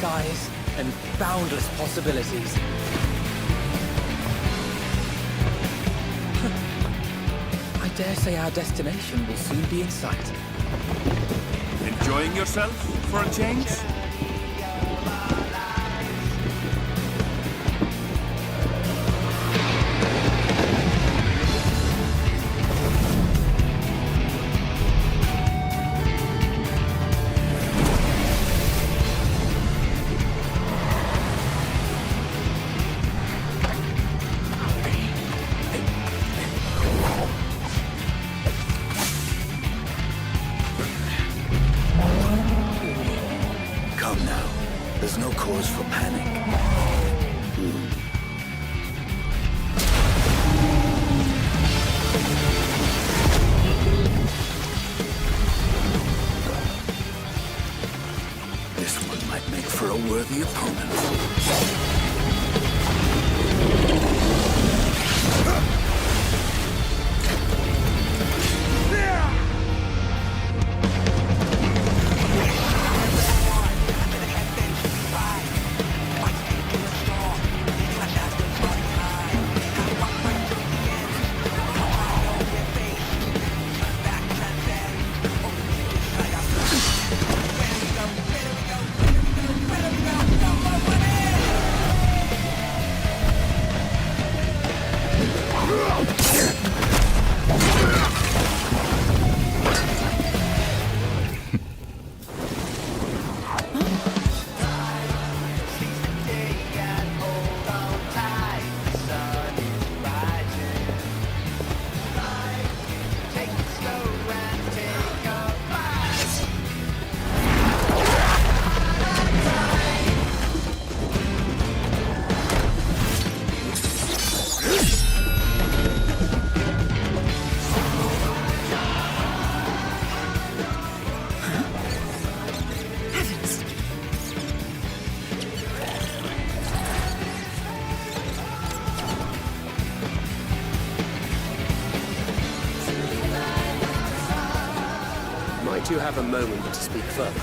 skies and boundless possibilities. I dare say our destination will soon be in sight. Enjoying yourself for a change? There's no cause for panic. This one might make for a worthy opponent. Might you have a moment to speak further?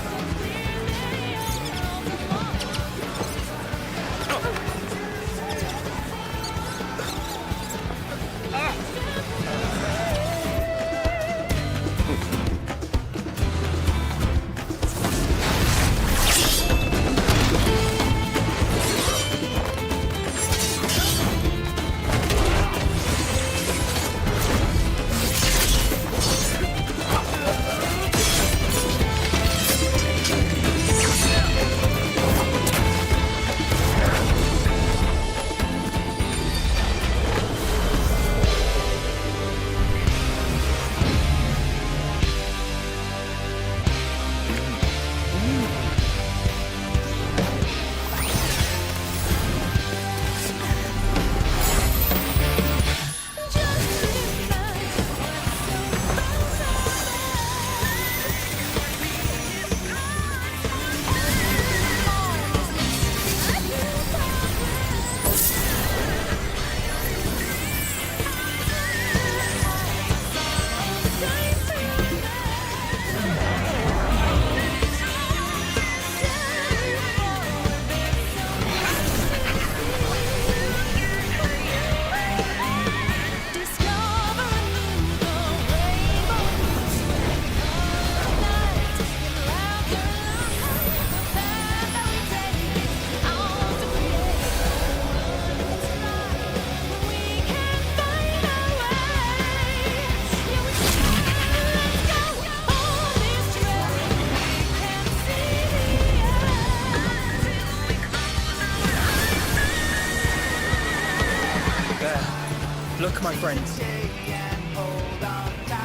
Look, my friends.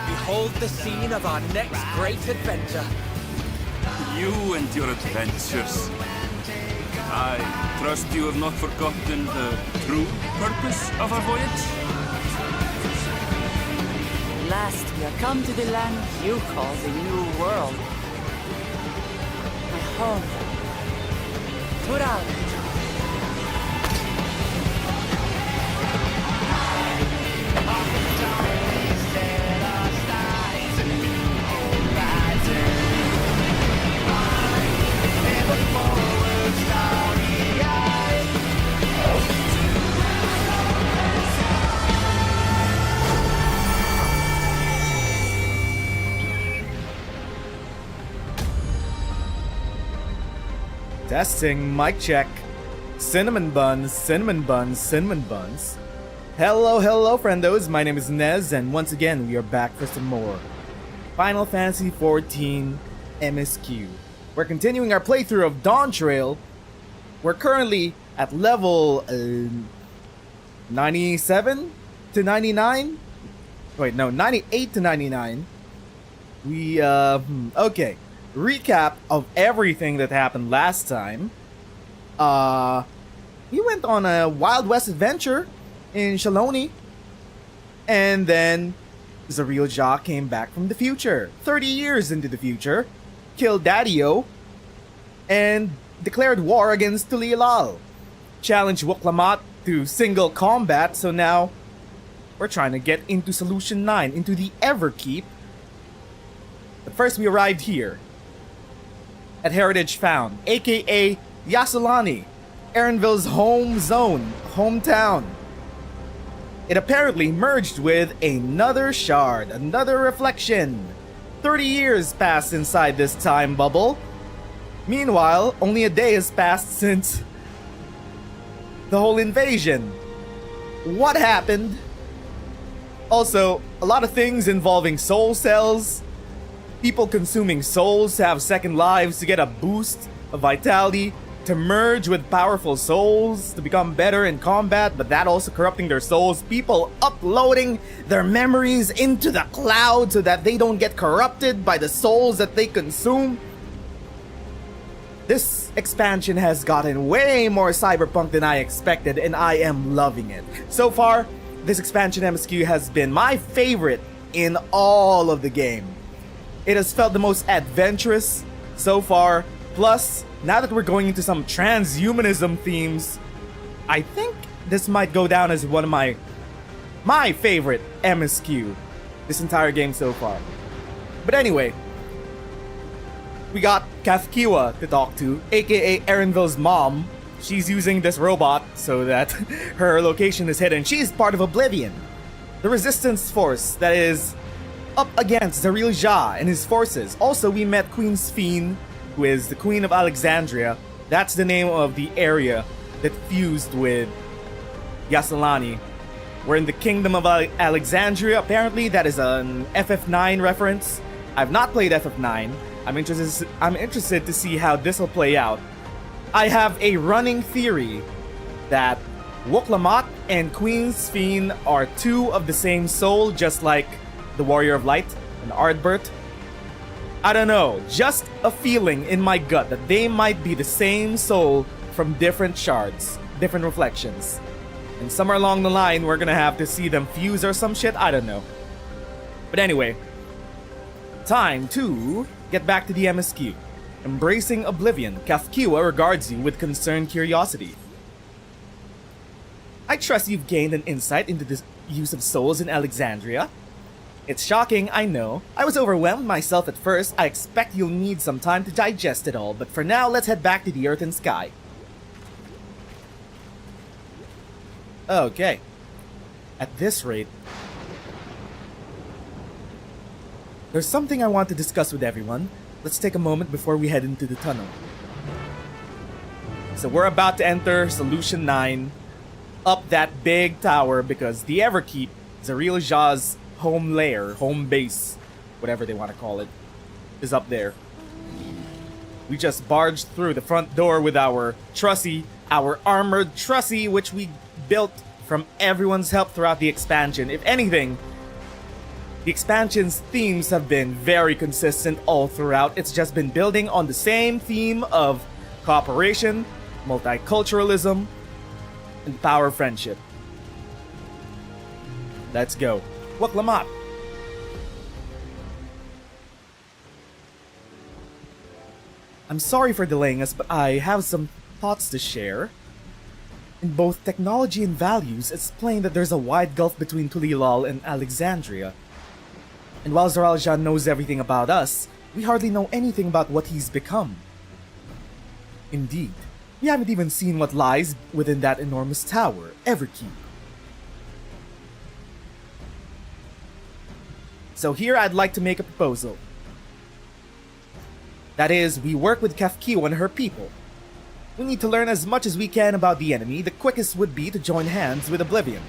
Behold the scene of our next great adventure. You and your adventures. I trust you have not forgotten the true purpose of our voyage? At last we are come to the land you call the New World. My home. Tura! Forward, Testing, mic check. Cinnamon buns, cinnamon buns, cinnamon buns. Hello, hello, friendos. My name is Nez, and once again, we are back for some more Final Fantasy XIV MSQ. We're continuing our playthrough of Dawntrail. We're currently at level 97 to 99. Wait, no, 98 to 99. We, okay. Recap of everything that happened last time. We went on a Wild West adventure in Shaloni. And then Zariel came back from the future, 30 years into the future, killed Daddy-O, and declared war against Tulilal. Challenged Wuklamat to single combat, so now we're trying to get into Solution 9, into the Everkeep. But first we arrived here at Heritage Found, aka Yasselani, Erenville's home zone, hometown. It apparently merged with another shard, another reflection. 30 years passed inside this time bubble. Meanwhile, only a day has passed since the whole invasion. What happened? Also, a lot of things involving soul cells. People consuming souls to have second lives to get a boost of vitality, to merge with powerful souls, to become better in combat, but that also corrupting their souls. People uploading their memories into the cloud so that they don't get corrupted by the souls that they consume. This expansion has gotten way more cyberpunk than I expected, and I am loving it. So far, this expansion MSQ has been my favorite in all of the game. It has felt the most adventurous so far. Plus, now that we're going into some transhumanism themes, I think this might go down as one of my favorite MSQ this entire game so far. But anyway, we got Kafkiwa to talk to, aka Erenville's mom. She's using this robot so that her location is hidden. She's part of Oblivion, the resistance force that is up against Zariel and his forces. Also, we met Queen Sphene, who is the Queen of Alexandria. That's the name of the area that fused with Yasselani. We're in the Kingdom of Alexandria. Apparently, that is an FF9 reference. I've not played FF9. I'm interested to see how this will play out. I have a running theory that Wuklamat and Queen Sphene are two of the same soul, just like the Warrior of Light and Ardbert. I don't know, just a feeling in my gut that they might be the same soul from different shards, different reflections. And somewhere along the line, we're gonna have to see them fuse or some shit, I don't know. But anyway, time to get back to the MSQ. Embracing Oblivion, Kafkiwa regards you with concerned curiosity. I trust you've gained an insight into the use of souls in Alexandria. It's shocking, I know. I was overwhelmed myself at first. I expect you'll need some time to digest it all, but for now, let's head back to the Earth and Sky. Okay. At this rate, there's something I want to discuss with everyone. Let's take a moment before we head into the tunnel. So we're about to enter Solution 9, up that big tower, because the Everkeep, Zariel home lair, home base, whatever they want to call it, is up there. We just barged through the front door with our trussy, our armored trussy, which we built from everyone's help throughout the expansion. If anything, the expansion's themes have been very consistent all throughout. It's just been building on the same theme of cooperation, multiculturalism, and power friendship. Let's go. Wuklamat. I'm sorry for delaying us, but I have some thoughts to share. In both technology and values, it's plain that there's a wide gulf between Tulilal and Alexandria. And while Zariel knows everything about us, we hardly know anything about what he's become. Indeed, we haven't even seen what lies within that enormous tower, Everkeep. So here I'd like to make a proposal. That is, we work with Kafkiwa and her people. We need to learn as much as we can about the enemy. The quickest would be to join hands with Oblivion.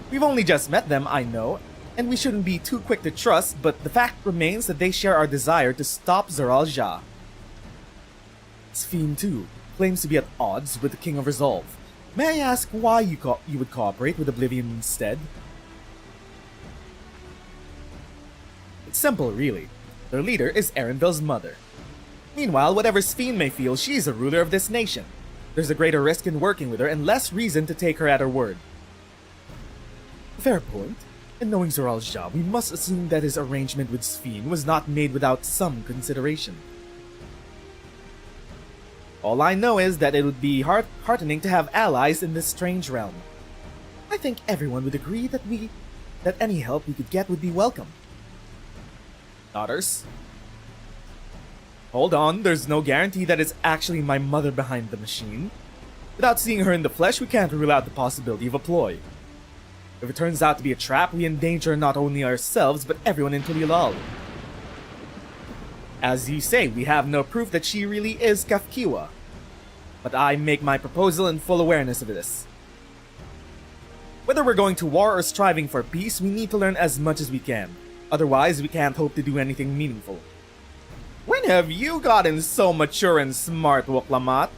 We've only just met them, I know, and we shouldn't be too quick to trust, but the fact remains that they share our desire to stop Zoral Ja. Sphene, too, claims to be at odds with the King of Resolve. May I ask why you would cooperate with Oblivion instead? It's simple, really. Their leader is Erenville's mother. Meanwhile, whatever Sphene may feel, she's a ruler of this nation. There's a greater risk in working with her and less reason to take her at her word. Fair point. In knowing Zoral Ja, we must assume that his arrangement with Sphene was not made without some consideration. All I know is that it would be heartening to have allies in this strange realm. I think everyone would agree that any help we could get would be welcome. Daughters? Hold on, there's no guarantee that it's actually my mother behind the machine. Without seeing her in the flesh, we can't rule out the possibility of a ploy. If it turns out to be a trap, we endanger not only ourselves, but everyone in Tulilal. As you say, we have no proof that she really is Kafkiwa. But I make my proposal in full awareness of this. Whether we're going to war or striving for peace, we need to learn as much as we can. Otherwise, we can't hope to do anything meaningful. When have you gotten so mature and smart, Woklamat?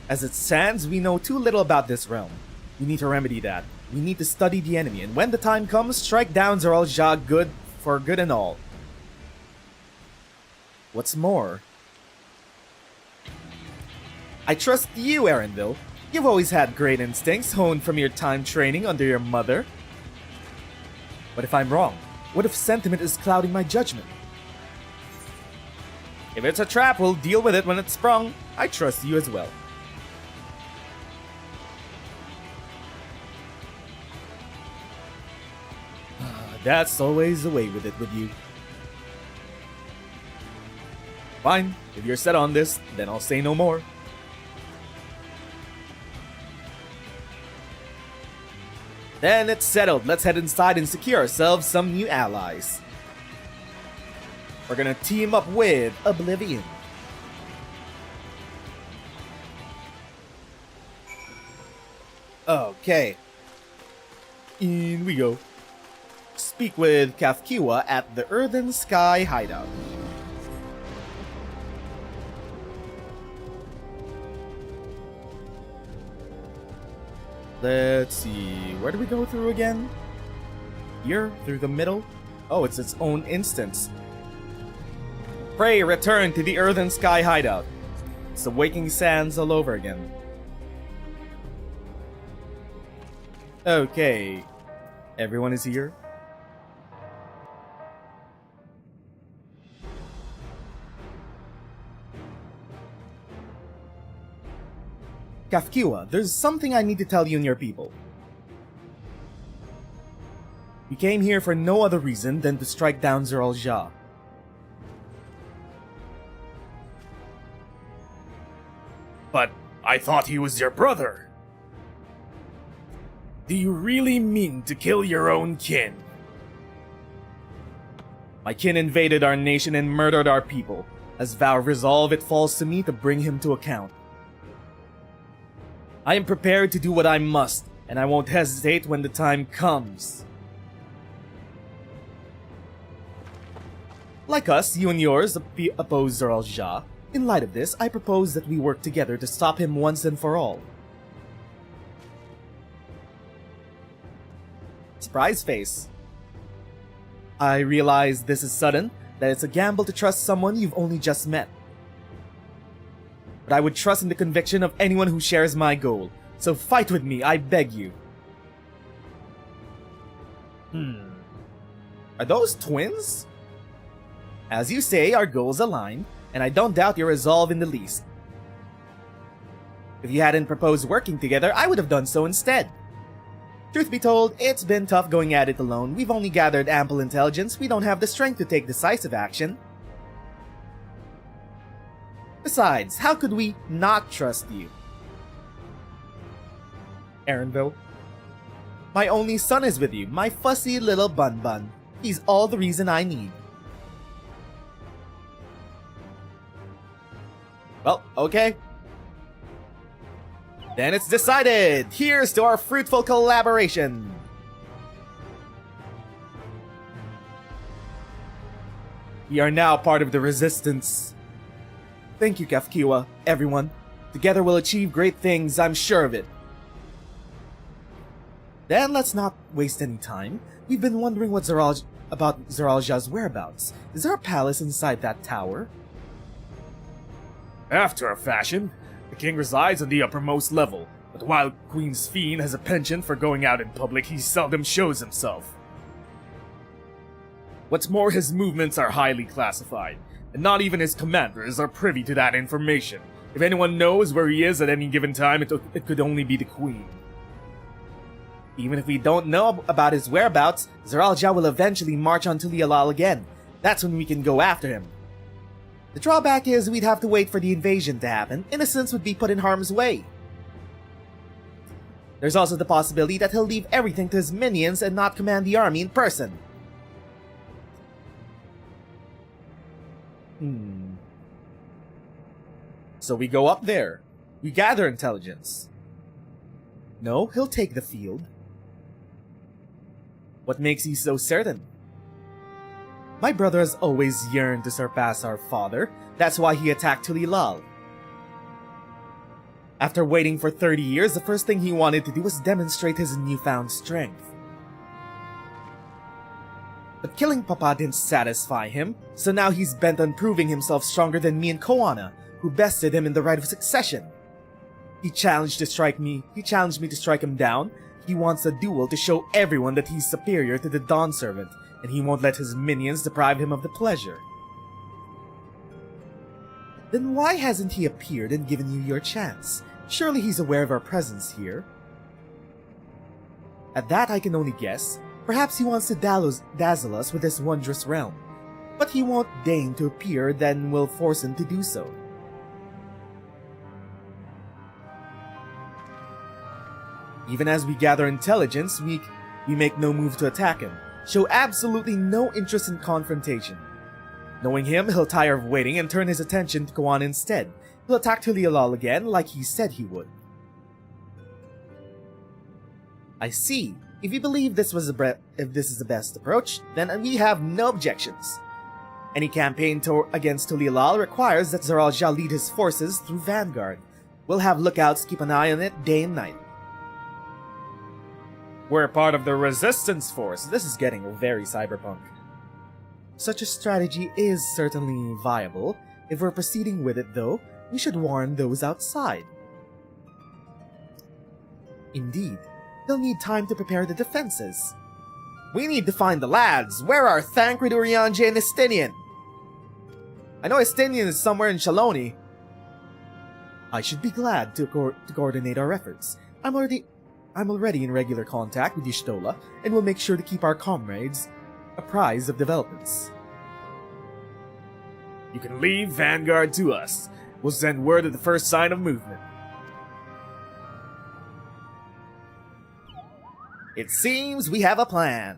As it stands, we know too little about this realm. We need to remedy that. We need to study the enemy, and when the time comes, strike down Zoral Ja good for good and all. What's more, I trust you, Erenville. You've always had great instincts honed from your time training under your mother. What if I'm wrong? What if sentiment is clouding my judgment? If it's a trap, we'll deal with it when it's sprung. I trust you as well. That's always the way with it with you. Fine, if you're set on this, then I'll say no more. Then it's settled. Let's head inside and secure ourselves some new allies. We're gonna team up with Oblivion. Okay. In we go. Speak with Kafkiwa at the Earthen Sky Hideout. Let's see, where do we go through again? Here, through the middle? Oh, it's its own instance. Pray return to the Earthen Sky Hideout. It's the Waking Sands all over again. Okay, everyone is here. Kafkiwa, there's something I need to tell you and your people. We came here for no other reason than to strike down Zoral Ja. But I thought he was your brother. Do you really mean to kill your own kin? My kin invaded our nation and murdered our people. As vow of resolve, it falls to me to bring him to account. I am prepared to do what I must, and I won't hesitate when the time comes. Like us, you and yours oppose Zoral Ja. In light of this, I propose that we work together to stop him once and for all. Surprise face. I realize this is sudden, that it's a gamble to trust someone you've only just met. But I would trust in the conviction of anyone who shares my goal. So fight with me, I beg you. Are those twins? As you say, our goals align, and I don't doubt your resolve in the least. If you hadn't proposed working together, I would have done so instead. Truth be told, it's been tough going at it alone. We've only gathered ample intelligence. We don't have the strength to take decisive action. Besides, how could we not trust you? Erenville. My only son is with you, my fussy little bun-bun. He's all the reason I need. Well, okay. Then it's decided! Here's to our fruitful collaboration! We are now part of the Resistance. Thank you, Kafkiwa, everyone. Together we'll achieve great things, I'm sure of it. Then let's not waste any time. We've been wondering about Zeralja's whereabouts. Is there a palace inside that tower? After a fashion, the king resides on the uppermost level, but while Queen's Fiend has a penchant for going out in public, he seldom shows himself. What's more, his movements are highly classified, and not even his commanders are privy to that information. If anyone knows where he is at any given time, it could only be the Queen. Even if we don't know about his whereabouts, Zeralja will eventually march on Tulialal again. That's when we can go after him. The drawback is we'd have to wait for the invasion to happen. Innocents would be put in harm's way. There's also the possibility that he'll leave everything to his minions and not command the army in person. So we go up there. We gather intelligence. No, he'll take the field. What makes he so certain? My brother has always yearned to surpass our father. That's why he attacked Tulilal. After waiting for 30 years, the first thing he wanted to do was demonstrate his newfound strength. But killing Papa didn't satisfy him, so now he's bent on proving himself stronger than me and Koana, who bested him in the right of succession. He challenged me to strike him down. He wants a duel to show everyone that he's superior to the Dawn Servant, and he won't let his minions deprive him of the pleasure. Then why hasn't he appeared and given you your chance? Surely he's aware of our presence here. At that I can only guess. Perhaps he wants to dazzle us with this wondrous realm. But he won't deign to appear, then we'll force him to do so. Even as we gather intelligence, we make no move to attack him. Show absolutely no interest in confrontation. Knowing him, he'll tire of waiting and turn his attention to Koan instead. He'll attack Tulialal again, like he said he would. I see. If you believe this is the best approach, then we have no objections. Any campaign against Tulialal requires that Zeralja lead his forces through Vanguard. We'll have lookouts keep an eye on it day and night. We're part of the Resistance Force. This is getting very cyberpunk. Such a strategy is certainly viable. If we're proceeding with it, though, we should warn those outside. Indeed, they'll need time to prepare the defenses. We need to find the lads. Where are Thancred, Urianger, and Estinian? I know Estinian is somewhere in Shaloni. I should be glad to coordinate our efforts. I'm already in regular contact with Y'shtola, and will make sure to keep our comrades apprised of developments. You can leave Vanguard to us. We'll send word at the first sign of movement. It seems we have a plan.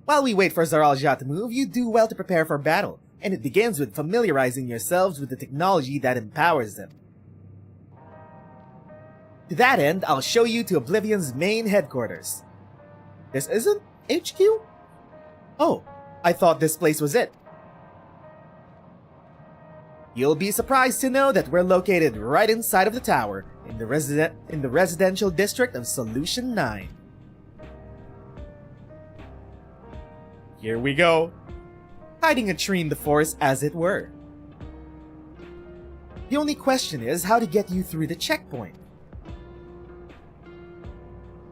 While we wait for Zeralja to move, you do well to prepare for battle, and it begins with familiarizing yourselves with the technology that empowers them. To that end, I'll show you to Oblivion's main headquarters. This isn't HQ? Oh, I thought this place was it. You'll be surprised to know that we're located right inside of the tower, in the residential district of Solution 9. Here we go. Hiding a tree in the forest, as it were. The only question is how to get you through the checkpoint.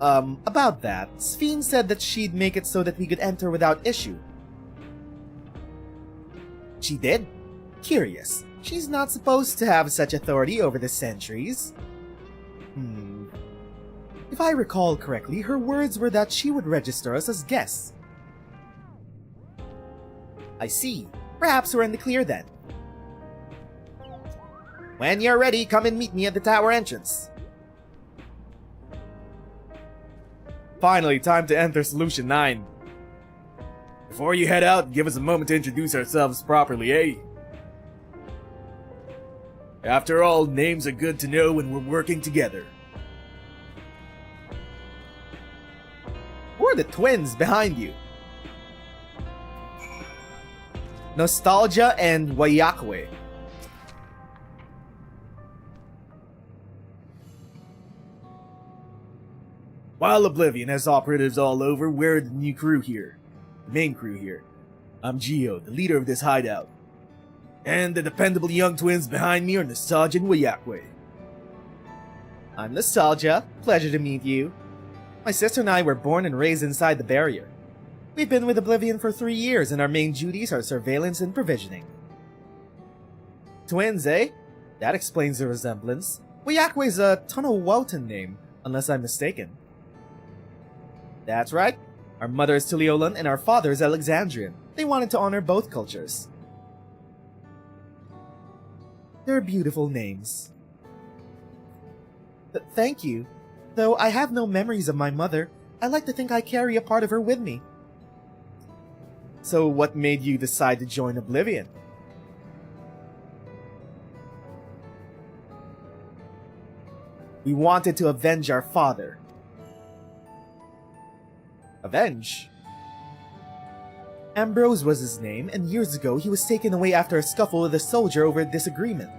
About that, Sphene said that she'd make it so that we could enter without issue. She did? Curious. She's not supposed to have such authority over the sentries. If I recall correctly, her words were that she would register us as guests. I see. Perhaps we're in the clear then. When you're ready, come and meet me at the tower entrance. Finally, time to enter Solution 9. Before you head out, give us a moment to introduce ourselves properly, eh? After all, names are good to know when we're working together. Who are the twins behind you? Nostalgia and Wayakwe. While Oblivion has operatives all over, we're the new crew here. The main crew here. I'm Geo, the leader of this hideout. And the dependable young twins behind me are Nostalgia and Wayakwe. I'm Nostalgia. Pleasure to meet you. My sister and I were born and raised inside the barrier. We've been with Oblivion for 3 years, and our main duties are surveillance and provisioning. Twins, eh? That explains the resemblance. Wayakwe's a Tonawautan name, unless I'm mistaken. That's right. Our mother is Tuliolan and our father is Alexandrian. They wanted to honor both cultures. They're beautiful names. Thank you. Though I have no memories of my mother, I like to think I carry a part of her with me. So what made you decide to join Oblivion? We wanted to avenge our father. Avenge? Ambrose was his name, and years ago he was taken away after a scuffle with a soldier over a disagreement.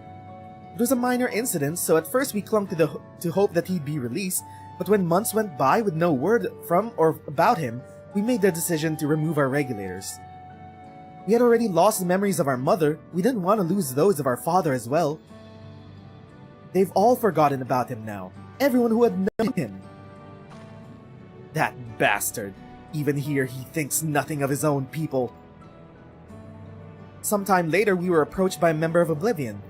It was a minor incident, so at first we clung to hope that he'd be released, but when months went by with no word from or about him, we made the decision to remove our regulators. We had already lost the memories of our mother, we didn't want to lose those of our father as well. They've all forgotten about him now, everyone who had known him. That bastard. Even here, he thinks nothing of his own people. Sometime later, we were approached by a member of Oblivion.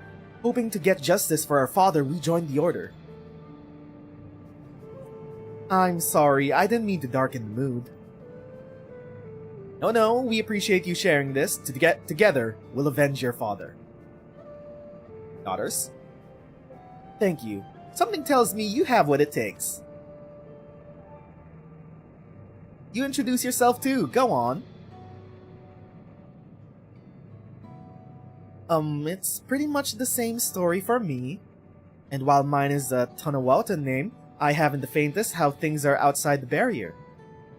Hoping to get justice for our father, we joined the Order. I'm sorry, I didn't mean to darken the mood. No, we appreciate you sharing this. Together, we'll avenge your father. Daughters? Thank you. Something tells me you have what it takes. You introduce yourself too, go on. It's pretty much the same story for me. And while mine is a Tonawautan name, I haven't the faintest how things are outside the barrier.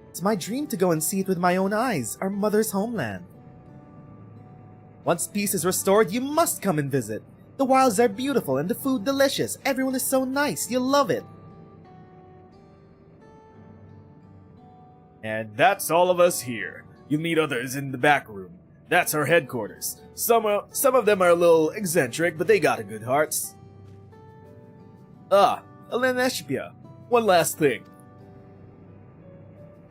It's my dream to go and see it with my own eyes, our mother's homeland. Once peace is restored, you must come and visit. The wilds are beautiful and the food delicious. Everyone is so nice, you'll love it. And that's all of us here. You'll meet others in the back room. That's our headquarters. Some of them are a little eccentric, but they got a good hearts. Aleneshpia, one last thing.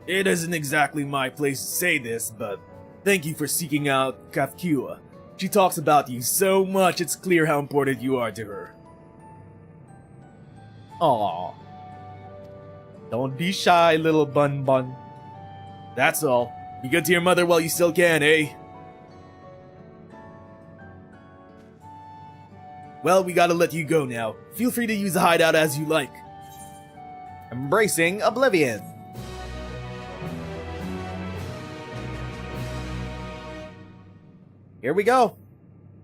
It isn't exactly my place to say this, but thank you for seeking out Kafkua. She talks about you so much it's clear how important you are to her. Aww. Don't be shy, little bun bun. That's all. Be good to your mother while you still can, eh? Well, we gotta let you go now. Feel free to use the hideout as you like. Embracing Oblivion. Here we go.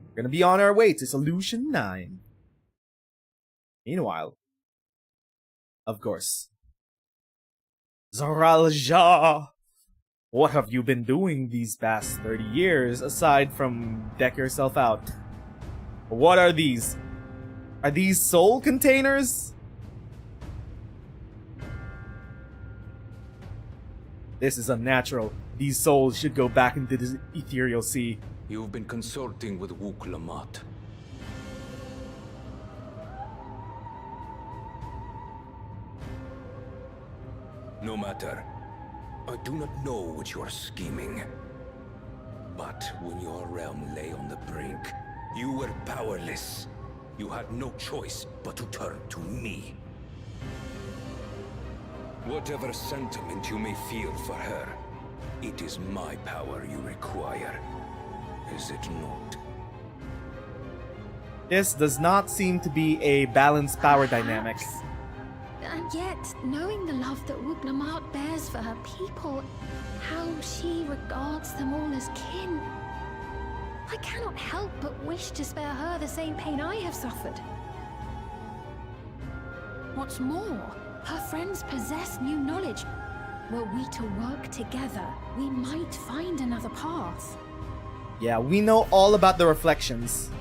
We're gonna be on our way to Solution 9. Meanwhile, of course, Zoralja. What have you been doing these past 30 years aside from deck yourself out? What are these? Are these soul containers? This is unnatural. These souls should go back into the ethereal sea. You've been consulting with Wuk Lamat. No matter. I do not know what you are scheming. But when your realm lay on the brink, you were powerless. You had no choice but to turn to me. Whatever sentiment you may feel for her, it is my power you require. Is it not? This does not seem to be a balanced power dynamics. And yet, knowing the love that Wuk Lamat bears for her people, how she regards them all as kin, I cannot help but wish to spare her the same pain I have suffered. What's more, her friends possess new knowledge. Were we to work together, we might find another path. Yeah, we know all about the reflections.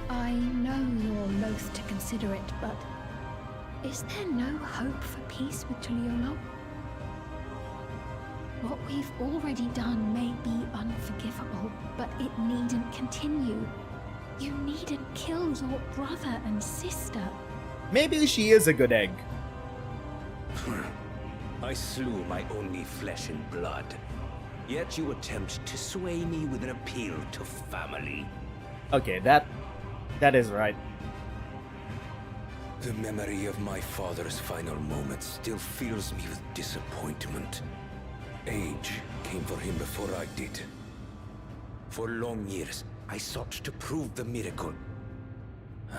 I know you're loath to consider it, but is there no hope for peace with Tuliolo? What we've already done may be unforgivable, but it needn't continue. You needn't kill your brother and sister. Maybe she is a good egg. I slew my only flesh and blood. Yet you attempt to sway me with an appeal to family. Okay, that is right. The memory of my father's final moments still fills me with disappointment. Age came for him before I did. For long years, I sought to prove the miracle.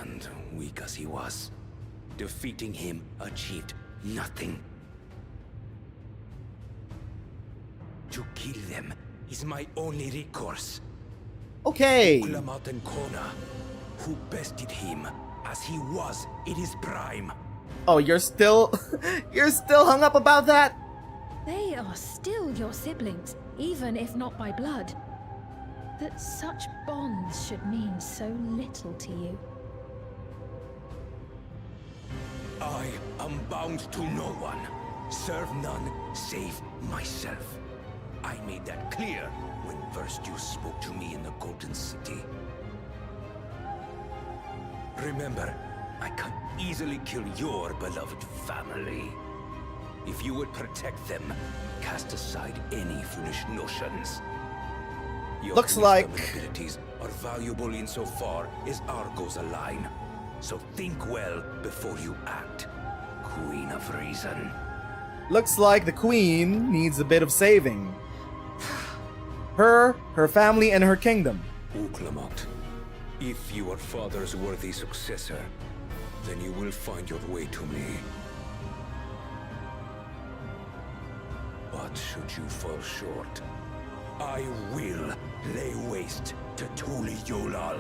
And weak as he was, defeating him achieved nothing. To kill them is my only recourse. Okay. Ulamat and Kona, who bested him as he was in his prime. Oh, you're still hung up about that? They are still your siblings, even if not by blood. That such bonds should mean so little to you. I am bound to no one. Serve none save myself. I made that clear when first you spoke to me in the Golden City. Remember, I can easily kill your beloved family. If you would protect them, cast aside any foolish notions. Your Looks like abilities are valuable insofar as our goals align. So think well before you act, Queen of Reason. Looks like the queen needs a bit of saving. Her family, and her kingdom. Uklamat, if you are father's worthy successor, then you will find your way to me. But should you fall short, I will lay waste to Tuli Yolal.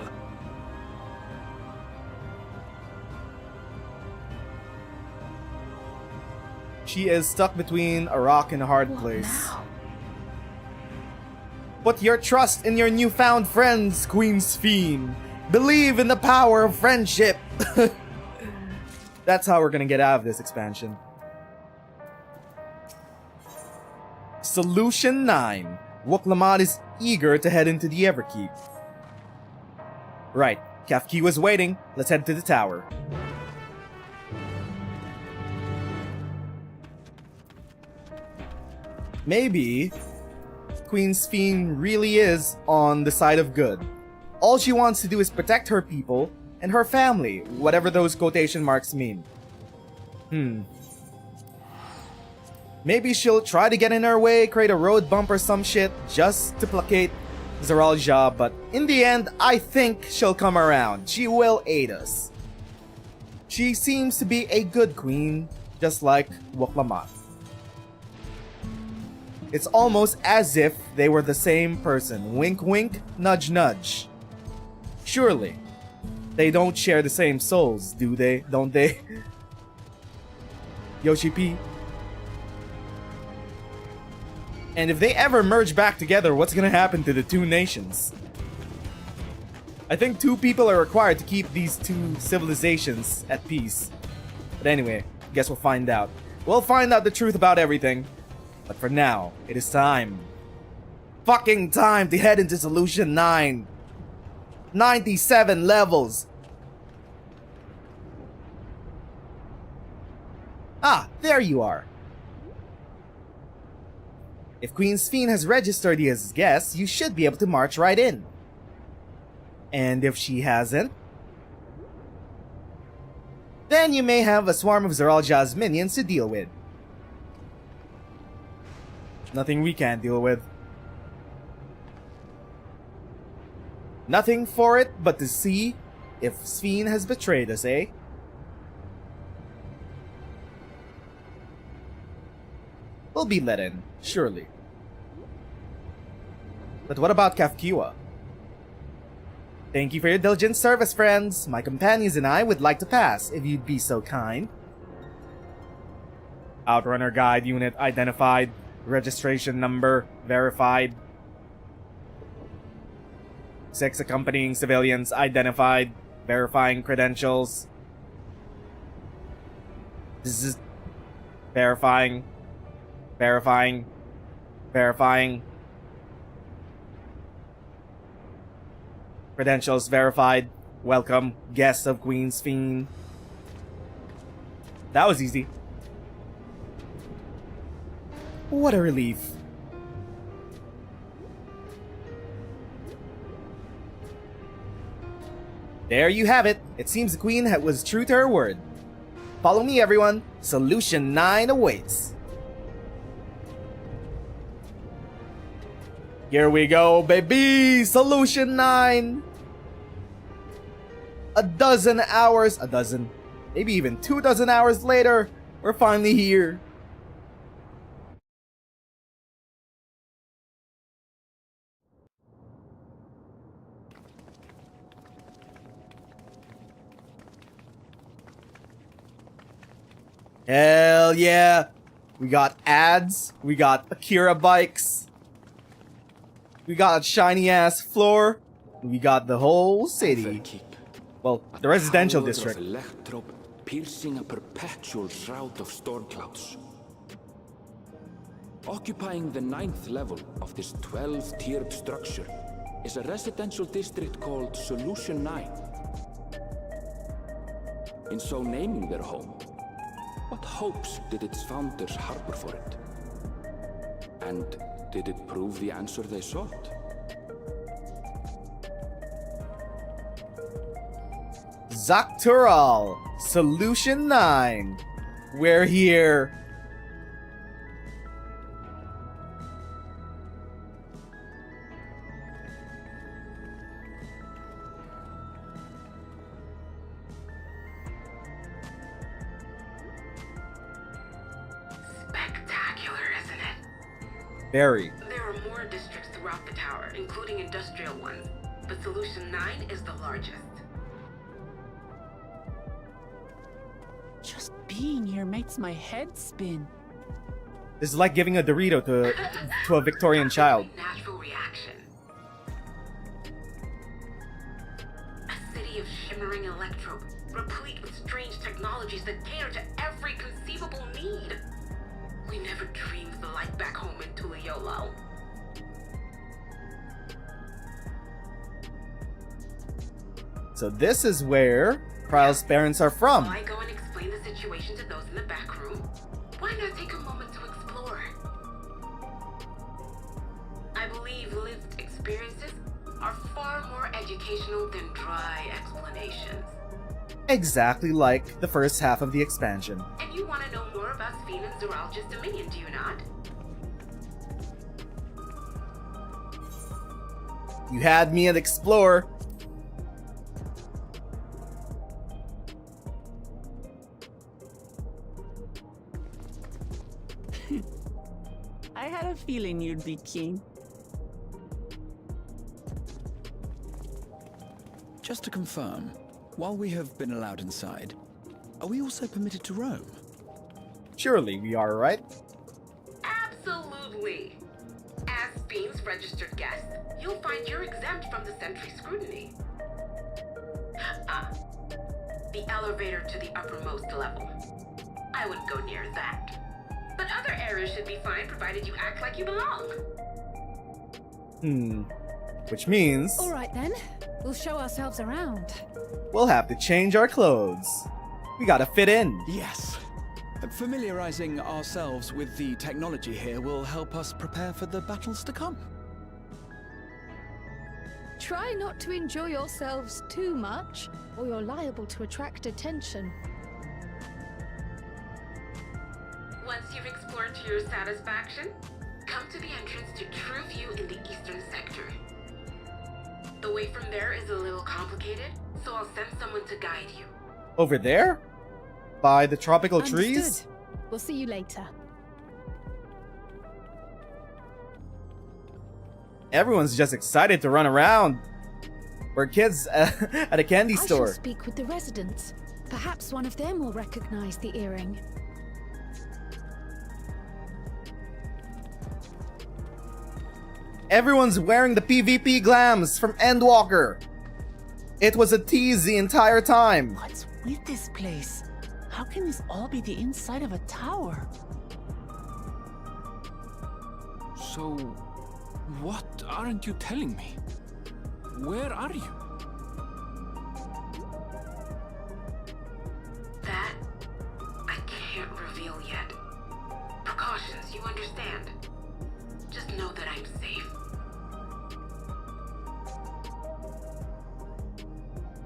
She is stuck between a rock and a hard What place. now? Put your trust in your newfound friends, Queen Sphene. Believe in the power of friendship. That's how we're gonna get out of this expansion. Solution 9. Wuklamad is eager to head into the Everkeep. Right, Kafki was waiting. Let's head to the tower. Maybe Queen Sphene really is on the side of good. All she wants to do is protect her people and her family, whatever those quotation marks mean. Maybe she'll try to get in our way, create a road bump or some shit just to placate Zeralja, but in the end, I think she'll come around. She will aid us. She seems to be a good queen, just like Wuklamad. It's almost as if they were the same person. Wink wink, nudge nudge. Surely, they don't share the same souls, do they? Don't they? Yoshi P. And if they ever merge back together, what's gonna happen to the two nations? I think two people are required to keep these two civilizations at peace. But anyway, guess we'll find out. We'll find out the truth about everything. But for now, it is time. Fucking time to head into Solution 9. 97 levels. Ah, there you are. If Queen Sphene has registered you as guest, you should be able to march right in. And if she hasn't, then you may have a swarm of Zeralja's minions to deal with. Nothing we can't deal with. Nothing for it but to see if Sphene has betrayed us, eh? We'll be let in, surely. But what about Kafkiwa? Thank you for your diligent service, friends. My companions and I would like to pass, if you'd be so kind. Outrunner guide unit identified. Registration number verified. 6 accompanying civilians identified. Verifying credentials. This is verifying. Verifying. Verifying. Credentials verified. Welcome, guests of Queen's Fiend. That was easy. What a relief. There you have it. It seems the Queen was true to her word. Follow me, everyone. Solution 9 awaits. Here we go, baby! Solution 9! A dozen, maybe even 24 hours later, we're finally here. Hell yeah! We got ads, we got Akira bikes, we got a shiny ass floor, we got the whole city. Everkeep. Well, the residential district. Electrope piercing a perpetual shroud of storm clouds. Occupying the 9th level of this 12-tiered structure is a residential district called Solution 9. In so naming their home, what hopes did its founders harbor for it? And did it prove the answer they sought? Zaktural, Solution 9. We're here. Spectacular, isn't it? Very. There are more districts throughout the tower, including industrial ones, but Solution 9 is the largest. Just being here makes my head spin. This is like giving a Dorito to a Victorian child. Natural reaction. A city of shimmering electrope, replete with strange technologies that cater to every conceivable need. We never dreamed the light back home in Tuliolo. So this is where Kryle's parents are from. While I go and explain the situation to those in the back room, why not take a moment to explore? I believe lived experiences are far more educational than dry explanations. Exactly like the first half of the expansion. And you want to know more about Sphene and Zoralja's dominion, do you not? You had me at explore. I had a feeling you'd be keen. Just to confirm, while we have been allowed inside, are we also permitted to roam? Surely we are, right? Absolutely. As Sphene's registered guest, you'll find you're exempt from the sentry scrutiny. The elevator to the uppermost level. I wouldn't go near that. But other areas should be fine provided you act like you belong. Which means All right then, we'll show ourselves around. we'll have to change our clothes. We gotta fit in. Yes. Familiarizing ourselves with the technology here will help us prepare for the battles to come. Try not to enjoy yourselves too much, or you're liable to attract attention. Once you've explored to your satisfaction, come to the entrance to True View in the eastern sector. The way from there is a little complicated, so I'll send someone to guide you. Over there? By the tropical Understood. trees? We'll see you later. Everyone's just excited to run around. We're kids at a candy I store. shall speak with the residents. Perhaps one of them will recognize the earring. Everyone's wearing the PvP glams from Endwalker. It was a tease the entire time. What's with this place? How can this all be the inside of a tower? So, what aren't you telling me? Where are you? That I can't reveal yet. Precautions, you understand. Just know that I'm safe.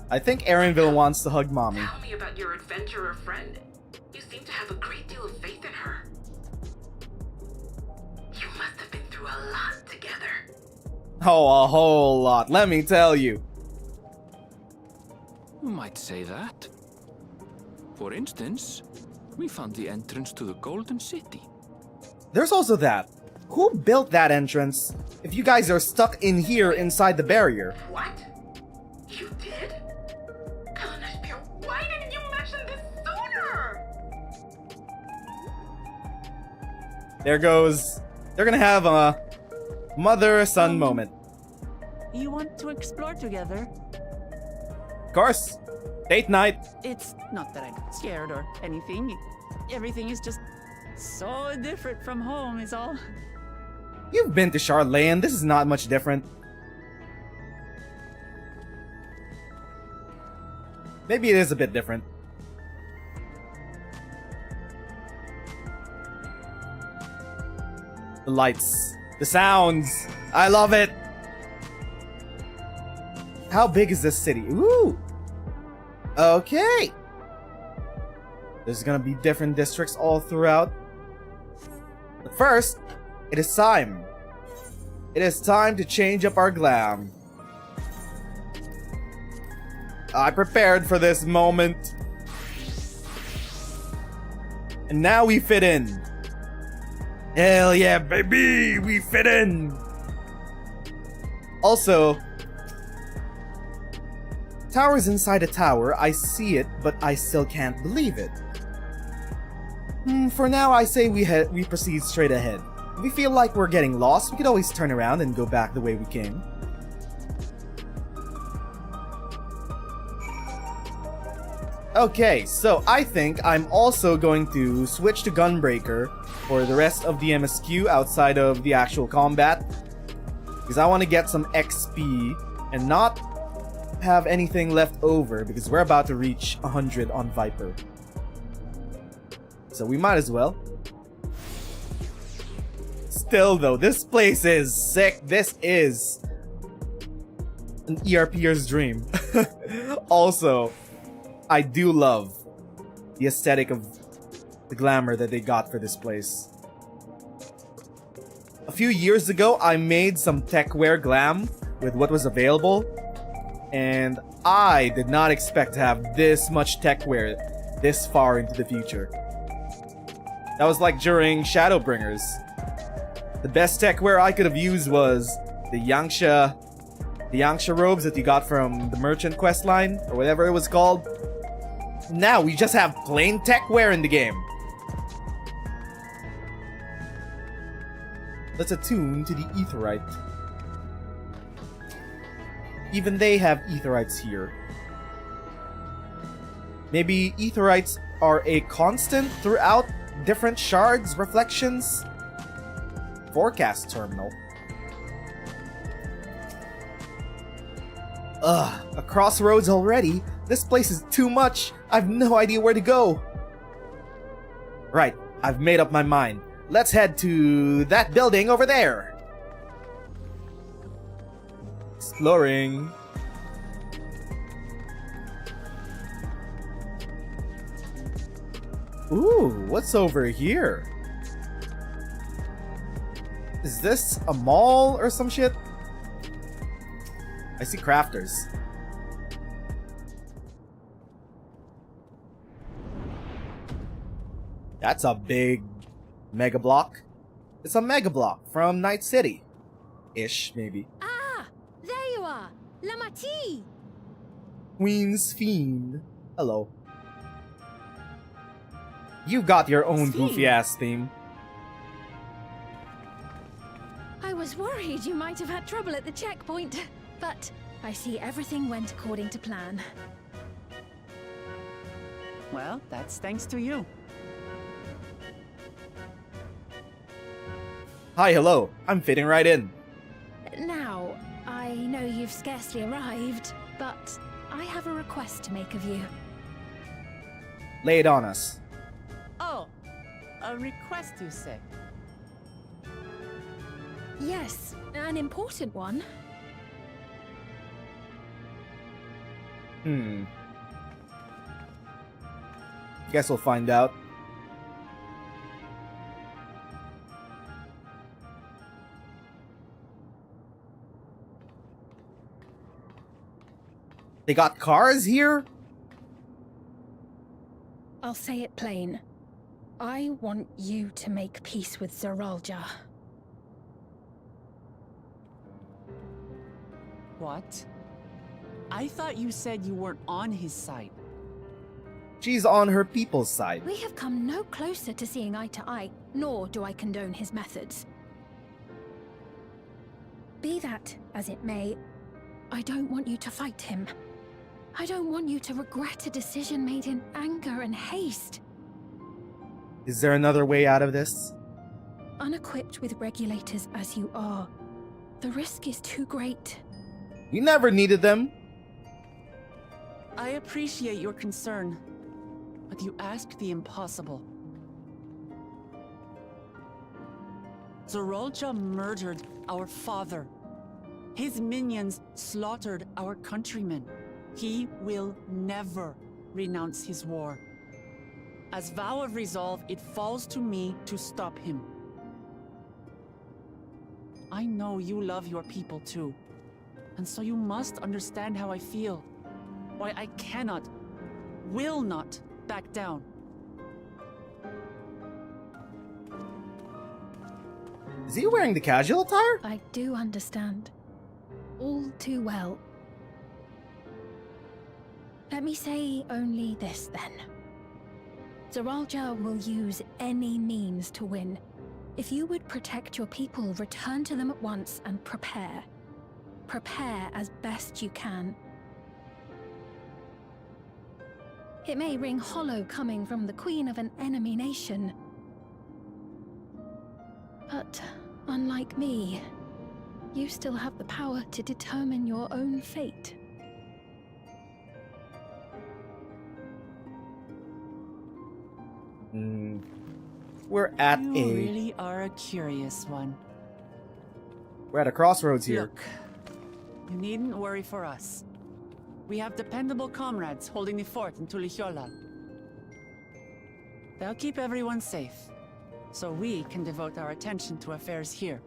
I think Erinville wants to hug mommy. Tell me about your adventurer friend. You seem to have a great deal of faith in her. You must have been through a lot together. Oh, a whole lot, let me tell you. You might say that. For instance, we found the entrance to the Golden City. There's also that. Who built that entrance if you guys are stuck in here inside the barrier? What? You did? Kalanasphere, why didn't you mention this sooner? There goes. They're gonna have a mother-son moment. You want to explore together? Of course. Date night. It's not that I'm scared or anything. Everything is just so different from home is all. You've been to Charlene, this is not much different. Maybe it is a bit different. The lights, the sounds, I love it! How big is this city? Ooh! Okay! There's gonna be different districts all throughout. But first, it is time. It is time to change up our glam. I prepared for this moment. And now we fit in. Hell yeah, baby! We fit in! Also, tower's inside a tower. I see it, but I still can't believe it. For now, I say we proceed straight ahead. If we feel like we're getting lost, we could always turn around and go back the way we came. Okay, so I think I'm also going to switch to Gunbreaker for the rest of the MSQ outside of the actual combat. Because I want to get some XP and not have anything left over because we're about to reach 100 on Viper. So we might as well. Still though, this place is sick. This is an ERPer's dream. Also, I do love the aesthetic of the glamour that they got for this place. A few years ago, I made some techwear glam with what was available, and I did not expect to have this much techwear this far into the future. That was like during Shadowbringers. The best techwear I could have used was the Yangsha robes that you got from the Merchant questline, or whatever it was called. Now we just have plain techwear in the game. Let's attune to the Aetheryte. Even they have Aetherites here. Maybe Aetherites are a constant throughout different shards, reflections? Forecast terminal. Ugh, a Crossroads already? This place is too much. I've no idea where to go. Right, I've made up my mind. Let's head to that building over there. Exploring. Ooh, what's over here? Is this a mall or some shit? I see crafters. That's a big mega block. It's a mega block from Night City. Ish, maybe. Ah! There you are! Lamati! Queen's Fiend. Hello. You got your own goofy-ass theme. I was worried you might have had trouble at the checkpoint, but I see everything went according to plan. Well, that's thanks to you. Hi, hello. I'm fitting right in. Now, I know you've scarcely arrived, but I have a request to make of you. Lay it on us. Oh, a request, you say? Yes, an important one. Guess we'll find out. They got cars here? I'll say it plain. I want you to make peace with Zeralja. What? I thought you said you weren't on his side. She's on her people's side. We have come no closer to seeing eye to eye, nor do I condone his methods. Be that as it may, I don't want you to fight him. I don't want you to regret a decision made in anger and haste. Is there another way out of this? Unequipped with regulators as you are, the risk is too great. You never needed them. I appreciate your concern, but you asked the impossible. Zeralja murdered our father. His minions slaughtered our countrymen. He will never renounce his war. As vow of resolve, it falls to me to stop him. I know you love your people too, and so you must understand how I feel. Why I cannot, will not back down. Is he wearing the casual attire? I do understand. All too well. Let me say only this then. Zeralja will use any means to win. If you would protect your people, return to them at once and prepare. Prepare as best you can. It may ring hollow coming from the queen of an enemy nation. But unlike me, you still have the power to determine your own fate. We're at You really are a curious one. We're at a crossroads here. Look, you needn't worry for us. We have dependable comrades holding the fort in Tulihiola. They'll keep everyone safe, so we can devote our attention to affairs here.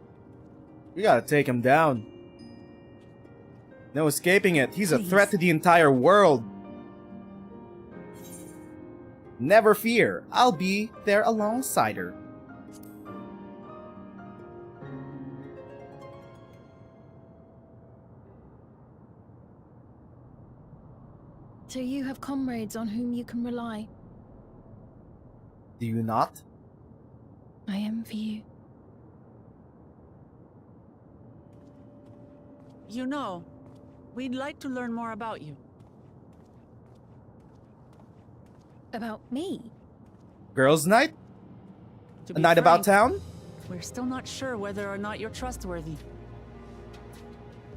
We gotta take him down. No escaping it. He's a Please. threat to the entire world. Never fear. I'll be there alongside her. So you have comrades on whom you can rely. Do you not? I envy you. You know, we'd like to learn more about you. About me? Girls' night? To A be night about frank, town? we're still not sure whether or not you're trustworthy.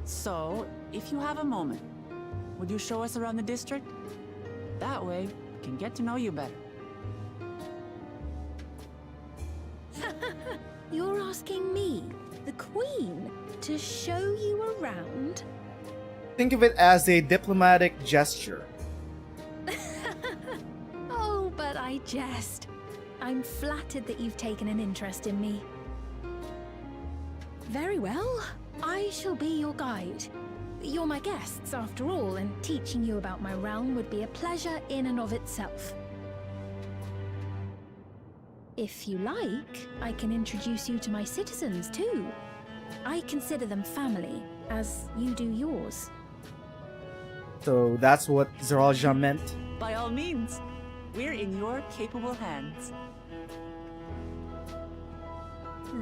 So, if you have a moment, would you show us around the district? That way, we can get to know you better. You're asking me, the Queen, to show you around? Think of it as a diplomatic gesture. Oh, but I jest. I'm flattered that you've taken an interest in me. Very well. I shall be your guide. You're my guests, after all, and teaching you about my realm would be a pleasure in and of itself. If you like, I can introduce you to my citizens, too. I consider them family, as you do yours. So that's what Zaraja meant? By all means, we're in your capable hands.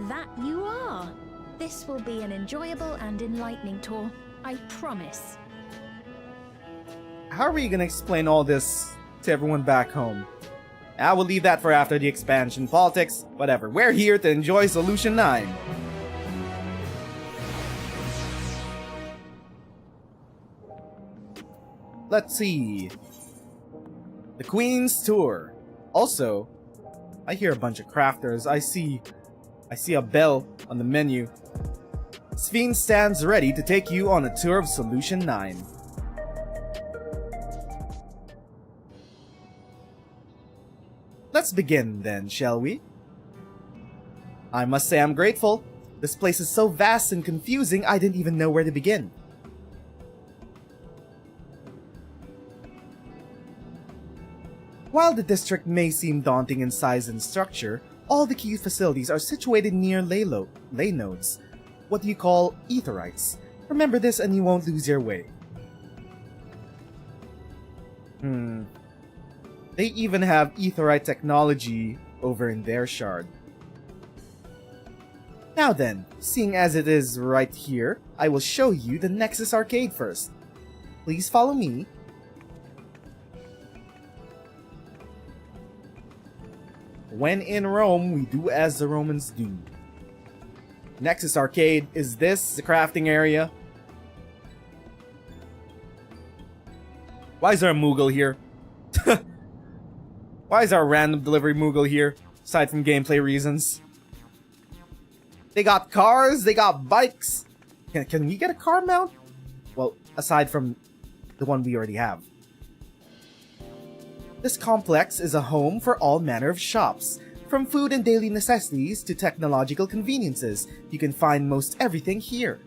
That you are. This will be an enjoyable and enlightening tour, I promise. How are we gonna explain all this to everyone back home? I will leave that for after the expansion. Politics, whatever. We're here to enjoy Solution 9. Let's see. The Queen's Tour. Also, I hear a bunch of crafters. I see a bell on the menu. Sphene stands ready to take you on a tour of Solution 9. Let's begin then, shall we? I must say I'm grateful. This place is so vast and confusing, I didn't even know where to begin. While the district may seem daunting in size and structure, all the key facilities are situated near ley nodes, what you call aetherites. Remember this and you won't lose your way. They even have aetherite technology over in their shard. Now then, seeing as it is right here, I will show you the Nexus Arcade first. Please follow me. When in Rome, we do as the Romans do. Nexus Arcade is this, the crafting area. Why is there a Moogle here? Why is there a random delivery Moogle here, aside from gameplay reasons? They got cars, they got bikes. Can we get a car mount? Well, aside from the one we already have. This complex is a home for all manner of shops. From food and daily necessities to technological conveniences, you can find most everything here.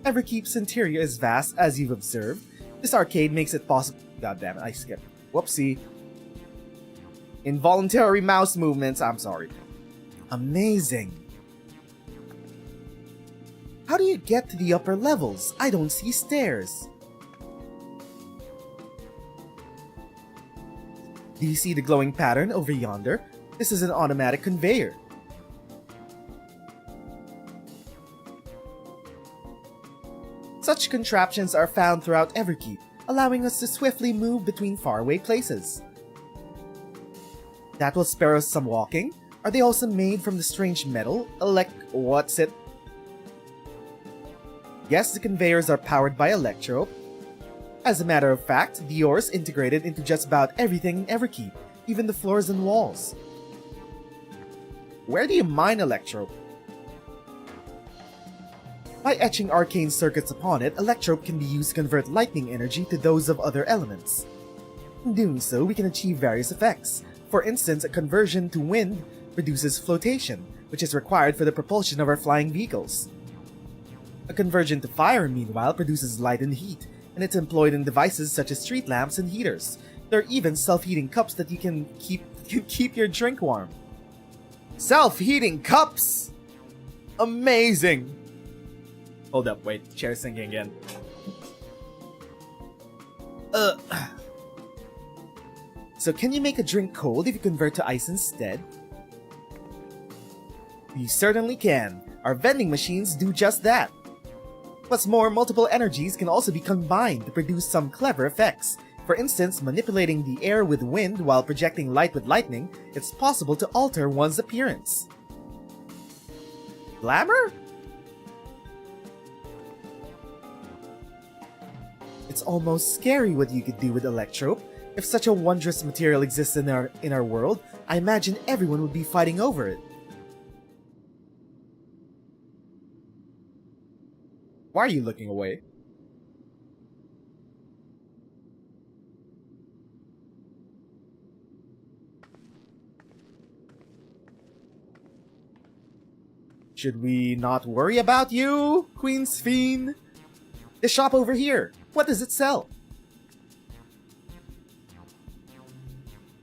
Everkeep's interior is vast, as you've observed. This arcade makes it possible. God damn it, I skipped. Whoopsie. Involuntary mouse movements, I'm sorry. Amazing. How do you get to the upper levels? I don't see stairs. Do you see the glowing pattern over yonder? This is an automatic conveyor. Such contraptions are found throughout Everkeep, allowing us to swiftly move between faraway places. That will spare us some walking. Are they also made from the strange metal? What's it? Yes, the conveyors are powered by electro. As a matter of fact, the ore's integrated into just about everything in Everkeep, even the floors and walls. Where do you mine electro? By etching arcane circuits upon it, electrope can be used to convert lightning energy to those of other elements. In doing so, we can achieve various effects. For instance, a conversion to wind produces flotation, which is required for the propulsion of our flying vehicles. A conversion to fire, meanwhile, produces light and heat, and it's employed in devices such as street lamps and heaters. There are even self-heating cups that you can keep your drink warm. Self-heating cups! Amazing! Hold up, wait, chair's sinking again. So can you make a drink cold if you convert to ice instead? You certainly can. Our vending machines do just that. What's more, multiple energies can also be combined to produce some clever effects. For instance, manipulating the air with wind while projecting light with lightning, it's possible to alter one's appearance. Glamour? It's almost scary what you could do with electrope. If such a wondrous material exists in our world, I imagine everyone would be fighting over it. Why are you looking away? Should we not worry about you, Queen Sphene? The shop over here, what does it sell?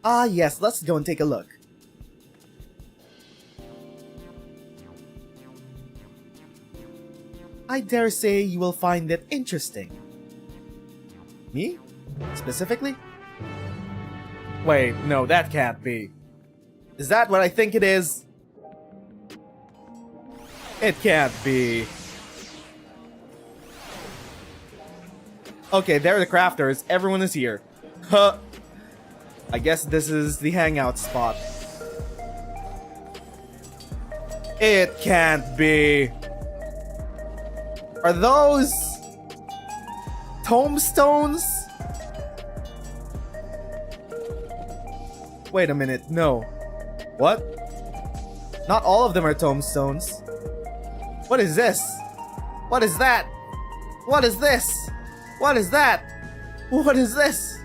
Ah yes, let's go and take a look. I dare say you will find it interesting. Me? Specifically? Wait, no, that can't be. Is that what I think it is? It can't be. Okay, they're the crafters. Everyone is here. Huh. I guess this is the hangout spot. It can't be. Are those tombstones? Wait a minute, no. What? Not all of them are tombstones. What is this? What is that? What is this? What is that? What is this?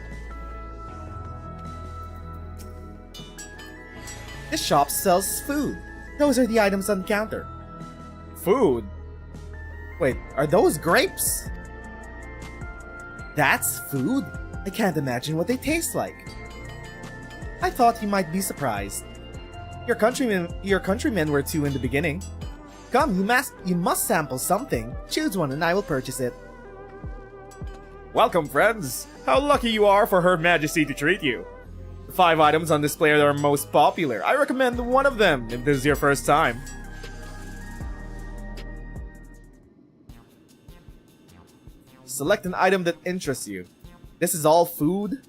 This shop sells food. Those are the items on the counter. Food? Wait, are those grapes? That's food? I can't imagine what they taste like. I thought you might be surprised. Your countrymen were too in the beginning. Come, you must sample something. Choose one and I will purchase it. Welcome, friends! How lucky you are for Her Majesty to treat you. The 5 items on display are most popular. I recommend one of them if this is your first time. Select an item that interests you. This is all food?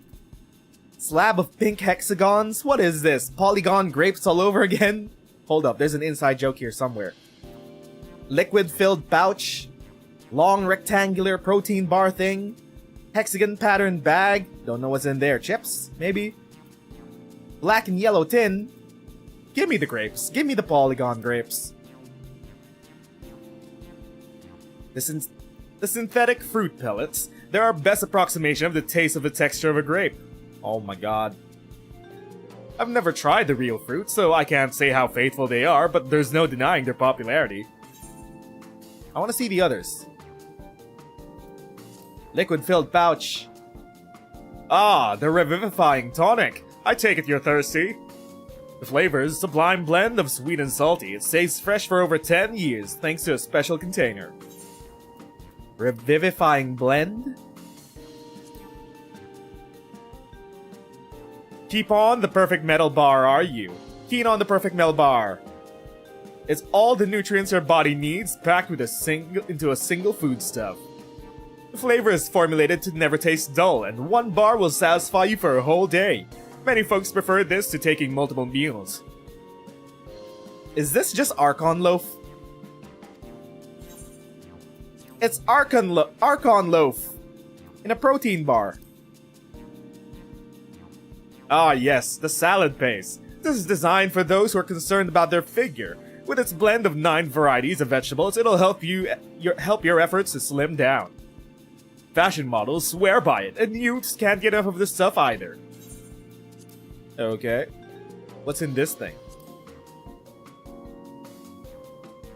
Slab of pink hexagons? What is this? Polygon grapes all over again? Hold up, there's an inside joke here somewhere. Liquid-filled pouch. Long rectangular protein bar thing. Hexagon pattern bag. Don't know what's in there. Chips? Maybe? Black and yellow tin. Give me the grapes. Give me the polygon grapes. The synthetic fruit pellets. They're our best approximation of the taste of the texture of a grape. Oh my god. I've never tried the real fruit, so I can't say how faithful they are, but there's no denying their popularity. I want to see the others. Liquid-filled pouch. Ah, the revivifying tonic. I take it you're thirsty. The flavor is a sublime blend of sweet and salty. It stays fresh for over 10 years thanks to a special container. Revivifying blend? Keep on the perfect metal bar, are you? Keen on the perfect metal bar. It's all the nutrients your body needs, packed with into a single foodstuff. The flavor is formulated to never taste dull, and one bar will satisfy you for a whole day. Many folks prefer this to taking multiple meals. Is this just Archon loaf? It's Archon loaf in a protein bar. Ah yes, the salad paste. This is designed for those who are concerned about their figure. With its blend of 9 varieties of vegetables, it'll help your efforts to slim down. Fashion models swear by it, and youths can't get enough of this stuff either. Okay. What's in this thing?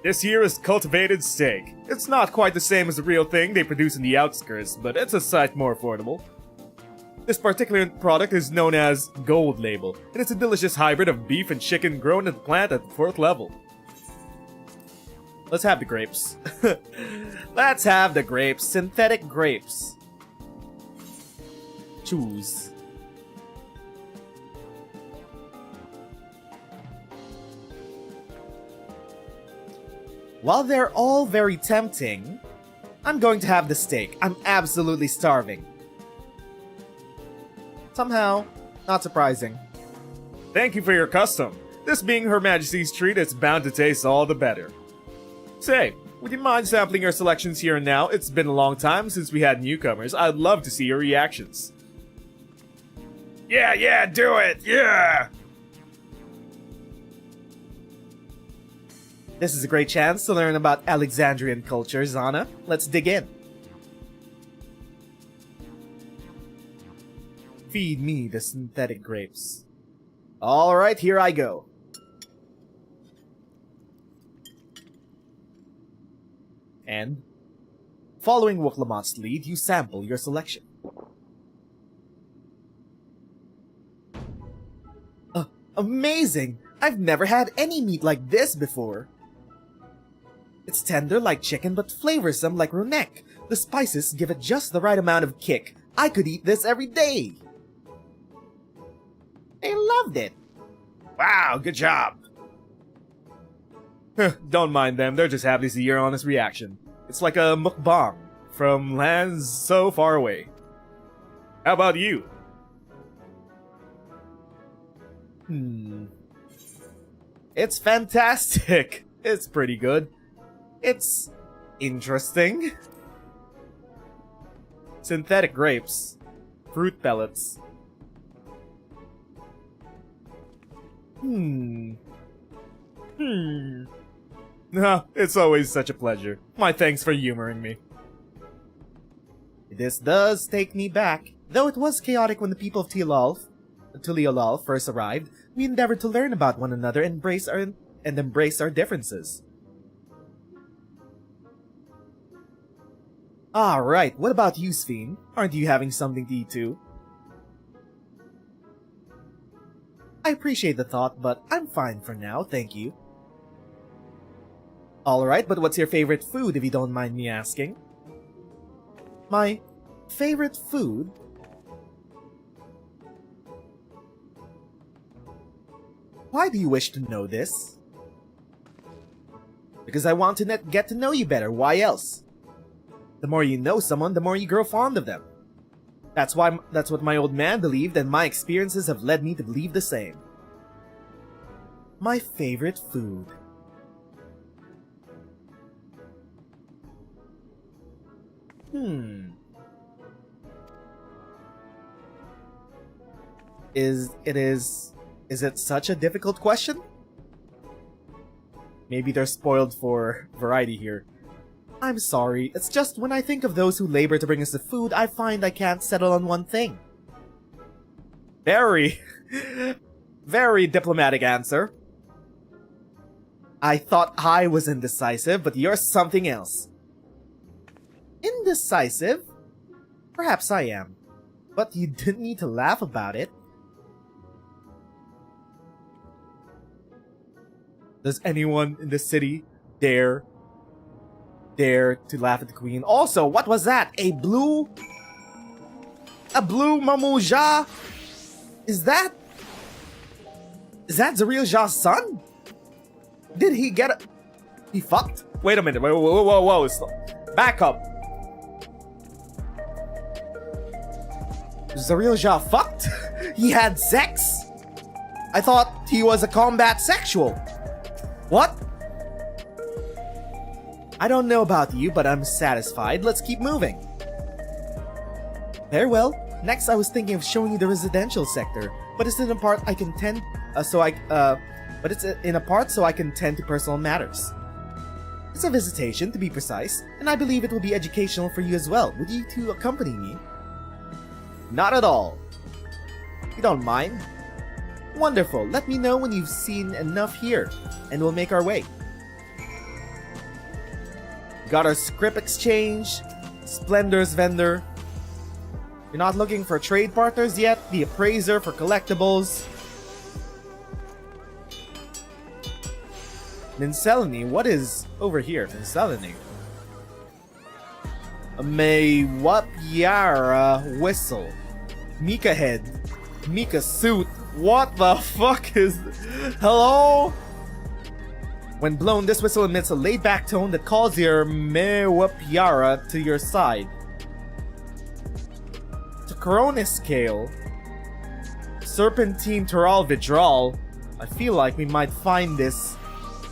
This here is cultivated steak. It's not quite the same as the real thing they produce in the outskirts, but it's a sight more affordable. This particular product is known as Gold Label, and it's a delicious hybrid of beef and chicken grown at the plant at the 4th level. Let's have the grapes. Let's have the grapes. Synthetic grapes. Choose. While they're all very tempting, I'm going to have the steak. I'm absolutely starving. Somehow, not surprising. Thank you for your custom. This being Her Majesty's treat, it's bound to taste all the better. Say, would you mind sampling your selections here and now? It's been a long time since we had newcomers. I'd love to see your reactions. Yeah, do it! Yeah! This is a great chance to learn about Alexandrian culture, Zana. Let's dig in. Feed me the synthetic grapes. Alright, here I go. And, following Woklamat's lead, you sample your selection. Amazing! I've never had any meat like this before. It's tender like chicken but flavorsome like ronek. The spices give it just the right amount of kick. I could eat this every day. They loved it. Wow, good job. Don't mind them, they're just happy to see your honest reaction. It's like a mukbang from lands so far away. How about you? It's fantastic. It's pretty good. It's interesting. Synthetic grapes. Fruit pellets. It's always such a pleasure. My thanks for humoring me. This does take me back. Though it was chaotic when the people of Tuliolal first arrived, we endeavored to learn about one another and embrace our differences. Right, what about you, Sphene? Aren't you having something to eat too? I appreciate the thought, but I'm fine for now, thank you. Alright, but what's your favorite food, if you don't mind me asking? My favorite food? Why do you wish to know this? Because I want to get to know you better, why else? The more you know someone, the more you grow fond of them. That's what my old man believed, and my experiences have led me to believe the same. My favorite food. Is it such a difficult question? Maybe they're spoiled for variety here. I'm sorry, it's just when I think of those who labor to bring us the food, I find I can't settle on one thing. Very diplomatic answer. I thought I was indecisive, but you're something else. Indecisive? Perhaps I am. But you didn't need to laugh about it. Does anyone in the city dare to laugh at the queen? Also, what was that? A blue Mamuja? Is that Zariel Ja's son? Did he get a... He fucked? Wait a minute. Whoa. Back up. Zariel Ja fucked? He had sex? I thought he was a combat sexual. What? I don't know about you, but I'm satisfied. Let's keep moving. Very well. Next, I was thinking of showing you the residential sector, but it's in a part so I can tend to personal matters. It's a visitation, to be precise, and I believe it will be educational for you as well. Would you two accompany me? Not at all. You don't mind? Wonderful. Let me know when you've seen enough here, and we'll make our way. Got our script exchange, Splendor's vendor. You're not looking for trade partners yet? The appraiser for collectibles. Mincelony, what is over here? Mincelony. Maywapiara whistle. Mika head. Mika suit. What the fuck is... Hello? When blown, this whistle emits a laid-back tone that calls your Mewapiara to your side. Corona scale. Serpentine Tural Vidral. I feel like we might find this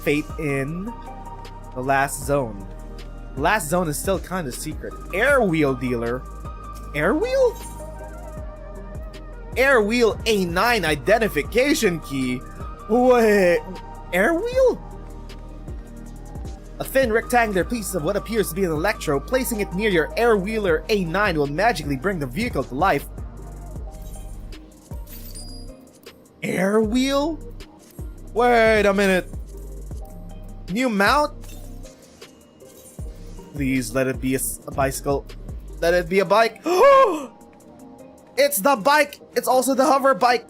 fate in the last zone. The last zone is still kind of secret. Airwheel dealer. Airwheel? Airwheel A9 identification key. Wait, airwheel? A thin rectangular piece of what appears to be an electro, placing it near your airwheeler A9 will magically bring the vehicle to life. Airwheel? Wait a minute. New mount? Please let it be a bicycle. Let it be a bike. It's the bike! It's also the hover bike!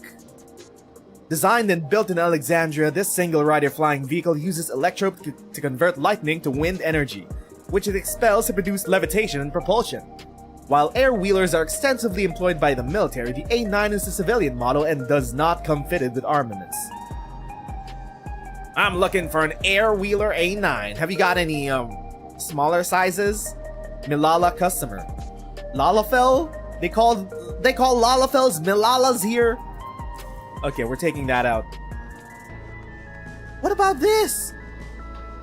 Designed and built in Alexandria, this single-rider flying vehicle uses electro to convert lightning to wind energy, which it expels to produce levitation and propulsion. While air-wheelers are extensively employed by the military, the A9 is a civilian model and does not come fitted with armaments. I'm looking for an air-wheeler A9. Have you got any, smaller sizes? Milala customer. Lalafell? They call Lalafells Milalas here? Okay, we're taking that out. What about this?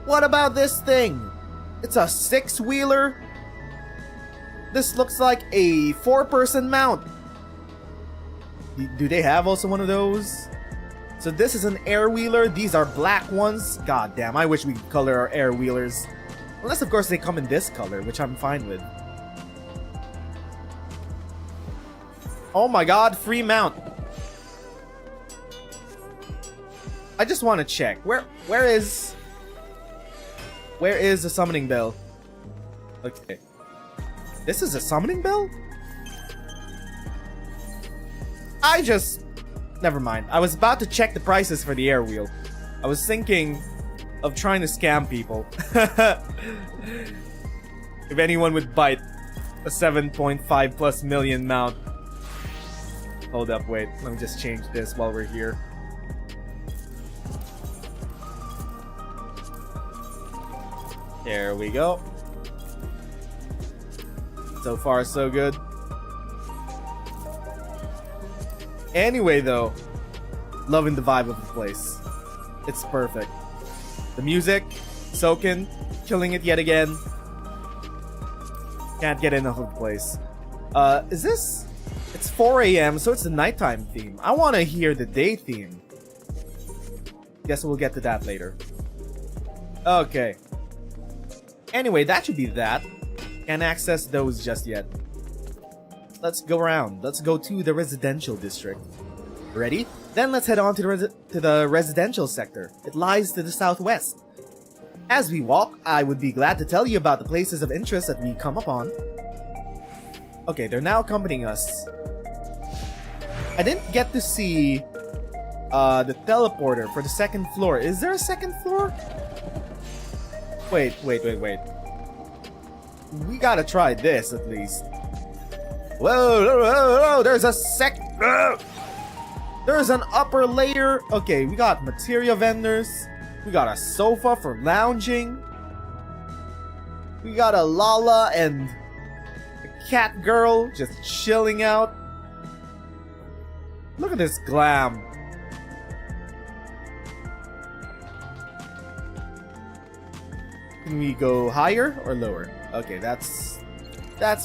What about this thing? It's a 6-wheeler? This looks like a 4-person mount. Do they have also one of those? So this is an air-wheeler. These are black ones. God damn, I wish we could color our air-wheelers. Unless, of course, they come in this color, which I'm fine with. Oh my god, free mount. I just want to check. Where is the summoning bell? Okay. This is a summoning bell? Never mind. I was about to check the prices for the air wheel. I was thinking of trying to scam people. If anyone would bite a 7.5 plus million mount. Hold up, wait. Let me just change this while we're here. There we go. So far, so good. Anyway, though, loving the vibe of the place. It's perfect. The music, soaking, killing it yet again. Can't get enough of the place. Is this? It's 4 a.m., so it's the nighttime theme. I want to hear the day theme. Guess we'll get to that later. Okay. Anyway, that should be that. Can't access those just yet. Let's go around. Let's go to the residential district. Ready? Then let's head on to the residential sector. It lies to the southwest. As we walk, I would be glad to tell you about the places of interest that we come upon. Okay, they're now accompanying us. I didn't get to see the teleporter for the second floor. Is there a second floor? Wait. We gotta try this at least. Whoa, there's a there's an upper layer. Okay, we got materia vendors. We got a sofa for lounging. We got a Lala and a cat girl just chilling out. Look at this glam. Can we go higher or lower? Okay, that's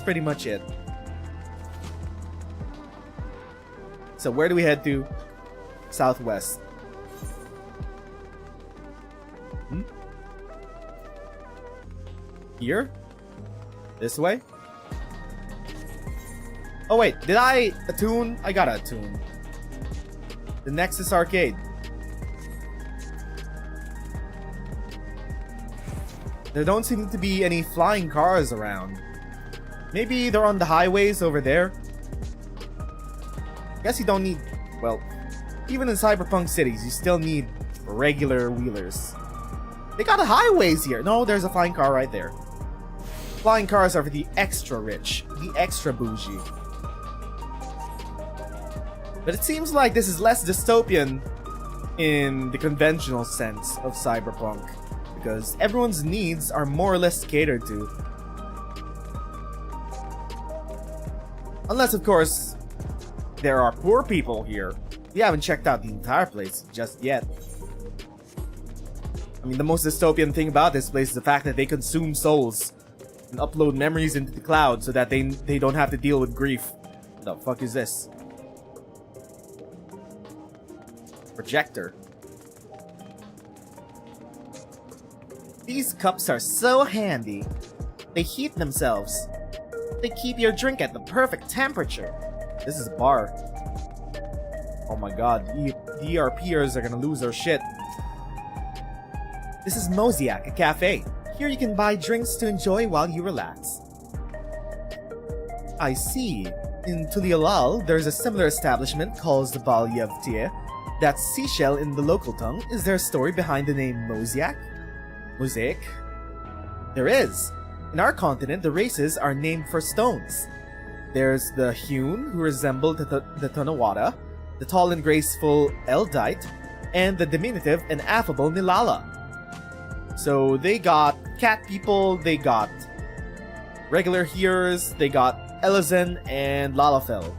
pretty much it. So where do we head to? Southwest. Here? This way? Oh wait, did I attune? I gotta attune. The Nexus Arcade. There don't seem to be any flying cars around. Maybe they're on the highways over there. Guess you don't need... Well, even in cyberpunk cities, you still need regular wheelers. They got highways here. No, there's a flying car right there. Flying cars are for the extra rich, the extra bougie. But it seems like this is less dystopian in the conventional sense of cyberpunk, because everyone's needs are more or less catered to. Unless, of course, there are poor people here. We haven't checked out the entire place just yet. I mean, the most dystopian thing about this place is the fact that they consume souls and upload memories into the cloud so that they don't have to deal with grief. What the fuck is this? Projector. These cups are so handy. They heat themselves. They keep your drink at the perfect temperature. This is a bar. Oh my god, the ERPers are gonna lose their shit. This is Mosaic, a cafe. Here you can buy drinks to enjoy while you relax. I see. In Tulialal, there's a similar establishment called the Lv.98-99. That seashell in the local tongue, is there a story behind the name Mosaic? Mosaic? There is. In our continent, the races are named for stones. There's the Hewn, who resemble the Tonawada, the tall and graceful Eldite, and the diminutive and affable Nilala. So they got cat people, they got regular hearers, they got Elezen and Lalafell.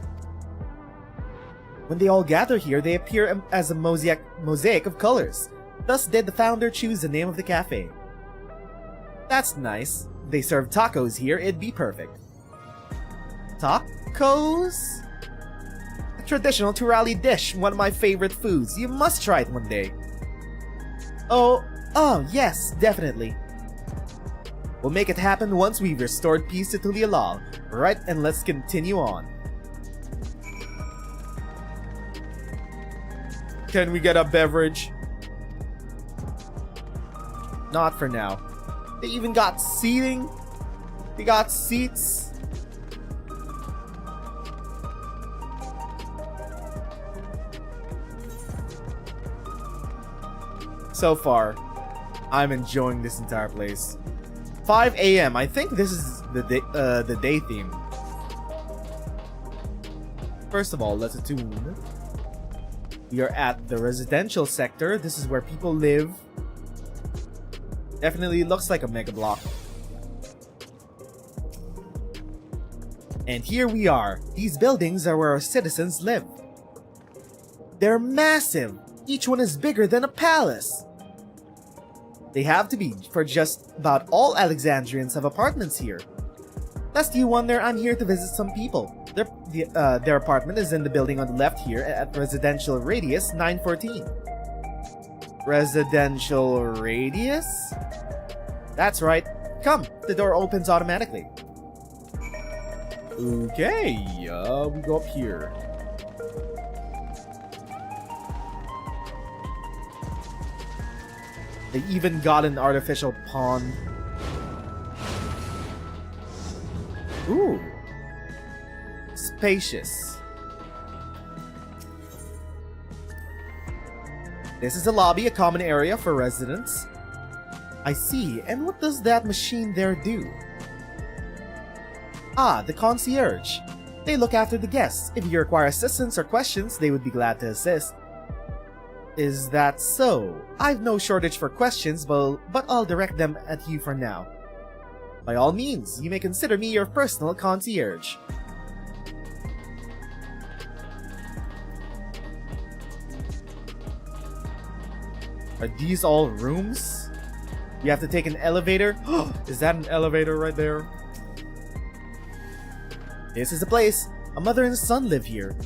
When they all gather here, they appear as a mosaic of colors. Thus did the founder choose the name of the cafe. That's nice. They serve tacos here, it'd be perfect. Tacos? A traditional Turali dish, one of my favorite foods. You must try it one day. Oh, yes, definitely. We'll make it happen once we've restored peace to Tulialal. Right, and let's continue on. Can we get a beverage? Not for now. They even got seating. They got seats. So far, I'm enjoying this entire place. 5 a.m. I think this is the day theme. First of all, let's attune. We are at the residential sector. This is where people live. Definitely looks like a mega block. And here we are. These buildings are where our citizens live. They're massive. Each one is bigger than a palace. They have to be, for just about all Alexandrians have apartments here. Lest you wonder, I'm here to visit some people. Their apartment is in the building on the left here at Residential Radius 914. Residential Radius? That's right. Come, the door opens automatically. Okay, we go up here. They even got an artificial pond. Ooh. Spacious. This is a lobby, a common area for residents. I see, and what does that machine there do? Ah, the concierge. They look after the guests. If you require assistance or questions, they would be glad to assist. Is that so? I've no shortage for questions, but I'll direct them at you for now. By all means, you may consider me your personal concierge. Are these all rooms? You have to take an elevator? Is that an elevator right there? This is the place. A mother and son live here.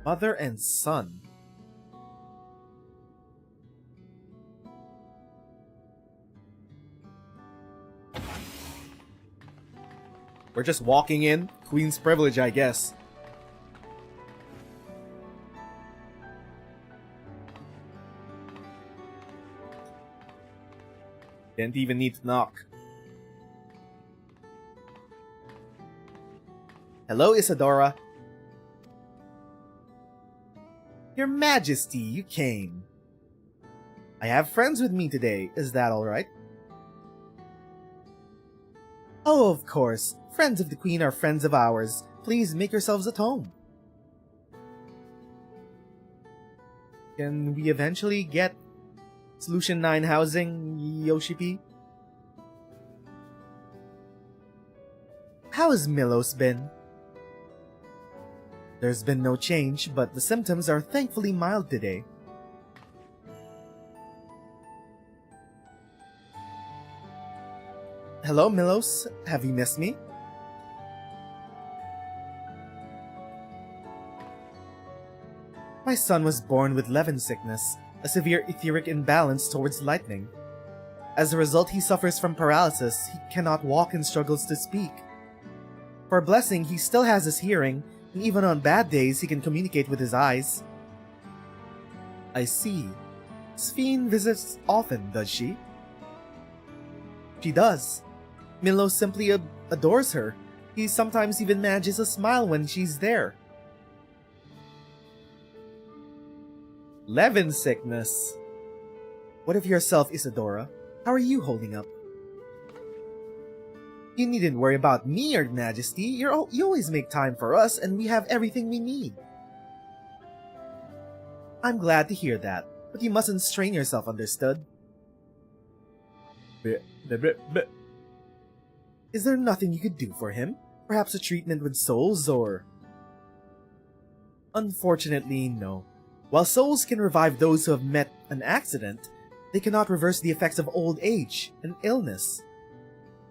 Mother and son. We're just walking in. Queen's privilege, I guess. Didn't even need to knock. Hello, Isadora. Your Majesty, you came. I have friends with me today. Is that alright? Oh, of course. Friends of the Queen are friends of ours. Please make yourselves at home. Can we eventually get Solution 9 housing, Yoshipi? How has Milos been? There's been no change, but the symptoms are thankfully mild today. Hello, Milos. Have you missed me? My son was born with Levin sickness, a severe etheric imbalance towards lightning. As a result, he suffers from paralysis. He cannot walk and struggles to speak. For a blessing, he still has his hearing, and even on bad days, he can communicate with his eyes. I see. Sphene visits often, does she? She does. Milos simply adores her. He sometimes even manages a smile when she's there. Levin sickness. What of yourself, Isadora? How are you holding up? You needn't worry about me, Your Majesty. You always make time for us, and we have everything we need. I'm glad to hear that, but you mustn't strain yourself, understood? Is there nothing you could do for him? Perhaps a treatment with souls, or... Unfortunately, no. While souls can revive those who have met an accident, they cannot reverse the effects of old age and illness.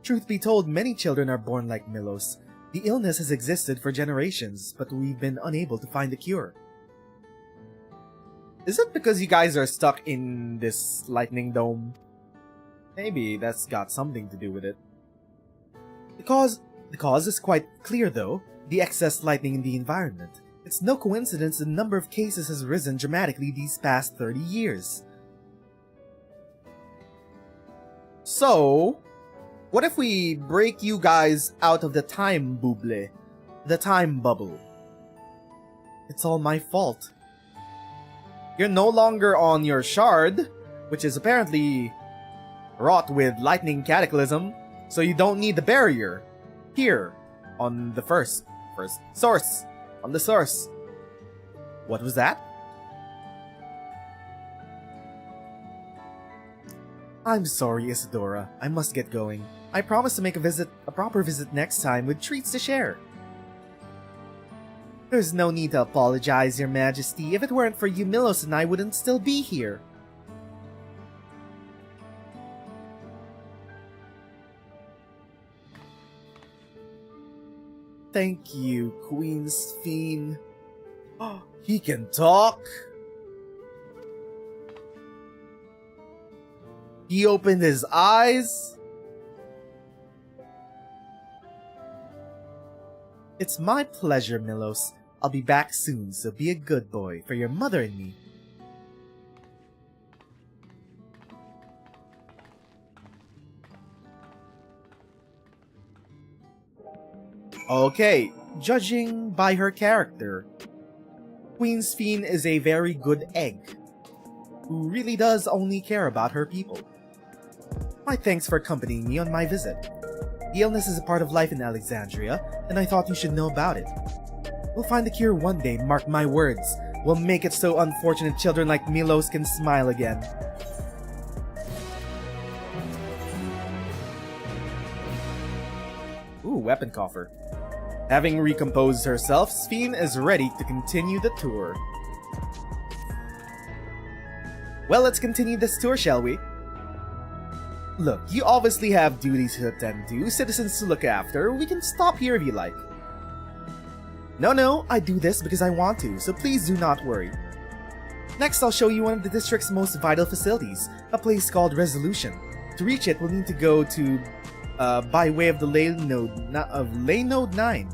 Truth be told, many children are born like Milos. The illness has existed for generations, but we've been unable to find a cure. Is it because you guys are stuck in this lightning dome? Maybe that's got something to do with it. The cause is quite clear though, the excess lightning in the environment. It's no coincidence the number of cases has risen dramatically these past 30 years. So, what if we break you guys out of the time bubble? The time bubble. It's all my fault. You're no longer on your shard, which is apparently wrought with lightning cataclysm, so you don't need the barrier. Here, on the first source. On the source. What was that? I'm sorry, Isadora. I must get going. I promise to make a proper visit next time with treats to share. There's no need to apologize, Your Majesty. If it weren't for you, Milos and I wouldn't still be here. Thank you, Queen's Fiend. Oh, he can talk? He opened his eyes? It's my pleasure, Milos. I'll be back soon, so be a good boy for your mother and me. Okay, judging by her character, Queen's Fiend is a very good egg, who really does only care about her people. My thanks for accompanying me on my visit. The illness is a part of life in Alexandria, and I thought you should know about it. We'll find the cure one day, mark my words. We'll make it so unfortunate children like Milos can smile again. Ooh, weapon coffer. Having recomposed herself, Sphene is ready to continue the tour. Well, let's continue this tour, shall we? Look, you obviously have duties to attend to, citizens to look after. We can stop here if you like. No, I do this because I want to, so please do not worry. Next, I'll show you one of the district's most vital facilities, a place called Resolution. To reach it, we'll need to go to, by way of the Lane Node 9,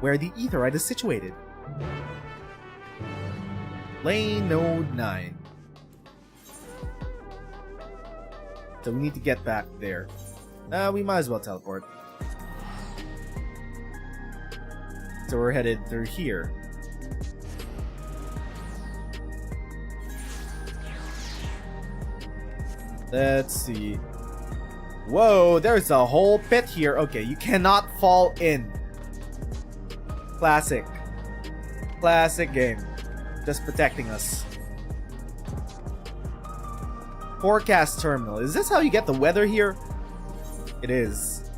where the Aetheryte is situated. Lane Node 9. So we need to get back there. We might as well teleport. So we're headed through here. Let's see. Whoa, there's a whole pit here. Okay, you cannot fall in. Classic. Classic game. Just protecting us. Forecast terminal. Is this how you get the weather here? It is.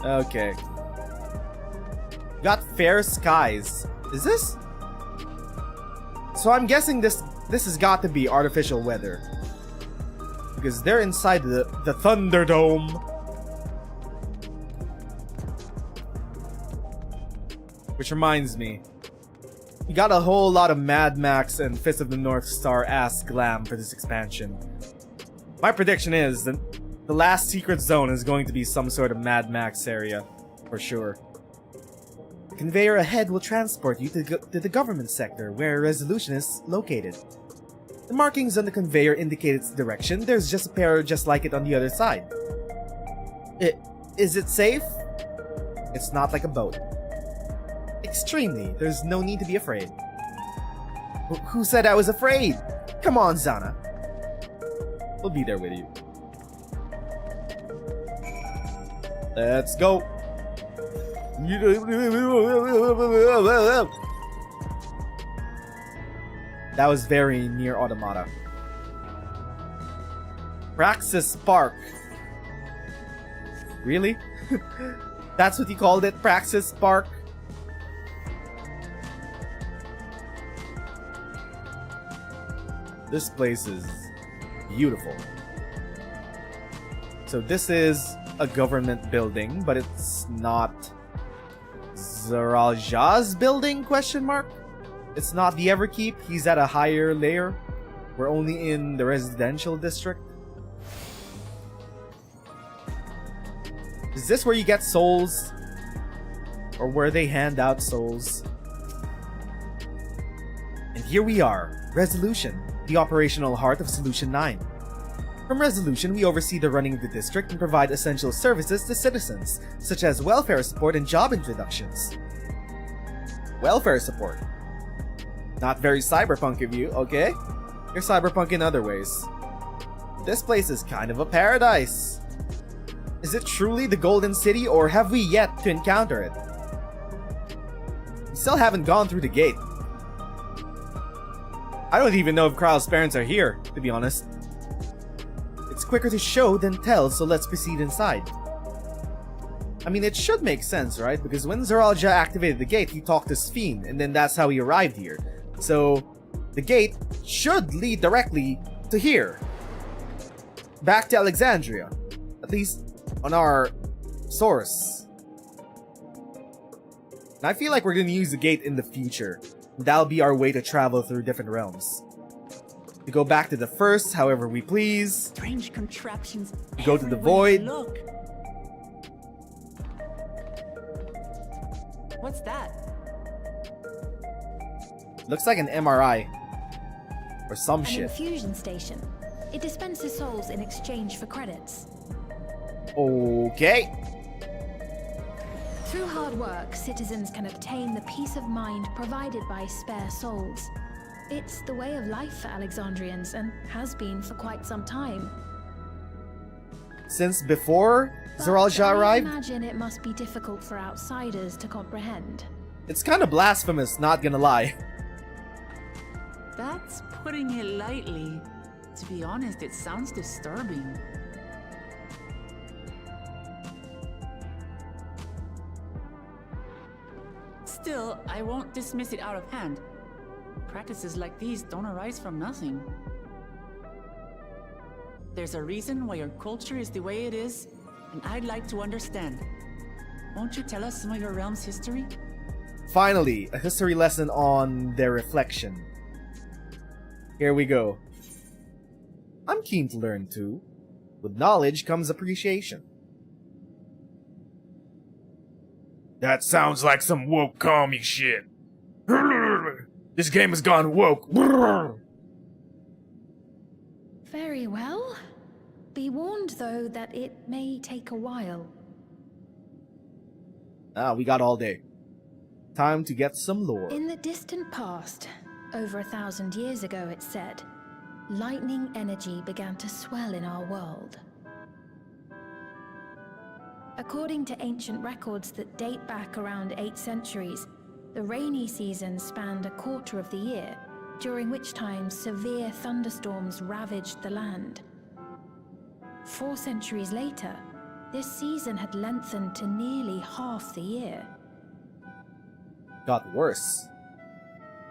Okay. Got fair skies. Is this? So I'm guessing this has got to be artificial weather. Because they're inside the Thunderdome. Which reminds me. We got a whole lot of Mad Max and Fist of the North Star ass glam for this expansion. My prediction is that the last secret zone is going to be some sort of Mad Max area, for sure. The conveyor ahead will transport you to the government sector, where Resolution is located. The markings on the conveyor indicate its direction. There's just a pair just like it on the other side. Is it safe? It's not like a boat. Extremely. There's no need to be afraid. Who said I was afraid? Come on, Zana. We'll be there with you. Let's go. That was very near Automata. Praxis Spark. Really? That's what you called it? Praxis Spark? This place is beautiful. So this is a government building, but it's not Zaralja's building, question mark? It's not the Everkeep, he's at a higher layer. We're only in the residential district. Is this where you get souls? Or where they hand out souls? And here we are, Resolution, the operational heart of Solution 9. From Resolution, we oversee the running of the district and provide essential services to citizens, such as welfare support and job introductions. Welfare support. Not very cyberpunk of you, okay? You're cyberpunk in other ways. This place is kind of a paradise. Is it truly the Golden City, or have we yet to encounter it? We still haven't gone through the gate. I don't even know if Kryle's parents are here, to be honest. It's quicker to show than tell, so let's proceed inside. I mean, it should make sense, right? Because when Zaralja activated the gate, he talked to Sphene, and then that's how he arrived here. So, the gate should lead directly to here. Back to Alexandria. At least on our source. And I feel like we're gonna use the gate in the future. That'll be our way to travel through different realms. We go back to the first, however we please. Strange contraptions. We go to the everywhere you void. Look. What's that? Looks like an MRI. Or some An shit. infusion station. It dispenses souls in exchange for credits. Okay. Through hard work, citizens can obtain the peace of mind provided by spare souls. It's the way of life for Alexandrians and has been for quite some time. Since before Zaralja I arrived? imagine it must be difficult for outsiders to comprehend. It's kind of blasphemous, not gonna lie. That's putting it lightly. To be honest, it sounds disturbing. Still, I won't dismiss it out of hand. Practices like these don't arise from nothing. There's a reason why your culture is the way it is, and I'd like to understand. Won't you tell us some of your realm's history? Finally, a history lesson on their reflection. Here we go. I'm keen to learn too. With knowledge comes appreciation. That sounds like some woke commie shit. This game has gone woke. Very well. Be warned, though, that it may take a while. We got all day. Time to get some lore. In the distant past, over 1,000 years ago, it's said, lightning energy began to swell in our world. According to ancient records that date back around 8 centuries, the rainy season spanned a quarter of the year, during which time severe thunderstorms ravaged the land. 4 centuries later, this season had lengthened to nearly half the year. Got worse.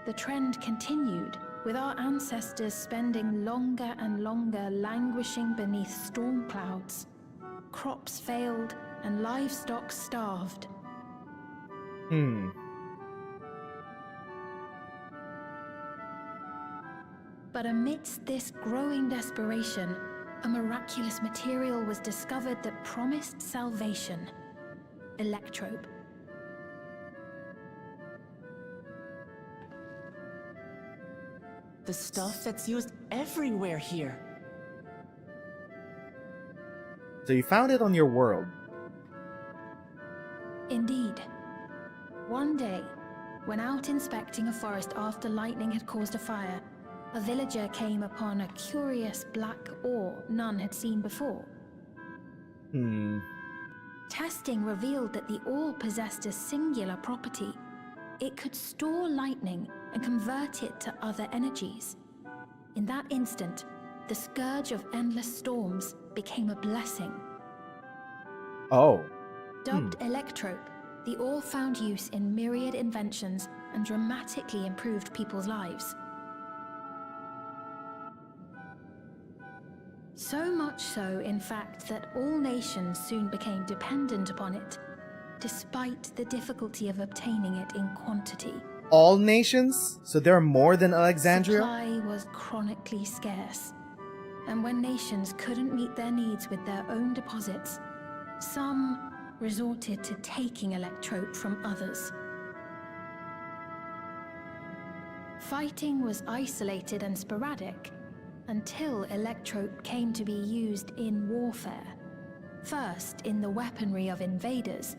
The trend continued, with our ancestors spending longer and longer languishing beneath storm clouds. Crops failed, and livestock starved. But amidst this growing desperation, a miraculous material was discovered that promised salvation. Electrope. The stuff that's used everywhere here. So you found it on your world. Indeed. One day, When out inspecting a forest after lightning had caused a fire, a villager came upon a curious black ore none had seen before. Testing revealed that the ore possessed a singular property. It could store lightning and convert it to other energies. In that instant, the scourge of endless storms became a blessing. Oh. Dubbed Electrope, the ore found use in myriad inventions and dramatically improved people's lives. So much so, in fact, that all nations soon became dependent upon it, despite the difficulty of obtaining it in quantity. All nations? So there are more than Alexandria? Supply was chronically scarce, and when nations couldn't meet their needs with their own deposits, some resorted to taking Electrope from others. Fighting was isolated and sporadic until Electrope came to be used in warfare. First in the weaponry of invaders,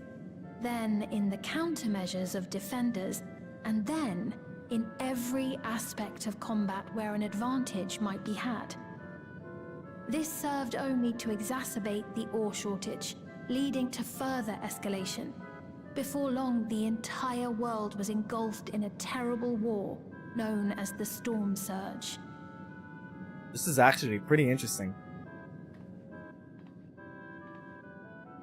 then in the countermeasures of defenders, and then in every aspect of combat where an advantage might be had. This served only to exacerbate the ore shortage, leading to further escalation. Before long, the entire world was engulfed in a terrible war known as the Storm Surge. This is actually pretty interesting.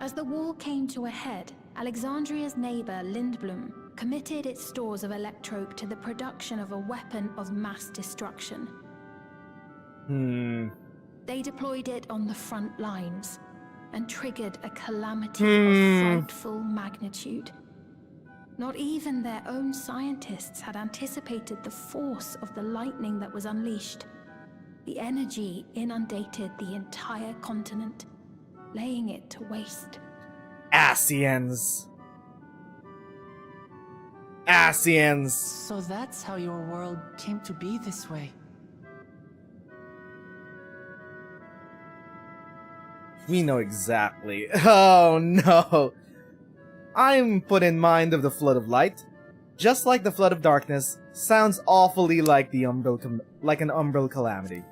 As the war came to a head, Alexandria's neighbor Lindblum committed its stores of Electrope to the production of a weapon of mass destruction. They deployed it on the front lines and triggered a calamity of frightful magnitude. Not even their own scientists had anticipated the force of the lightning that was unleashed. The energy inundated the entire continent, laying it to waste. Ascians. Ascians. So that's how your world came to be this way. We know exactly. Oh no. I'm put in mind of the Flood of Light. Just like the Flood of Darkness, sounds awfully like the an umbral calamity.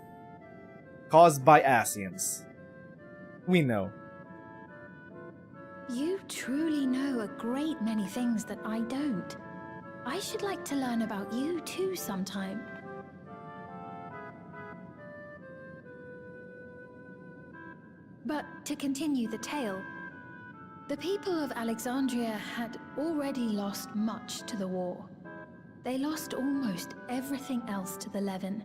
Caused by Ascians. We know. You truly know a great many things that I don't. I should like to learn about you too sometime. But to continue the tale, the people of Alexandria had already lost much to the war. They lost almost everything else to the Levin.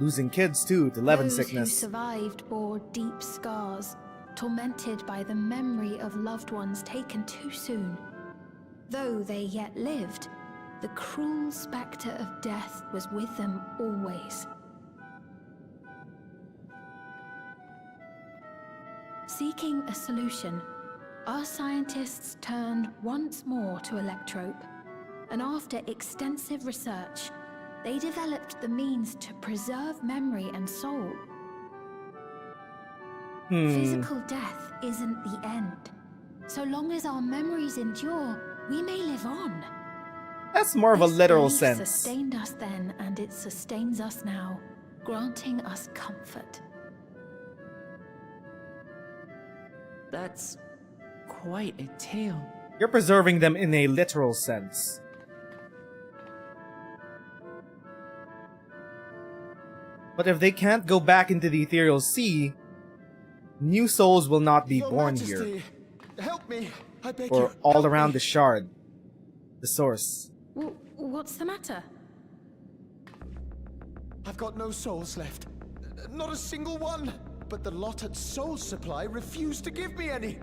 Losing kids too to Levin sickness. Those who survived bore deep scars, tormented by the memory of loved ones taken too soon. Though they yet lived, the cruel spectre of death was with them always. Seeking a solution, our scientists turned once more to Electrope, and after extensive research, they developed the means to preserve memory and soul. Physical death isn't the end. So long as our memories endure, we may live on. That's more of a literal This sense. belief sustained us then, and it sustains us now, granting us comfort. That's quite a tale. You're preserving them in a literal sense. But if they can't go back into the ethereal sea, new souls will not be born here. Help me, I beg Or you. all around the shard. The source. What's the matter? I've got no souls left. Not a single one. But the lot at Soul Supply refused to give me any.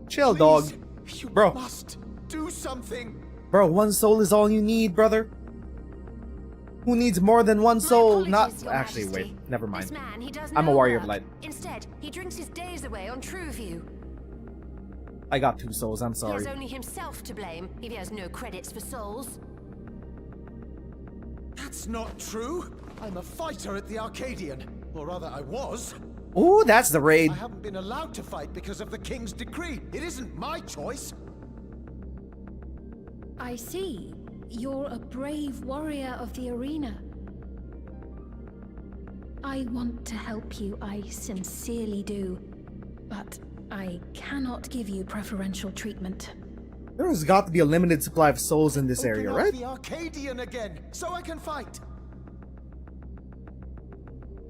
Chill, Please, dog. You Bro. must do something. Bro, one soul is all you need, brother. Who needs more than one soul? Not apologies, Your actually, Majesty. wait. Never mind. This man, he does I'm a no warrior of work. light. Instead, he drinks his days away on Trueview. I got 2 souls, I'm He sorry. has only himself to blame if he has no credits for souls. That's not true. I'm a fighter at the Arcadian. Or rather, I was. Ooh, that's the raid. I haven't been allowed to fight because of the King's decree. It isn't my choice. I see. You're a brave warrior of the arena. I want to help you, I sincerely do. But I cannot give you preferential treatment. There's got to be a limited supply of souls in this area, right? The Arcadian again, so I can fight.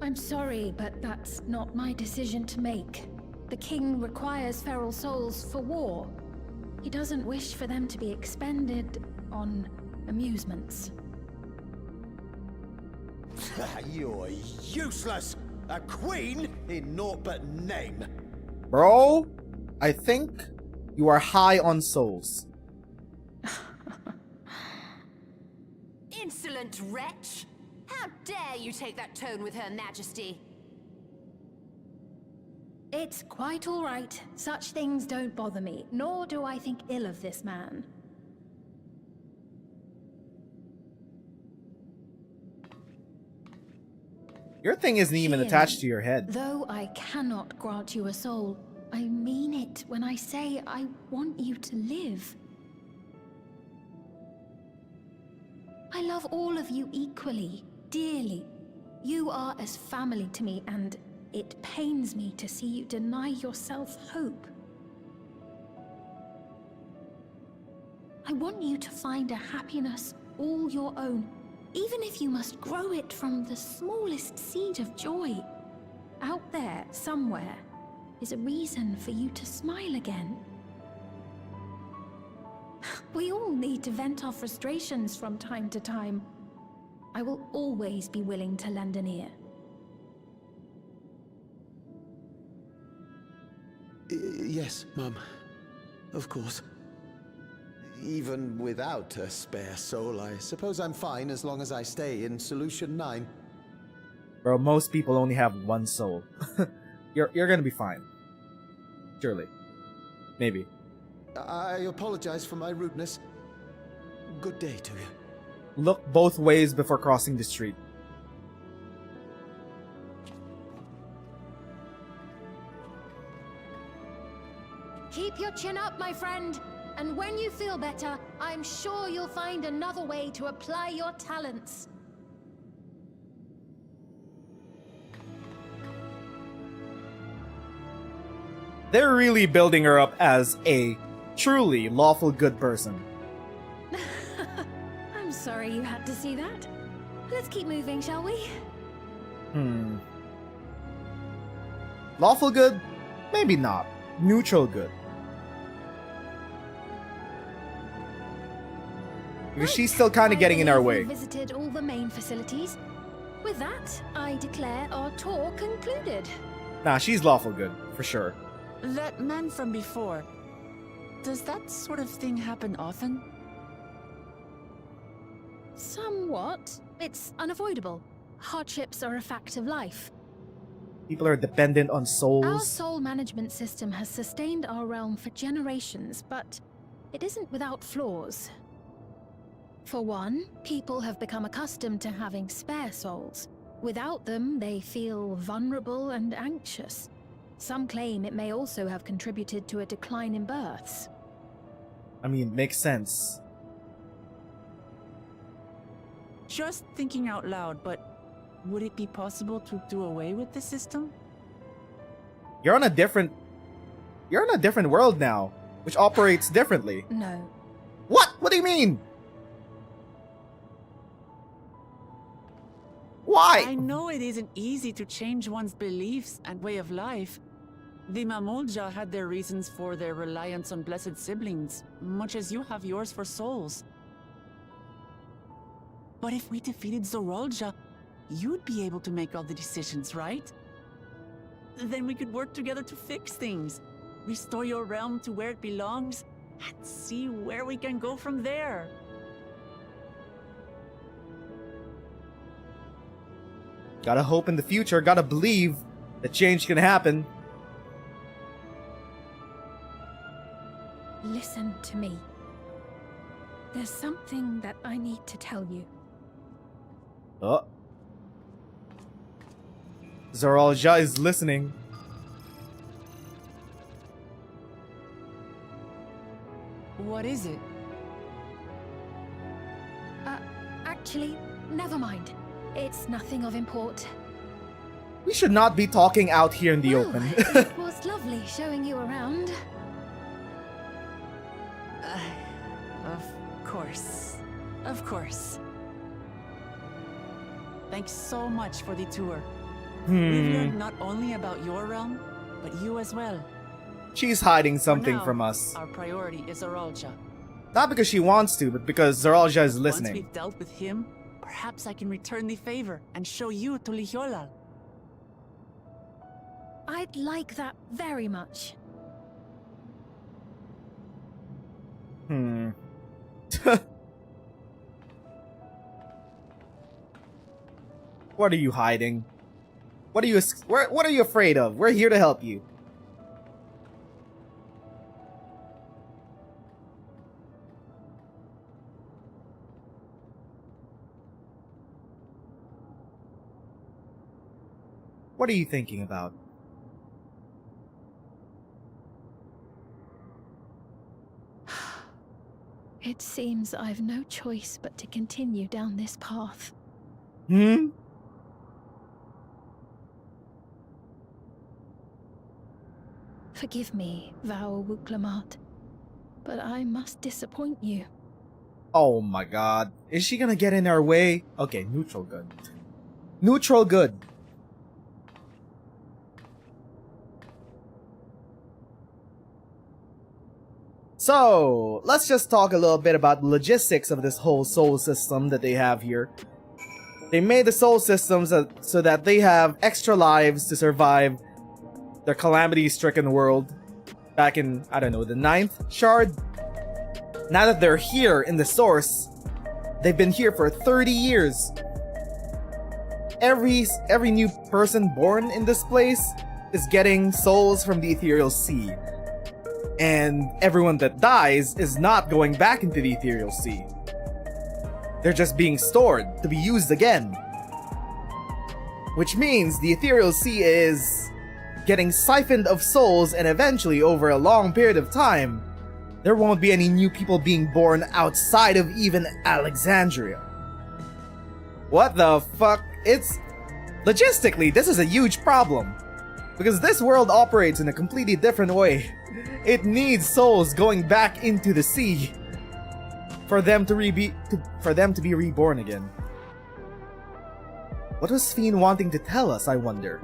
I'm sorry, but that's not my decision to make. The king requires feral souls for war. He doesn't wish for them to be expended on amusements. You're useless! A queen in naught but name. Bro, I think you are high on souls. Insolent wretch! How dare you take that tone with Her Majesty? It's quite all right. Such things don't bother me, nor do I think ill of this man. Your thing isn't even Ian, attached to your head. Though I cannot grant you a soul, I mean it when I say I want you to live. I love all of you equally, dearly. You are as family to me, and it pains me to see you deny yourself hope. I want you to find a happiness all your own, even if you must grow it from the smallest seed of joy. Out there, somewhere, is a reason for you to smile again. We all need to vent our frustrations from time to time. I will always be willing to lend an ear. Yes, Mum. Of course. Even without a spare soul, I suppose I'm fine as long as I stay in Solution 9. Bro, most people only have one soul. You're gonna be fine. Surely. Maybe. I apologize for my rudeness. Good day to you. Look both ways before crossing the street. Keep your chin up, my friend. And when you feel better, I'm sure you'll find another way to apply your talents. They're really building her up as a truly lawful good person. I'm sorry you had to see that. Let's keep moving, shall we? Lawful good? Maybe not. Neutral good. Because she's still kind of getting in our way. We visited all the main facilities. With that, I declare our tour concluded. Nah, she's lawful good, for sure. That man from before, does that sort of thing happen often? Somewhat. It's unavoidable. Hardships are a fact of life. People are dependent on souls. Our soul management system has sustained our realm for generations, but it isn't without flaws. For one, people have become accustomed to having spare souls. Without them, they feel vulnerable and anxious. Some claim it may also have contributed to a decline in births. I mean, makes sense. Just thinking out loud, but would it be possible to do away with the system? You're in a different world now, which operates differently. No. What? What do you mean? Why? I know it isn't easy to change one's beliefs and way of life. The Mamolja had their reasons for their reliance on blessed siblings, much as you have yours for souls. But if we defeated Zorolja, you'd be able to make all the decisions, right? Then we could work together to fix things, restore your realm to where it belongs, and see where we can go from there. Gotta hope in the future, gotta believe that change can happen. Listen to me. There's something that I need to tell you. Oh. Zorolja is listening. What is it? Actually, never mind. It's nothing of import. We should not be talking out here in the open. It was lovely showing you around. Of course. Of course. Thanks so much for the tour. We've learned not only about your realm, but you as well. She's hiding something For now, from us. Our priority is Zoralja. Not because she wants to, but because Zoralja is Once listening. we've dealt with him, perhaps I can return the favor and show you to Lihiolal. I'd like that very much. What are you hiding? What are you afraid of? We're here to help you. What are you thinking about? It seems I've no choice but to continue down this path. Forgive me, Vau Wuklamat, but I must disappoint you. Oh my god. Is she gonna get in our way? Okay, neutral good. Neutral good. So, let's just talk a little bit about the logistics of this whole soul system that they have here. They made the soul systems so that they have extra lives to survive their calamity-stricken world back in, I don't know, the 9th shard. Now that they're here in the source, they've been here for 30 years. Every new person born in this place is getting souls from the Ethereal Sea. And everyone that dies is not going back into the Ethereal Sea. They're just being stored to be used again. Which means the Ethereal Sea is getting siphoned of souls, and eventually, over a long period of time, there won't be any new people being born outside of even Alexandria. What the fuck? Logistically, this is a huge problem. Because this world operates in a completely different way. It needs souls going back into the sea for them to be reborn again. What was Fiend wanting to tell us, I wonder?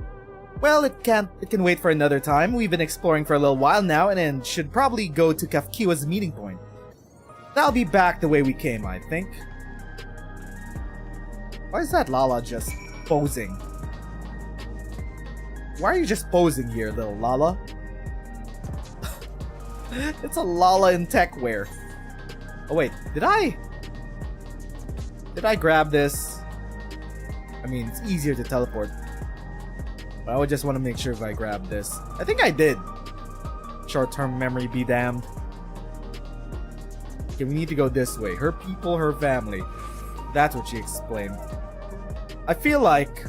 Well, it can wait for another time. We've been exploring for a little while now, and then should probably go to Kafkiwa's meeting point. That'll be back the way we came, I think. Why is that Lala just posing? Why are you just posing here, little Lala? It's a Lala in tech wear. Oh wait, did I grab this? I mean, it's easier to teleport. But I would just want to make sure if I grab this. I think I did. Short-term memory be damned. Okay, we need to go this way. Her people, her family. That's what she explained. I feel like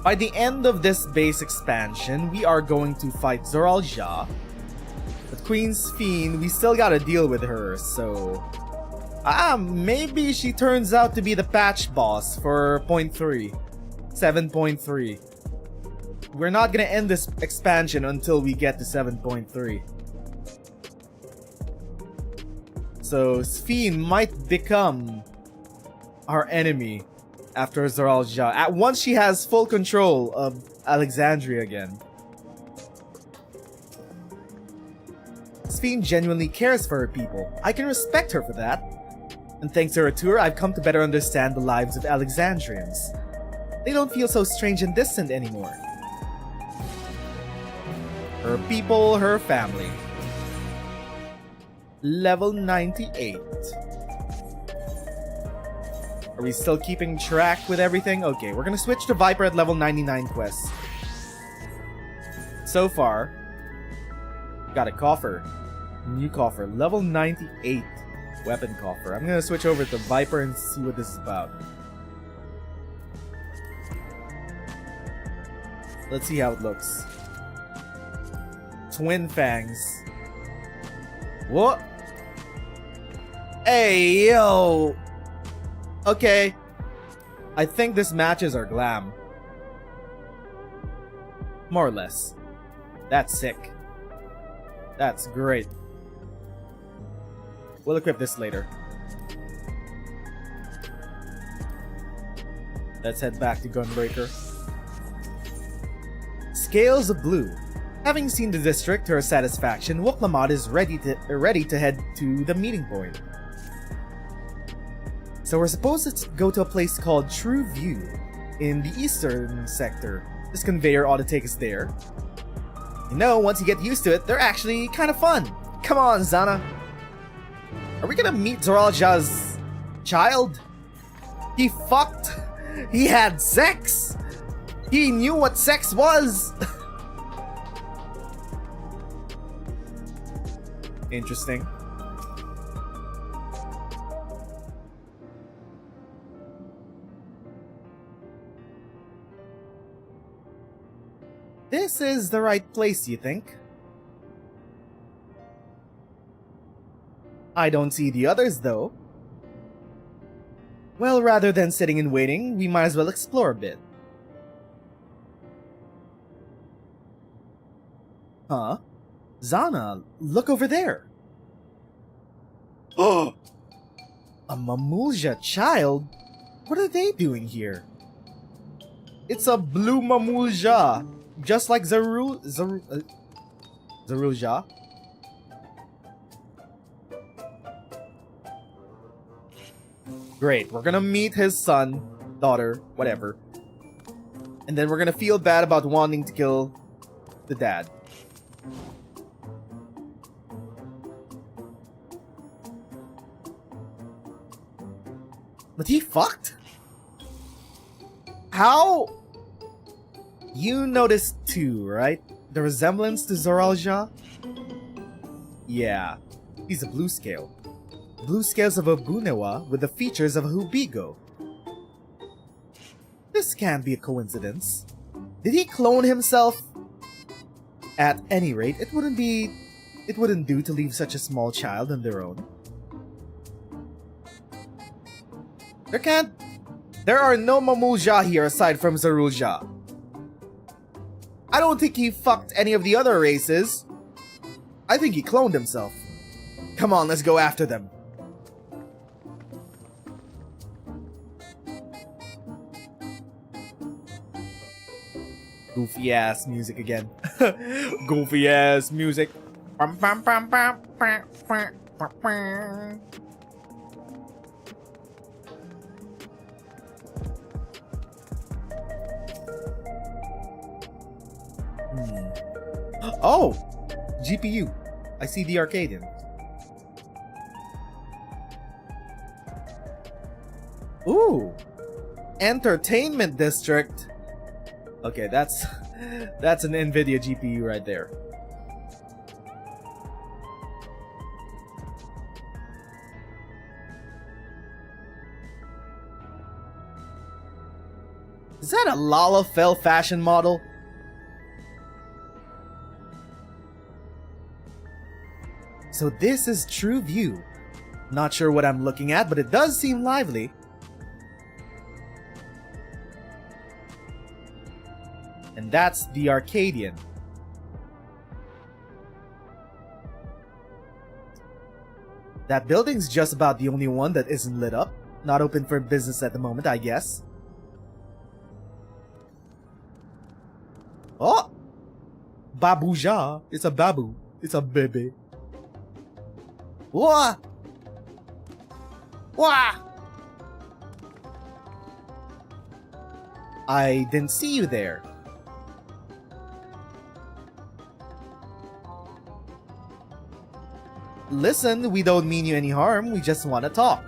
by the end of this base expansion, we are going to fight Zoralja. But Queen's Fiend, we still gotta deal with her, so... maybe she turns out to be the patch boss for 0.3. 7.3. We're not gonna end this expansion until we get to 7.3. So, Fiend might become our enemy after Zoralja. Once she has full control of Alexandria again. Fiend genuinely cares for her people. I can respect her for that. And thanks to her tour, I've come to better understand the lives of Alexandrians. They don't feel so strange and distant anymore. Her people, her family. Level 98. Are we still keeping track with everything? Okay, we're gonna switch to Viper at level 99 quests. So far, got a coffer. New coffer. Level 98 weapon coffer. I'm gonna switch over to Viper and see what this is about. Let's see how it looks. Twin Fangs. What? Hey, yo! Okay. I think this matches our glam. More or less. That's sick. That's great. We'll equip this later. Let's head back to Gunbreaker. Scales of Blue. Having seen the district to her satisfaction, Wuklamad is ready to head to the meeting point. So we're supposed to go to a place called True View in the eastern sector. This conveyor ought to take us there. You know, once you get used to it, they're actually kind of fun. Come on, Zana. Are we gonna meet Zoralja's child? He fucked. He had sex. He knew what sex was. Interesting. This is the right place, you think? I don't see the others, though. Well, rather than sitting and waiting, we might as well explore a bit. Huh? Zana, look over there! Oh! A Mamulja child? What are they doing here? It's a blue Mamulja! Just like Zarulja. Great, we're gonna meet his son, daughter, whatever. And then we're gonna feel bad about wanting to kill the dad. But he fucked? How? You noticed too, right? The resemblance to Zoralja? Yeah, he's a blue scale. Blue scales of a Bunewa with the features of a Hubigo. This can't be a coincidence. Did he clone himself? At any rate, it wouldn't do to leave such a small child on their own. There are no Mamulja here aside from Zarulja. I don't think he fucked any of the other races. I think he cloned himself. Come on, let's go after them. Goofy ass music again. Goofy ass music. Oh! GPU. I see the Arcadian. Ooh! Entertainment District. Okay, that's an NVIDIA GPU right there. Is that a Lalafell fashion model? So this is True View. Not sure what I'm looking at, but it does seem lively. And that's the Arcadian. That building's just about the only one that isn't lit up. Not open for business at the moment, I guess. Oh! Babuja. It's a babu. It's a baby. Wah! Wah! I didn't see you there. Listen, we don't mean you any harm, we just want to talk.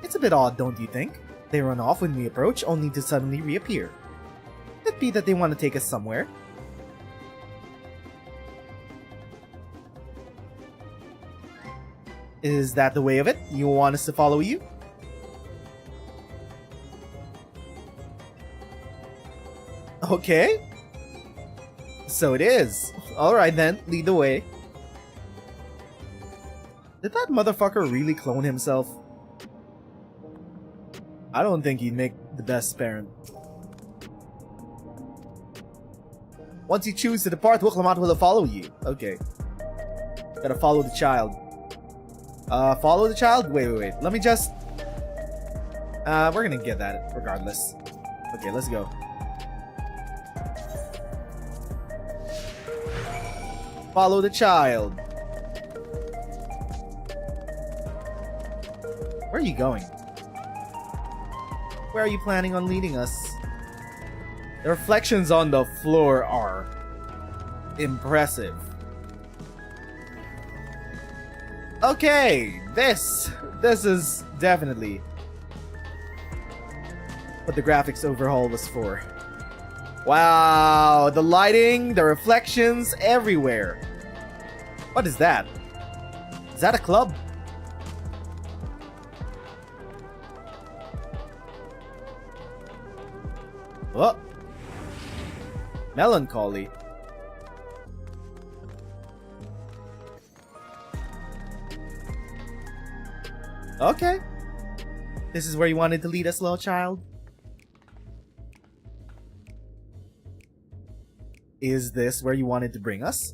It's a bit odd, don't you think? They run off when we approach, only to suddenly reappear. Could be that they want to take us somewhere. Is that the way of it? You want us to follow you? Okay. So it is. Alright then, lead the way. Did that motherfucker really clone himself? I don't think he'd make the best parent. Once you choose to depart, Wuklamot will follow you. Okay. Gotta follow the child. Follow the child? Wait. Let me just... we're gonna get that regardless. Okay, let's go. Follow the child. Where are you going? Where are you planning on leading us? The reflections on the floor are impressive. Okay, this is definitely what the graphics overhaul was for. Wow, the lighting, the reflections everywhere. What is that? Is that a club? Oh. Melancholy. Okay. This is where you wanted to lead us, little child? Is this where you wanted to bring us?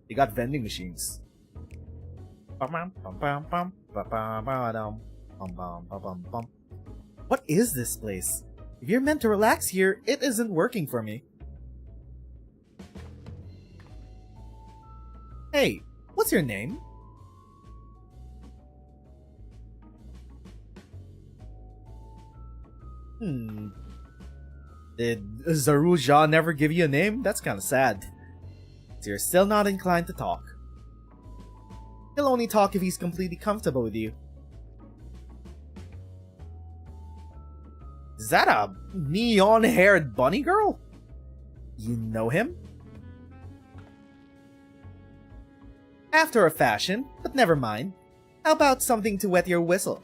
You got vending machines. What is this place? If you're meant to relax here, it isn't working for me. Hey, what's your name? Did Zaruja never give you a name? That's kinda sad. So you're still not inclined to talk. He'll only talk if he's completely comfortable with you. Is that a neon-haired bunny girl? You know him? After a fashion, but never mind. How about something to wet your whistle?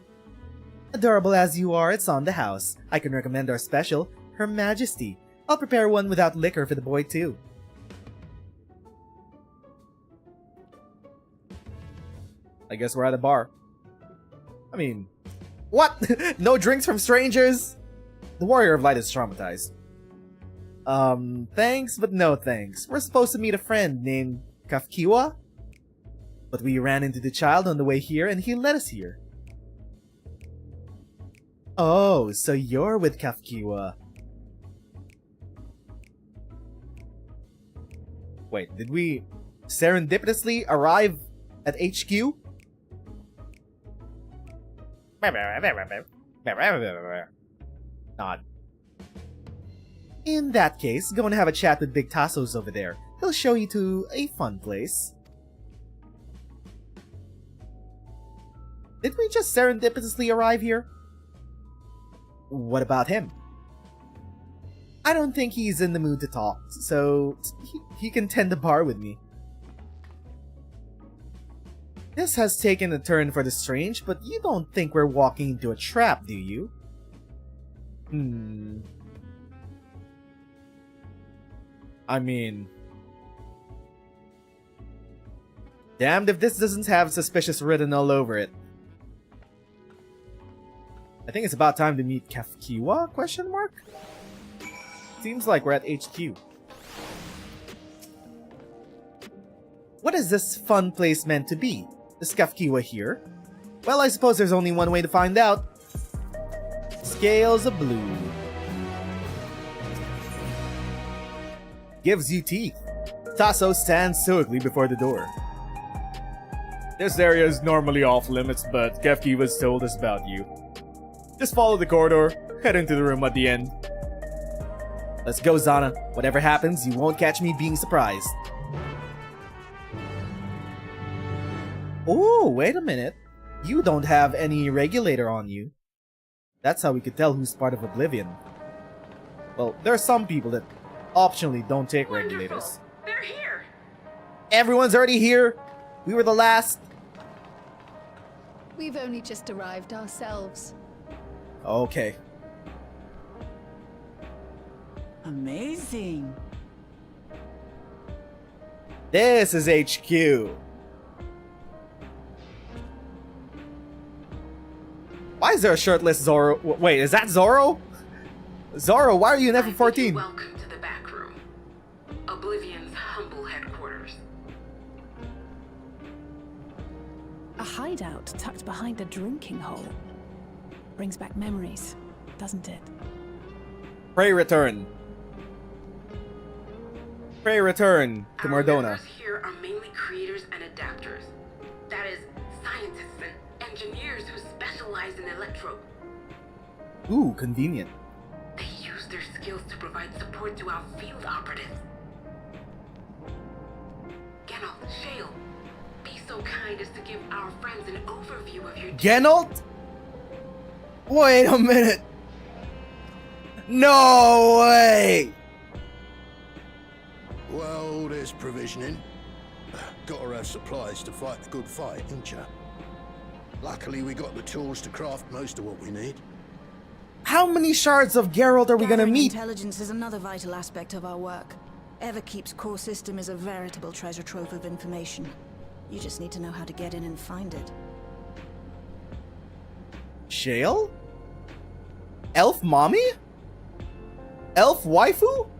Adorable as you are, it's on the house. I can recommend our special, Her Majesty. I'll prepare one without liquor for the boy too. I guess we're at a bar. I mean, what? No drinks from strangers? The Warrior of Light is traumatized. Thanks, but no thanks. We're supposed to meet a friend named Kafkiwa? But we ran into the child on the way here and he led us here. Oh, so you're with Kafkiwa. Wait, did we serendipitously arrive at HQ? Nod. In that case, go and have a chat with Big Tassos over there. He'll show you to a fun place. Did we just serendipitously arrive here? What about him? I don't think he's in the mood to talk, so he can tend the bar with me. This has taken a turn for the strange, but you don't think we're walking into a trap, do you? I mean... damned if this doesn't have suspicious written all over it. I think it's about time to meet Kafkiwa? Question mark? Seems like we're at HQ. What is this fun place meant to be? Is Kafkiwa here? Well, I suppose there's only one way to find out. Scales of blue. Gives you teeth. Tasso stands stoically before the door. This area is normally off limits, but Kafkiwa's told us about you. Just follow the corridor, head into the room at the end. Let's go, Zana. Whatever happens, you won't catch me being surprised. Oh, wait a minute. You don't have any regulator on you. That's how we could tell who's part of Oblivion. Well, there are some people that optionally don't take regulators. They're here! Everyone's already here! We were the last! We've only just arrived ourselves. Okay. Amazing. This is HQ. Why is there a shirtless Zoro? Wait, is that Zoro? Zoro, why are you in FF14? Welcome to the back room. Oblivion's humble headquarters. A hideout tucked behind a drinking hole. Brings back memories, doesn't it? Pray return. Pray return to Our Mardona. members here are mainly creators and adapters. That is, scientists and engineers who specialize in electro. Ooh, convenient. They use their skills to provide support to our field operatives. Geralt, Shale, be so kind as to give our friends an overview of your... Geralt? Wait a minute. No way! Well, there's provisioning. Gotta have supplies to fight the good fight, ain't ya? Luckily, we got the tools to craft most of what we need. How many shards of Geralt are we gonna Gathering meet? Intelligence is another vital aspect of our work. Everkeep's core system is a veritable treasure trove of information. You just need to know how to get in and find it. Shale? Elf mommy? Elf waifu?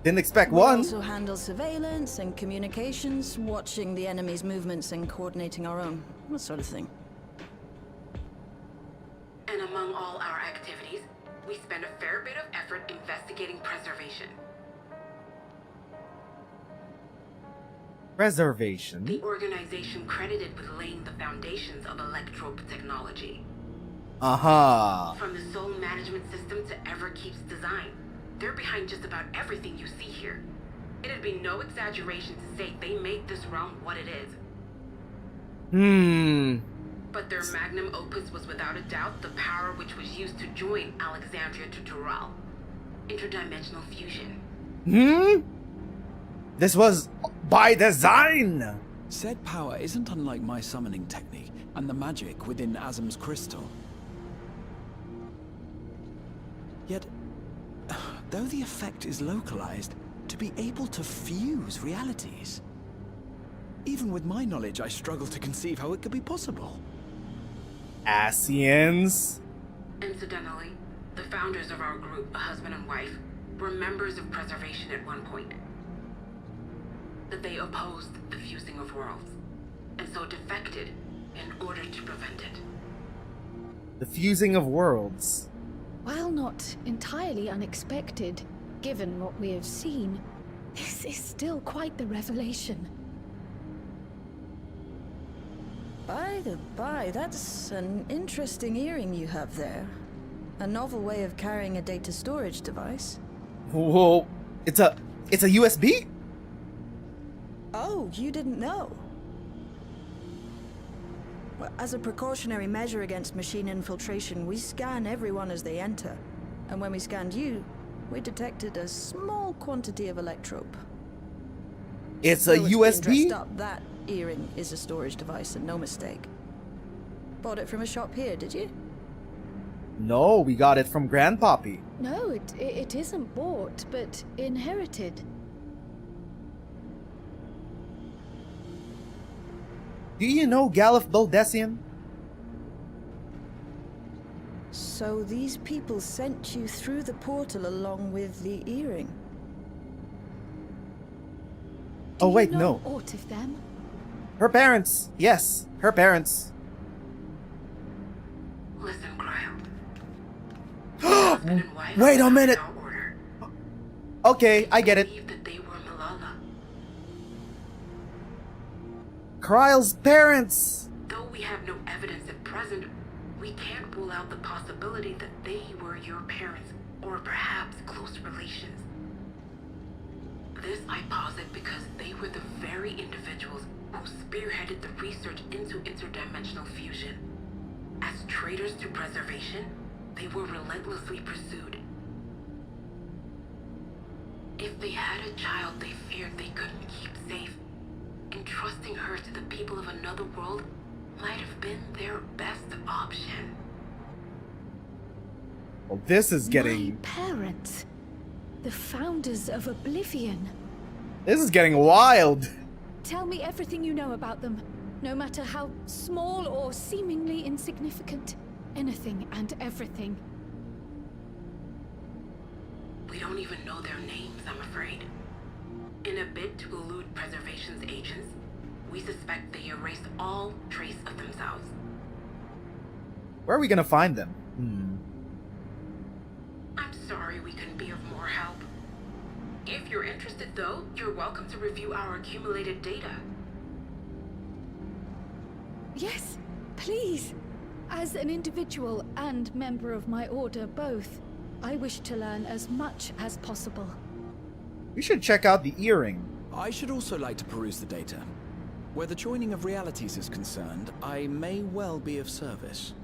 Didn't expect We one. also handle surveillance and communications, watching the enemy's movements and coordinating our own. That sort of thing. And among all our activities, we spend a fair bit of effort investigating preservation. Preservation? The organization credited with laying the foundations of electrope technology. Aha. From the soul management system to Everkeep's design, they're behind just about everything you see here. It'd be no exaggeration to say they made this realm what it is. But their magnum opus was without a doubt the power which was used to join Alexandria to Tural. Interdimensional fusion. This was by design! Said power isn't unlike my summoning technique and the magic within Azam's crystal. Yet, though the effect is localized, to be able to fuse realities. Even with my knowledge, I struggle to conceive how it could be possible. Asians? Incidentally, the founders of our group, a husband and wife, were members of preservation at one point. That they opposed the fusing of worlds, and so defected in order to prevent it. The fusing of worlds. While not entirely unexpected, given what we have seen, this is still quite the revelation. By the by, that's an interesting earring you have there. A novel way of carrying a data storage device. Whoa, it's a USB? Oh, you didn't know? Well, as a precautionary measure against machine infiltration, we scan everyone as they enter. And when we scanned you, we detected a small quantity of electrope. It's Though a it's been USB? dressed up, that earring is a storage device and no mistake. Bought it from a shop here, did you? No, we got it from Grandpappy. No, it isn't bought, but inherited. Do you know Galef Baldessian? So these people sent you through the portal along with the earring? Oh wait, Do you know no. aught of them? Her parents. Yes, her parents. Listen, Cryo. Husband and wife Wait a minute. our order. Okay, I get it. Believed that they were Malala. Kryle's parents. Though we have no evidence at present, we can't rule out the possibility that they were your parents, or perhaps close relations. This I posit because they were the very individuals who spearheaded the research into interdimensional fusion. As traitors to preservation, they were relentlessly pursued. If they had a child they feared they couldn't keep safe, entrusting her to the people of another world might have been their best option. Well, this is My getting... parents. The founders of Oblivion. This is getting wild. Tell me everything you know about them, no matter how small or seemingly insignificant. Anything and everything. We don't even know their names, I'm afraid. In a bid to elude preservation's agents, we suspect they erased all trace of themselves. Where are we gonna find them? I'm sorry we couldn't be of more help. If you're interested though, you're welcome to review our accumulated data. Yes, please. As an individual and member of my order both, I wish to learn as much as possible. We should check out the earring. I should also like to peruse the data. Where the joining of realities is concerned, I may well be of service.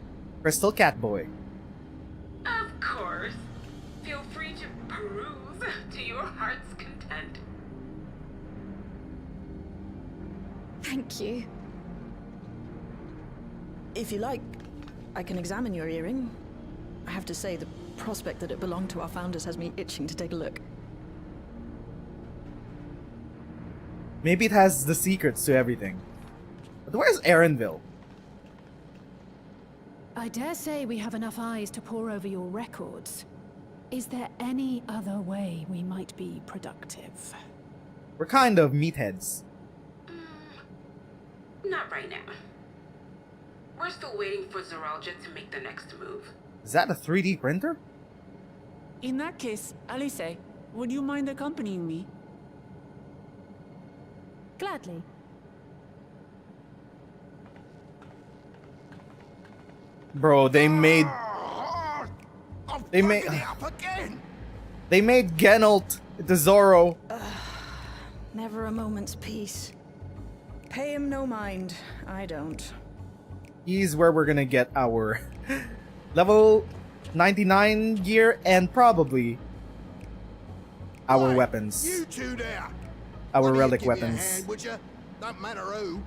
Crystal Catboy. Of course. Feel free to peruse to your heart's content. Thank you. If you like, I can examine your earring. I have to say, the prospect that it belonged to our founders has me itching to take a look. Maybe it has the secrets to everything. But where's Erenville? I dare say we have enough eyes to pore over your records. Is there any other way we might be productive? We're kind of meatheads. Not right now. We're still waiting for Zoralja to make the next move. Is that a 3D printer? In that case, Alice, would you mind accompanying me? Gladly. Bro, they made Geralt the Zorro. Never a moment's peace. Pay him no mind. I don't. He's where we're gonna get our level 99 gear and probably our weapons. You two there. Our relic Give me a weapons. hand, would ya? Don't matter who.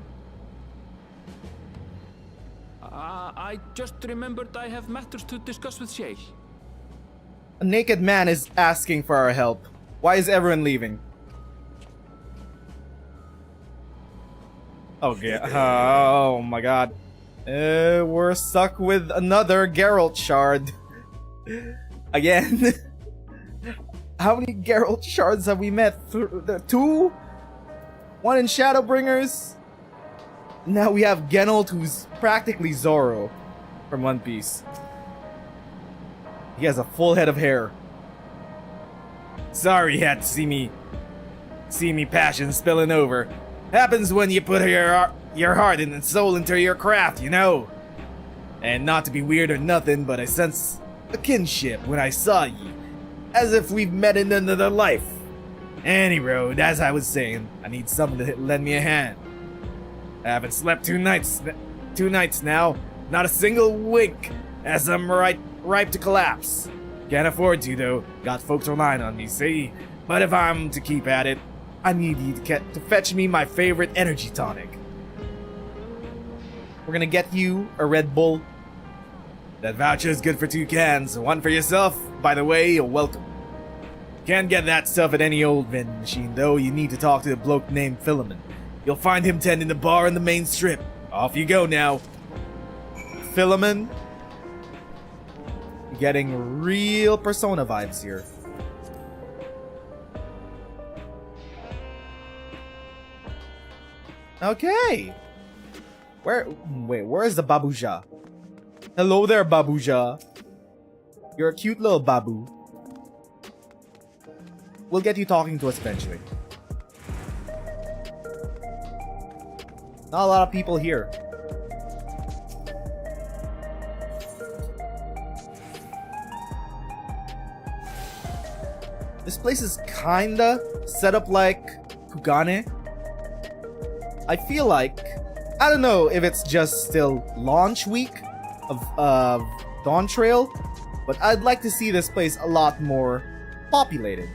I just remembered I have matters to discuss with Shay. A naked man is asking for our help. Why is everyone leaving? Okay. Oh my god. We're stuck with another Geralt shard. Again. How many Geralt shards have we met? Two? One in Shadowbringers. Now we have Geralt, who's practically Zorro from One Piece. He has a full head of hair. Sorry you had to see me passion spilling over. Happens when you put your heart and soul into your craft, you know. And not to be weird or nothing, but I sense a kinship when I saw ye. As if we've met in another life. Anyway, as I was saying, I need someone to lend me a hand. I haven't slept 2 nights now. Not a single wink, as I'm ripe to collapse. Can't afford to though. Got folks relying on me, see? But if I'm to keep at it, I need you to fetch me my favorite energy tonic. We're gonna get you a Red Bull. That voucher is good for 2 cans. One for yourself. By the way, you're welcome. Can't get that stuff at any old vending machine though. You need to talk to a bloke named Philemon. You'll find him tending the bar in the main strip. Off you go now. Philemon. Getting real Persona vibes here. Okay. Where's the Babuja? Hello there, Babuja. You're a cute little babu. We'll get you talking to us eventually. Not a lot of people here. This place is kinda set up like Kugane. I feel like, I don't know if it's just still launch week of Dawntrail, but I'd like to see this place a lot more populated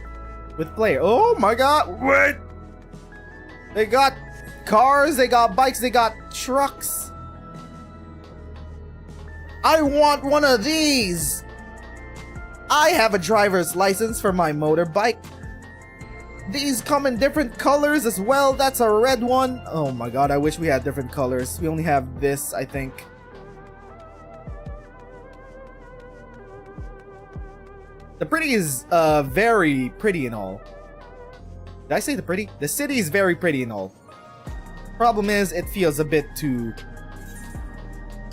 with players. Oh my god, wait! They got cars, they got bikes, they got trucks. I want one of these! I have a driver's license for my motorbike, These come in different colors as well. That's a red one. Oh my god, I wish we had different colors. We only have this, I think. The pretty is very pretty and all. Did I say the pretty? The city is very pretty and all. Problem is, it feels a bit too...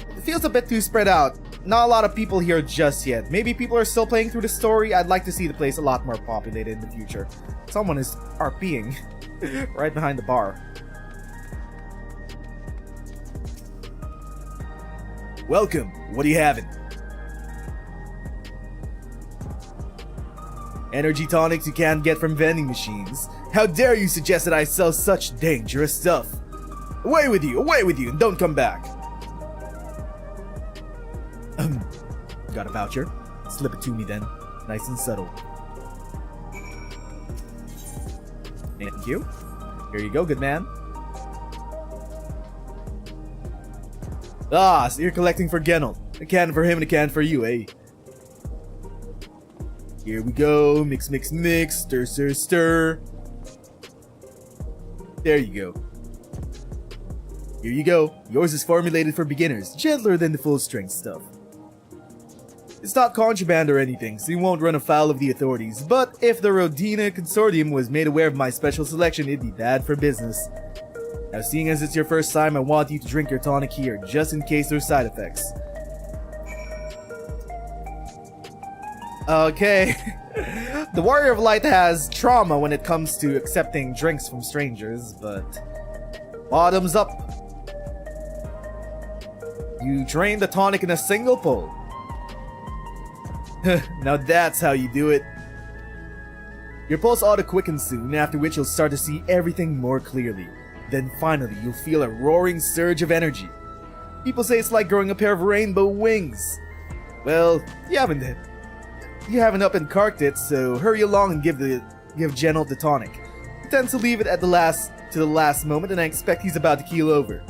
It feels a bit too spread out. Not a lot of people here just yet. Maybe people are still playing through the story. I'd like to see the place a lot more populated in the future. Someone is RPing right behind the bar. Welcome. What are you having? Energy tonics you can't get from vending machines. How dare you suggest that I sell such dangerous stuff? Away with you, and don't come back. Got a voucher? Slip it to me then. Nice and subtle. Thank you. Here you go, good man. Ah, so you're collecting for Genel. A can for him and a can for you, eh? Here we go. Mix, mix, mix. Stir, stir, stir. There you go. Here you go. Yours is formulated for beginners, gentler than the full-strength stuff. It's not contraband or anything, so you won't run afoul of the authorities, but if the Rodina Consortium was made aware of my special selection, it'd be bad for business. Now, seeing as it's your first time, I want you to drink your tonic here, just in case there's side effects. Okay. The Warrior of Light has trauma when it comes to accepting drinks from strangers, but... Bottoms up. You drain the tonic in a single pull. Now that's how you do it. Your pulse ought to quicken soon, after which you'll start to see everything more clearly. Then finally, you'll feel a roaring surge of energy. People say it's like growing a pair of rainbow wings. Well, you haven't up and carked it, so hurry along and give Genel the tonic. He tends to leave it at the last moment, and I expect he's about to keel over.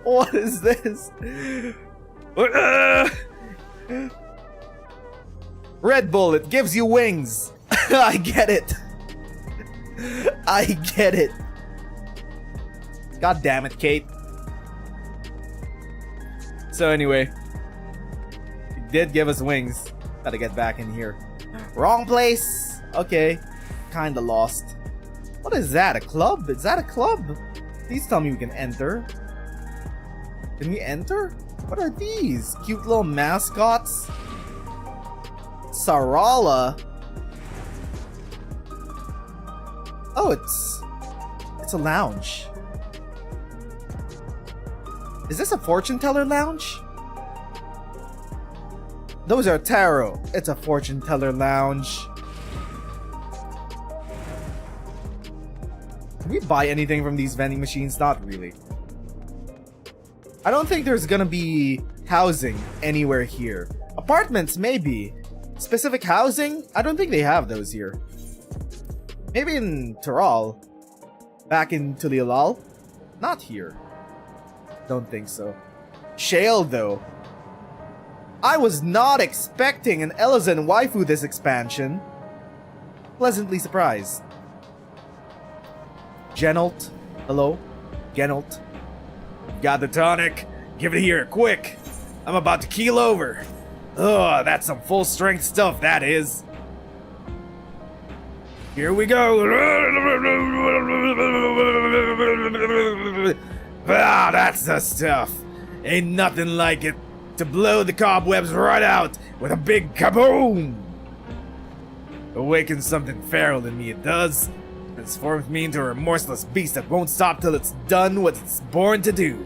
What is this? Red Bull, it gives you wings. I get it. I get it. God damn it, Kate. So anyway, it did give us wings. Gotta get back in here. Wrong place. Okay, kinda lost. What is that? A club? Is that a club? Please tell me we can enter. Can we enter? What are these? Cute little mascots? Sarala? Oh, it's a lounge. Is this a fortune teller lounge? Those are tarot. It's a fortune teller lounge. Can we buy anything from these vending machines? Not really. I don't think there's gonna be housing anywhere here. Apartments, maybe. Specific housing? I don't think they have those here. Maybe in Taral. Back in Tulilal? Not here. Don't think so. Shale, though. I was not expecting an Elezen waifu this expansion. Pleasantly surprised. Genelt. Hello? Genelt. Got the tonic? Give it here, quick! I'm about to keel over. Ugh, that's some full-strength stuff, that is. Here we go. Ah, that's the stuff. Ain't nothing like it to blow the cobwebs right out with a big kaboom. Awakens something feral in me, it does. Transforms me into a remorseless beast that won't stop till it's done what it's born to do.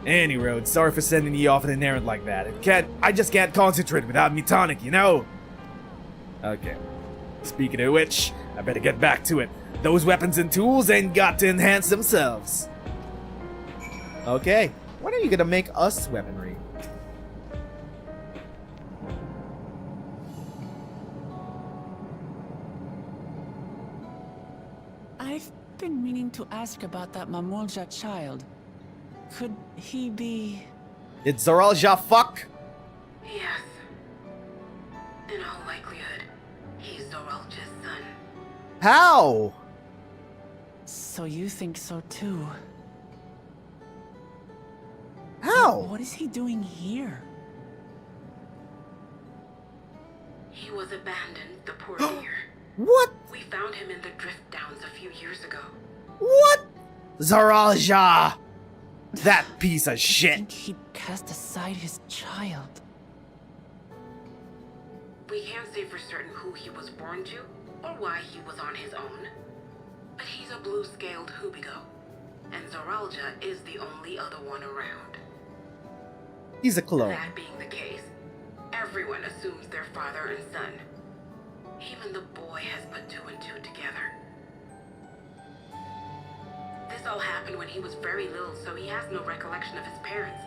Any road, sorry for sending you off on an errand like that. I just can't concentrate without me tonic, you know? Okay. Speaking of which, I better get back to it. Those weapons and tools ain't got to enhance themselves. Okay. When are you gonna make us weaponry? I've been meaning to ask about that Mamulja child. Could he be... It's Zaralja fuck? Yes. In all likelihood, he's Zoralja's son. How? So you think so too? How? What is he doing here? He was abandoned, the poor dear. What? We found him in the Drift Downs a few years ago. What? Zoralja! That piece of shit. I think he cast aside his child. We can't say for certain who he was born to, or why he was on his own. But he's a blue-scaled Hubigo, and Zoralja is the only other one around. He's a clone. That being the case, everyone assumes they're father and son. Even the boy has put 2 and 2 together. This all happened when he was very little, so he has no recollection of his parents.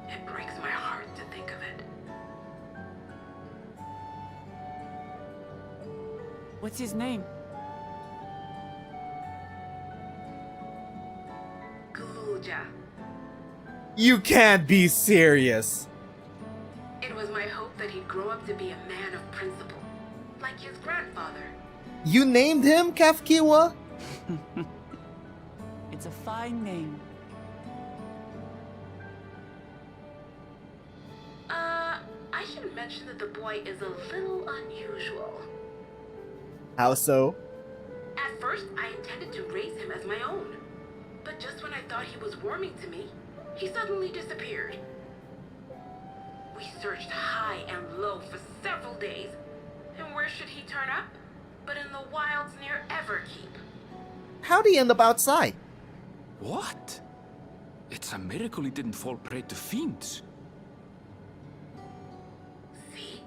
It breaks my heart to think of it. What's his name? Gulja. You can't be serious. It was my hope that he'd grow up to be a man of principle, like his grandfather. You named him Kafkiwa? It's a fine name. I should mention that the boy is a little unusual. How so? At first, I intended to raise him as my own. But just when I thought he was warming to me, he suddenly disappeared. We searched high and low for several days. And where should he turn up? But in the wilds near Everkeep. How'd he end up outside? What? It's a miracle he didn't fall prey to fiends. See?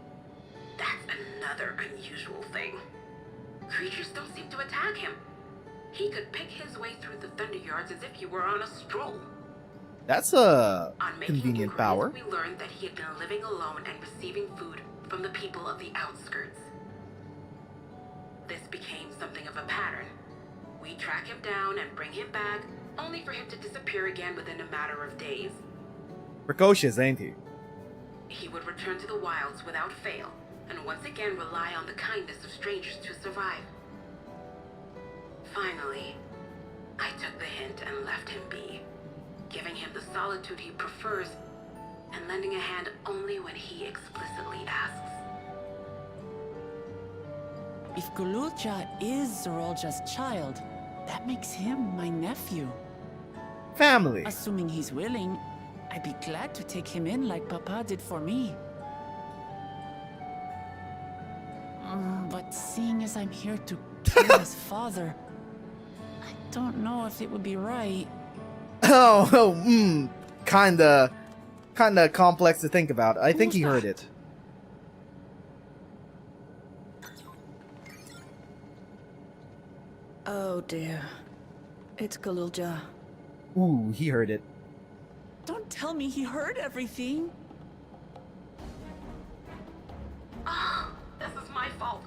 That's another unusual thing. Creatures don't seem to attack him. He could pick his way through the Thunder Yards as if he were on a stroll. That's a On making convenient inquiries, power. we learned that he had been living alone and receiving food from the people of the outskirts. This became something of a pattern. We track him down and bring him back, only for him to disappear again within a matter of days. Precocious, ain't he? He would return to the wilds without fail, and once again rely on the kindness of strangers to survive. Finally, I took the hint and left him be, giving him the solitude he prefers, and lending a hand only when he explicitly asks. If Gulja is Zoralja's child, that makes him my nephew. Family. Assuming he's willing, I'd be glad to take him in like Papa did for me. But seeing as I'm here to kill his father, I don't know if it would be right. Kinda complex to think about. I think he heard it. Oh dear. It's Galulja. Ooh, he heard it. Don't tell me he heard everything. Oh, this is my fault.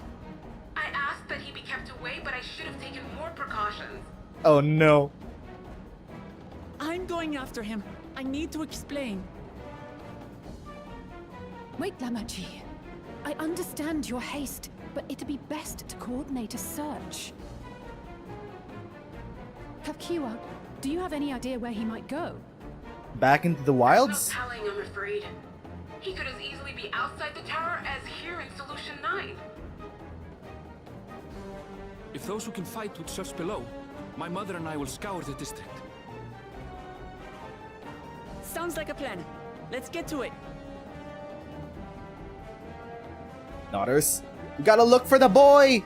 I asked that he be kept away, but I should have taken more precautions. Oh no. I'm going after him. I need to explain. Wait, Lamaji. I understand your haste, but it'd be best to coordinate a search. Kafkiwa, do you have any idea where he might go? Back into the wilds? No telling, I'm afraid. He could as easily be outside the tower as here in Solution 9. If those who can fight would search below, my mother and I will scour the district. Sounds like a plan. Let's get to it. Daughters, we gotta look for the boy!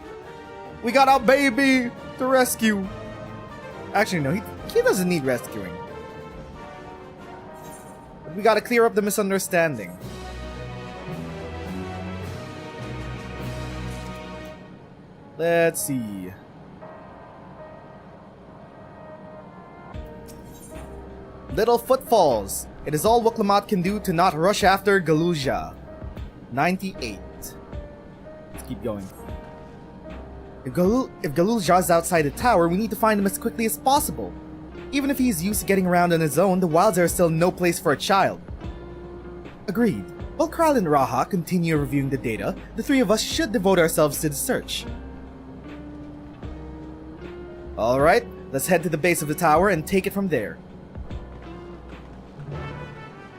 We got our baby to rescue! Actually, no, he doesn't need rescuing. But we gotta clear up the misunderstanding. Let's see. Little Footfalls. It is all Wuklamot can do to not rush after Galulja. 98. Let's keep going. If Galulja is outside the tower, we need to find him as quickly as possible. Even if he's used to getting around on his own, the wilds are still no place for a child. Agreed. While Kral and Raha continue reviewing the data, the three of us should devote ourselves to the search. Alright, let's head to the base of the tower and take it from there.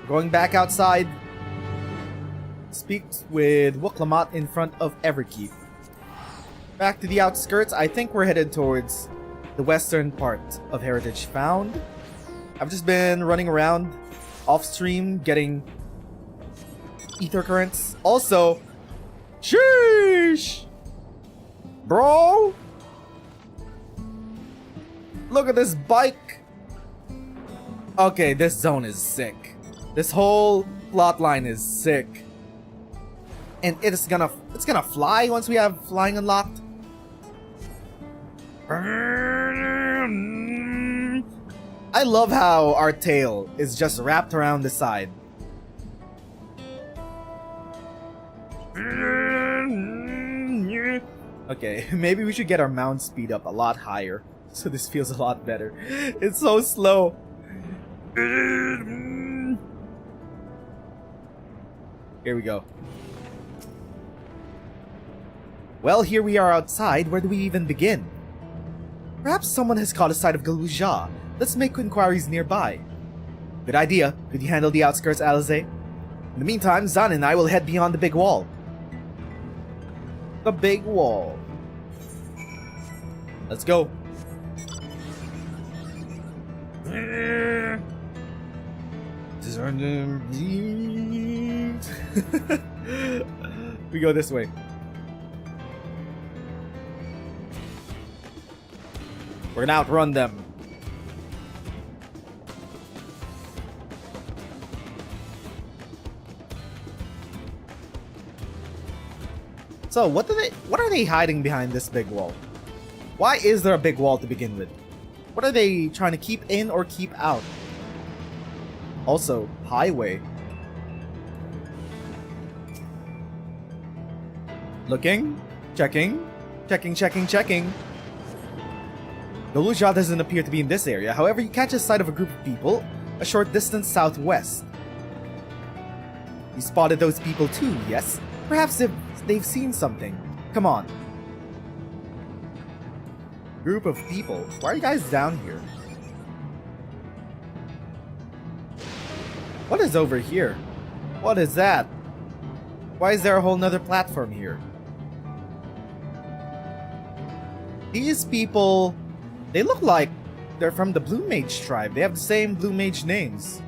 Going back outside, speaks with Wuklamat in front of Everkeep. Back to the outskirts, I think we're headed towards the western part of Heritage Found. I've just been running around off stream getting ether currents. Also, sheesh! Bro! Look at this bike! Okay, this zone is sick. This whole plotline is sick. And it's gonna fly once we have flying unlocked. I love how our tail is just wrapped around the side. Okay, maybe we should get our mount speed up a lot higher, so this feels a lot better. It's so slow. Here we go. Well, here we are outside. Where do we even begin? Perhaps someone has caught a sight of Galuja. Let's make inquiries nearby. Good idea. Could you handle the outskirts, Alize? In the meantime, Zan and I will head beyond the big wall. The big wall. Let's go. We go this way. We're gonna outrun them. So, what are they hiding behind this big wall? Why is there a big wall to begin with? What are they trying to keep in or keep out? Also, highway. Looking, checking, checking. Galuja doesn't appear to be in this area. However, you catch a sight of a group of people a short distance southwest. You spotted those people too, yes? Perhaps they've seen something. Come on. Group of people. Why are you guys down here? What is over here? What is that? Why is there a whole nother platform here? These people, they look like they're from the Blue Mage tribe. They have the same Blue Mage names.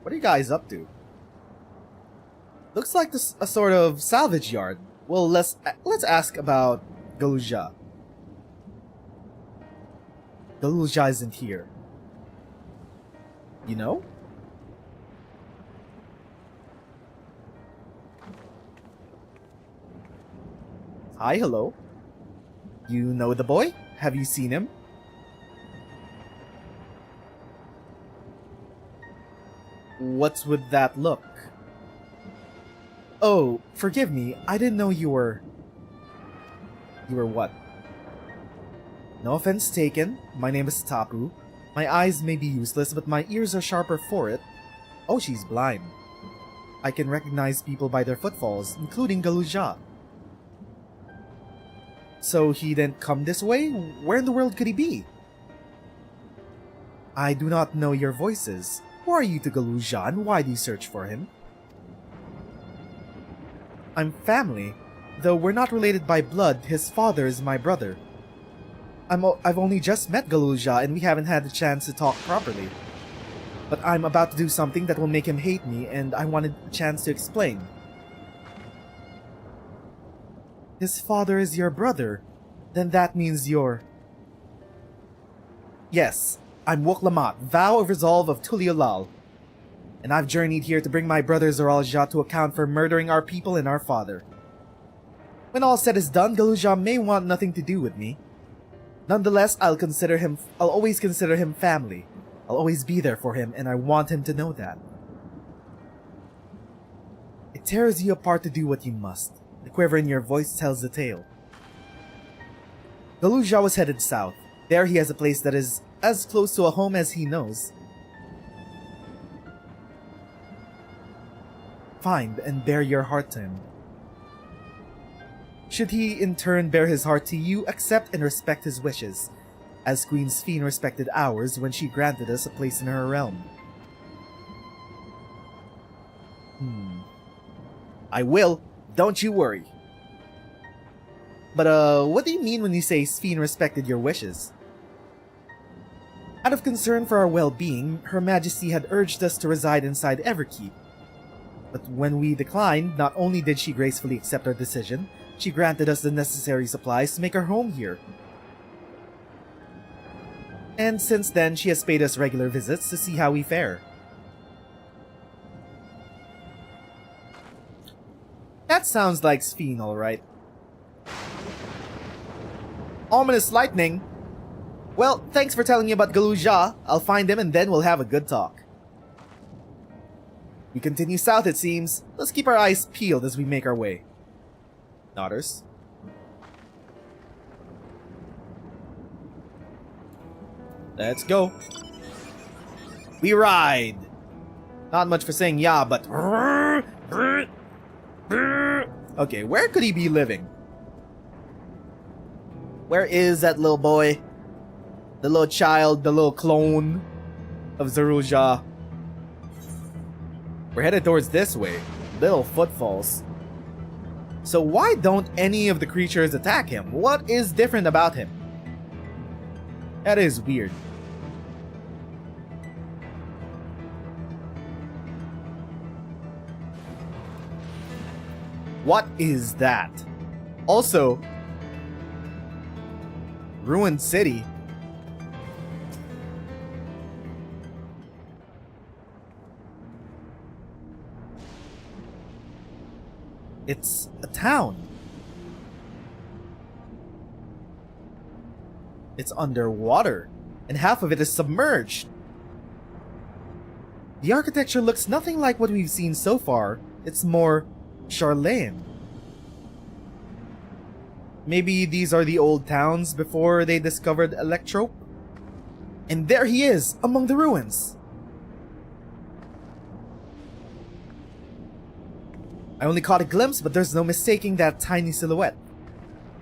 What are you guys up to? Looks like this a sort of salvage yard. Well, let's ask about Galuja. Galuja isn't here. You know? Hi, hello. You know the boy? Have you seen him? What's with that look? Oh, forgive me. I didn't know you were... You were what? No offense taken. My name is Tapu. My eyes may be useless, but my ears are sharper for it. Oh, she's blind. I can recognize people by their footfalls, including Galuja. So he didn't come this way? Where in the world could he be? I do not know your voices. Who are you to Galuja, and why do you search for him? I'm family. Though we're not related by blood, his father is my brother. I've only just met Galuja, and we haven't had the chance to talk properly. But I'm about to do something that will make him hate me, and I wanted a chance to explain. His father is your brother. Then that means you're... Yes, I'm Wuklamat, Vow of Resolve of Tuliolal. And I've journeyed here to bring my brother Zoralja to account for murdering our people and our father. When all said is done, Galuja may want nothing to do with me. Nonetheless, I'll always consider him family. I'll always be there for him, and I want him to know that. It tears you apart to do what you must. The quiver in your voice tells the tale. Galuja was headed south. There he has a place that is as close to a home as he knows. Find and bear your heart to him. Should he in turn bear his heart to you, accept and respect his wishes, as Queen Sphene respected ours when she granted us a place in her realm. I will, don't you worry. But what do you mean when you say Sphene respected your wishes? Out of concern for our well-being, Her Majesty had urged us to reside inside Everkeep. But when we declined, not only did she gracefully accept our decision, she granted us the necessary supplies to make our home here. And since then, she has paid us regular visits to see how we fare. That sounds like Sphene, alright. Ominous lightning. Well, thanks for telling me about Galuja. I'll find him and then we'll have a good talk. We continue south, it seems. Let's keep our eyes peeled as we make our way. Daughters. Let's go. We ride. Not much for saying yeah, but... Okay, where could he be living? Where is that little boy? The little child, the little clone of Zeruja. We're headed towards this way. Little Footfalls. So why don't any of the creatures attack him? What is different about him? That is weird. What is that? Also, Ruined City. It's a town. It's underwater, and half of it is submerged. The architecture looks nothing like what we've seen so far. It's more Charlene. Maybe these are the old towns before they discovered Electrope? And there he is, among the ruins. I only caught a glimpse, but there's no mistaking that tiny silhouette.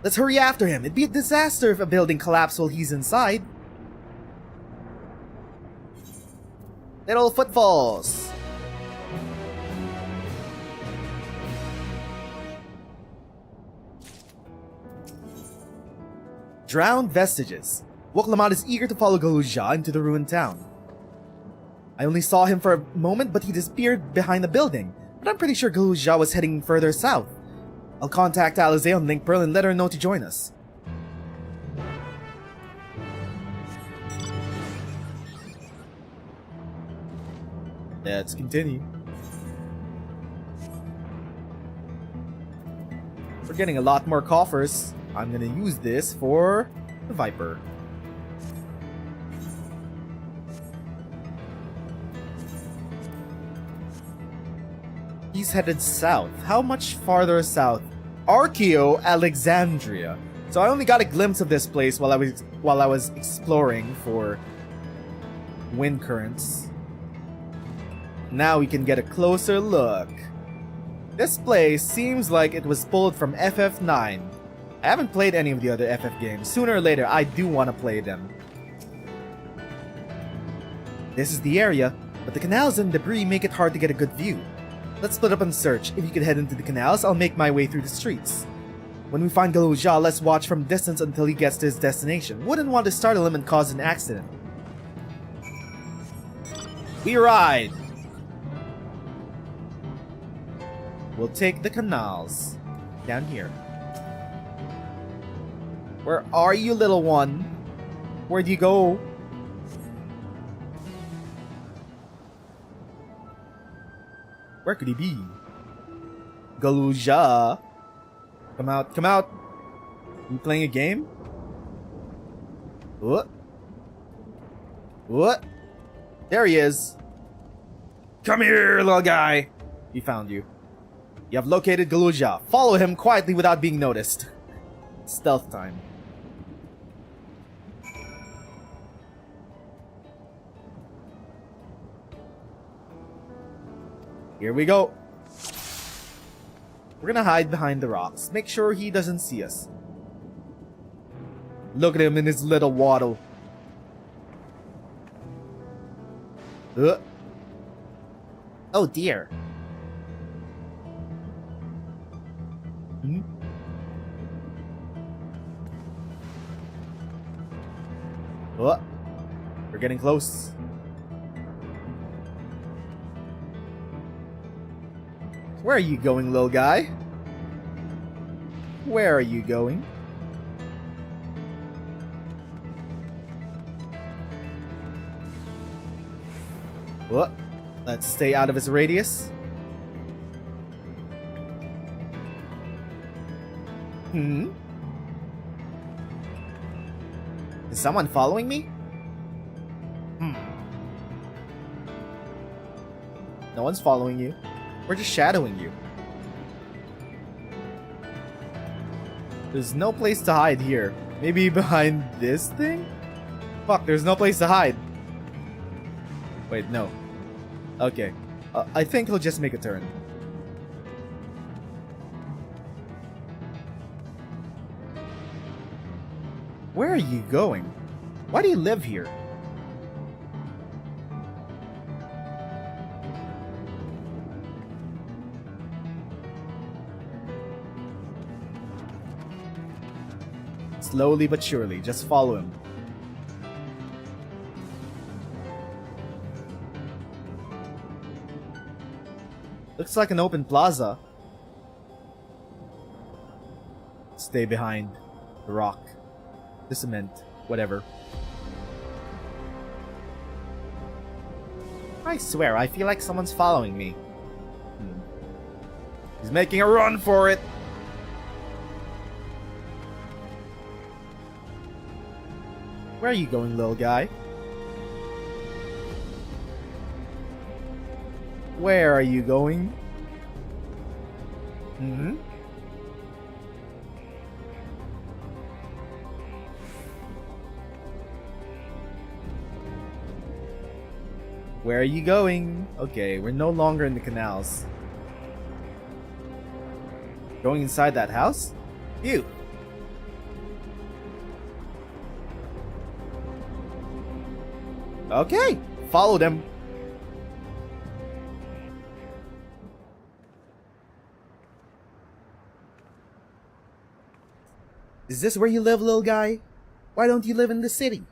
Let's hurry after him. It'd be a disaster if a building collapsed while he's inside. Little Footfalls. Drowned Vestiges. Woklamat is eager to follow Galuja into the ruined town. I only saw him for a moment, but he disappeared behind the building. But I'm pretty sure Galuja was heading further south. I'll contact Alize on Link Pearl and let her know to join us. Let's continue. We're getting a lot more coffers. I'm gonna use this for the Viper. He's headed south. How much farther south? Archeo Alexandria. So I only got a glimpse of this place while I was exploring for wind currents. Now we can get a closer look. This place seems like it was pulled from FF9. I haven't played any of the other FF games. Sooner or later, I do want to play them. This is the area, but the canals and debris make it hard to get a good view. Let's split up and search. If you could head into the canals, I'll make my way through the streets. When we find Galuja, let's watch from distance until he gets to his destination. Wouldn't want to startle him and cause an accident. We ride! We'll take the canals. Down here. Where are you, little one? Where'd you go? Where could he be? Galuja. Come out, come out. You playing a game? What? What? There he is. Come here, little guy. He found you. You have located Galuja. Follow him quietly without being noticed. Stealth time. Here we go. We're gonna hide behind the rocks. Make sure he doesn't see us. Look at him in his little waddle. Oh dear. Oh, we're getting close. Where are you going, little guy? Where are you going? What? Let's stay out of his radius. Is someone following me? No one's following you. We're just shadowing you. There's no place to hide here. Maybe behind this thing? Fuck, there's no place to hide. Wait, no. Okay. I think he'll just make a turn. Where are you going? Why do you live here? Slowly but surely, just follow him. Looks like an open plaza. Stay behind the rock, the cement, whatever. I swear, I feel like someone's following me. He's making a run for it. Where are you going, little guy? Where are you going? Where are you going? Okay, we're no longer in the canals. Going inside that house? Phew. Okay, follow them. Is this where you live, little guy? Why don't you live in the city?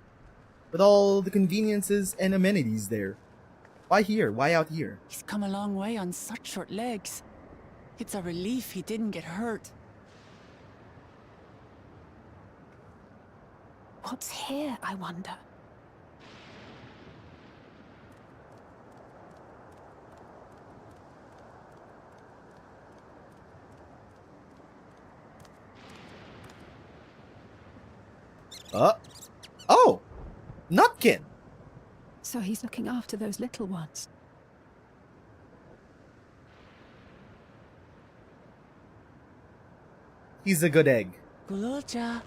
With all the conveniences and amenities there. Why here? Why out here? He's come a long way on such short legs. It's a relief he didn't get hurt. What's here, I wonder? Oh! Nutkin! So he's looking after those little ones. He's a good egg. Gululja.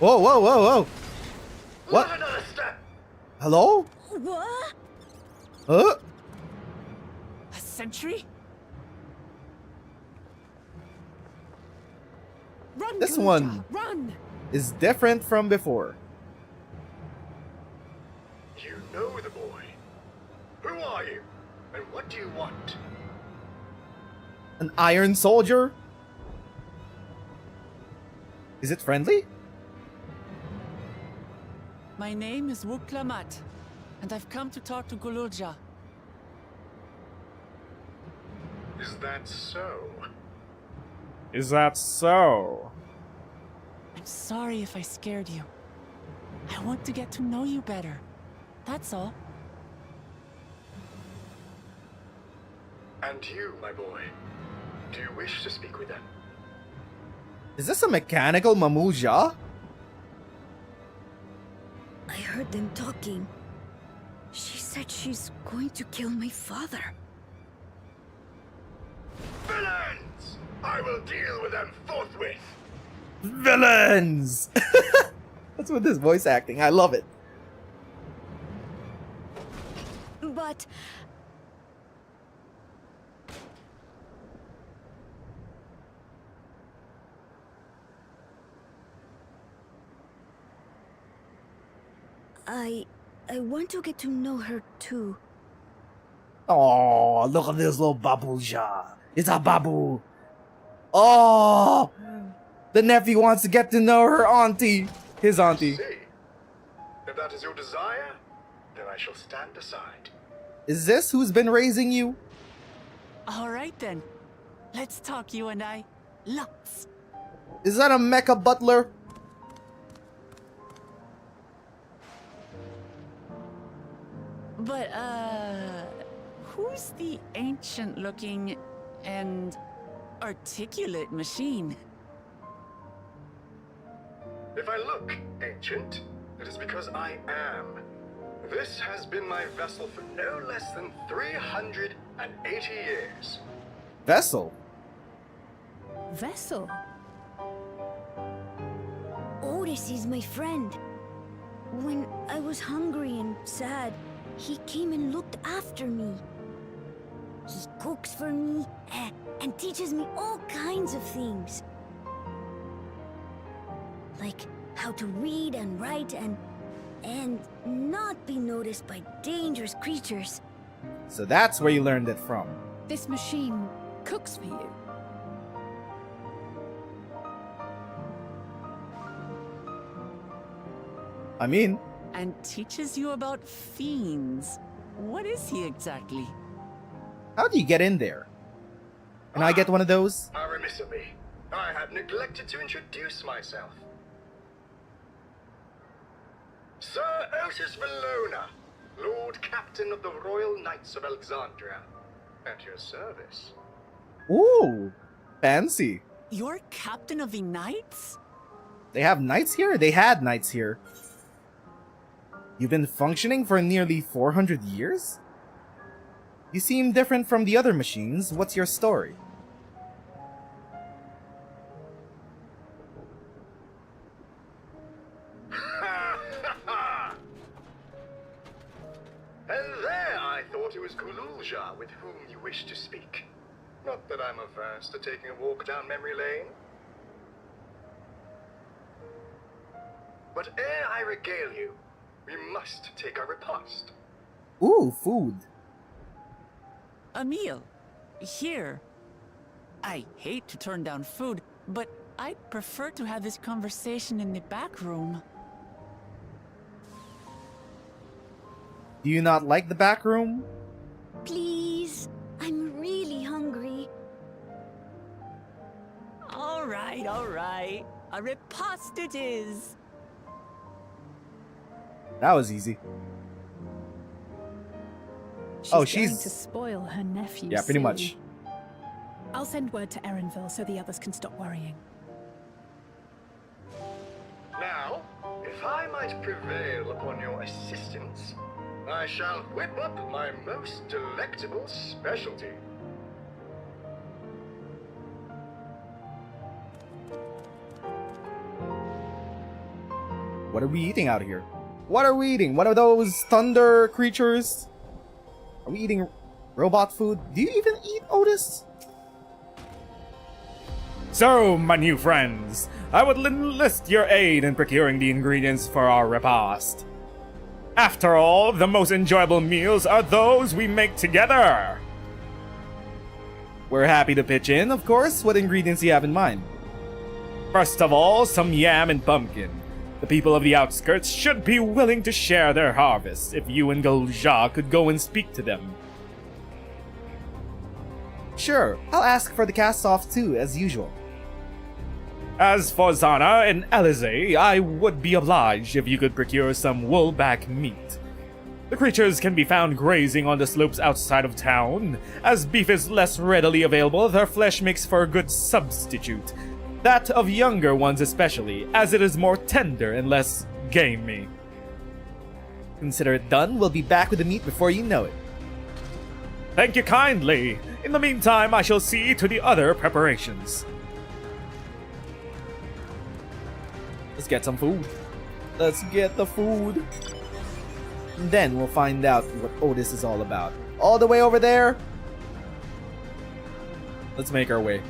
Whoa, whoa, whoa, whoa! What? Hello? What? Huh? A sentry? Run, This Gululja, one run! is different from before. You know the boy. Who are you? And what do you want? An iron soldier? Is it friendly? My name is Wuklamat, and I've come to talk to Gululja. Is that so? Is that so? I'm sorry if I scared you. I want to get to know you better. That's all. And you, my boy, do you wish to speak with them? Is this a mechanical Mamuja? I heard them talking. She said she's going to kill my father. Villain! will deal with them forthwith. Villains! What's with this voice acting? I love it. But... I want to get to know her too. Oh, look at this little babuja. It's a babu. Oh, the nephew wants to get to know her auntie. His auntie. See, if that is your desire, then I shall stand aside. Is this who's been raising you? All right then. Let's talk, you and I. Lots. Is that a mecha butler? But, who's the ancient-looking and articulate machine? If I look ancient, it is because I am. This has been my vessel for no less than 380 years. Vessel? Vessel? Otis is my friend. When I was hungry and sad, he came and looked after me. He cooks for me and teaches me all kinds of things. Like how to read and write and not be noticed by dangerous creatures. So that's where you learned it from. This machine cooks for you. I mean... And teaches you about fiends. What is he exactly? How do you get in there? Can I get one of those? How remiss of me. I have neglected to introduce myself. Sir Otis Valona, Lord Captain of the Royal Knights of Alexandria. At your service. Ooh, fancy. You're Captain of the Knights? They have knights here? They had knights here. You've been functioning for nearly 400 years? You seem different from the other machines. What's your story? And there I thought it was Kululja with whom you wished to speak. Not that I'm averse to taking a walk down memory lane. But ere I regale you, we must take our repast. Ooh, food. A meal. Here. I hate to turn down food, but I'd prefer to have this conversation in the back room. Do you not like the back room? Please, I'm really hungry. All right. A repast it is. That was easy. She's going to spoil her nephew. Yeah, pretty much. I'll send word to Erenville so the others can stop worrying. Now, if I might prevail upon your assistance, I shall whip up my most delectable specialty. What are we eating out here? What are we eating? One of those thunder creatures? Are we eating robot food? Do you even eat, Otis? So, my new friends, I would enlist your aid in procuring the ingredients for our repast. After all, the most enjoyable meals are those we make together. We're happy to pitch in, of course. What ingredients do you have in mind? First of all, some yam and pumpkin. The people of the outskirts should be willing to share their harvest if you and Gulja could go and speak to them. Sure, I'll ask for the cast-off too, as usual. As for Zana and Elize, I would be obliged if you could procure some woolback meat. The creatures can be found grazing on the slopes outside of town. As beef is less readily available, their flesh makes for a good substitute. That of younger ones especially, as it is more tender and less gamey. Consider it done. We'll be back with the meat before you know it. Thank you kindly. In the meantime, I shall see to the other preparations. Let's get some food. Let's get the food. And then we'll find out what Otis is all about. All the way over there. Let's make our way.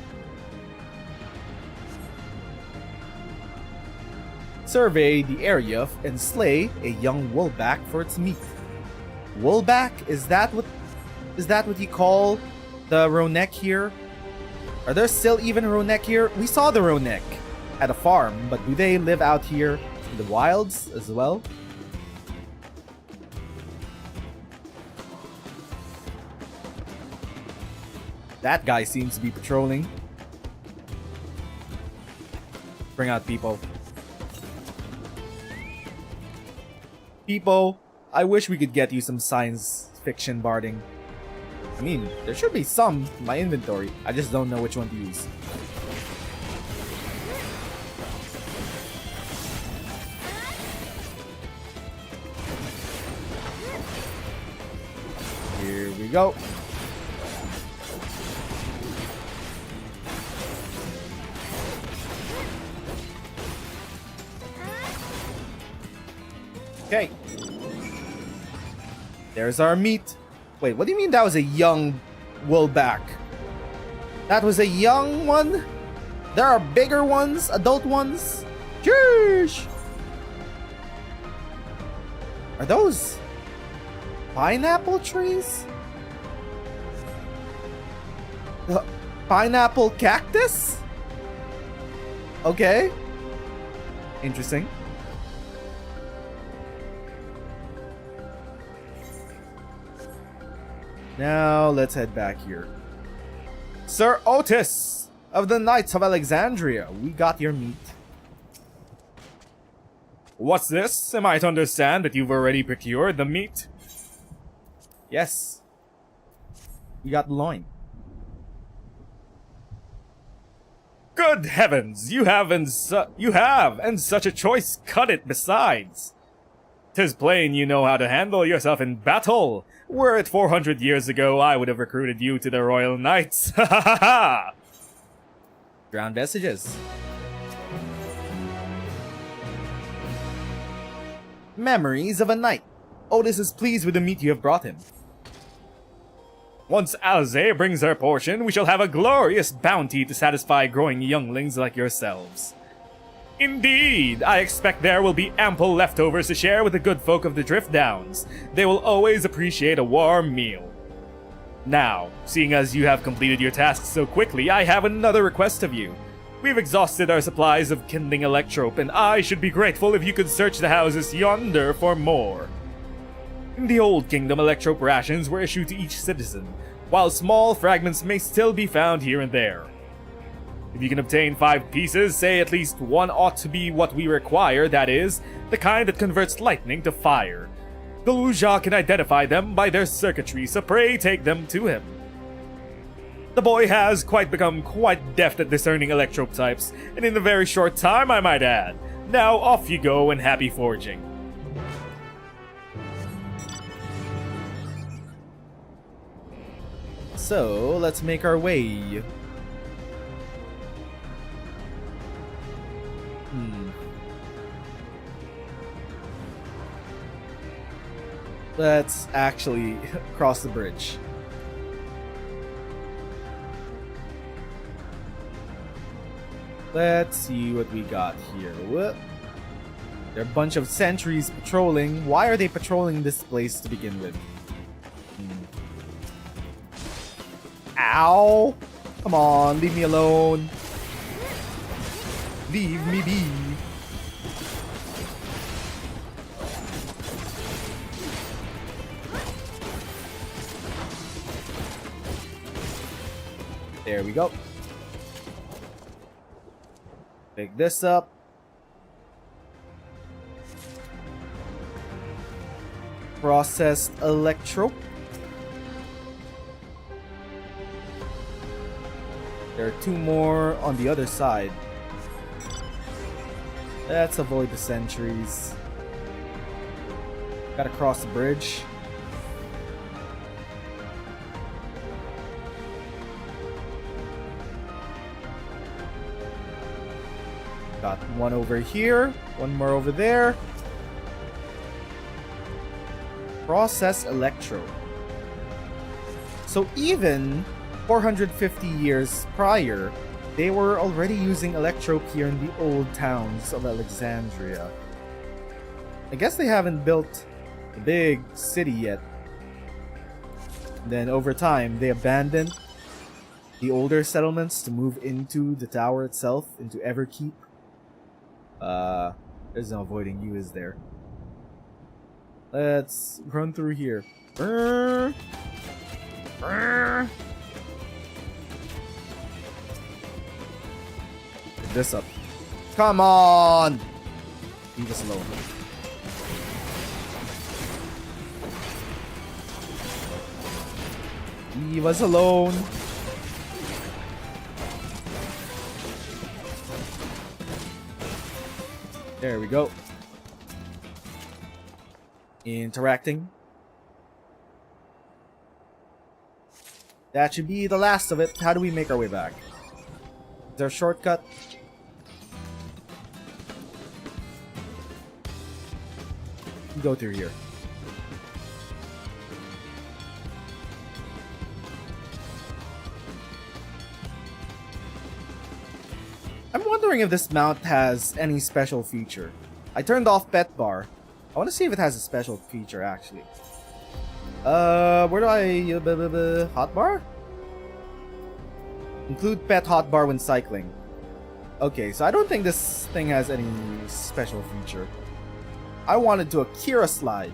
Survey the area and slay a young woolback for its meat. Woolback? Is that what you call the Ronek here? Are there still even Ronek here? We saw the Ronek at a farm, but do they live out here in the wilds as well? That guy seems to be patrolling. Bring out people. People, I wish we could get you some science fiction barding. I mean, there should be some in my inventory. I just don't know which one to use. Here we go. Okay. There's our meat. Wait, what do you mean that was a young woolback? That was a young one? There are bigger ones? Adult ones? Sheesh! Are those pineapple trees? The pineapple cactus? Okay. Interesting. Now, let's head back here. Sir Otis of the Knights of Alexandria, we got your meat. What's this? Am I to understand that you've already procured the meat? Yes. We got the loin. Good heavens! You have, and such a choice cut it besides. 'Tis plain you know how to handle yourself in battle. Were it 400 years ago, I would have recruited you to the Royal Knights. Ha ha ha ha! Ground Vestiges. Memories of a Knight. Otis is pleased with the meat you have brought him. Once Alze brings her portion, we shall have a glorious bounty to satisfy growing younglings like yourselves. Indeed, I expect there will be ample leftovers to share with the good folk of the Drift Downs. They will always appreciate a warm meal. Now, seeing as you have completed your tasks so quickly, I have another request of you. We've exhausted our supplies of kindling electrope, and I should be grateful if you could search the houses yonder for more. In the Old Kingdom, electrope rations were issued to each citizen, while small fragments may still be found here and there. If you can obtain 5 pieces, say at least one ought to be what we require, that is, the kind that converts lightning to fire. The Luja can identify them by their circuitry, so pray take them to him. The boy has become quite deft at discerning electrope types, and in a very short time, I might add. Now off you go and happy forging. So, let's make our way. Let's actually cross the bridge. Let's see what we got here. What? There are a bunch of sentries patrolling. Why are they patrolling this place to begin with? Ow! Come on, leave me alone. Leave me be. There we go. Pick this up. Processed electrope. There are 2 more on the other side. Let's avoid the sentries. Gotta cross the bridge. Got one over here, one more over there. Process electro. So even 450 years prior, they were already using electrope here in the old towns of Alexandria. I guess they haven't built a big city yet. Then over time, they abandoned the older settlements to move into the tower itself, into Everkeep. There's no avoiding you, is there? Let's run through here. Get this up. Come on! Leave us alone. Leave us alone. There we go. Interacting. That should be the last of it. How do we make our way back? Is there a shortcut? Go through here. I'm wondering if this mount has any special feature. I turned off pet bar. I want to see if it has a special feature actually. Where do I... hotbar? Include pet hotbar when cycling. Okay, so I don't think this thing has any special feature. I wanted to Akira slide.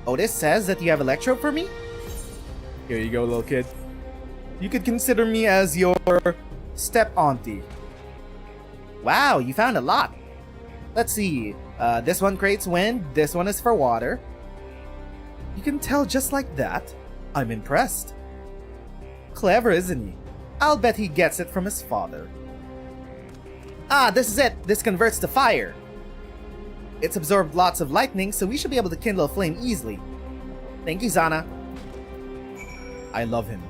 Oh, this says that you have electro for me? Here you go, little kid. You could consider me as your step auntie. Wow, you found a lot. Let's see. This one creates wind. This one is for water. You can tell just like that. I'm impressed. Clever, isn't he? I'll bet he gets it from his father. Ah, this is it. This converts to fire. It's absorbed lots of lightning, so we should be able to kindle a flame easily. Thank you, Zana. I love him.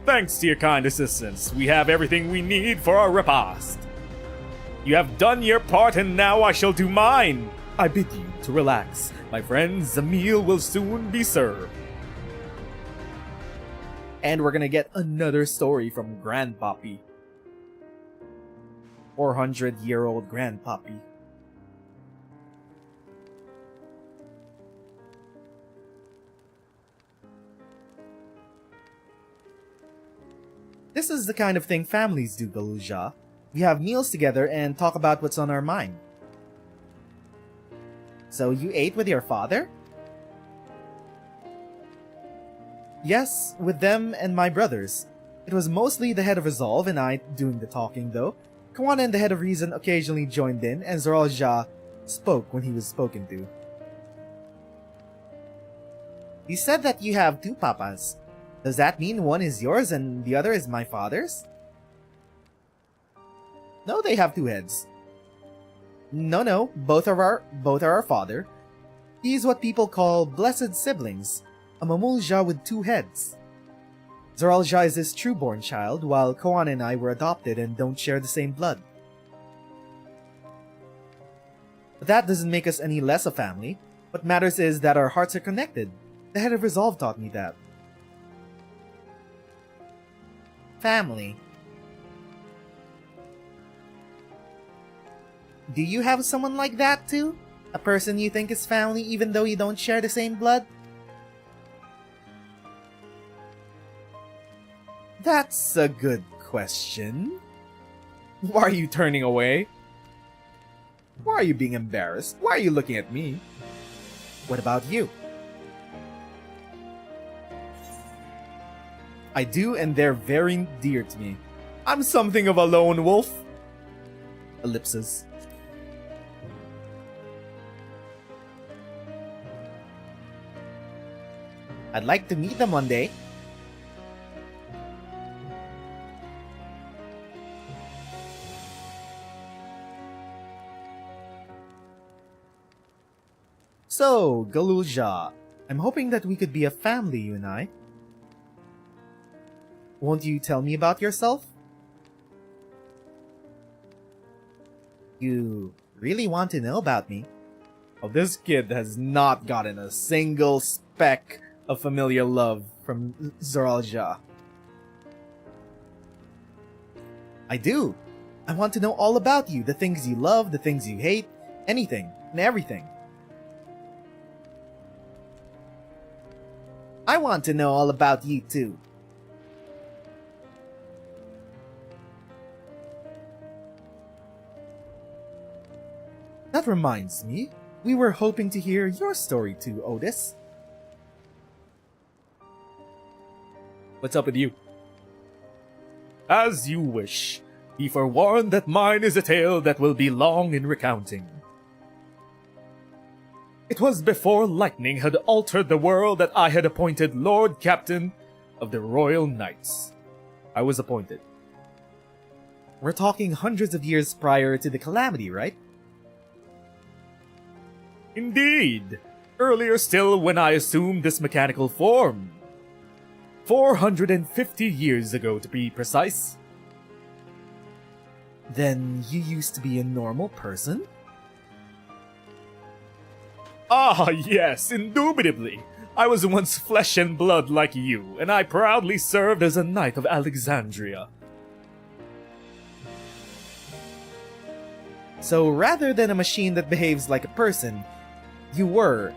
Thanks to your kind assistance, we have everything we need for our repast. You have done your part, and now I shall do mine. I bid you to relax. My friends, the meal will soon be served. And we're gonna get another story from Grandpappy. 400-year-old Grandpappy. This is the kind of thing families do, Galuja. We have meals together and talk about what's on our mind. So you ate with your father? Yes, with them and my brothers. It was mostly the head of Resolve and I doing the talking though. Kawana and the head of Reason occasionally joined in, and Zoralja spoke when he was spoken to. You said that you have two papas. Does that mean one is yours and the other is my father's? No, they have two heads. No, both are our father. He's what people call blessed siblings, a Mamulja with two heads. Zoralja is his trueborn child, while Kawana and I were adopted and don't share the same blood. But that doesn't make us any less a family. What matters is that our hearts are connected. The head of Resolve taught me that. Family. Do you have someone like that too? A person you think is family even though you don't share the same blood? That's a good question. Why are you turning away? Why are you being embarrassed? Why are you looking at me? What about you? I do, and they're very dear to me. I'm something of a lone wolf. Ellipses. I'd like to meet them one day. So, Galuja, I'm hoping that we could be a family, you and I. Won't you tell me about yourself? You really want to know about me? Oh, this kid has not gotten a single speck of familiar love from Zoralja. I do. I want to know all about you, the things you love, the things you hate, anything and everything. I want to know all about you too. That reminds me, we were hoping to hear your story too, Otis. What's up with you? As you wish. Be forewarned that mine is a tale that will be long in recounting. It was before lightning had altered the world that I had appointed Lord Captain of the Royal Knights. I was appointed. We're talking hundreds of years prior to the calamity, right? Indeed! Earlier still when I assumed this mechanical form. 450 years ago to be precise. Then you used to be a normal person? Ah, yes, indubitably. I was once flesh and blood like you, and I proudly served as a knight of Alexandria. So rather than a machine that behaves like a person, you are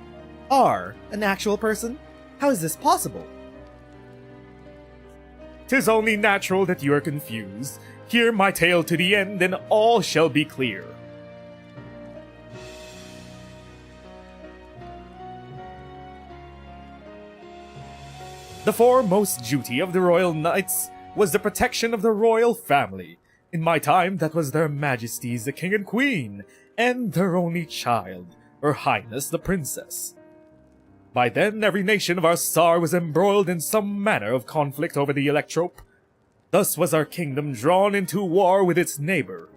an actual person? How is this possible? 'Tis only natural that you are confused. Hear my tale to the end, and all shall be clear. The foremost duty of the Royal Knights was the protection of the royal family. In my time, that was their Majesties the King and Queen, and their only child, Her Highness the Princess. By then, every nation of our star was embroiled in some manner of conflict over the Electrope. Thus was our kingdom drawn into war with its neighbor.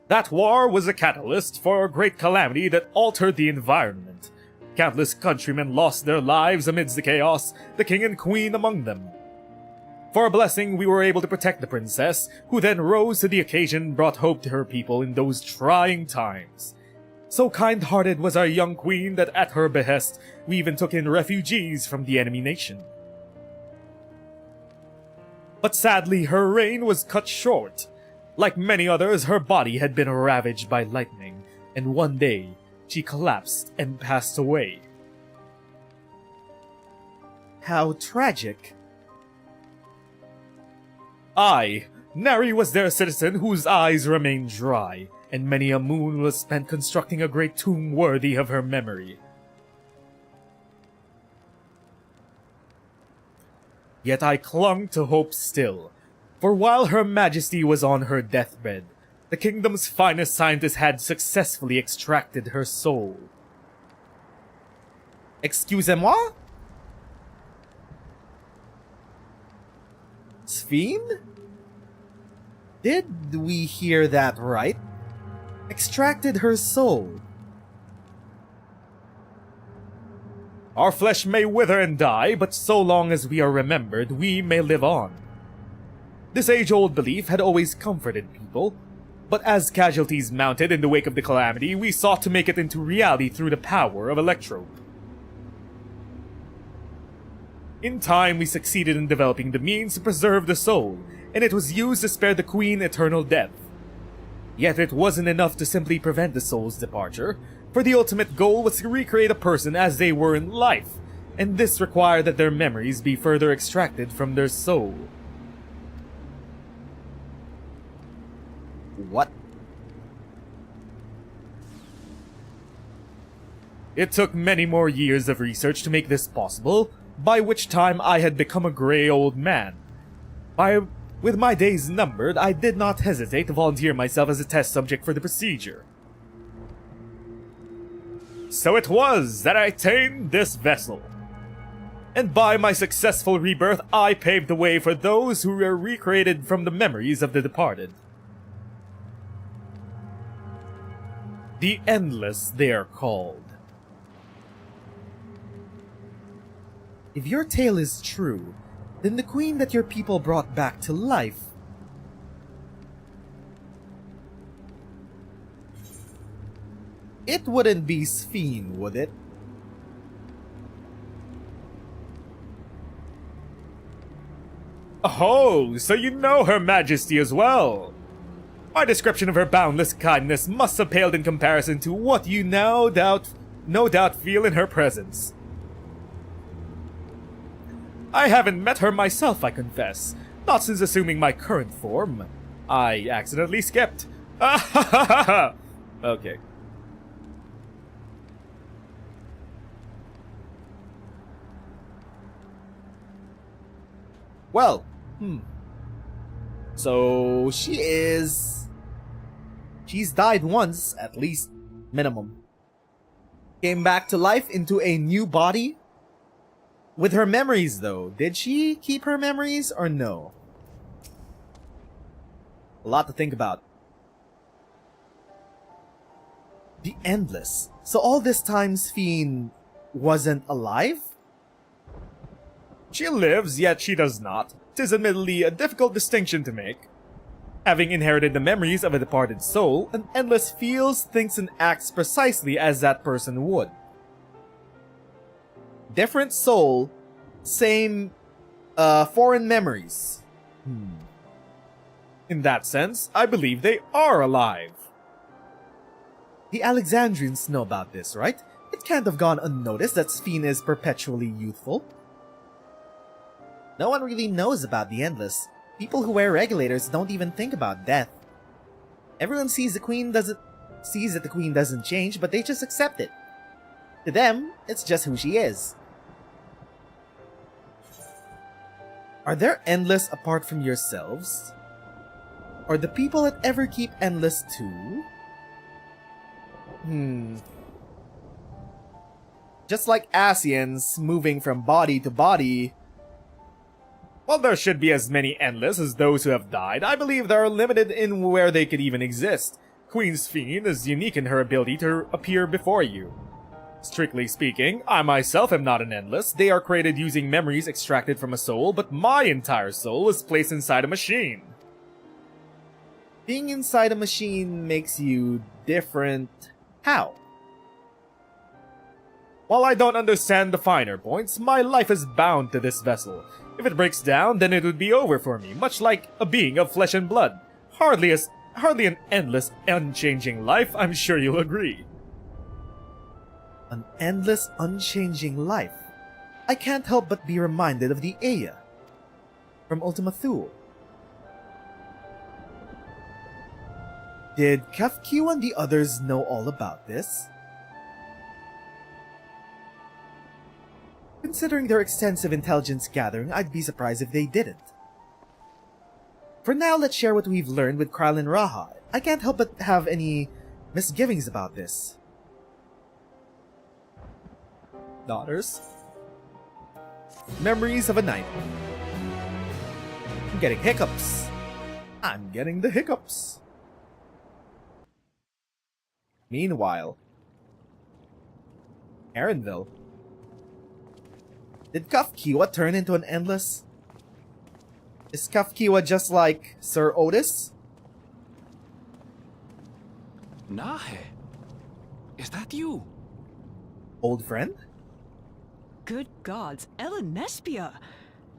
That war was a catalyst for a great calamity that altered the environment. Countless countrymen lost their lives amidst the chaos, the king and queen among them. For a blessing, we were able to protect the princess, who then rose to the occasion and brought hope to her people in those trying times. So kind-hearted was our young queen that at her behest, we even took in refugees from the enemy nation. But sadly, her reign was cut short. Like many others, her body had been ravaged by lightning, and one day, she collapsed and passed away. How tragic. Aye, nary was there a citizen whose eyes remained dry, and many a moon was spent constructing a great tomb worthy of her memory. Yet I clung to hope still, for while Her Majesty was on her deathbed, the kingdom's finest scientists had successfully extracted her soul. Excusez-moi? Sphene? Did we hear that right? Extracted her soul. Our flesh may wither and die, but so long as we are remembered, we may live on. This age-old belief had always comforted people, but as casualties mounted in the wake of the calamity, we sought to make it into reality through the power of Electrope. In time, we succeeded in developing the means to preserve the soul, and it was used to spare the Queen eternal death. Yet it wasn't enough to simply prevent the soul's departure, for the ultimate goal was to recreate a person as they were in life, and this required that their memories be further extracted from their soul. What? It took many more years of research to make this possible, by which time I had become a grey old man. With my days numbered, I did not hesitate to volunteer myself as a test subject for the procedure. So it was that I attained this vessel. And by my successful rebirth, I paved the way for those who were recreated from the memories of the departed. The Endless, they are called. If your tale is true, then the queen that your people brought back to life... it wouldn't be Sphene, would it? Oh, so you know Her Majesty as well. My description of her boundless kindness must have paled in comparison to what you no doubt feel in her presence. I haven't met her myself, I confess. Not since assuming my current form. I accidentally skipped. Okay. Well, so she's died once, at least, minimum. Came back to life into a new body. With her memories, though, did she keep her memories or no? A lot to think about. The Endless. So all this time Sphene wasn't alive? She lives, yet she does not. 'Tis admittedly a difficult distinction to make. Having inherited the memories of a departed soul, an Endless feels, thinks, and acts precisely as that person would. Different soul, same foreign memories. In that sense, I believe they are alive. The Alexandrians know about this, right? It can't have gone unnoticed that Sphene is perpetually youthful. No one really knows about the Endless. People who wear regulators don't even think about death. Everyone sees that the Queen doesn't change, but they just accept it. To them, it's just who she is. Are there Endless apart from yourselves? Are the people at Everkeep Endless too? Just like Asians moving from body to body. While there should be as many Endless as those who have died, I believe they are limited in where they could even exist. Queen Sphene is unique in her ability to appear before you. Strictly speaking, I myself am not an Endless. They are created using memories extracted from a soul, but my entire soul is placed inside a machine. Being inside a machine makes you different. How? While I don't understand the finer points, my life is bound to this vessel. If it breaks down, then it would be over for me, much like a being of flesh and blood. Hardly an endless, unchanging life, I'm sure you'll agree. An endless, unchanging life? I can't help but be reminded of the Aya from Ultima Thule. Did Kafkiu and the others know all about this? Considering their extensive intelligence gathering, I'd be surprised if they didn't. For now, let's share what we've learned with Krylin Raha. I can't help but have any misgivings about this. Daughters? Memories of a night. I'm getting hiccups. I'm getting the hiccups. Meanwhile, Erenville. Did Kafkiwa turn into an Endless? Is Kafkiwa just like Sir Otis? Nahe, is that you? Old friend? Good gods, Ellen Nespia!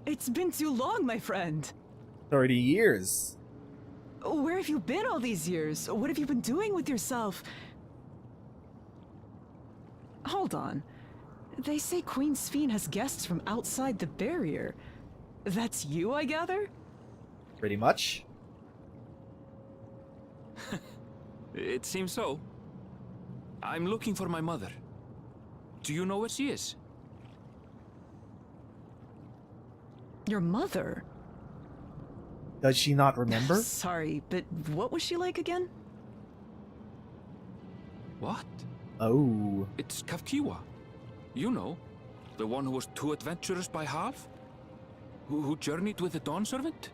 It's been too long, my friend. 30 years. Where have you been all these years? What have you been doing with yourself? Hold on. They say Queen Sphene has guests from outside the barrier. That's you, I gather? Pretty much. It seems so. I'm looking for my mother. Do you know where she is? Your mother? Does she not remember? Sorry, but what was she like again? What? Oh. It's Kafkiwa. You know, the one who was too adventurous by half? Who journeyed with the Dawn Servant?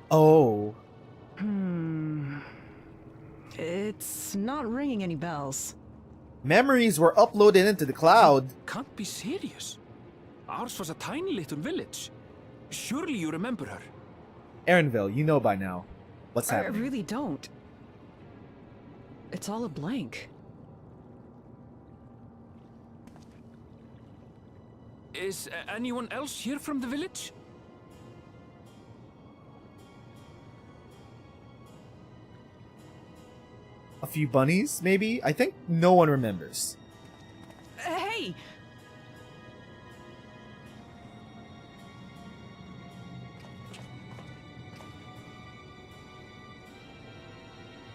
Oh. It's not ringing any bells. Memories were uploaded into the cloud. Can't be serious. Ours was a tiny little village. Surely you remember her. Erenville, you know by now. What's happening? I really don't. It's all a blank. Is anyone else here from the village? A few bunnies, maybe? I think no one remembers. Hey!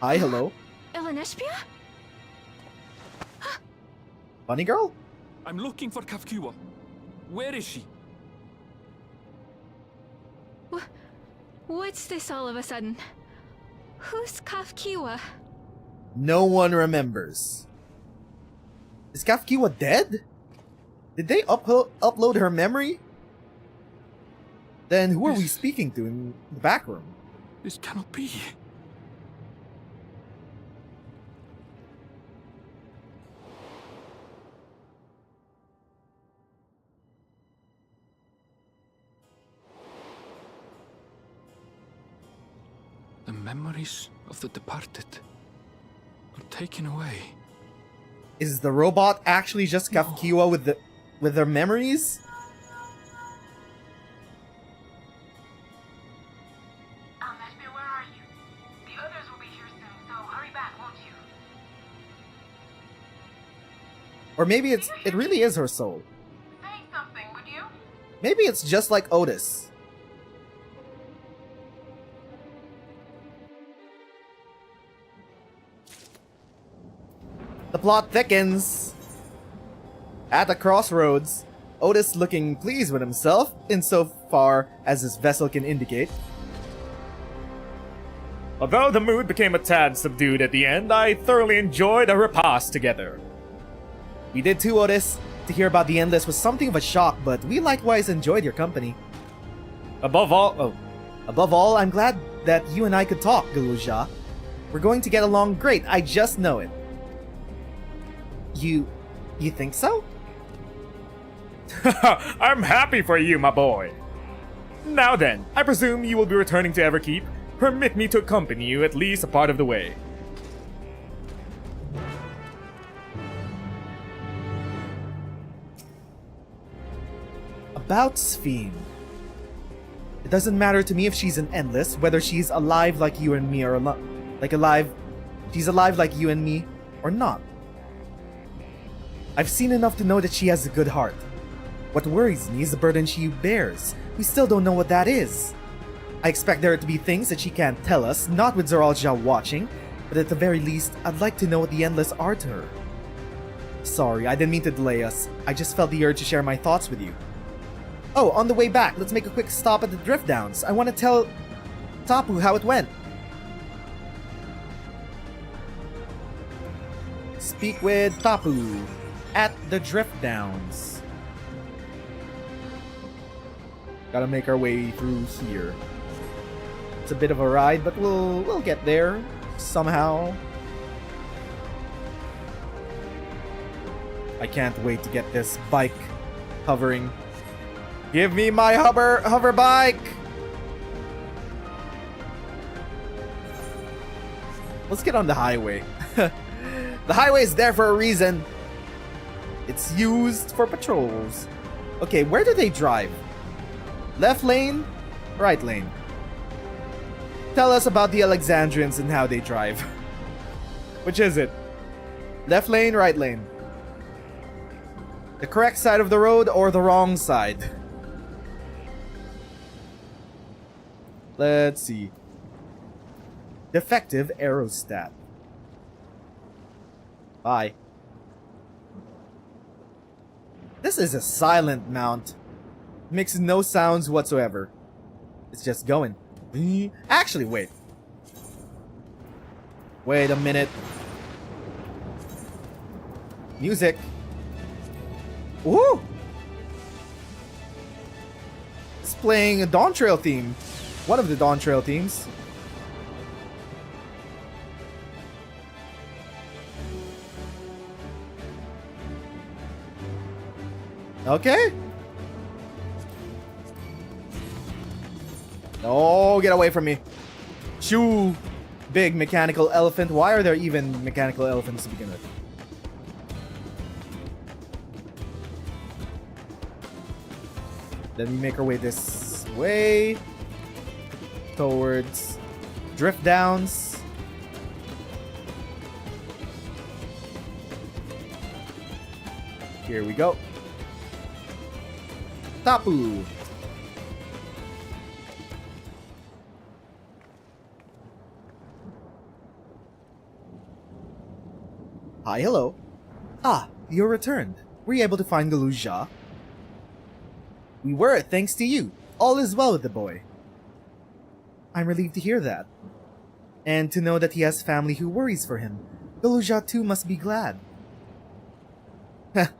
Hi, hello. Ilanespia? Bunny girl? I'm looking for Kafkiwa. Where is she? What's this all of a sudden? Who's Kafkiwa? No one remembers. Is Kafkiwa dead? Did they upload her memory? Then who are we speaking to in the back room? This cannot be. The memories of the departed are taken away. Is the robot actually just Kafkiwa with their memories? Nespia, where are you? The others will be here soon, so hurry back, won't you? Or maybe it really is her soul. Say something, would you? Maybe it's just like Otis. The plot thickens. At the crossroads, Otis looking pleased with himself, insofar as his vessel can indicate. Although the mood became a tad subdued at the end, I thoroughly enjoyed our repast together. We did too, Otis. To hear about the Endless was something of a shock, but we likewise enjoyed your company. Above all, I'm glad that you and I could talk, Galuja. We're going to get along great, I just know it. You think so? I'm happy for you, my boy. Now then, I presume you will be returning to Everkeep. Permit me to accompany you at least a part of the way. About Sphene. It doesn't matter to me if she's an Endless, whether she's alive like you and me or she's alive like you and me or not. I've seen enough to know that she has a good heart. What worries me is the burden she bears. We still don't know what that is. I expect there to be things that she can't tell us, not with Zoralja watching, but at the very least, I'd like to know what the Endless are to her. Sorry, I didn't mean to delay us. I just felt the urge to share my thoughts with you. Oh, on the way back, let's make a quick stop at the Drift Downs. I want to tell Tapu how it went. Speak with Tapu at the Drift Downs. Gotta make our way through here. It's a bit of a ride, but we'll get there somehow. I can't wait to get this bike hovering. Give me my hover bike! Let's get on the highway. The highway is there for a reason. It's used for patrols. Okay, where do they drive? Left lane? Right lane? Tell us about the Alexandrians and how they drive. Which is it? Left lane, right lane? The correct side of the road or the wrong side? Let's see. Defective aerostat. Bye. This is a silent mount. Makes no sounds whatsoever. It's just going. Actually, wait. Wait a minute. Music. Woo! It's playing a Dawntrail theme. One of the Dawntrail themes. Okay. No, get away from me. Shoo! Big mechanical elephant. Why are there even mechanical elephants to begin with? Then we make our way this way towards Drift Downs. Here we go. Tapu. Hi, hello. Ah, you're returned. Were you able to find the Luja? We were, thanks to you. All is well with the boy. I'm relieved to hear that. And to know that he has family who worries for him. The Luja too must be glad.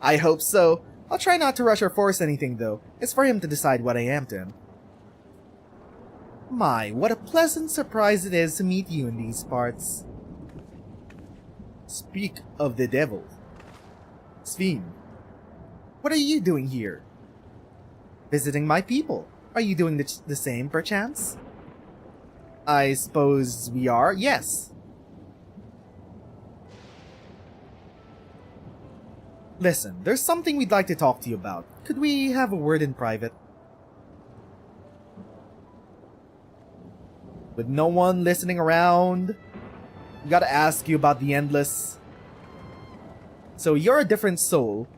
I hope so. I'll try not to rush or force anything though. It's for him to decide what I am to him. My, what a pleasant surprise it is to meet you in these parts. Speak of the devil. Sven, what are you doing here? Visiting my people. Are you doing the same, perchance? I suppose we are, yes. Listen, there's something we'd like to talk to you about. Could we have a word in private? With no one listening around, we gotta ask you about the Endless. So you're a different soul,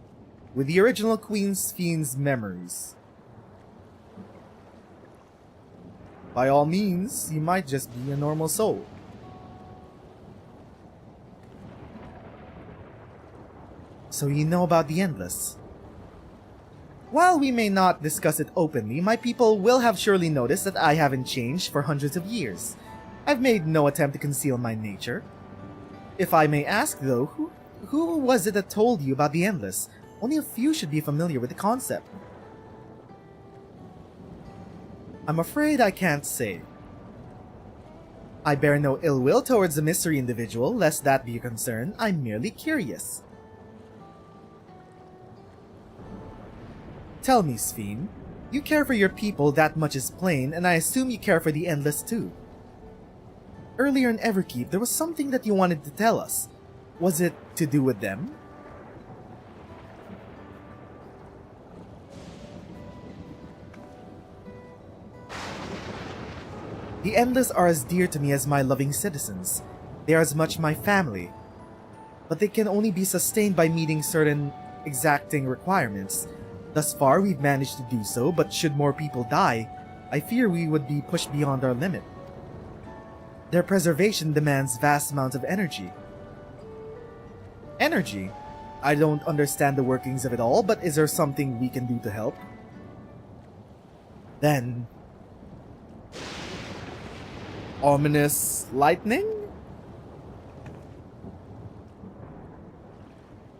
with the original Queen Sven's memories. By all means, you might just be a normal soul. So you know about the Endless. While we may not discuss it openly, my people will have surely noticed that I haven't changed for hundreds of years. I've made no attempt to conceal my nature. If I may ask though, who was it that told you about the Endless? Only a few should be familiar with the concept. I'm afraid I can't say. I bear no ill will towards the mystery individual, lest that be a concern. I'm merely curious. Tell me, Sven, you care for your people that much is plain, and I assume you care for the Endless too. Earlier in Everkeep, there was something that you wanted to tell us. Was it to do with them? The Endless are as dear to me as my loving citizens. They are as much my family. But they can only be sustained by meeting certain exacting requirements. Thus far, we've managed to do so, but should more people die, I fear we would be pushed beyond our limit. Their preservation demands vast amounts of energy. Energy? I don't understand the workings of it all, but is there something we can do to help? Then... ominous lightning?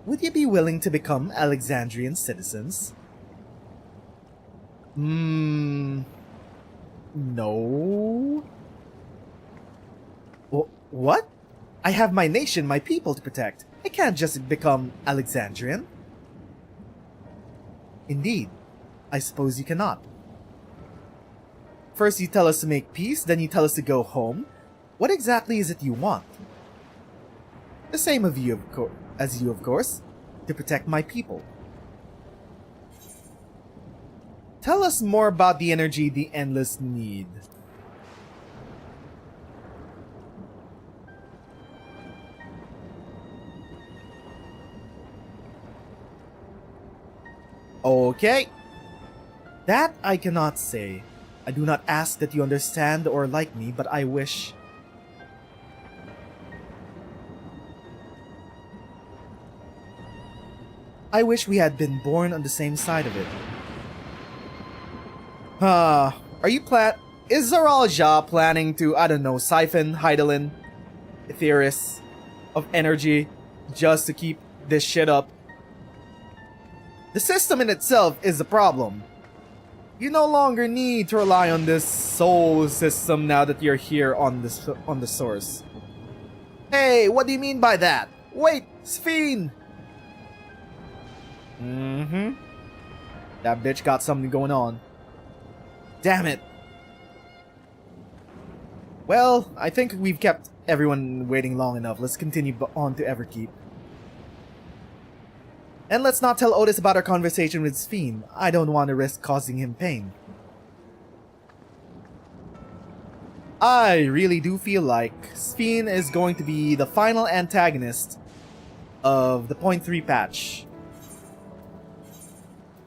Would you be willing to become Alexandrian citizens? No. What? I have my nation, my people to protect. I can't just become Alexandrian. Indeed. I suppose you cannot. First you tell us to make peace, then you tell us to go home. What exactly is it you want? The same of you, as you, of course. To protect my people. Tell us more about the energy the Endless need. Okay. That I cannot say. I do not ask that you understand or like me, but I wish... I wish we had been born on the same side of it. Are you is Zaralja planning to, I don't know, siphon Hydaelyn, Etheris, of energy, just to keep this shit up? The system in itself is a problem. You no longer need to rely on this soul system now that you're here on the source. Hey, what do you mean by that? Wait, Sven! That bitch got something going on. Damn it. Well, I think we've kept everyone waiting long enough. Let's continue on to Everkeep. And let's not tell Otis about our conversation with Sphene. I don't want to risk causing him pain. I really do feel like Sphene is going to be the final antagonist of the 0.3 patch.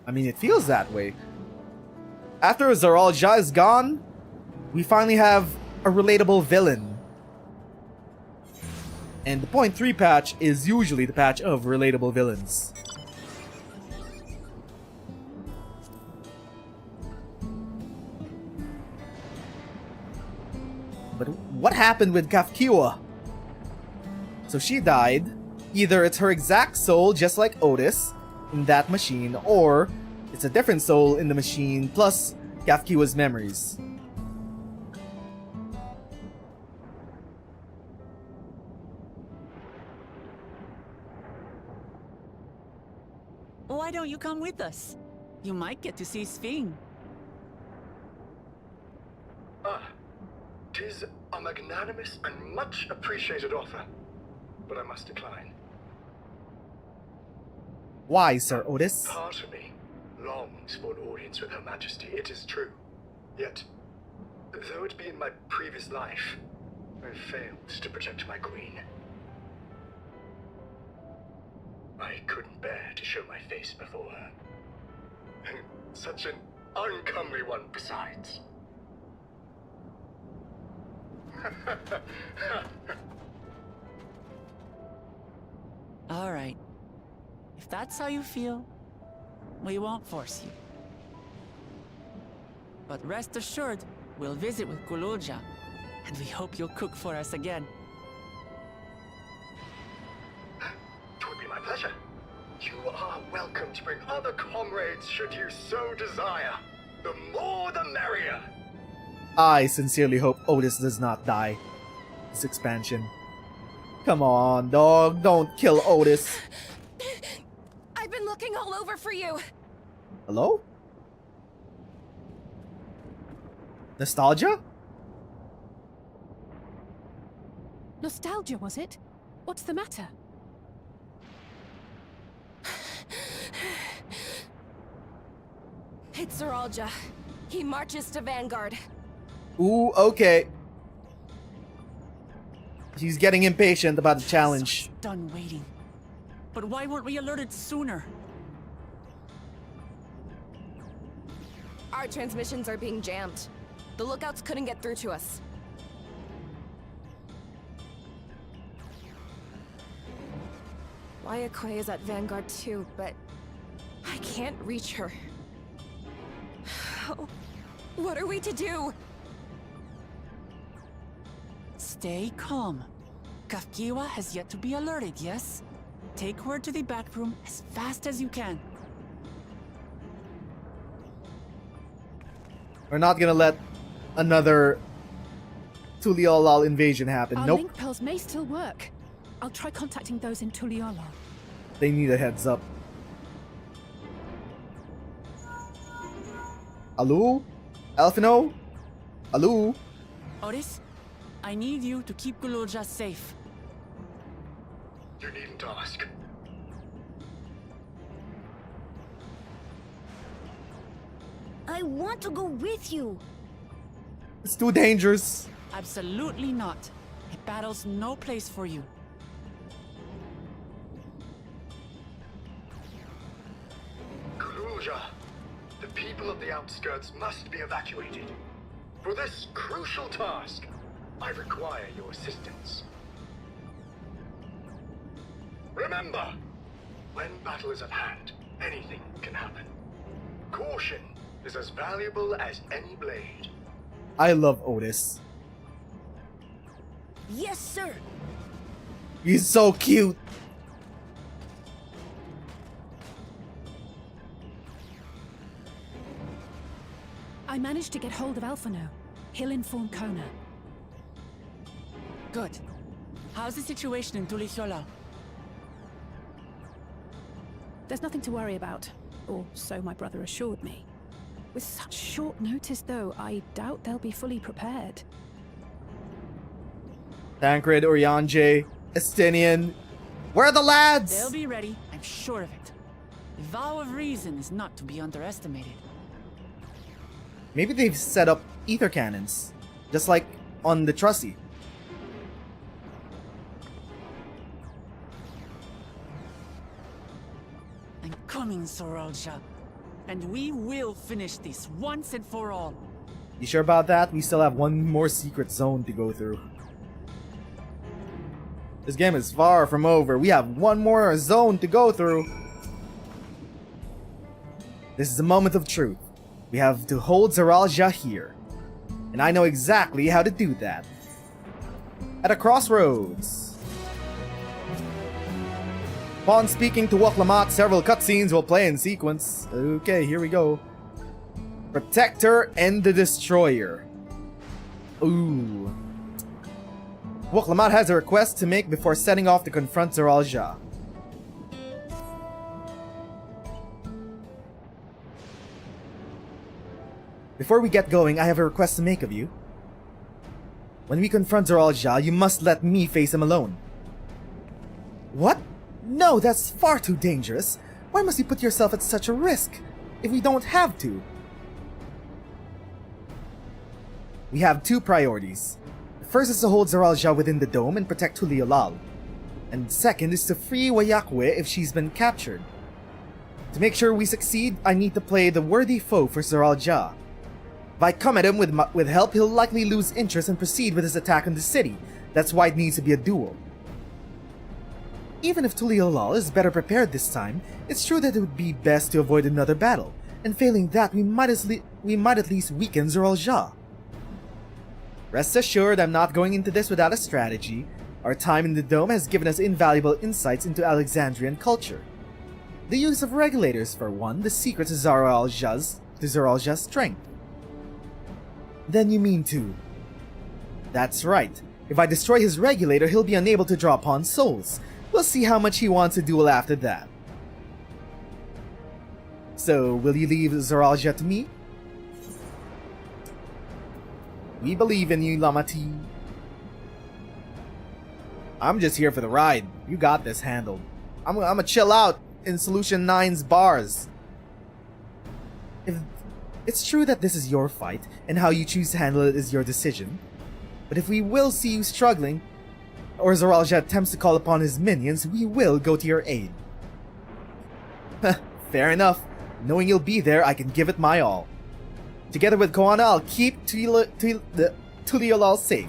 I mean, it feels that way. After Zoralja is gone, we finally have a relatable villain. And the 0.3 patch is usually the patch of relatable villains. But what happened with Kafkiwa? So she died. Either it's her exact soul, just like Otis, in that machine, or it's a different soul in the machine, plus Kafkiwa's memories. Why don't you come with us? You might get to see Sphene. Ah, 'tis a magnanimous and much appreciated offer, but I must decline. Why, Sir Otis? Part of me longs for an audience with Her Majesty, it is true. Yet, though it be in my previous life, I failed to protect my queen. I couldn't bear to show my face before her. And such an uncomely one besides. All right. If that's how you feel, we won't force you. But rest assured, we'll visit with Kululja, and we hope you'll cook for us again. It would be my pleasure. You are welcome to bring other comrades should you so desire. The more the merrier. I sincerely hope Otis does not die this expansion. Come on, dog. Don't kill Otis. I've been looking all over for you. Hello? Nostalgia? Nostalgia, was it? What's the matter? It's Zoralja. He marches to Vanguard. Ooh, okay. He's getting impatient about the challenge. Done waiting. But why weren't we alerted sooner? Our transmissions are being jammed. The lookouts couldn't get through to us. Wayakoi is at Vanguard too, but I can't reach her. What are we to do? Stay calm. Kafkiwa has yet to be alerted, yes? Take her to the back room as fast as you can. We're not gonna let another Tuliolal invasion happen. Our Nope. link pearls may still work. I'll try contacting those in Tuliolal. They need a heads up. Hello? Alphino? Hello? Otis, I need you to keep Kululja safe. You needn't ask. I want to go with you. It's too dangerous. Absolutely not. A battle's no place for you. Kululja, the people of the outskirts must be evacuated. For this crucial task, I require your assistance. Remember, when battle is at hand, anything can happen. Caution is as valuable as any blade. I love Otis. Yes, sir. He's so cute. I managed to get hold of Alphino. He'll inform Kona. Good. How's the situation in Tulichola? There's nothing to worry about, or so my brother assured me. With such short notice, though, I doubt they'll be fully prepared. Tancred, Orianje, Estinian. Where are the lads? They'll be ready, I'm sure of it. The vow of reason is not to be underestimated. Maybe they've set up ether cannons, just like on the Trusty. I'm coming, Soralja. And we will finish this once and for all. You sure about that? We still have one more secret zone to go through. This game is far from over. We have one more zone to go through. This is a moment of truth. We have to hold Zoralja here. And I know exactly how to do that. At a crossroads. Upon speaking to Waklamat, several cutscenes will play in sequence. Okay, here we go. Protector and the Destroyer. Ooh. Waklamat has a request to make before setting off to confront Zoralja. Before we get going, I have a request to make of you. When we confront Zoralja, you must let me face him alone. What? No, that's far too dangerous. Why must you put yourself at such a risk, if we don't have to? We have two priorities. The first is to hold Zoralja within the dome and protect Tuliolal. And second is to free Wayakwe if she's been captured. To make sure we succeed, I need to play the worthy foe for Zoralja. If I come at him with help, he'll likely lose interest and proceed with his attack on the city. That's why it needs to be a duel. Even if Tuliolal is better prepared this time, it's true that it would be best to avoid another battle, and failing that, we might at least weaken Zoralja. Rest assured, I'm not going into this without a strategy. Our time in the dome has given us invaluable insights into Alexandrian culture. The use of regulators, for one, the secret to Zoralja's strength. Then you mean to... That's right. If I destroy his regulator, he'll be unable to draw upon souls. We'll see how much he wants to duel after that. So, will you leave Zoralja to me? We believe in you, Lamati. I'm just here for the ride. You got this handled. I'm gonna chill out in Solution 9's bars. If it's true that this is your fight, and how you choose to handle it is your decision, but if we will see you struggling, or Zoralja attempts to call upon his minions, we will go to your aid. Fair enough. Knowing you'll be there, I can give it my all. Together with Koana, I'll keep Tuliolal safe.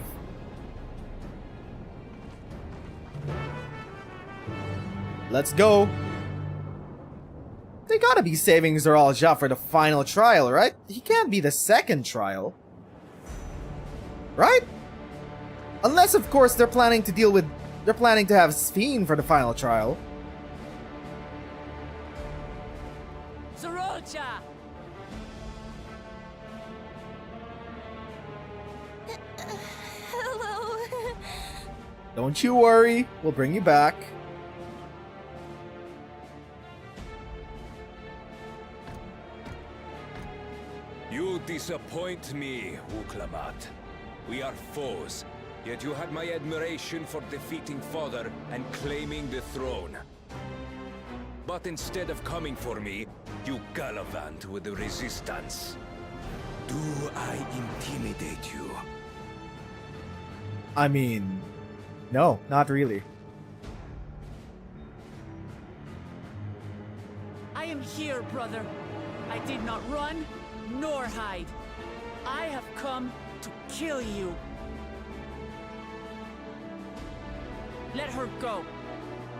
Let's go. They gotta be saving Zoralja for the final trial, right? He can't be the second trial. Right? Unless, of course, they're planning to have Sphene for the final trial. Zoralja! Hello. Don't you worry, we'll bring you back. You disappoint me, Uklamat. We are foes, yet you had my admiration for defeating Father and claiming the throne. But instead of coming for me, you gallivant with the resistance. Do I intimidate you? I mean, no, not really. I am here, brother. I did not run, nor hide. I have come to kill you. Let her go.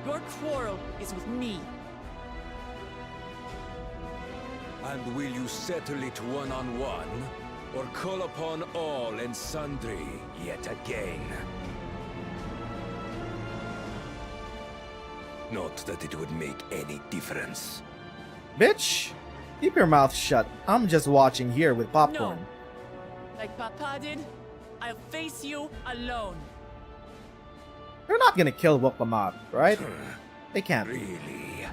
Your quarrel is with me. And will you settle it one-on-one, or call upon all and sundry yet again? Not that it would make any difference. Bitch, keep your mouth shut. I'm just watching here with popcorn. No. Like Papa did, I'll face you alone. They're not gonna kill Waklamat, right? They can't. Really?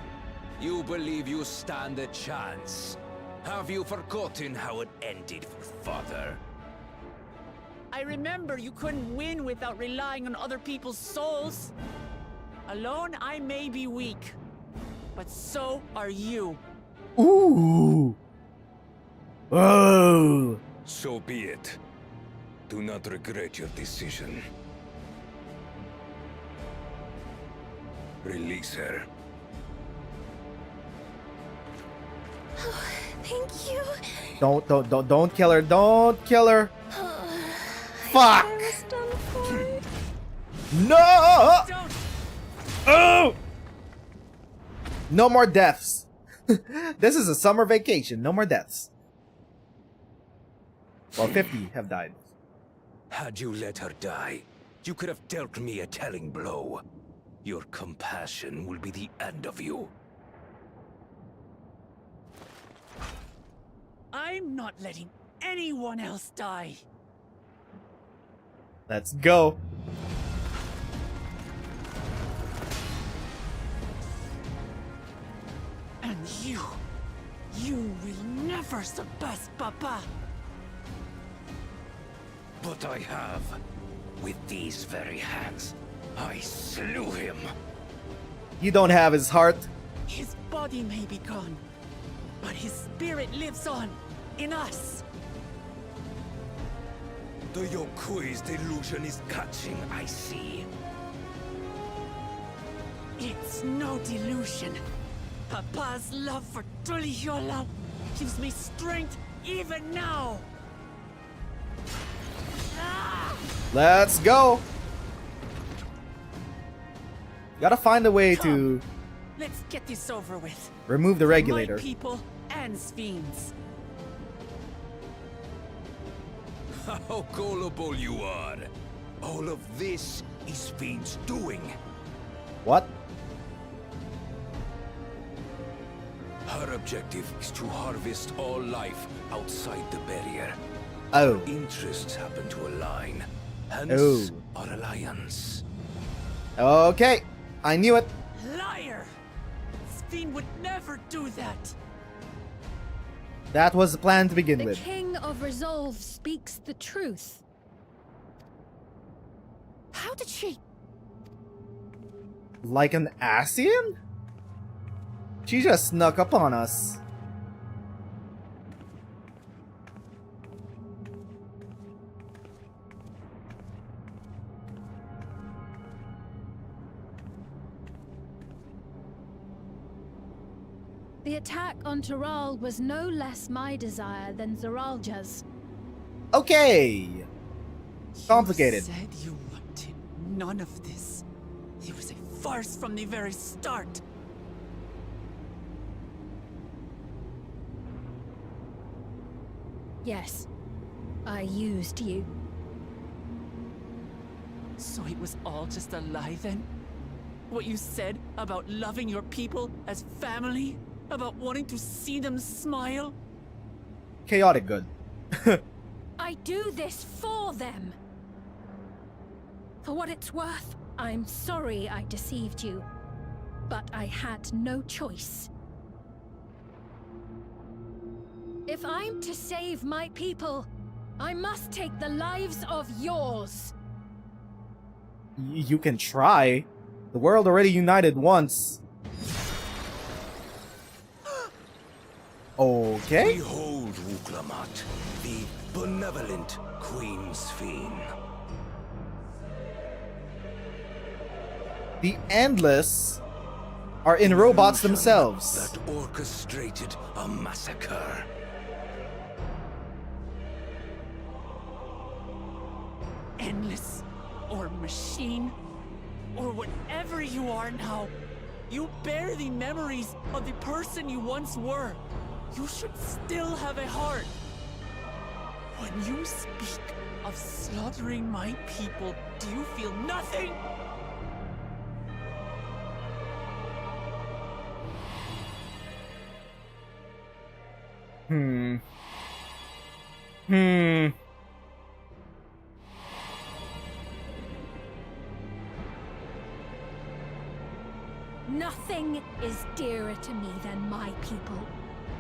You believe you stand a chance? Have you forgotten how it ended for Father? I remember you couldn't win without relying on other people's souls. Alone, I may be weak, but so are you. Ooh. Oh. So be it. Do not regret your decision. Release her. Oh, thank you. Don't kill her. Don't kill her. Fuck. I was done for. No. Oh. No more deaths. This is a summer vacation. No more deaths. Well, 50 have died. Had you let her die, you could have dealt me a telling blow. Your compassion will be the end of you. I'm not letting anyone else die. Let's go. And you will never surpass Papa. But I have. With these very hands, I slew him. You don't have his heart. His body may be gone, but his spirit lives on in us. The Yokui's delusion is catching, I see. It's no delusion. Papa's love for Tulihiola gives me strength even now. Let's go. Gotta find a way to Let's get this over with. remove the regulator. My people and Sphenes. How gullible you are. All of this is Fiend's doing. What? Her objective is to harvest all life outside the barrier. Oh. Our interests happen to align. Hence, Oh. our alliance. Okay. I knew it. Liar! Sphene would never do that. That was the plan to begin The with. King of Resolve speaks the truth. How did she... Like an Asian? She just snuck up on us. The attack on Taral was no less my desire than Zaralja's. Okay. Complicated. You said you wanted none of this. It was a farce from the very start. Yes, I used you. So it was all just a lie then? What you said about loving your people as family? About wanting to see them smile? Chaotic good. I do this for them. For what it's worth, I'm sorry I deceived you. But I had no choice. If I'm to save my people, I must take the lives of yours. You can try. The world already united once. Okay. Behold, Wuklamat, the benevolent Queen Sphene. The Endless are in robots themselves. That orchestrated a massacre. Endless, or machine, or whatever you are now, you bear the memories of the person you once were. You should still have a heart. When you speak of slaughtering my people, do you feel nothing? Nothing is dearer to me than my people.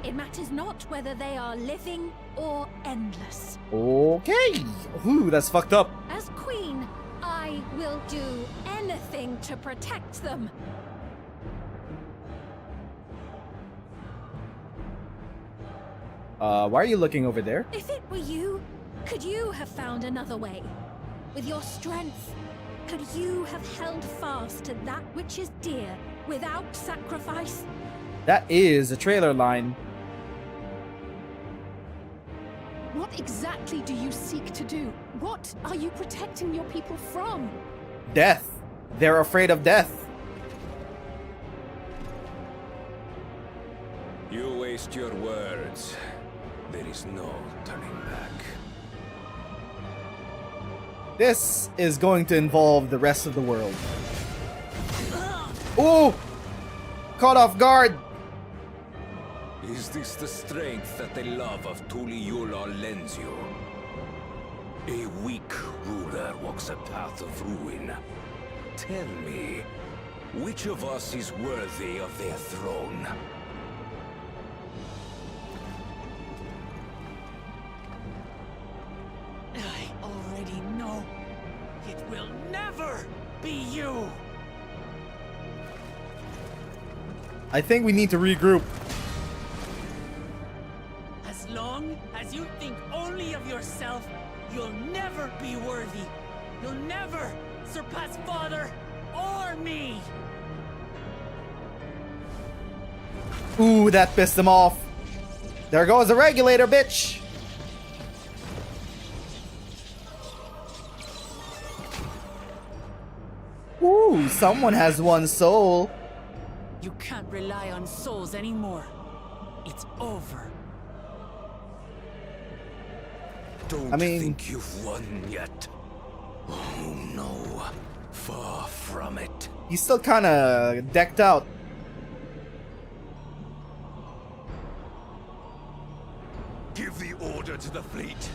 It matters not whether they are living or endless. Okay. Ooh, that's fucked up. As queen, I will do anything to protect them. Why are you looking over there? If it were you, could you have found another way? With your strength, could you have held fast to that which is dear without sacrifice? That is a trailer line. What exactly do you seek to do? What are you protecting your people from? Death. They're afraid of death. You waste your words. There is no turning back. This is going to involve the rest of the world. Ooh! Caught off guard! Is this the strength that the love of Tuliyola lends you? A weak ruler walks a path of ruin. Tell me, which of us is worthy of their throne? I already know. It will never be you! I think we need to regroup. As long as you think only of yourself, you'll never be worthy. You'll never surpass Father or me! Ooh, that pissed him off. There goes the regulator, bitch! Ooh, someone has one soul. You can't rely on souls anymore. It's over. Don't think you've won yet. Oh no, far from it. He's still kinda decked out. Give the order to the fleet.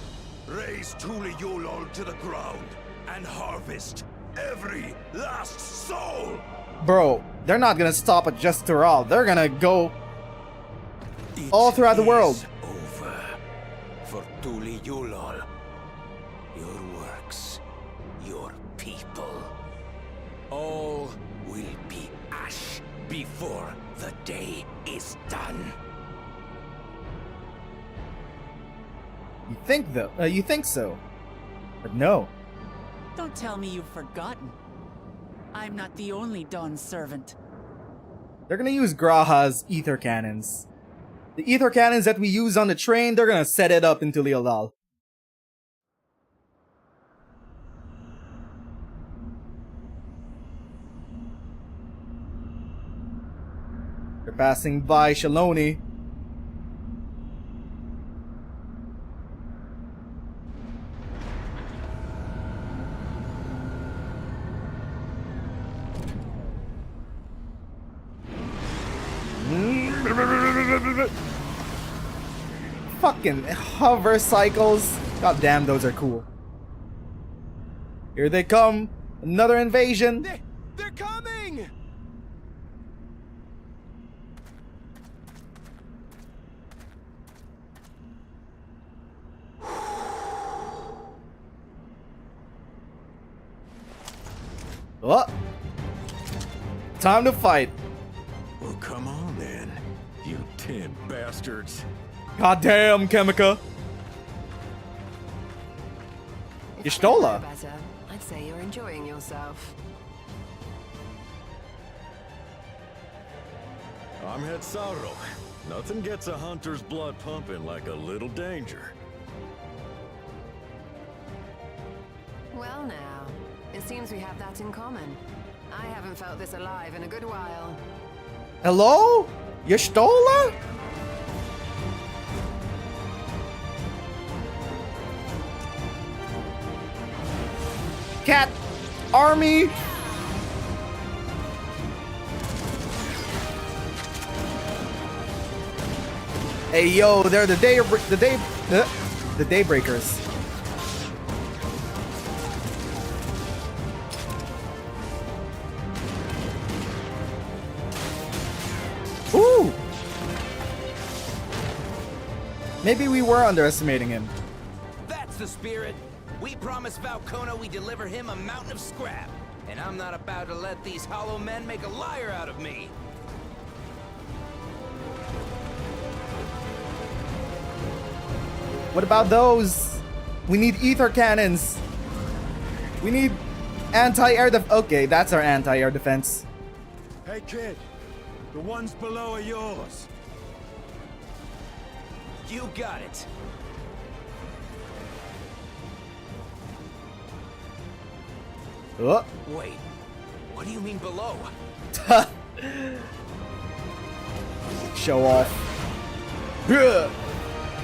Raise Tuliyola to the ground and harvest every last soul. Bro, they're not gonna stop at just Tural. They're gonna go all throughout the world. Over for Tuliyola. Your works, your people, all will be ash before the day is done. You think though? You think so? But no. Don't tell me you've forgotten. I'm not the only Dawn's servant. They're gonna use Graha's ether cannons. The ether cannons that we use on the train, they're gonna set it up into Leodal. They're passing by Shaloni. Fucking hover cycles. God damn, those are cool. Here they come. Another invasion. They're coming! Oh. Time to fight. Well, come on then, you 10 bastards. Goddamn, Chemica. Y'shtola. Better. I'd say you're enjoying yourself. I'm Hetzaro. Nothing gets a hunter's blood pumping like a little danger. Well now, it seems we have that in common. I haven't felt this alive in a good while. Hello? Y'shtola? Cat army. Hey yo, they're the Daybreakers. Ooh. Maybe we were underestimating him. That's the spirit. We promised Valkona we deliver him a mountain of scrap, and I'm not about to let these hollow men make a liar out of me. What about those? We need ether cannons. We need anti-air okay, that's our anti-air defense. Hey kid, the ones below are yours. You got it. Oh. Wait, what do you mean below? Show off.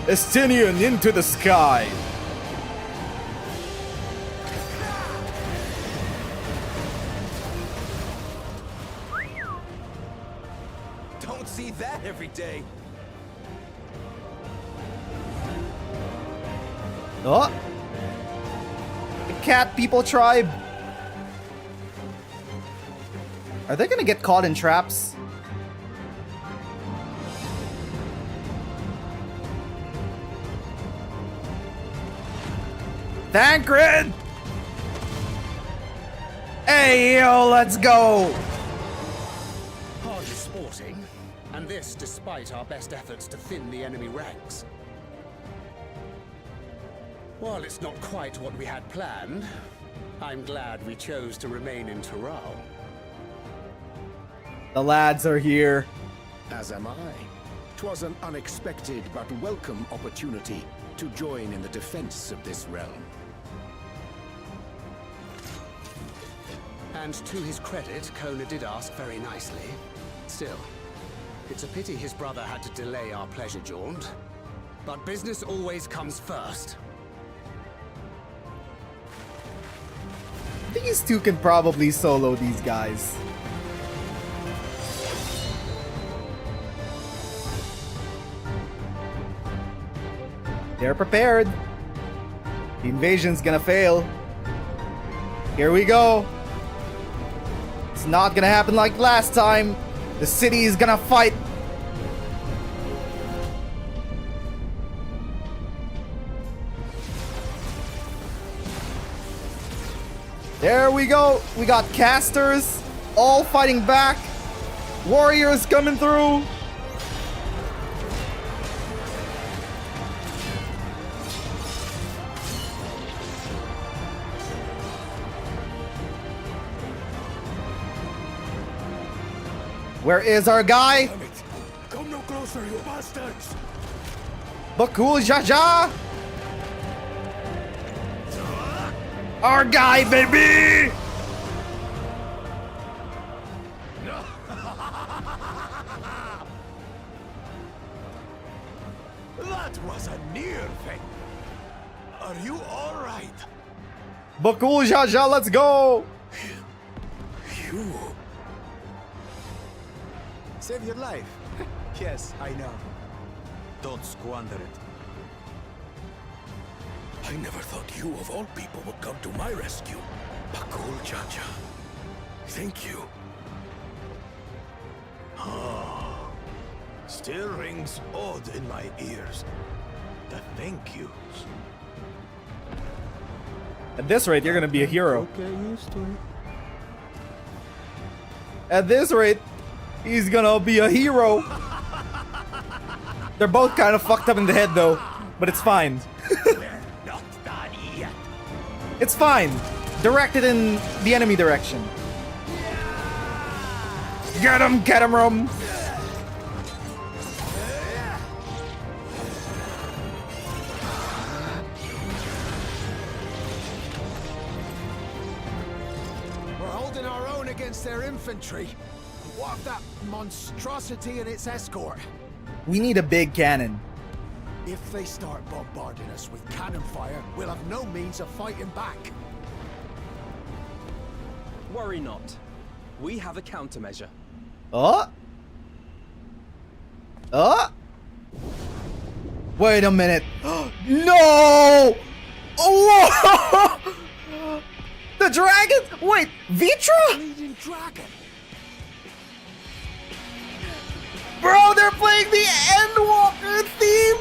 Estinian into the sky. Don't see that every day. Oh. The cat people tribe. Are they gonna get caught in traps? Thancred! Hey, yo, let's go! Hardly sporting, and this despite our best efforts to thin the enemy ranks. While it's not quite what we had planned, I'm glad we chose to remain in Tural. The lads are here. As am I. 'Twas an unexpected but welcome opportunity to join in the defense of this realm. And to his credit, Kona did ask very nicely. Still, it's a pity his brother had to delay our pleasure jaunt. But business always comes first. These two can probably solo these guys. They're prepared. The invasion's gonna fail. Here we go. It's not gonna happen like last time. The city is gonna fight. There we go. We got casters all fighting back. Warriors coming through. Where is our guy? Come no closer, you bastards! Bakul Jaja! Our guy, baby! That was a near thing. Are you all right? Bakul Jaja, let's go! You... Save your life. Yes, I know. Don't squander it. I never thought you, of all people, would come to my rescue. Bakul Jaja. Thank you. Ah, still rings odd in my ears. The thank yous. At this rate, you're gonna be a hero. Okay, used to it. At this rate, he's gonna be a hero. They're both kind of fucked up in the head though, but it's fine. Not done yet. It's fine. Direct it in the enemy direction. Get him, Rum. We're holding our own against their infantry. What of that monstrosity and its escort? We need a big cannon. If they start bombarding us with cannon fire, we'll have no means of fighting back. Worry not. We have a countermeasure. Oh? Oh? Wait a minute. No! Oh! The dragon? Wait, Vitra? Bleeding dragon. Bro, they're playing the Endwalker theme!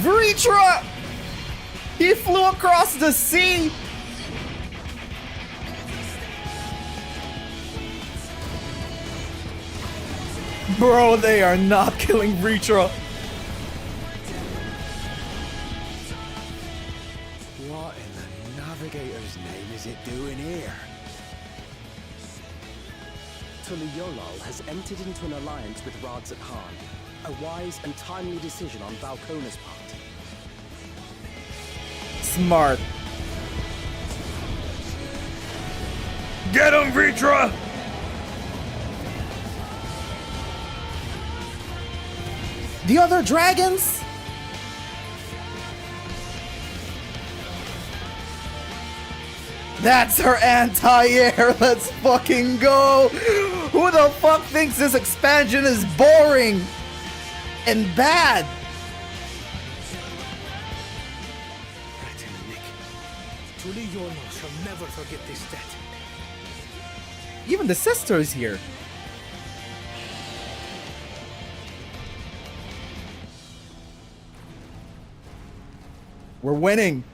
Vritra! He flew across the sea! Bro, they are not killing Vritra. What in the Navigator's name is it doing here? Tuliyollal has entered into an alliance with Rads at Han. A wise and timely decision on Valkona's part. Smart. Get him, Vritra! The other dragons? That's her anti-air. Let's fucking go. Who the fuck thinks this expansion is boring and bad? Tuliyollal shall never forget this debt. Even the sister is here. We're winning.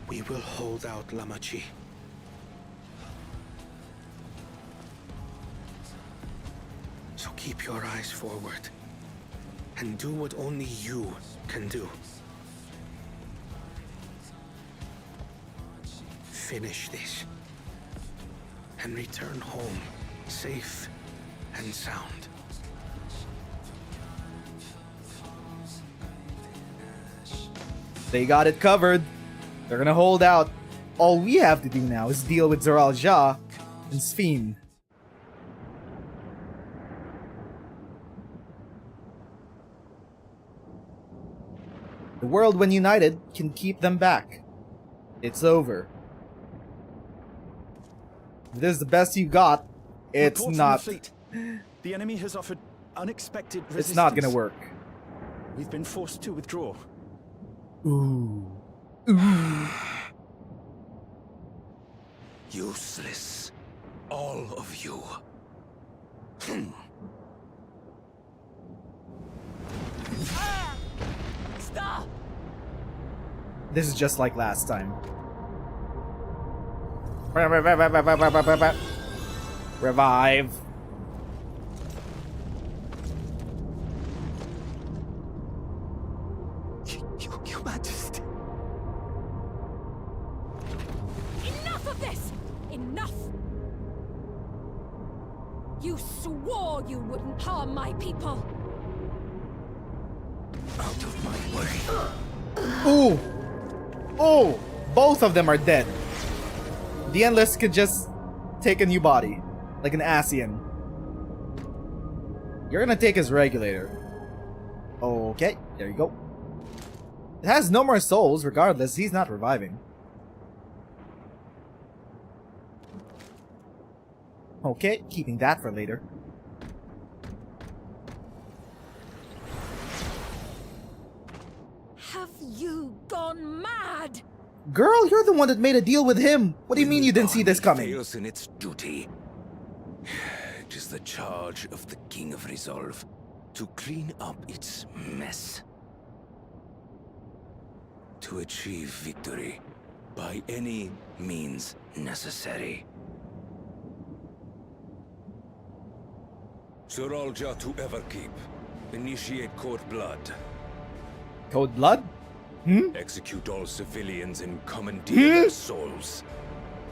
We will hold out, Lamachi. So keep your eyes forward and do what only you can do. Finish this and return home safe and sound. They got it covered. They're gonna hold out. All we have to do now is deal with Zoral Ja and Sphene. The world, when united, can keep them back. It's over. If this is the best you got, it's Reports not. from the fleet. The enemy has offered unexpected resistance. It's not gonna work. We've been forced to withdraw. Ooh. Ooh. Useless. All of you. Stop! This is just like last time. Revive. Your Majesty. Enough of this! Enough! You swore you wouldn't harm my people! Out of my way. Ooh! Oh! Both of them are dead. The Endless could just take a new body. Like an Asian. You're gonna take his regulator. Okay, there you go. It has no more souls, regardless. He's not reviving. Okay, keeping that for later. Have you gone mad? Girl, you're the one that made a deal with him. What do you mean you didn't see this coming? Fails in its duty. It is the charge of the King of Resolve to clean up its mess. To achieve victory by any means necessary. Suralja to Everkeep. Initiate Code Blood. Code Blood? Hmm? Execute all civilians and commandeer their souls.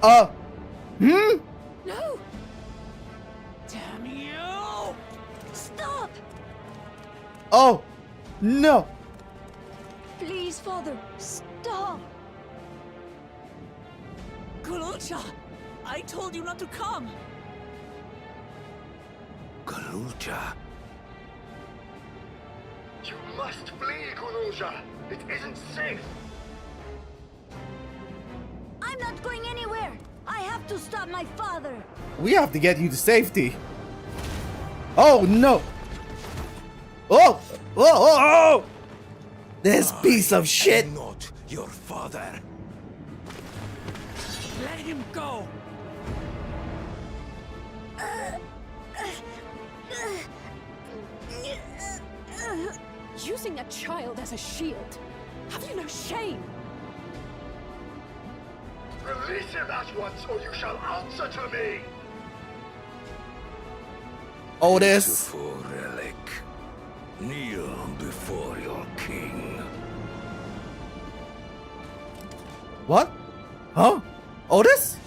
Hmm? No! Damn you! Stop! Oh! No! Please, Father, stop! Gululcha! I told you not to come! Galulja. You must flee, Gululja. It isn't safe. I'm not going anywhere. I have to stop my father. We have to get you to safety. Oh no! Oh! Oh! Oh! Oh! This piece of shit! I'm not your father. Let him go! Using a child as a shield. Have you no shame? Release him at once, or you shall answer to me! Otis. Beautiful relic. Kneel before your king. What? Huh? Otis?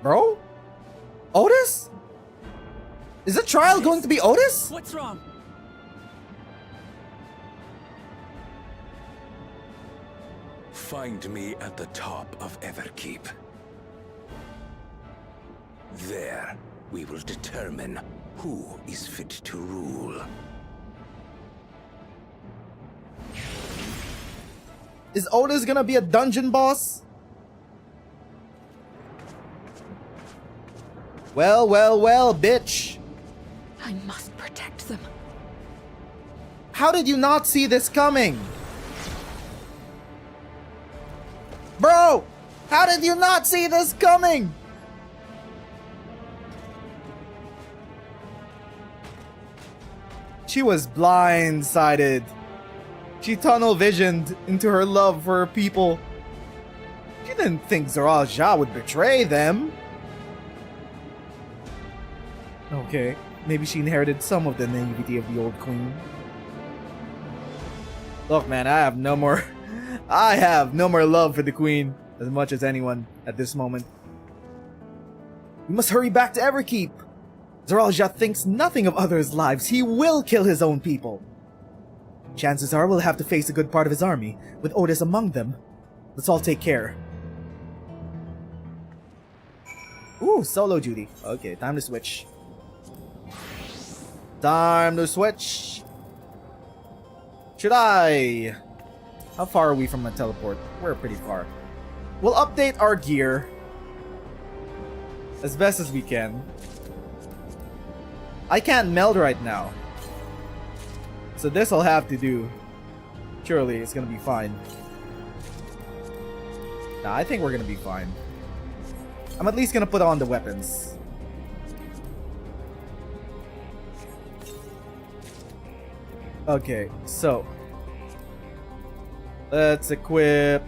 Bro? Otis? Is the trial going to be Otis? What's wrong? Find me at the top of Everkeep. There, we will determine who is fit to rule. Is Otis gonna be a dungeon boss? Well, well, well, bitch. I must protect them. How did you not see this coming? Bro! How did you not see this coming? She was blindsided. She tunnel visioned into her love for her people. She didn't think Zoraal would betray them. Okay, maybe she inherited some of the naivety of the old queen. Look, man, I have no more love for the queen as much as anyone at this moment. We must hurry back to Everkeep. Zoraal thinks nothing of others' lives. He will kill his own people. Chances are we'll have to face a good part of his army, with Otis among them. Let's all take care. Ooh, solo duty. Okay, time to switch. Time to switch. Should I? How far are we from a teleport? We're pretty far. We'll update our gear as best as we can. I can't meld right now, so this I'll have to do. Surely it's gonna be fine. Nah, I think we're gonna be fine. I'm at least gonna put on the weapons. Okay, so let's equip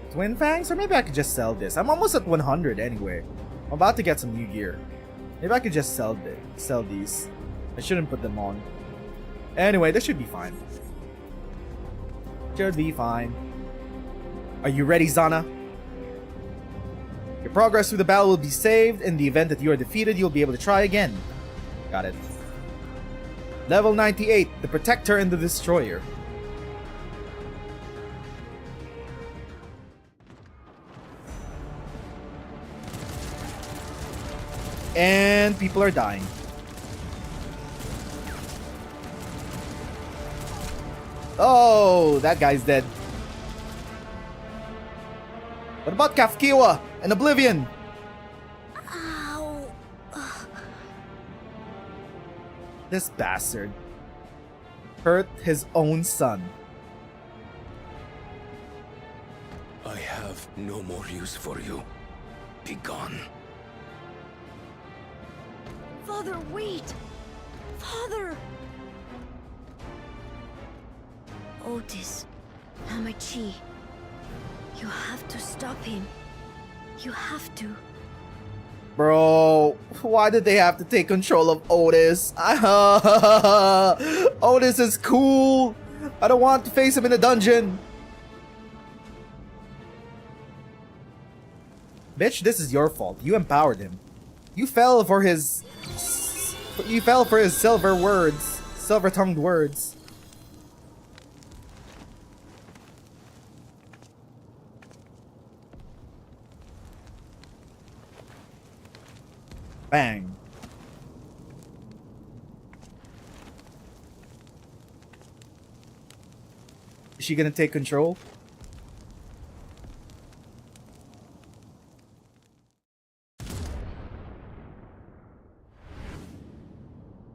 Twin Fangs, or maybe I could just sell this. I'm almost at 100 anyway. I'm about to get some new gear. Maybe I could just sell these. I shouldn't put them on. Anyway, this should be fine. Should be fine. Are you ready, Zana? Your progress through the battle will be saved. In the event that you are defeated, you'll be able to try again. Got it. Level 98, the Protector and the Destroyer. And people are dying. Oh, that guy's dead. What about Kafkiwa and Oblivion? Ow. This bastard hurt his own son. I have no more use for you. Be gone. Father, wait! Father! Otis, Hamachi, you have to stop him. You have to. Bro, why did they have to take control of Otis? Otis is cool. I don't want to face him in a dungeon. Bitch, this is your fault. You empowered him. You fell for his silver words. Silver-tongued words. Bang. Is she gonna take control?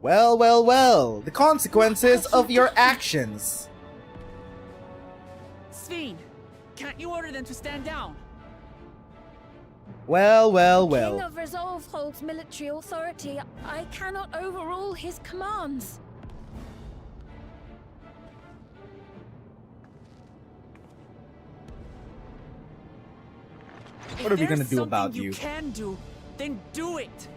Well, well, well. The consequences of your actions. Sphene, can't you order them to stand down? Well, well, King well. of Resolve holds military authority. I cannot overrule his commands. What are we gonna do about you? you? If there's something you can do, then do it.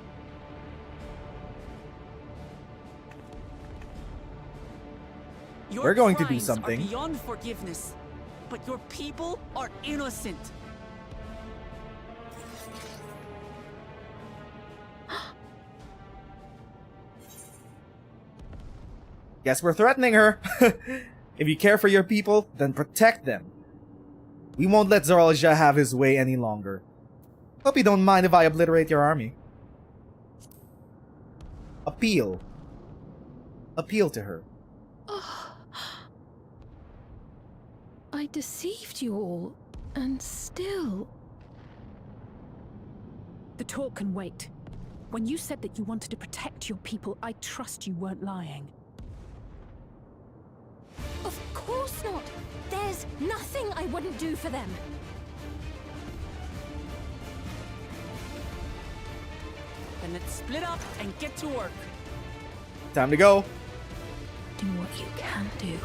Your We're going to do crimes something. Are beyond forgiveness, but your people are innocent. Guess we're threatening her. If you care for your people, then protect them. We won't let Zoralja have his way any longer. Hope you don't mind if I obliterate your army. Appeal. Appeal to her. I deceived you all, and still... The talk can wait. When you said that you wanted to protect your people, I trust you weren't lying. Of course not! There's nothing I wouldn't do for them! Then let's split up and get to work. Time to go. Do what you can do.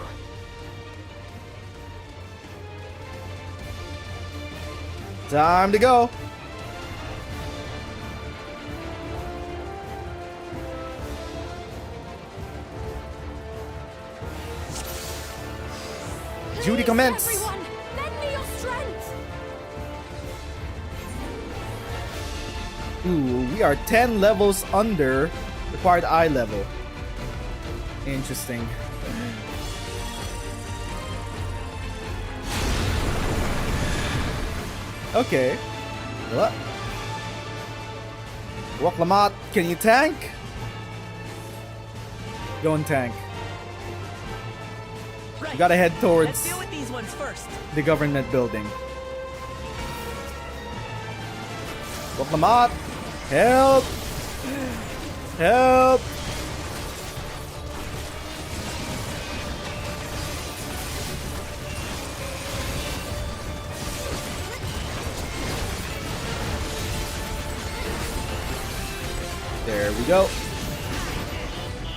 Time to go. Duty commence. Everyone, lend me your strength! Ooh, we are 10 levels under required eye level. Interesting. Okay. What? Waklamat, can you tank? Go and tank. Right. We gotta head towards Let's deal with these ones first. the government building. Waklamat! Help! Help! There we go.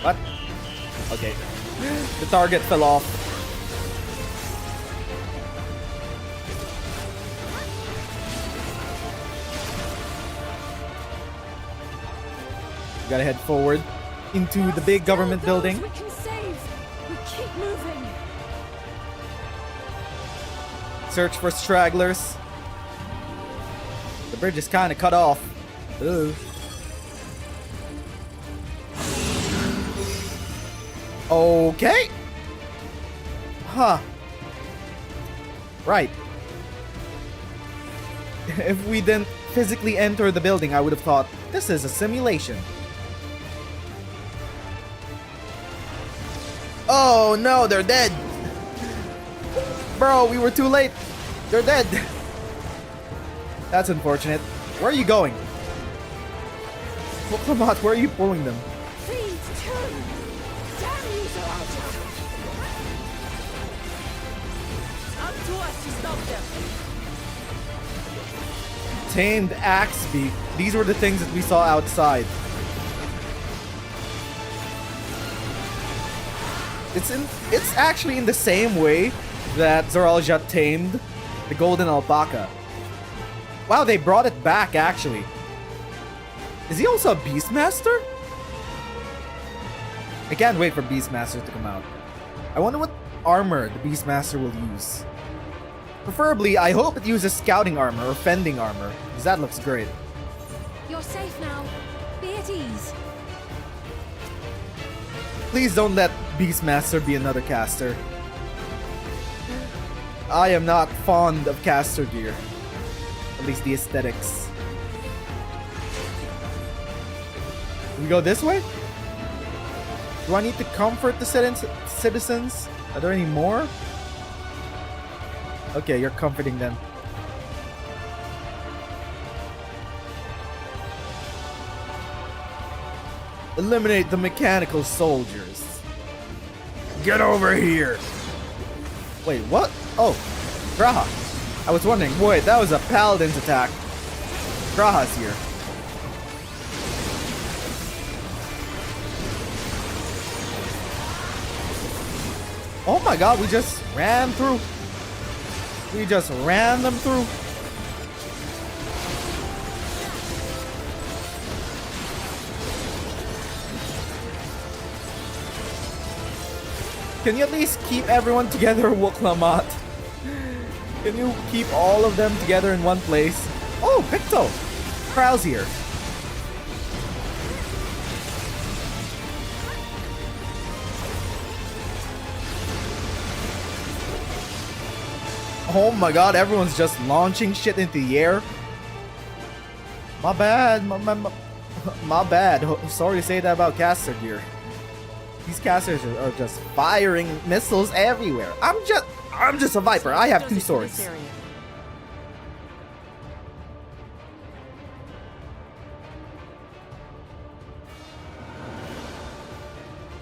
What? Okay. The target fell off. We gotta head forward into the big government building. We can save! We keep moving! Search for stragglers. The bridge is kinda cut off. Ugh. Okay. Huh. Right. If we didn't physically enter the building, I would have thought this is a simulation. Oh no, they're dead. Bro, we were too late. They're dead. That's unfortunate. Where are you going? Well, come on, where are you pulling them? Please turn! Damn you, Zoralja! Up to us to stop them. Tamed axe beak. These were the things that we saw outside. It's actually in the same way that Zoralja tamed the golden alpaca. Wow, they brought it back actually. Is he also a Beastmaster? I can't wait for Beastmaster to come out. I wonder what armor the Beastmaster will use. Preferably, I hope it uses scouting armor or fending armor, because that looks great. You're safe now. Be at ease. Please don't let Beastmaster be another caster. I am not fond of caster gear. At least the aesthetics. We go this way? Do I need to comfort the citizens? Are there any more? Okay, you're comforting them. Eliminate the mechanical soldiers. Get over here! Wait, what? Oh, Graha. I was wondering, wait, that was a paladin's attack. Graha's here. Oh my god, we just ran through. We just ran them through. Can you at least keep everyone together, Wuklamat? Can you keep all of them together in one place? Oh, Picto! Krau's here. Oh my god, everyone's just launching shit into the air. My bad, my bad. Sorry to say that about caster gear. These casters are just firing missiles everywhere. I'm just a Viper. I have 2 swords.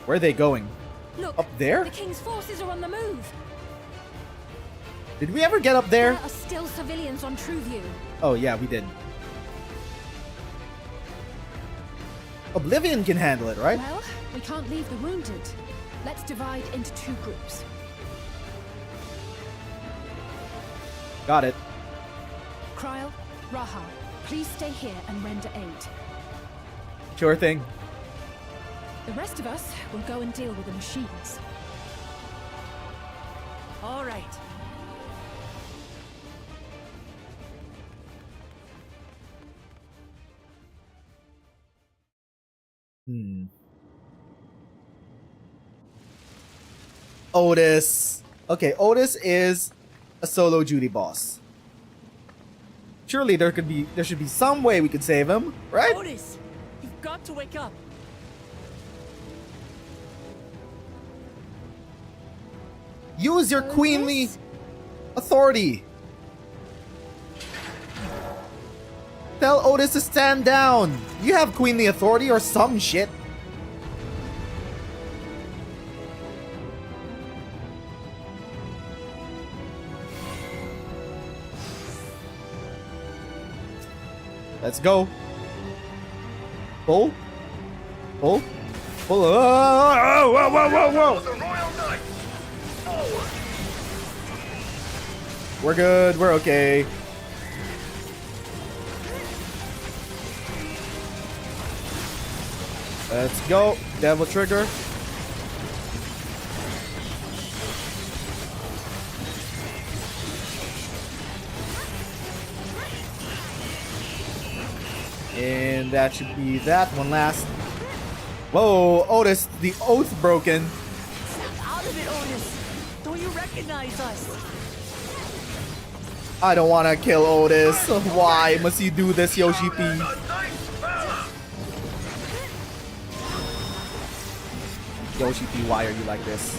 Where are they going? Look, up there? The King's forces are on the move. Did we ever get up there? There are still civilians on Trueview. Oh yeah, we did. Oblivion can handle it, right? Well, we can't leave the wounded. Let's divide into 2 groups. Got it. Kryl, Raha, please stay here and render aid. Sure thing. The rest of us will go and deal with the machines. All right. Otis. Okay, Otis is a solo duty boss. Surely there should be some way we could save him, right? Otis, you've got to wake up. Use your queenly authority. Tell Otis to stand down. You have queenly authority or some shit. Let's go. Pull. Pull. Pull. Whoa, whoa, whoa, whoa, whoa. We're good. We're okay. Let's go. Devil trigger. And that should be that one last. Whoa, Otis, the oath broken. Snap out of it, Otis. Don't you recognize us? I don't want to kill Otis. Why must you do this, Yoshi P? Yoshi P, why are you like this?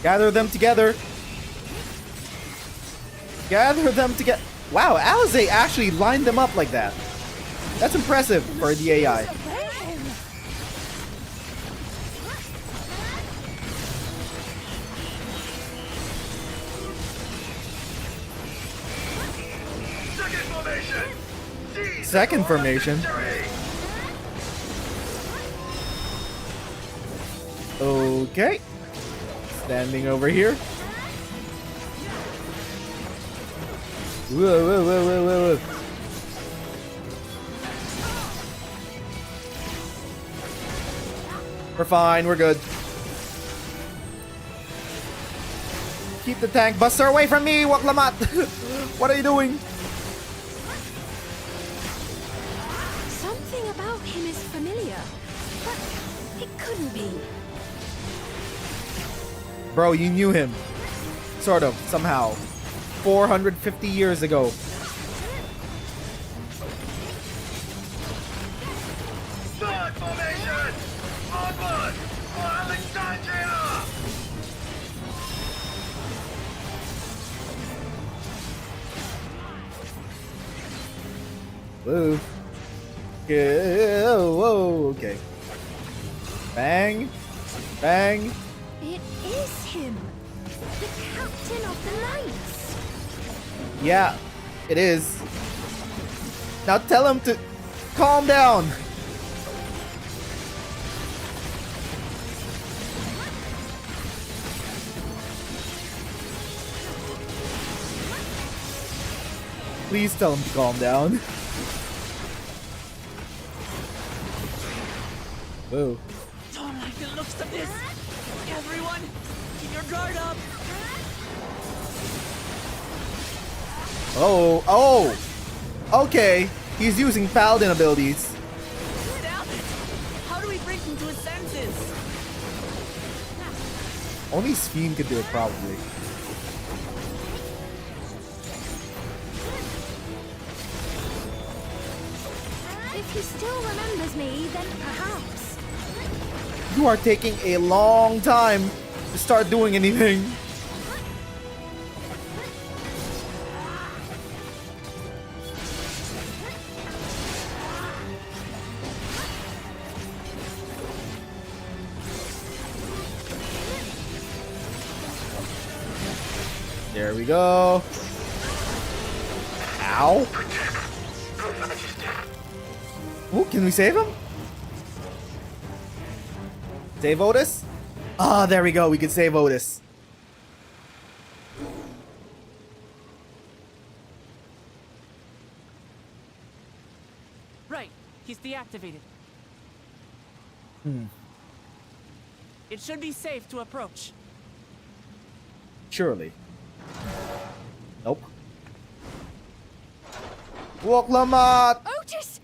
Gather them together. Gather them together. Wow, Alize actually lined them up like that. That's impressive for the AI. Second formation. Okay. Standing over here. Whoa, whoa, whoa, whoa, whoa, whoa. We're fine, we're good. Keep the tank buster away from me, Waklamat! What are you doing? Something about him is familiar, but it couldn't be. Bro, you knew him. Sort of, somehow. 450 years ago. Third formation! Onward! For Alexandria! Whoa. Okay. Whoa, okay. Bang. Bang. It is him! The captain of the Knights! Yeah, it is. Now tell him to calm down. Please tell him to calm down. Whoa. Don't like the looks of this. Everyone, keep your guard up. Oh, oh! Okay, he's using paladin abilities. Damn it! How do we bring him to his senses? Only Sphene could do it, probably. If he still remembers me, then perhaps. You are taking a long time to start doing anything. There we go. Ow. Ooh, can we save him? Save Otis? Ah, there we go. We can save Otis. Right, he's deactivated. Hmm. It should be safe to approach. Surely. Nope. Walk Lamat! Otis!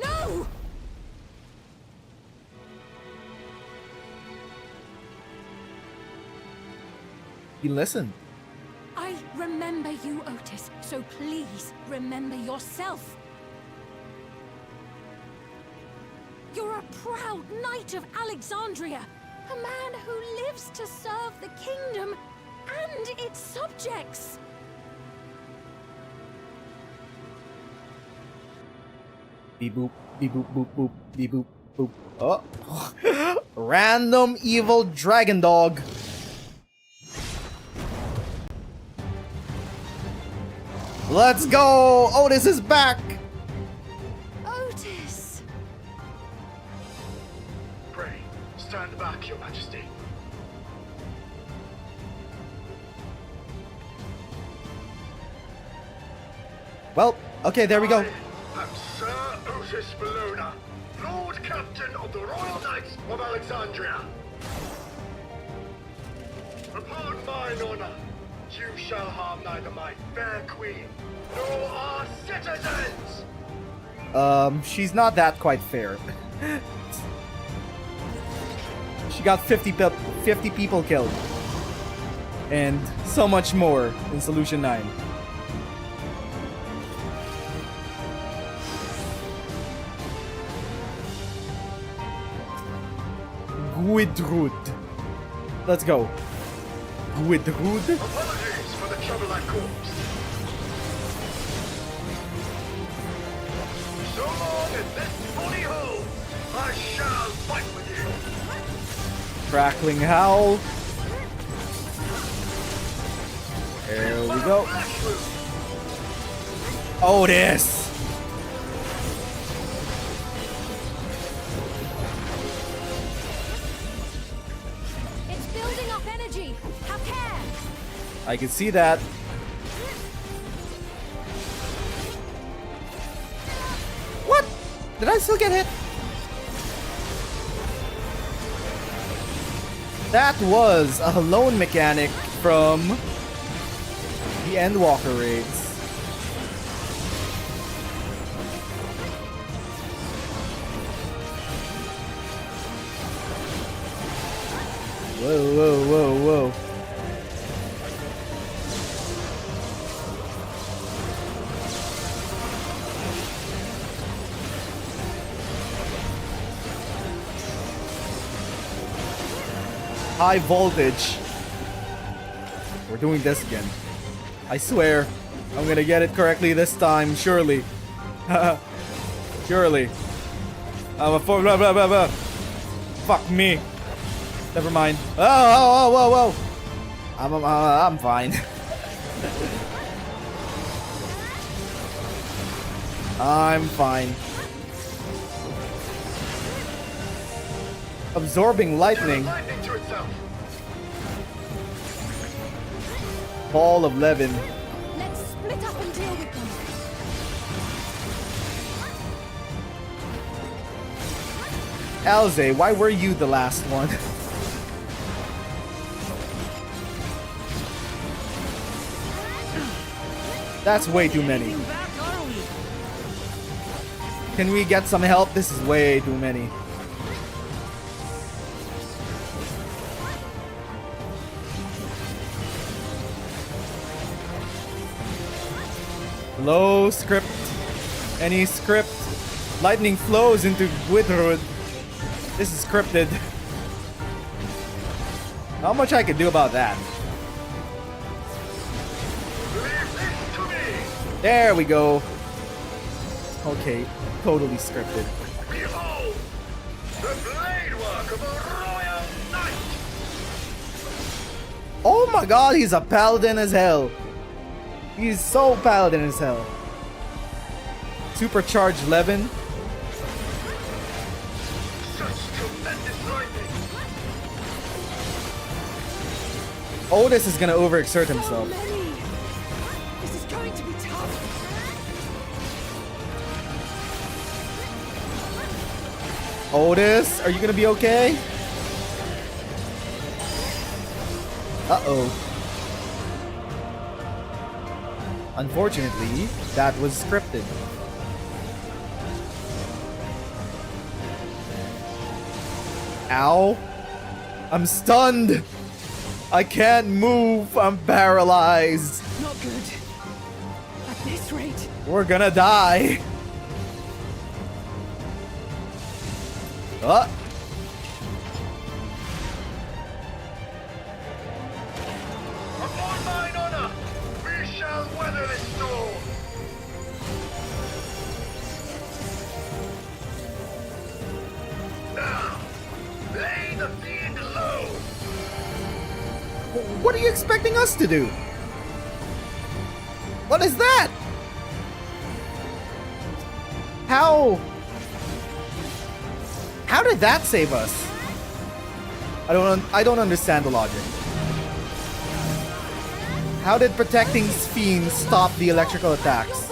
No! He listened. I remember you, Otis, so please remember yourself. You're a proud knight of Alexandria, a man who lives to serve the kingdom and its subjects. Beep boop, beep boop, boop boop, beep boop, boop. Oh. Random evil dragon dog. Let's go! Otis is back! Otis! Pray, stand back, Your Majesty. Well, okay, there we go. I'm Sir Otis Bologna, Lord Captain of the Royal Knights of Alexandria. Upon mine honor, you shall harm neither my fair queen nor our citizens. She's not that quite fair. She got 50 people killed. And so much more in Solution 9. Gwydrud. Let's go. Gwydrud. Apologies for the trouble I caused. So long as this body holds, I shall fight with you. Crackling howl. There we go. Otis. It's building up energy. Have care. I can see that. What? Did I still get hit? That was a lone mechanic from the Endwalker raids. Whoa, whoa, whoa, whoa. High voltage. We're doing this again. I swear, I'm gonna get it correctly this time, surely. Surely. I'm a blah blah blah blah. Fuck me. Never mind. Oh, whoa, whoa, whoa. I'm fine. I'm fine. Absorbing lightning. Ball of Levin. Let's split up and deal with them. Elze, why were you the last one? That's way too many. Can we get some help? This is way too many. Low script. Any script. Lightning flows into Witherwood. This is scripted. Not much I could do about that. There we go. Okay, totally scripted. Behold, the blade work of a royal knight. Oh my god, he's a paladin as hell. He's so paladin as hell. Supercharged Levin. Otis is gonna overexert himself. This is going to be tough. Otis, are you gonna be okay? Uh-oh. Unfortunately, that was scripted. Ow. I'm stunned. I can't move. I'm paralyzed. Not good. At this rate. We're gonna die. Upon mine honor, we shall weather this storm. Now, lay the fiend low. What are you expecting us to do? What is that? How did that save us? I don't understand the logic. How did protecting fiends stop the electrical attacks?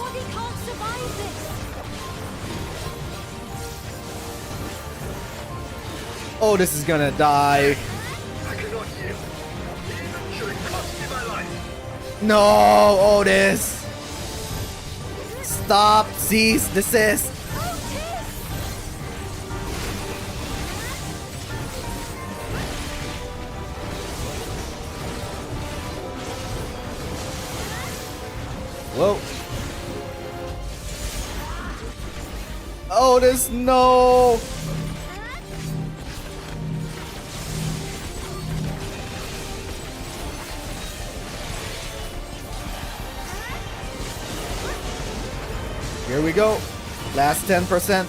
Oh, this is gonna die. I cannot yield, even should it cost me my life. No, Otis. Stop, cease, desist. Whoa. Otis, no. Here we go. Last 10%.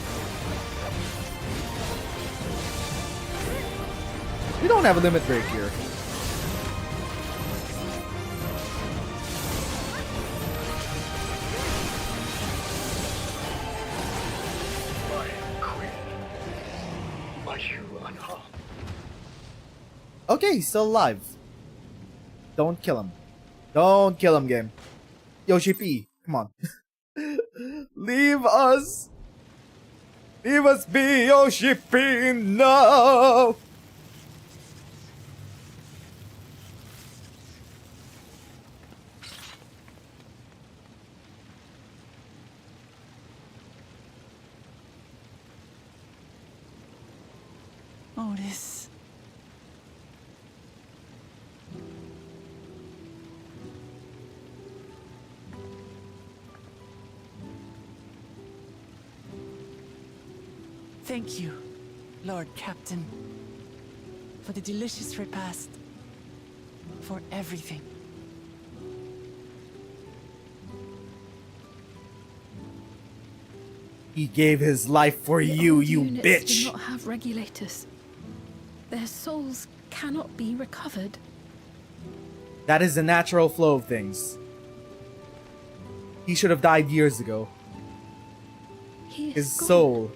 We don't have a limit break here. Okay, he's still alive. Don't kill him. Don't kill him, game. Yoshi P, come on. Leave us. Leave us be, Yoshi P, no. Otis. Thank you, Lord Captain, for the delicious repast, for everything. He gave his life for you, you Units bitch. do not have regulators. Their souls cannot be recovered. That is the natural flow of things. He should have died years ago. He is His gone. soul.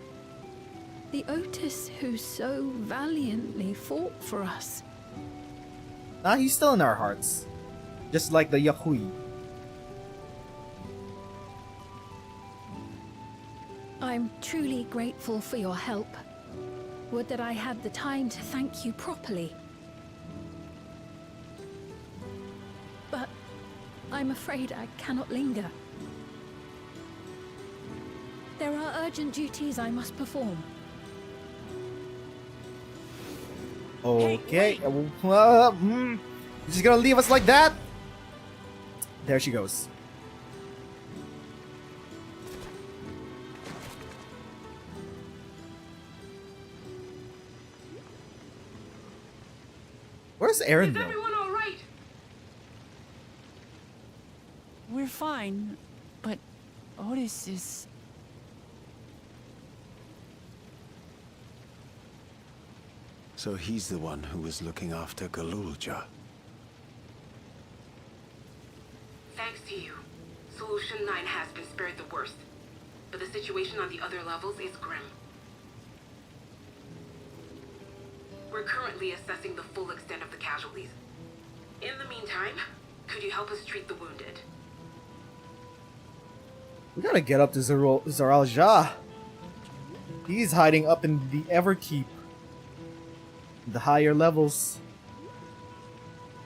The Otis who so valiantly fought for us. Nah, he's still in our hearts. Just like the Yahui. I'm truly grateful for your help. Would that I had the time to thank you properly. But I'm afraid I cannot linger. There are urgent duties I must perform. Okay. She's gonna leave us like that? There she goes. Where's Aaron though? Everyone all right? We're fine, but Otis is... So he's the one who was looking after Galulja. Thanks to you, Solution 9 has been spared the worst, but the situation on the other levels is grim. We're currently assessing the full extent of the casualties. In the meantime, could you help us treat the wounded? We gotta get up to Zaralja. He's hiding up in the Everkeep. The higher levels.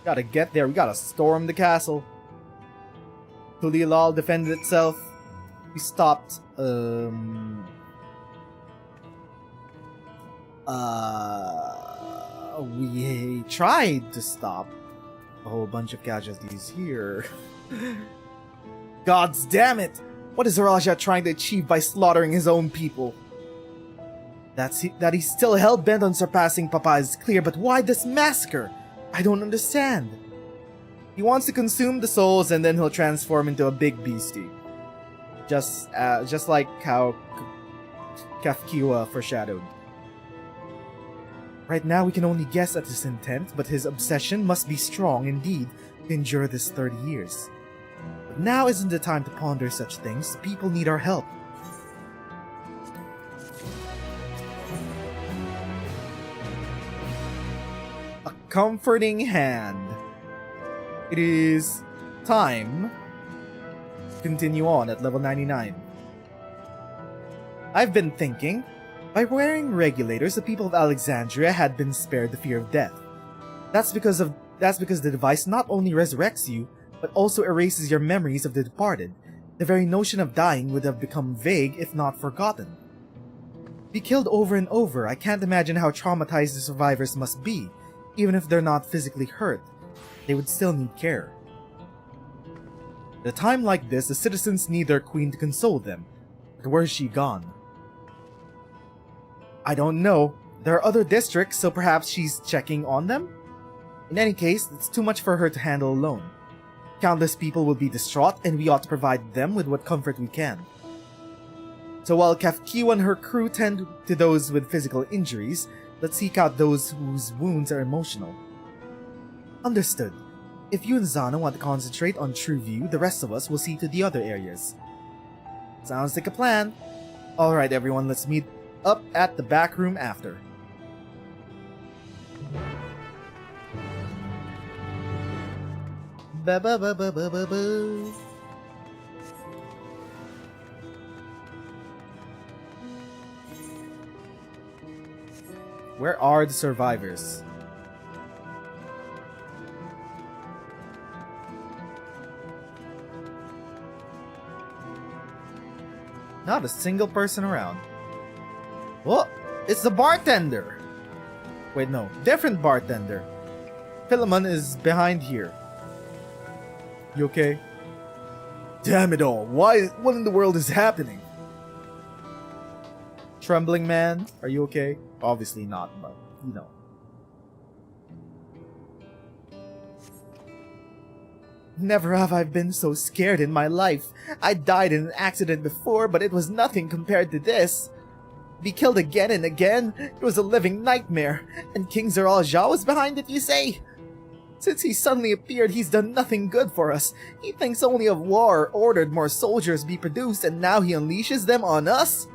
Gotta get there. We gotta storm the castle. Tulilal defended itself. We stopped. We tried to stop a whole bunch of casualties here. Gods damn it! What is Zaralja trying to achieve by slaughtering his own people? That he's still hell-bent on surpassing Papa is clear, but why this massacre? I don't understand. He wants to consume the souls and then he'll transform into a big beastie. Just like how Kafkiwa foreshadowed. Right now we can only guess at his intent, but his obsession must be strong indeed to endure this 30 years. But now isn't the time to ponder such things. People need our help. A comforting hand. It is time to continue on at level 99. I've been thinking, by wearing regulators, the people of Alexandria had been spared the fear of death. That's because the device not only resurrects you, but also erases your memories of the departed. The very notion of dying would have become vague if not forgotten. Be killed over and over, I can't imagine how traumatized the survivors must be. Even if they're not physically hurt, they would still need care. At a time like this, the citizens need their queen to console them. But where's she gone? I don't know. There are other districts, so perhaps she's checking on them? In any case, it's too much for her to handle alone. Countless people will be distraught, and we ought to provide them with what comfort we can. So while Kafkiwa and her crew tend to those with physical injuries, let's seek out those whose wounds are emotional. Understood. If you and Zana want to concentrate on True View, the rest of us will see to the other areas. Sounds like a plan. Alright everyone, let's meet up at the back room after. Ba-ba-ba-ba-ba-ba-ba. Where are the survivors? Not a single person around. Oh, it's the bartender! Wait, no, different bartender. Philemon is behind here. You okay? Damn it all, what in the world is happening? Trembling man, are you okay? Obviously not, but you know. Never have I been so scared in my life. I died in an accident before, but it was nothing compared to this. Be killed again and again? It was a living nightmare. And King Zaralja was behind it, you say? Since he suddenly appeared, he's done nothing good for us. He thinks only of war, ordered more soldiers be produced, and now he unleashes them on us?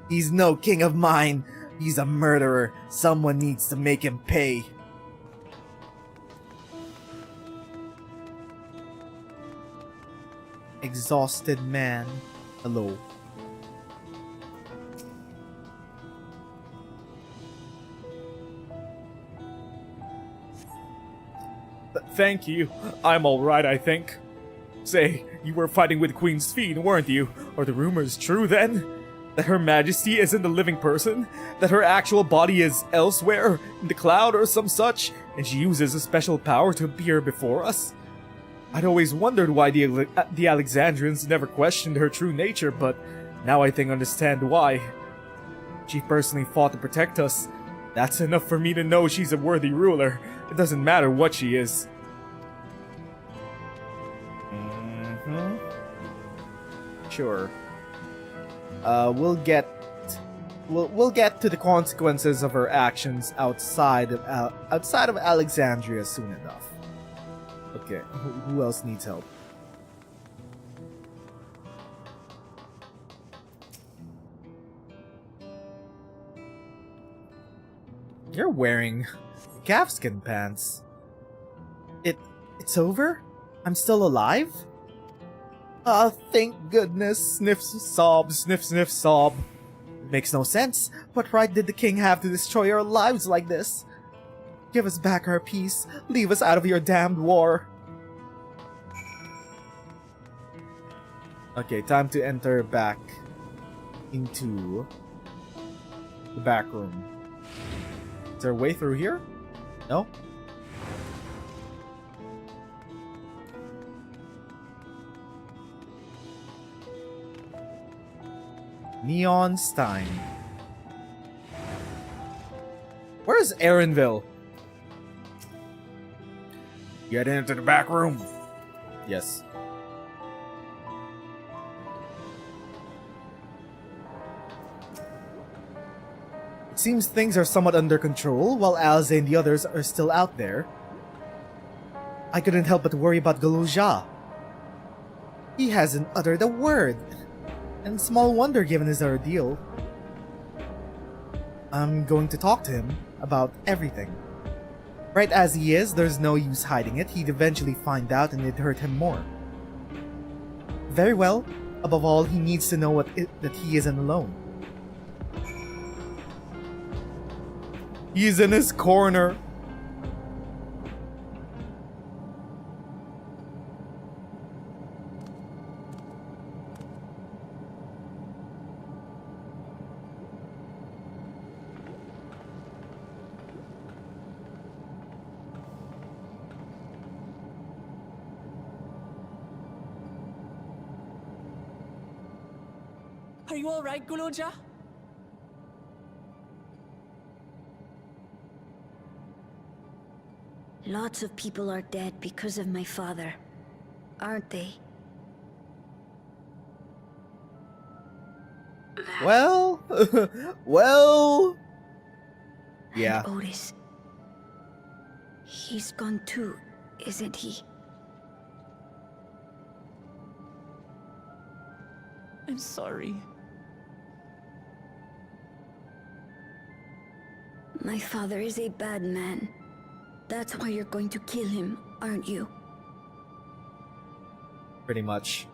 He's no king of mine. He's a murderer. Someone needs to make him pay. Exhausted man. Hello. Thank you. I'm alright, I think. Say, you were fighting with Queen Sphene, weren't you? Are the rumors true then? That Her Majesty isn't a living person? That her actual body is elsewhere, in the cloud or some such, and she uses a special power to appear before us? I'd always wondered why the Alexandrians never questioned her true nature, but now I think I understand why. She personally fought to protect us. That's enough for me to know she's a worthy ruler. It doesn't matter what she is. Sure. We'll get to the consequences of her actions outside of Alexandria soon enough. Okay, who else needs help? You're wearing calfskin pants. It's over? I'm still alive? Ah, thank goodness. Sniff, sob, sniff, sniff, sob. It makes no sense. What right did the king have to destroy our lives like this? Give us back our peace. Leave us out of your damned war. Okay, time to enter back into the back room. Is there a way through here? No? Neon Stein. Where's Erenville? Get into the back room. Yes. It seems things are somewhat under control, while Alze and the others are still out there. I couldn't help but worry about Galuja. He hasn't uttered a word. And small wonder given his ordeal. I'm going to talk to him about everything. Right as he is, there's no use hiding it. He'd eventually find out and it'd hurt him more. Very well. Above all, he needs to know that he isn't alone. He's in his corner. Are you alright, Guloja? Lots of people are dead because of my father, aren't they? Well, well, yeah. And Otis. He's gone too, isn't he? I'm sorry. My father is a bad man. That's why you're going to kill him, aren't you? Pretty much.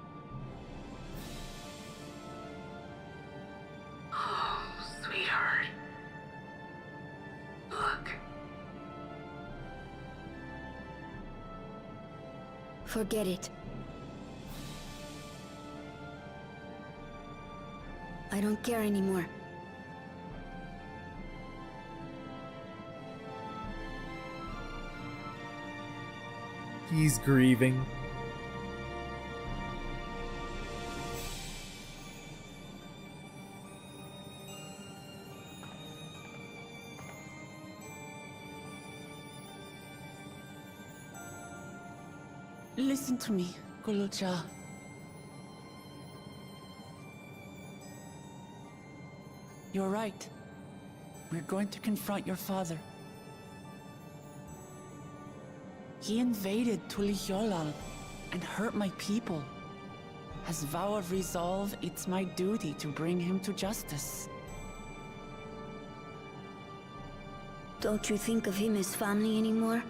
Oh, sweetheart. Look. Forget it. I don't care anymore. He's grieving. Listen to me, Guloja. You're right. We're going to confront your father. He invaded Tulihyolal and hurt my people. As vow of resolve, it's my duty to bring him to justice. Don't you think of him as family anymore?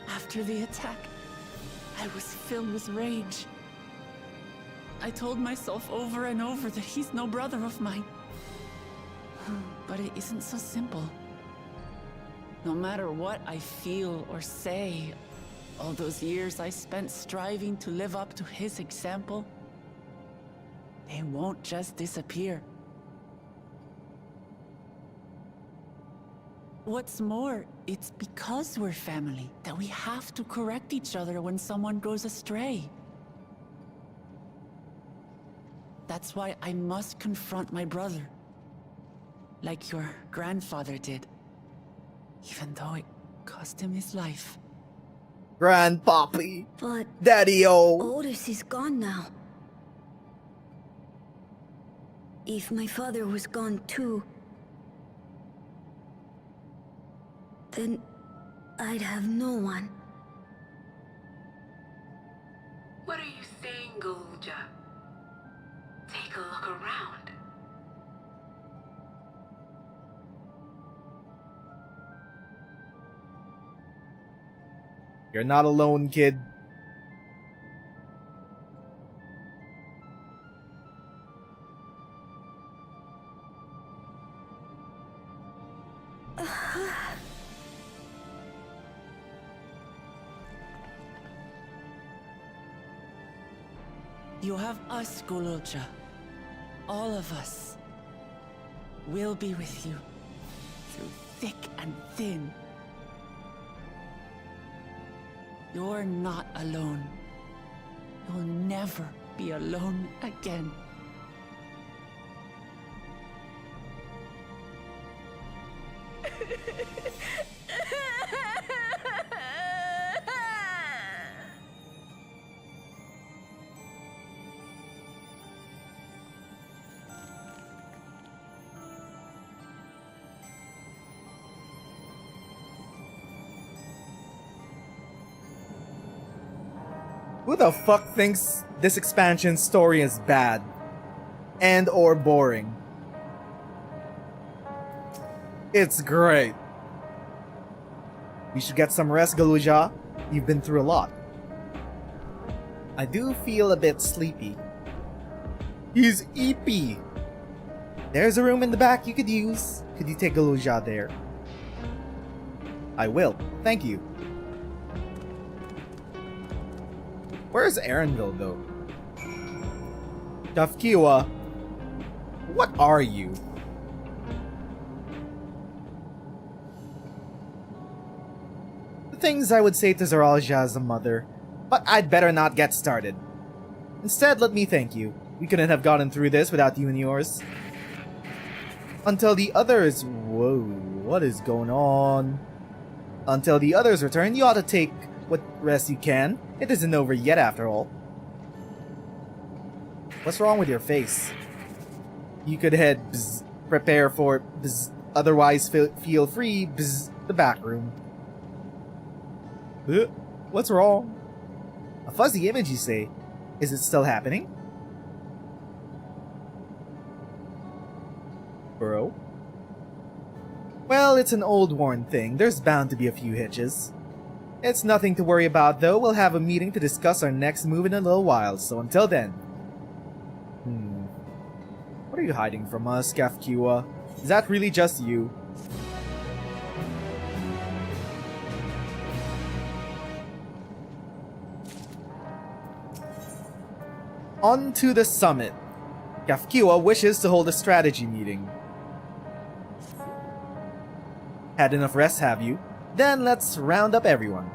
After the attack, I was filled with rage. I told myself over and over that he's no brother of mine. But it isn't so simple. No matter what I feel or say, all those years I spent striving to live up to his example, they won't just disappear. What's more, it's because we're family that we have to correct each other when someone goes astray. That's why I must confront my brother, like your grandfather did, even though it cost him his life. Grandpappy! But Daddy-o! Otis is gone now. If my father was gone too, then I'd have no one. What are you saying, Galuja? Take a look around. You're not alone, kid. You have us, Gululcha. All of us. We'll be with you. Through thick and thin. You're not alone. You'll never be alone again. Who the fuck thinks this expansion story is bad? And or boring? It's great. You should get some rest, Galuja. You've been through a lot. I do feel a bit sleepy. He's eepy. There's a room in the back you could use. Could you take Galuja there? I will. Thank you. Where's Erenville, though? Tafkiwa, what are you? The things I would say to Zaralja as a mother, but I'd better not get started. Instead, let me thank you. We couldn't have gotten through this without you and yours. Until the others... Whoa, what is going on? Until the others return, you ought to take what rest you can. It isn't over yet, after all. What's wrong with your face? You could head bzz, prepare for bzz, otherwise feel free bzz, the back room. What's wrong? A fuzzy image, you say? Is it still happening? Bro? Well, it's an old worn thing. There's bound to be a few hitches. It's nothing to worry about, though. We'll have a meeting to discuss our next move in a little while, so until then. What are you hiding from us, Kafkiwa? Is that really just you? On to the summit. Kafkiwa wishes to hold a strategy meeting. Had enough rest, have you? Then let's round up everyone.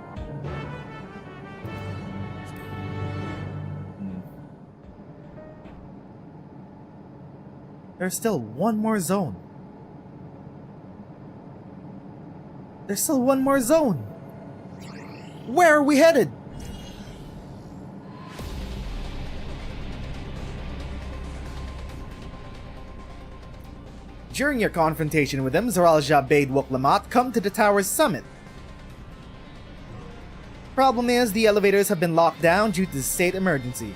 There's still one more zone. There's still one more zone. Where are we headed? During your confrontation with him, Zaralja bade Woklamat come to the tower's summit. Problem is, the elevators have been locked down due to the state emergency.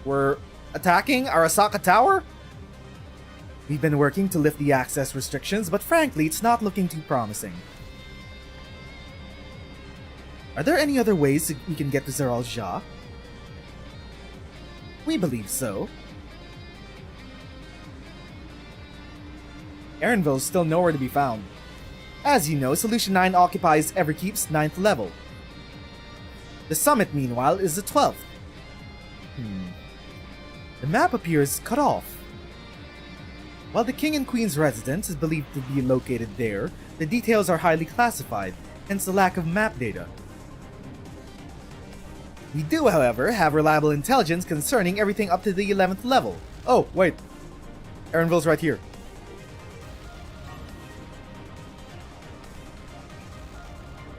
We're attacking Arasaka Tower? We've been working to lift the access restrictions, but frankly, it's not looking too promising. Are there any other ways we can get to Zaralja? We believe so. Erenville is still nowhere to be found. As you know, Solution 9 occupies Everkeep's 9th level. The summit, meanwhile, is the 12th. The map appears cut off. While the King and Queen's residence is believed to be located there, the details are highly classified, hence the lack of map data. We do, however, have reliable intelligence concerning everything up to the 11th level. Oh, wait. Erenville's right here.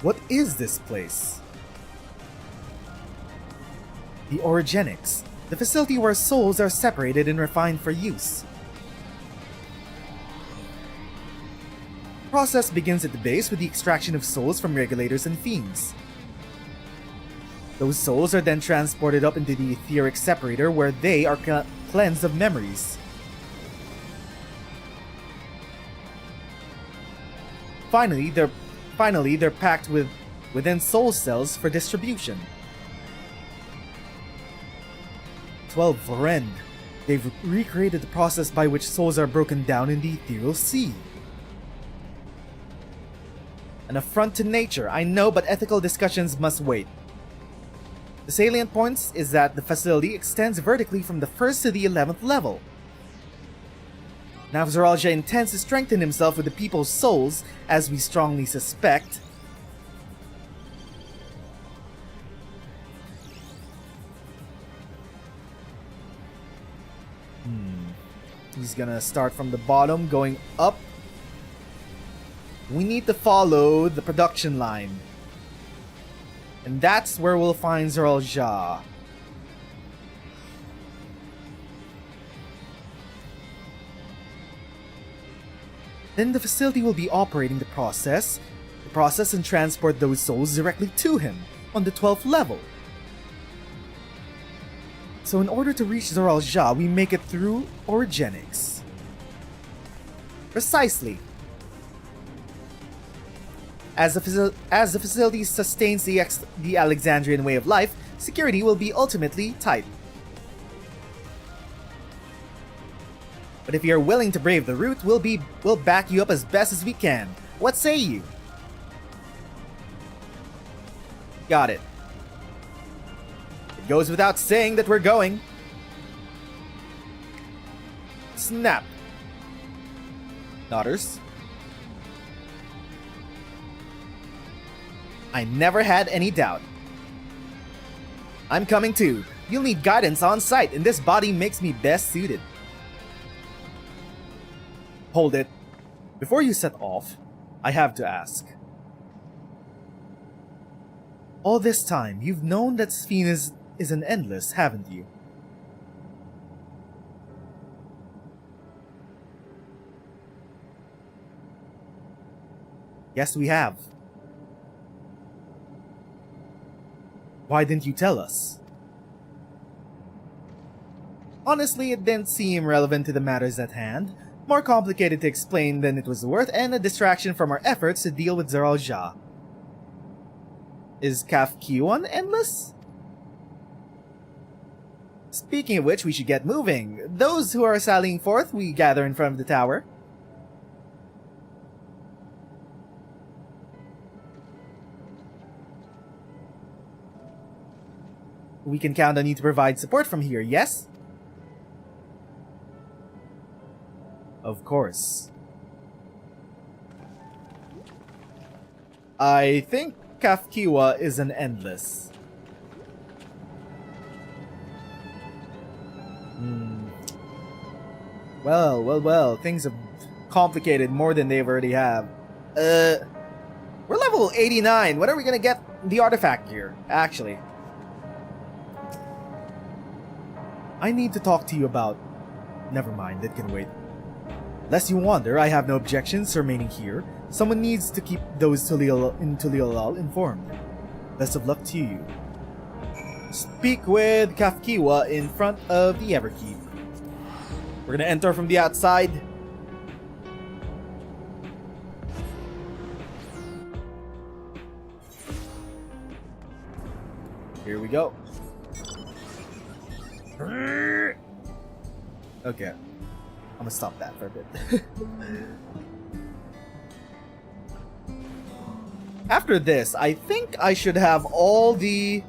What is this place? The Origenics, the facility where souls are separated and refined for use. The process begins at the base with the extraction of souls from regulators and fiends. Those souls are then transported up into the etheric separator where they are cleansed of memories. Finally, they're packed within soul cells for distribution. 12 Vorend. They've recreated the process by which souls are broken down in the ethereal sea. An affront to nature, I know, but ethical discussions must wait. The salient points is that the facility extends vertically from the 1st to the 11th level. Now Zeralja intends to strengthen himself with the people's souls, as we strongly suspect. He's gonna start from the bottom, going up. We need to follow the production line. And that's where we'll find Zeralja. Then the facility will be operating the process and transport those souls directly to him on the 12th level. So in order to reach Zeralja, we make it through Origenics. Precisely. As the facility sustains the Alexandrian way of life, security will be ultimately tight. But if you're willing to brave the route, we'll back you up as best as we can. What say you? Got it. It goes without saying that we're going. Snap. Daughters. I never had any doubt. I'm coming too. You'll need guidance on site, and this body makes me best suited. Hold it. Before you set off, I have to ask. All this time, you've known that Sphinx is an endless, haven't you? Yes, we have. Why didn't you tell us? Honestly, it didn't seem relevant to the matters at hand. More complicated to explain than it was worth, and a distraction from our efforts to deal with Zeralja. Is Kafkiwan endless? Speaking of which, we should get moving. Those who are sallying forth, we gather in front of the tower. We can count on you to provide support from here, yes? Of course. I think Kafkiwa is an endless. Well, things have complicated more than they've already have. We're level 89. When are we gonna get the artifact gear, actually? I need to talk to you about... Never mind, it can wait. Lest you wonder, I have no objections remaining here. Someone needs to keep those in Tulilal informed. Best of luck to you. Speak with Kafkiwa in front of the Everkeep. We're gonna enter from the outside. Here we go. Okay. I'm gonna stop that for a bit. After this, I think I should have all the...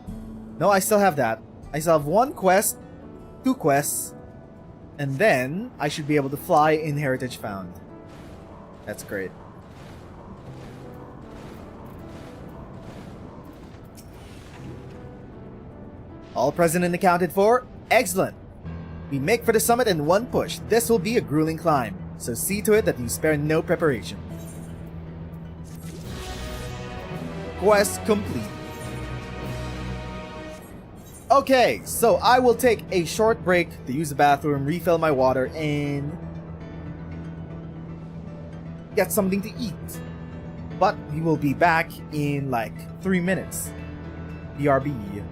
No, I still have that. I still have 1 quest, 2 quests, and then I should be able to fly in Heritage Found. That's great. All present and accounted for? Excellent! We make for the summit in 1 push. This will be a grueling climb, so see to it that you spare no preparation. Quest complete. Okay, so I will take a short break to use the bathroom, refill my water, and get something to eat. But we will be back in like 3 minutes. BRB.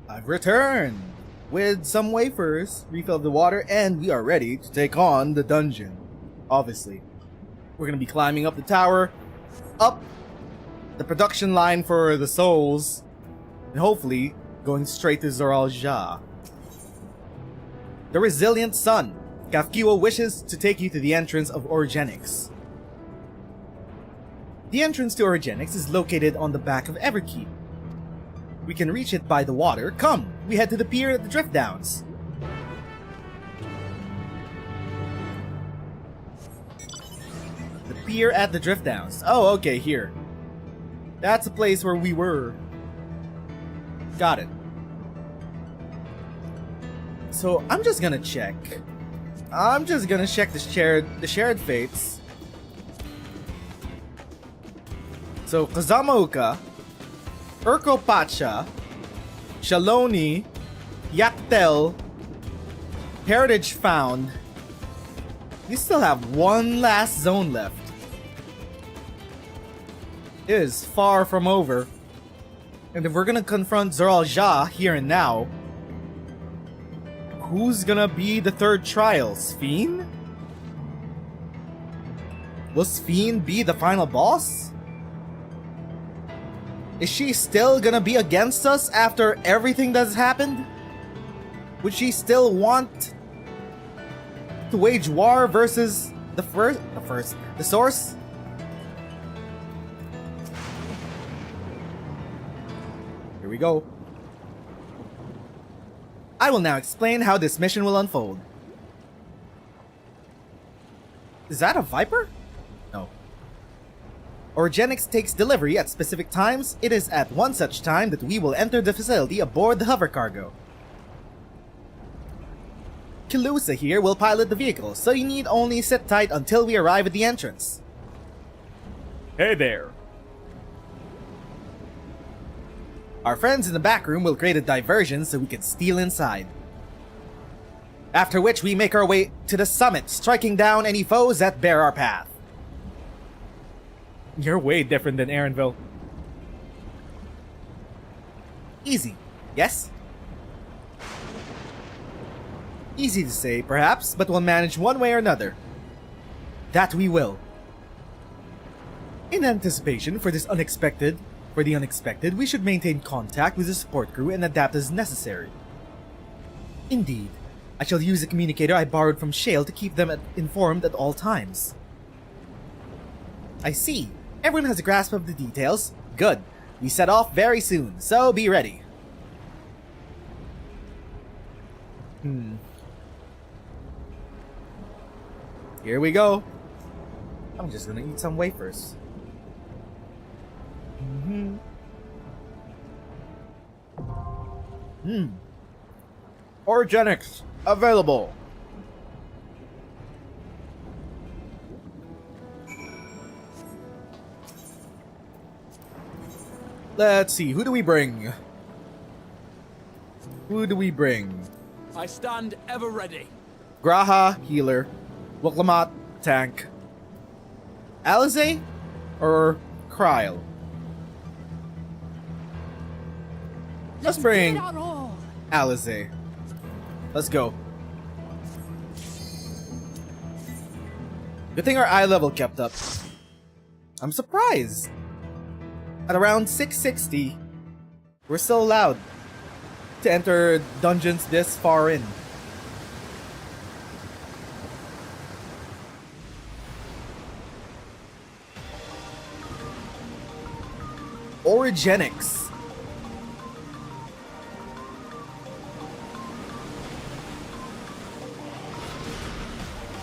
I've returned with some wafers, refilled the water, and we are ready to take on the dungeon. Obviously, we're going to be climbing up the tower, up the production line for the souls, and hopefully going straight to Zoralja. The Resilient Sun. Kafkiwa wishes to take you to the entrance of Origenics. The entrance to Origenics is located on the back of Everkeep. We can reach it by the water. Come, we head to the pier at the Drift Downs. The pier at the Drift Downs. Oh, okay, here. That's a place where we were. Got it. So I'm just gonna check. The shared fates. So Kazamauka, Urkopacha, Shaloni, Yaktel, Heritage Found. We still have one last zone left. It is far from over. And if we're gonna confront Zoral Ja here and now, who's gonna be the third trial? Sphene? Will Sphene be the final boss? Is she still gonna be against us after everything that's happened? Would she still want to wage war versus the source? Here we go. I will now explain how this mission will unfold. Is that a Viper? No. Origenics takes delivery at specific times. It is at one such time that we will enter the facility aboard the hover cargo. Kilusa here will pilot the vehicle, so you need only sit tight until we arrive at the entrance. Hey there. Our friends in the back room will create a diversion so we can steal inside. After which we make our way to the summit, striking down any foes that bear our path. You're way different than Aaronville. Easy, yes? Easy to say, perhaps, but we'll manage one way or another. That we will. In anticipation for the unexpected, we should maintain contact with the support crew and adapt as necessary. Indeed, I shall use a communicator I borrowed from Shale to keep them informed at all times. I see. Everyone has a grasp of the details. Good. We set off very soon, so be ready. Here we go. I'm just gonna eat some wafers. Origenics available. Let's see, who do we bring? I stand ever ready. Graha, healer. Wuklamat, tank. Alize? Or Kryl? Let's bring Alize. Let's go. Good thing our eye level kept up. I'm surprised. At around 660, we're still allowed to enter dungeons this far in. Origenics.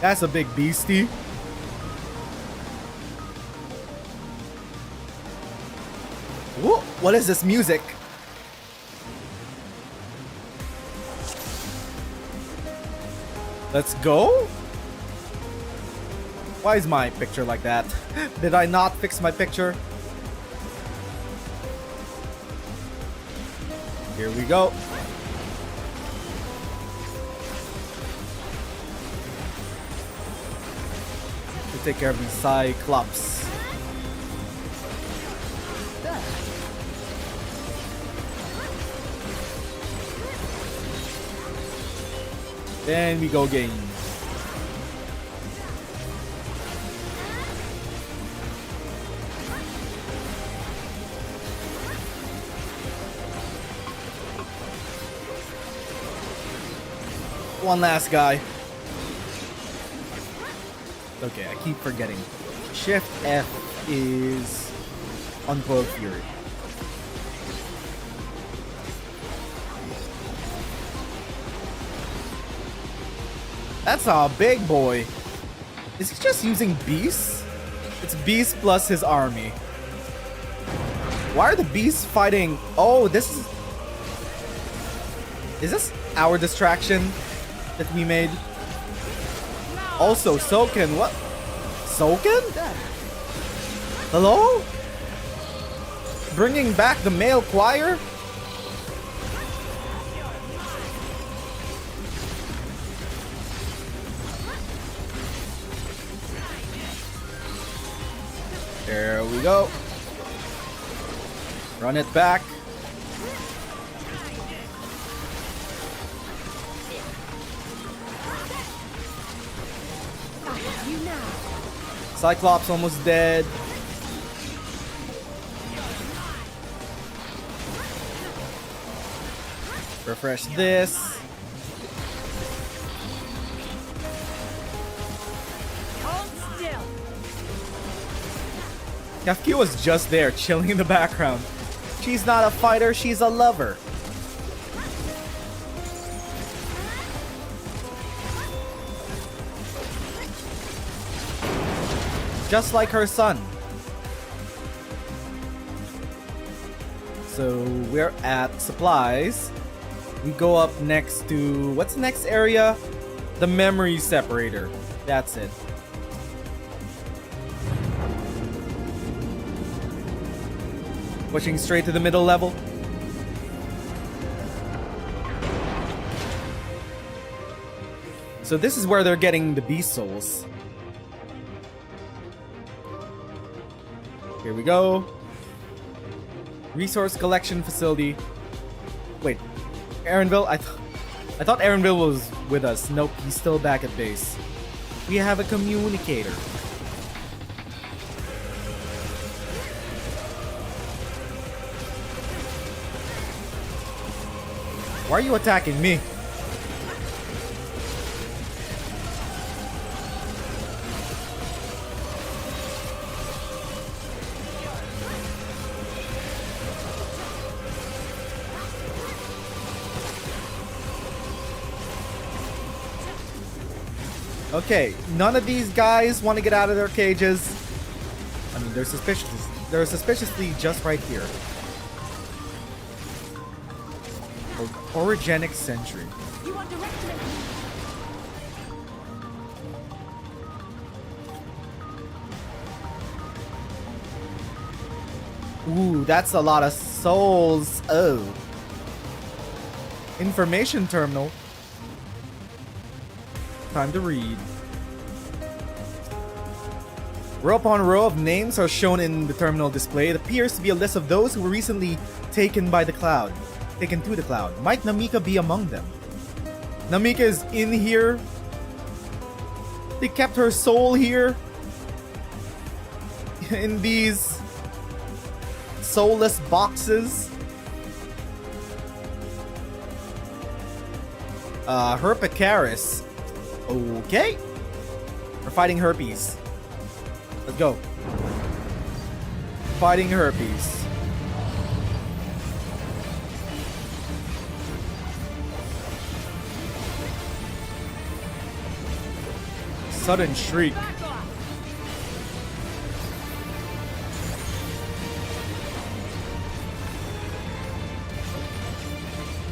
That's a big beastie. Whoa, what is this music? Let's go? Why is my picture like that? Did I not fix my picture? Here we go. To take care of these Cyclops. Then we go again. One last guy. Okay, I keep forgetting. Shift F is Uncoiled Fury. That's a big boy. Is he just using beasts? It's beast plus his army. Why are the beasts fighting? Oh, this is... Is this our distraction that we made? Also, Soken, what? Soken? Hello? Bringing back the male choir? There we go. Run it back. You now. Cyclops almost dead. Refresh this. Hold still. Kafki was just there, chilling in the background. She's not a fighter, she's a lover. Just like her son. So we're at supplies. We go up next to, what's the next area? The memory separator. That's it. Pushing straight to the middle level. So this is where they're getting the beast souls. Here we go. Resource collection facility. Wait, Aaronville? I thought Aaronville was with us. Nope, he's still back at base. We have a communicator. Why are you attacking me? Okay, none of these guys want to get out of their cages. I mean, they're suspiciously just right here. Origenics sentry. You want directly. Ooh, that's a lot of souls. Oh. Information terminal. Time to read. Row upon row of names are shown in the terminal display. It appears to be a list of those who were recently taken to the cloud. Might Namika be among them? Namika is in here. They kept her soul here. In these soulless boxes. Herpicaris. Okay. We're fighting herpes. Let's go. Fighting herpes. Sudden shriek.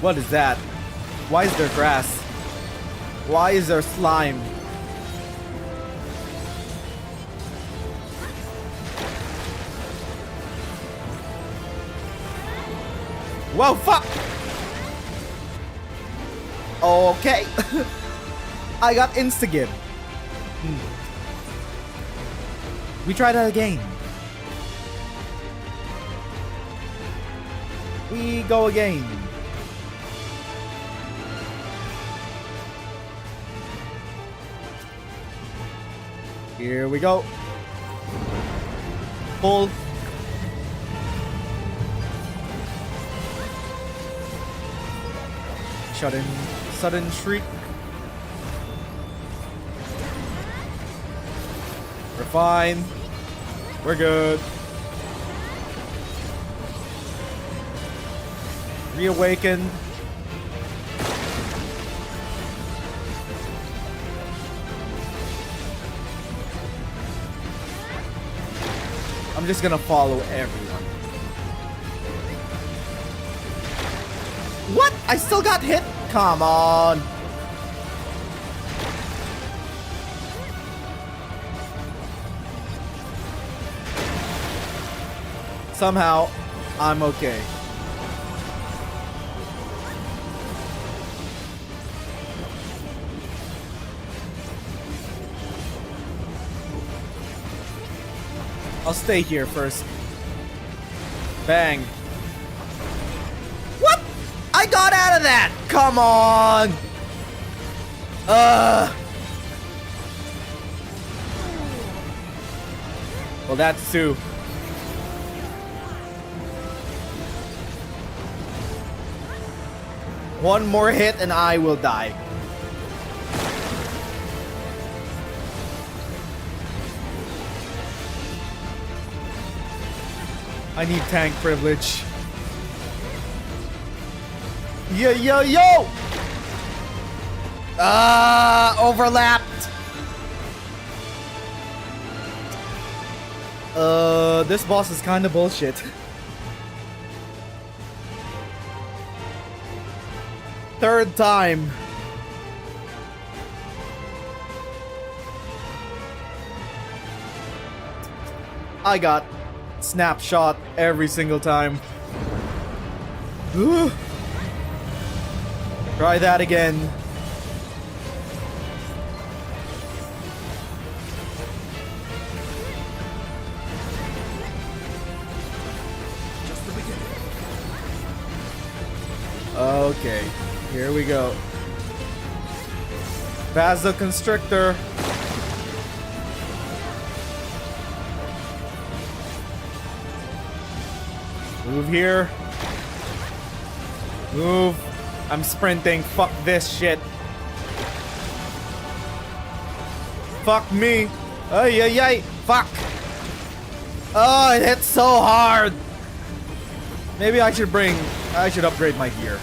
What is that? Why is there grass? Why is there slime? Whoa, fuck! Okay. I got insta-gib. We try that again. We go again. Here we go. Pull. Sudden shriek. We're fine. We're good. Reawakened. I'm just gonna follow everyone. What? I still got hit? Come on. Somehow, I'm okay. I'll stay here first. Bang. What? I got out of that! Come on! Well, that's 2. One more hit and I will die. I need tank privilege. Yo, yo, yo! Overlapped. This boss is kind of bullshit. Third time. I got snapshot every single time. Ooh. Try that again. Just the beginning. Okay, here we go. Vasoconstrictor. Move here. Move. I'm sprinting. Fuck this shit. Fuck me. Ay, ay, ay. Fuck. Oh, it hits so hard. Maybe I should upgrade my gear.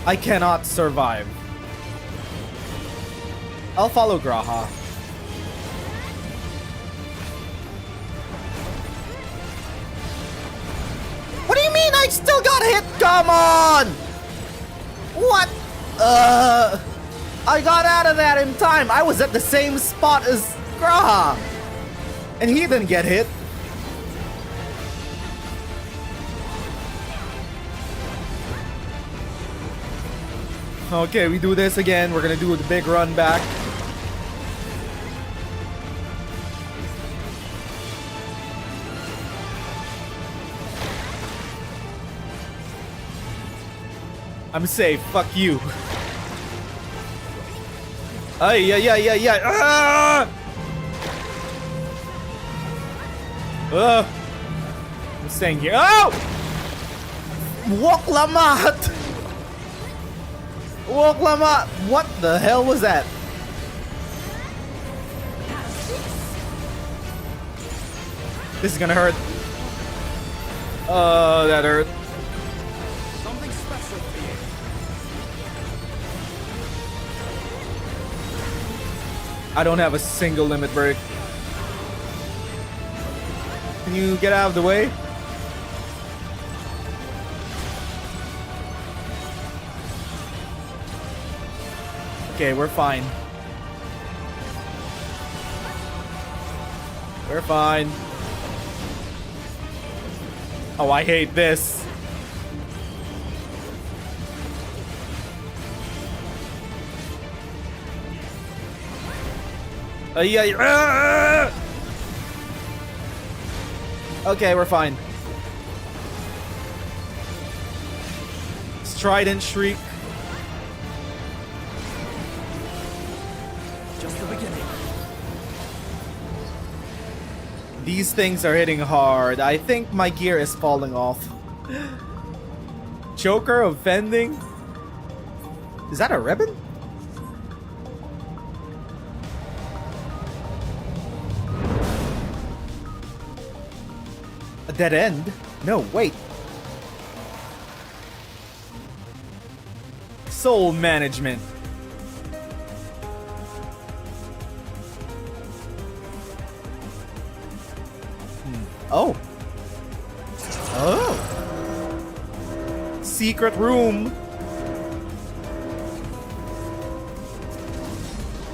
I cannot survive. I'll follow Graha. What do you mean I still got hit? Come on! What? I got out of that in time. I was at the same spot as Graha. And he didn't get hit. Okay, we do this again. We're gonna do the big run back. I'm safe. Fuck you. Ay, ay, ay, ay, ay. Ah! I'm staying here. Oh! Walk lamat! Walk lamat! What the hell was that? This is gonna hurt. That hurt. Something special for you. I don't have a single limit break. Can you get out of the way? Okay, we're fine. We're fine. Oh, I hate this. Yeah. Okay, we're fine. Strident Shriek. Just the beginning. These things are hitting hard. I think my gear is falling off. Choker of Fending? Is that a ribbon? A dead end? No, wait. Soul management. Oh. Oh. Secret room.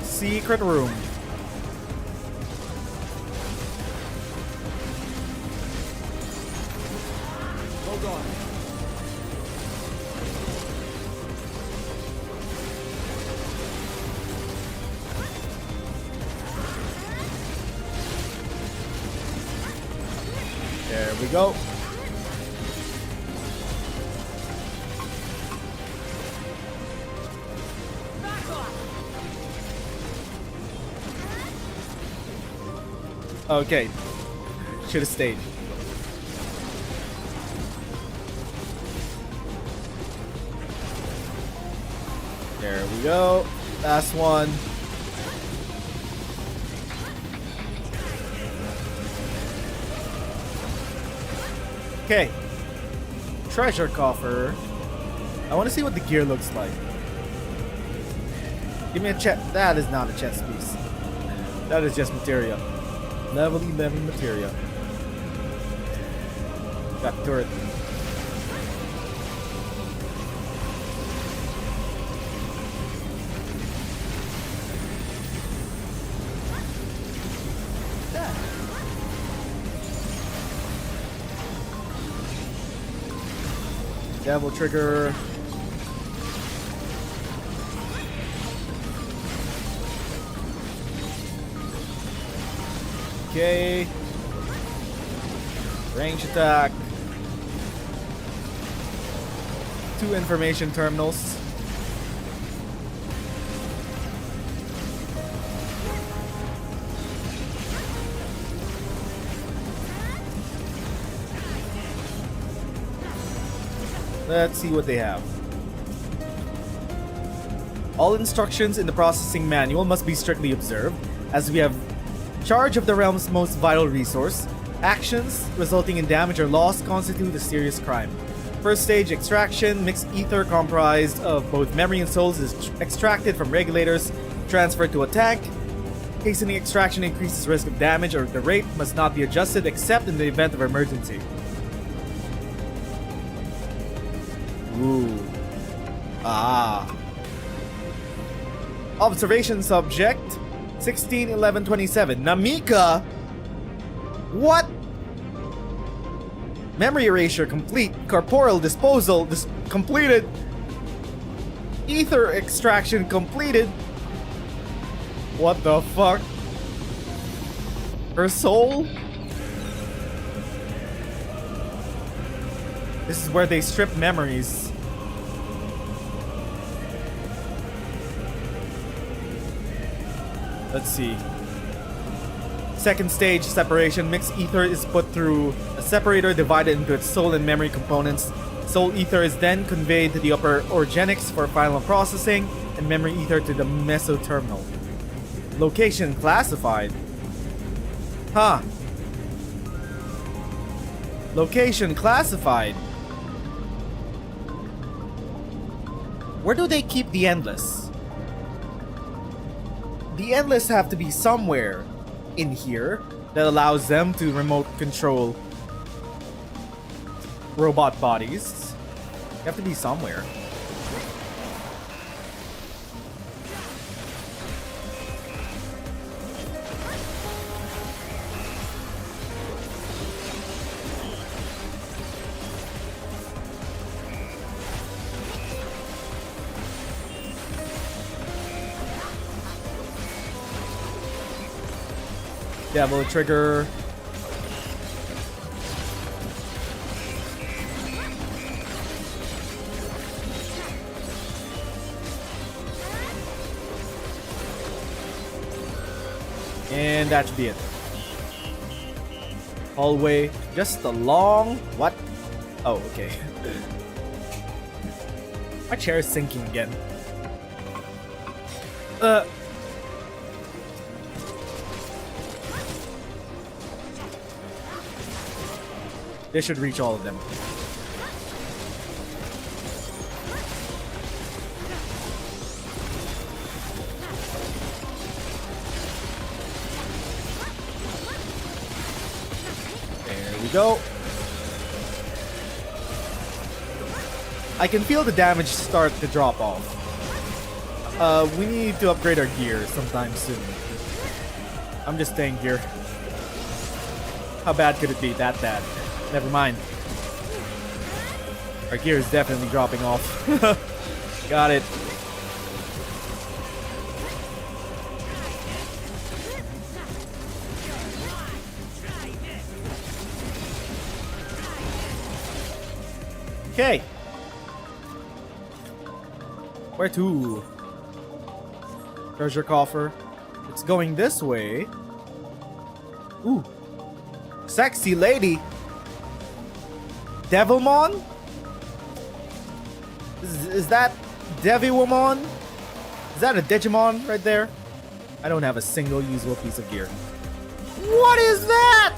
Secret room. Hold on. There we go. Okay. Should have stayed. There we go. Last one. Okay. Treasure coffer. I want to see what the gear looks like. Give me a chest. That is not a chest piece. That is just materia. Level 11 materia. Got turret. Devil trigger. Okay. Range attack. 2 information terminals. Let's see what they have. All instructions in the processing manual must be strictly observed, as we have charge of the realm's most vital resource. Actions resulting in damage or loss constitute a serious crime. First stage extraction, mixed ether comprised of both memory and souls is extracted from regulators, transferred to a tank. Hastening extraction increases risk of damage, or the rate must not be adjusted except in the event of emergency. Ooh. Ah. Observation subject 161127. Namika? What? Memory erasure complete. Corporeal disposal completed. Ether extraction completed. What the fuck? Her soul? This is where they strip memories. Let's see. Second stage separation. Mixed ether is put through a separator divided into its soul and memory components. Soul ether is then conveyed to the upper Origenics for final processing, and memory ether to the meso terminal. Location classified. Huh. Location classified. Where do they keep the Endless? The Endless have to be somewhere in here that allows them to remote control robot bodies. They have to be somewhere. Devil trigger. And that should be it. Hallway. Just a long... What? Oh, okay. My chair is sinking again. This should reach all of them. There we go. I can feel the damage start to drop off. We need to upgrade our gear sometime soon. I'm just staying here. How bad could it be? That bad. Never mind. Our gear is definitely dropping off. Got it. Okay. Where to? Treasure coffer. It's going this way. Ooh. Sexy lady. Devilmon? Is that Devimon? Is that a Digimon right there? I don't have a single usable piece of gear. What is that?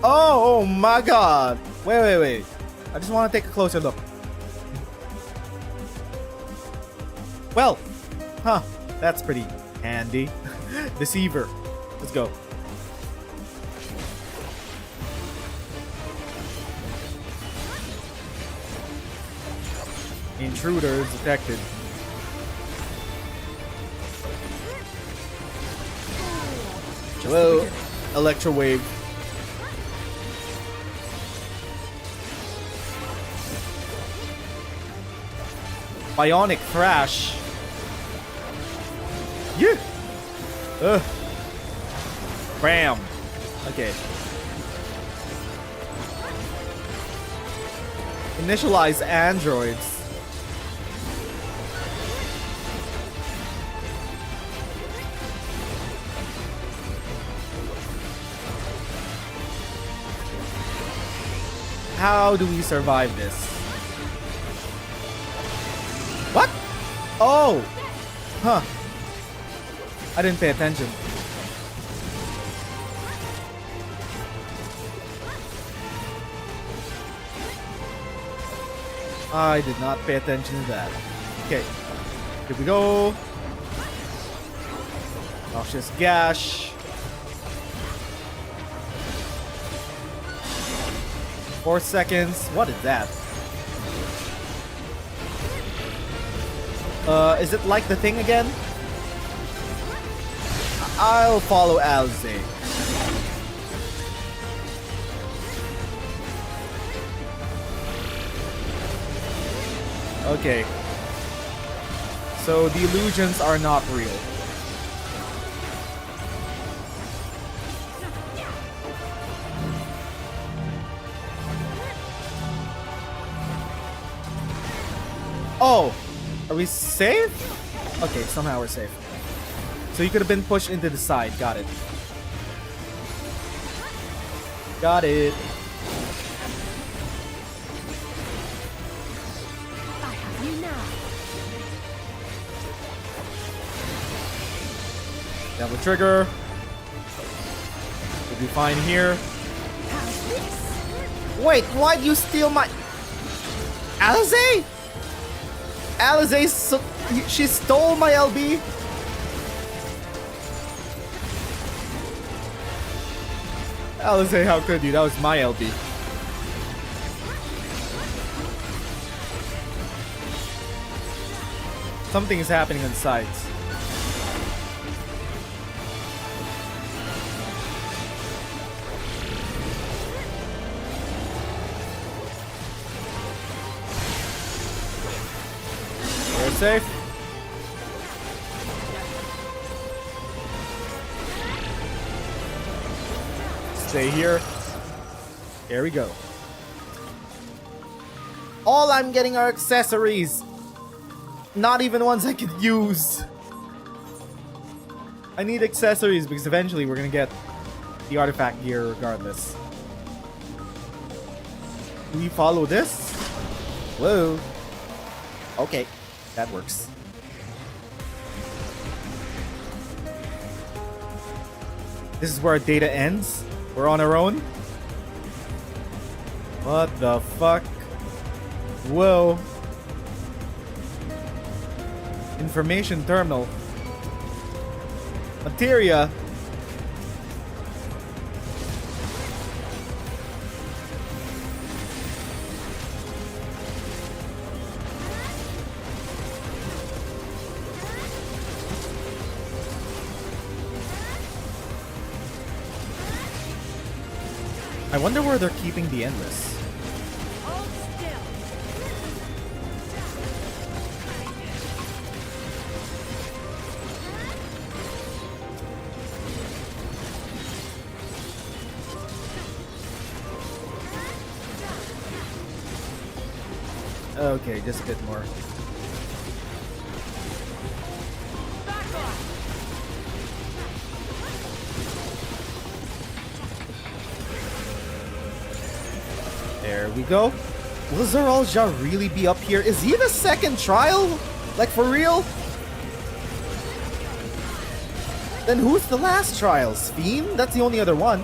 Oh my god. Wait. I just want to take a closer look. Well, that's pretty handy. Deceiver. Let's go. Intruders detected. Hello, Electro Wave. Bionic Thrash. Yeah. Bam. Okay. Initialize androids. How do we survive this? What? Oh! Huh. I didn't pay attention. I did not pay attention to that. Okay. Here we go. Noxious Gash. 4 seconds. What is that? Is it like the thing again? I'll follow Alze. Okay. So the illusions are not real. Oh! Are we safe? Okay, somehow we're safe. So you could have been pushed into the side. Got it. Got it. I have you now. Double trigger. We'll be fine here. Wait, why'd you steal my... Alize? Alize, she stole my LB? Alize, how could you? That was my LB. Something is happening on sides. We're safe. Stay here. There we go. All I'm getting are accessories. Not even ones I could use. I need accessories because eventually we're gonna get the artifact gear regardless. Do we follow this? Whoa. Okay, that works. This is where our data ends. We're on our own. What the fuck? Whoa. Information terminal. Materia. I wonder where they're keeping the Endless. Okay, just a bit more. There we go. Will Zeralja really be up here? Is he the second trial? Like, for real? Then who's the last trial? Sphene? That's the only other one.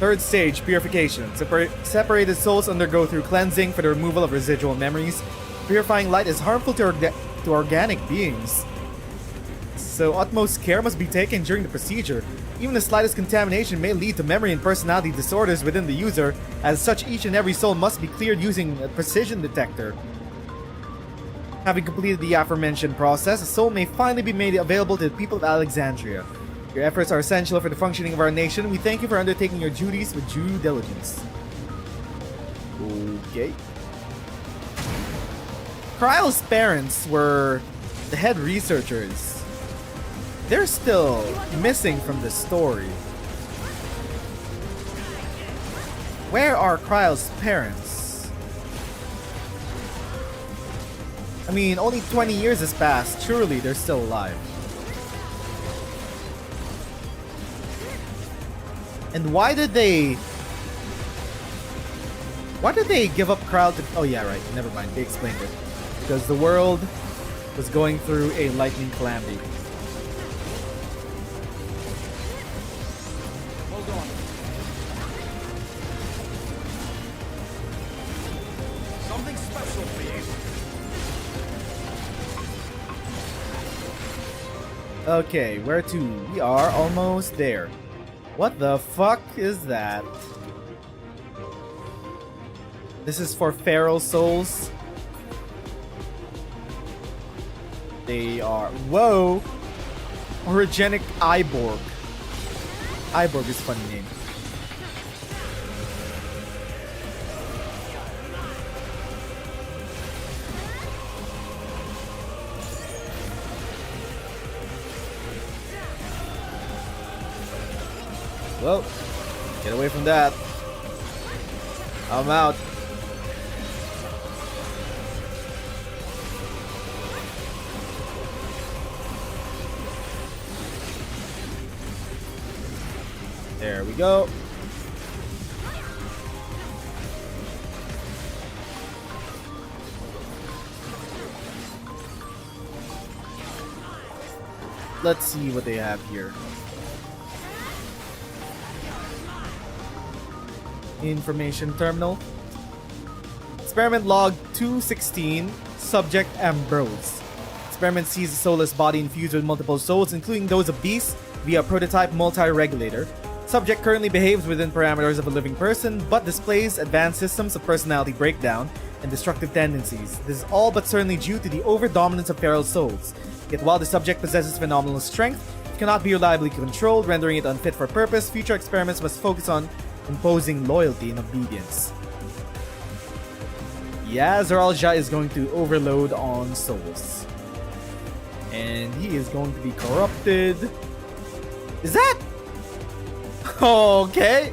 Third stage, purification. Separated souls undergo through cleansing for the removal of residual memories. Purifying light is harmful to organic beings, so utmost care must be taken during the procedure. Even the slightest contamination may lead to memory and personality disorders within the user. As such, each and every soul must be cleared using a precision detector. Having completed the aforementioned process, a soul may finally be made available to the people of Alexandria. Your efforts are essential for the functioning of our nation. We thank you for undertaking your duties with due diligence. Okay. Kryle's parents were the head researchers. They're still missing from the story. Where are Kryle's parents? I mean, only 20 years has passed. Surely they're still alive. And why did they give up Kryle to... Oh yeah, right. Never mind. They explained it. Because the world was going through a lightning calamity. Hold on. Something special for you. Okay, where to? We are almost there. What the fuck is that? This is for feral souls. They are... Whoa! Origenic Iborg. Iborg is a funny name. Well, get away from that. I'm out. There we go. Let's see what they have here. Information terminal. Experiment log 216. Subject Ambrose. Experiment sees a soulless body infused with multiple souls, including those of beasts, via prototype multi-regulator. Subject currently behaves within parameters of a living person, but displays advanced systems of personality breakdown and destructive tendencies. This is all but certainly due to the over-dominance of feral souls. Yet while the subject possesses phenomenal strength, it cannot be reliably controlled, rendering it unfit for purpose. Future experiments must focus on imposing loyalty and obedience. Yeah, Zeralja is going to overload on souls. And he is going to be corrupted. Is that... Okay.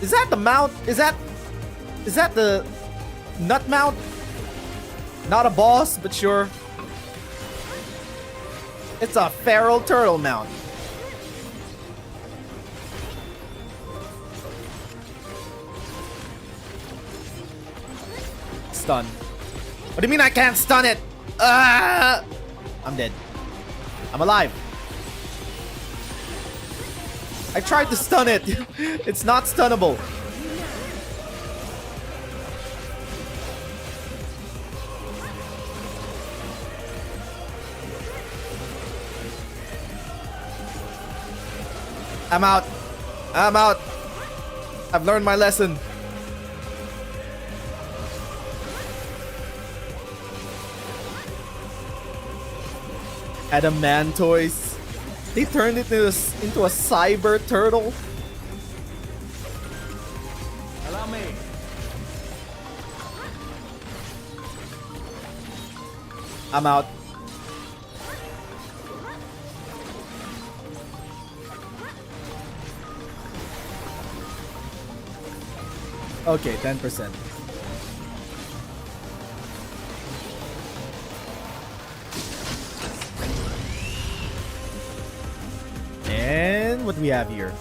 Is that the mount? Is that the nut mount? Not a boss, but sure. It's a feral turtle mount. Stun. What do you mean I can't stun it? I'm dead. I'm alive. I tried to stun it. It's not stunnable. I'm out. I'm out. I've learned my lesson. Adamantoise. They turned it into a cyber turtle. Allow me. I'm out. Okay, 10%. And what do we have here?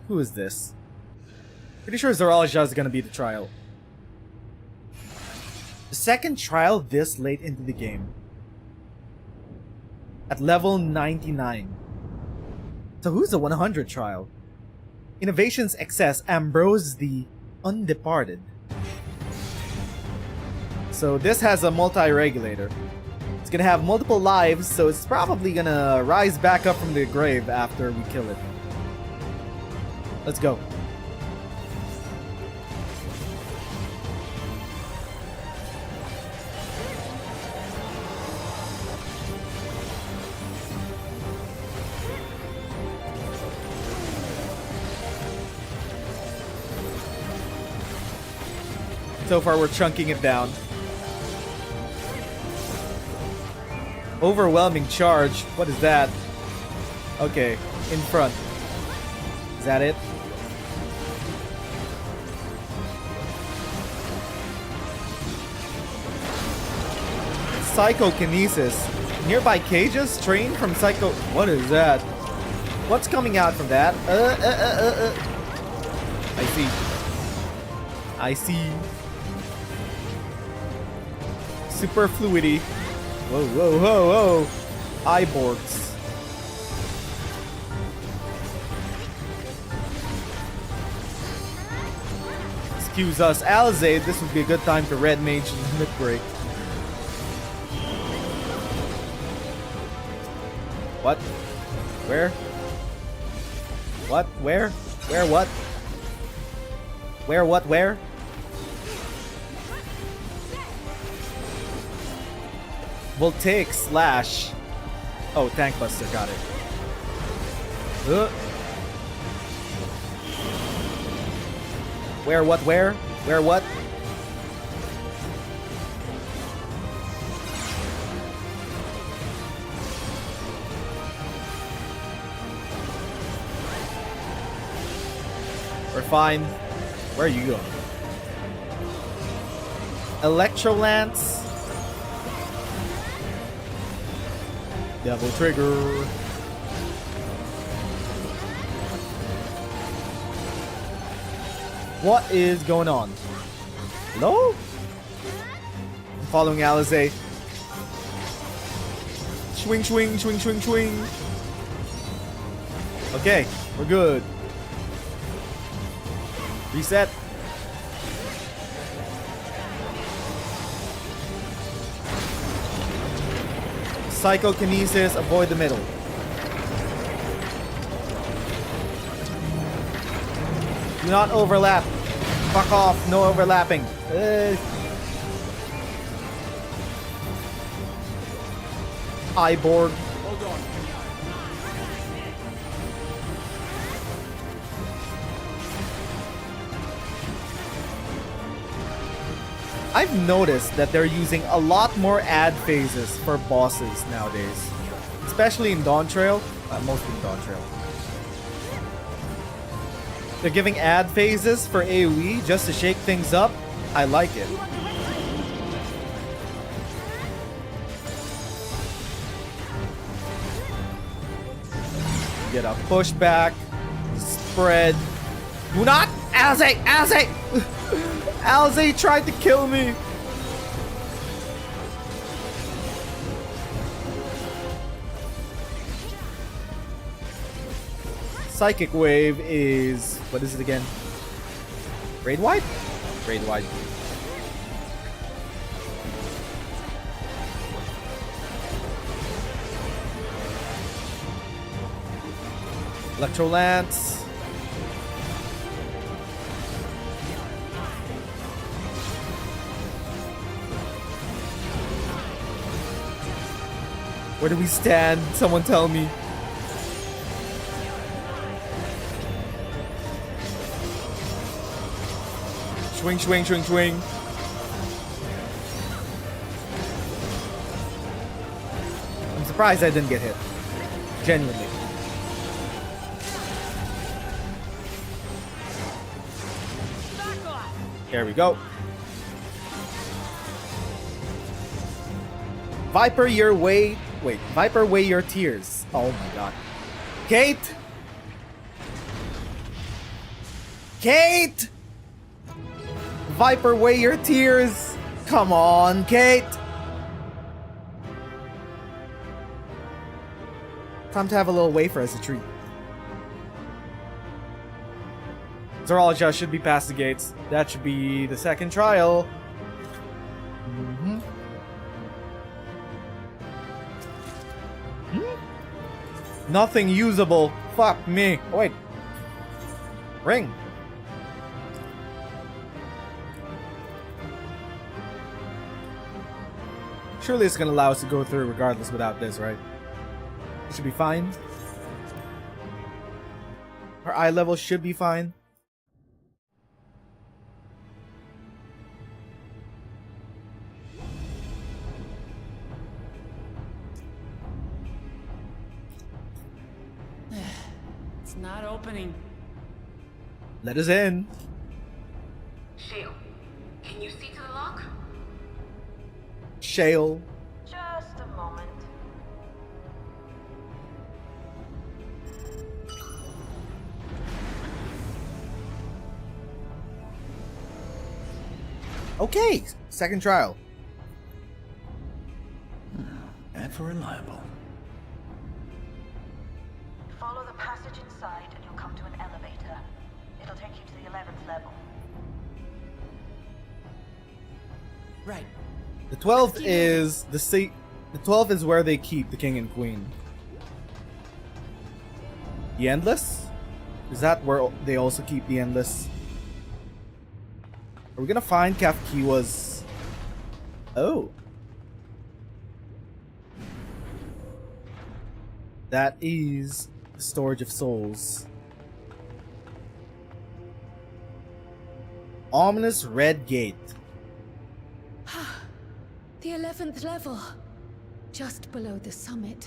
Who is this? Pretty sure Zoralja is gonna be the trial. The second trial this late into the game. At level 99. So who's the 100 trial? Innovations Excess Ambrose the Undeparted. So this has a multi-regulator. It's gonna have multiple lives, so it's probably gonna rise back up from the grave after we kill it. Let's go. So far, we're chunking it down. Overwhelming charge. What is that? Okay, in front. Is that it? Psychokinesis. Nearby cages trained from psycho. What is that? What's coming out from that? I see. I see. Superfluity. Whoa, whoa, whoa, whoa. Eyeborgs. Excuse us, Alizade. This would be a good time to red mage and mid break. What? Where? What? Where? Where? What? Where? What? Where? Voltaic Slash. Oh, Tank Buster, got it. Where, what, where? Where, what? We're fine. Where are you going? Electrolance. Devil Trigger. What is going on? Hello? I'm following Alizé. Swing, swing, swing, swing, swing. Okay, we're good. Reset. Psychokinesis, avoid the middle. Do not overlap. Fuck off, no overlapping. Eyeborg. Hold on. I've noticed that they're using a lot more ad phases for bosses nowadays. Especially in Dawntrail. Mostly in Dawntrail. They're giving ad phases for AoE just to shake things up. I like it. Get a pushback. Spread. Do not! Alizé! Alizé! Alizé tried to kill me! Psychic Wave is... what is it again? Raid Wide? Raid Wide. Electrolance. Where do we stand? Someone tell me. Swing, swing, swing, swing. I'm surprised I didn't get hit. Genuinely. There we go. Viper your way. Wait, Viper weigh your tears. Oh my god. Kate! Kate! Viper away your tears! Come on, Kate! Time to have a little wafer as a treat. Zoralja should be past the gates. That should be the second trial. Nothing usable. Fuck me. Oh, wait. Ring. Surely it's gonna allow us to go through regardless without this, right? It should be fine. Our eye level should be fine. It's not opening. Let us in. Shale, can you see to the lock? Shale. Just a moment. Okay, second trial. Ever reliable. Follow the passage inside and you'll come to an elevator. It'll take you to the 11th level. Right. The 12th is the 12th is where they keep the king and queen. The Endless? Is that where they also keep the Endless? Are we gonna find Kafkiwa's... Oh. That is the storage of souls. Ominous red gate. The 11th level. Just below the summit.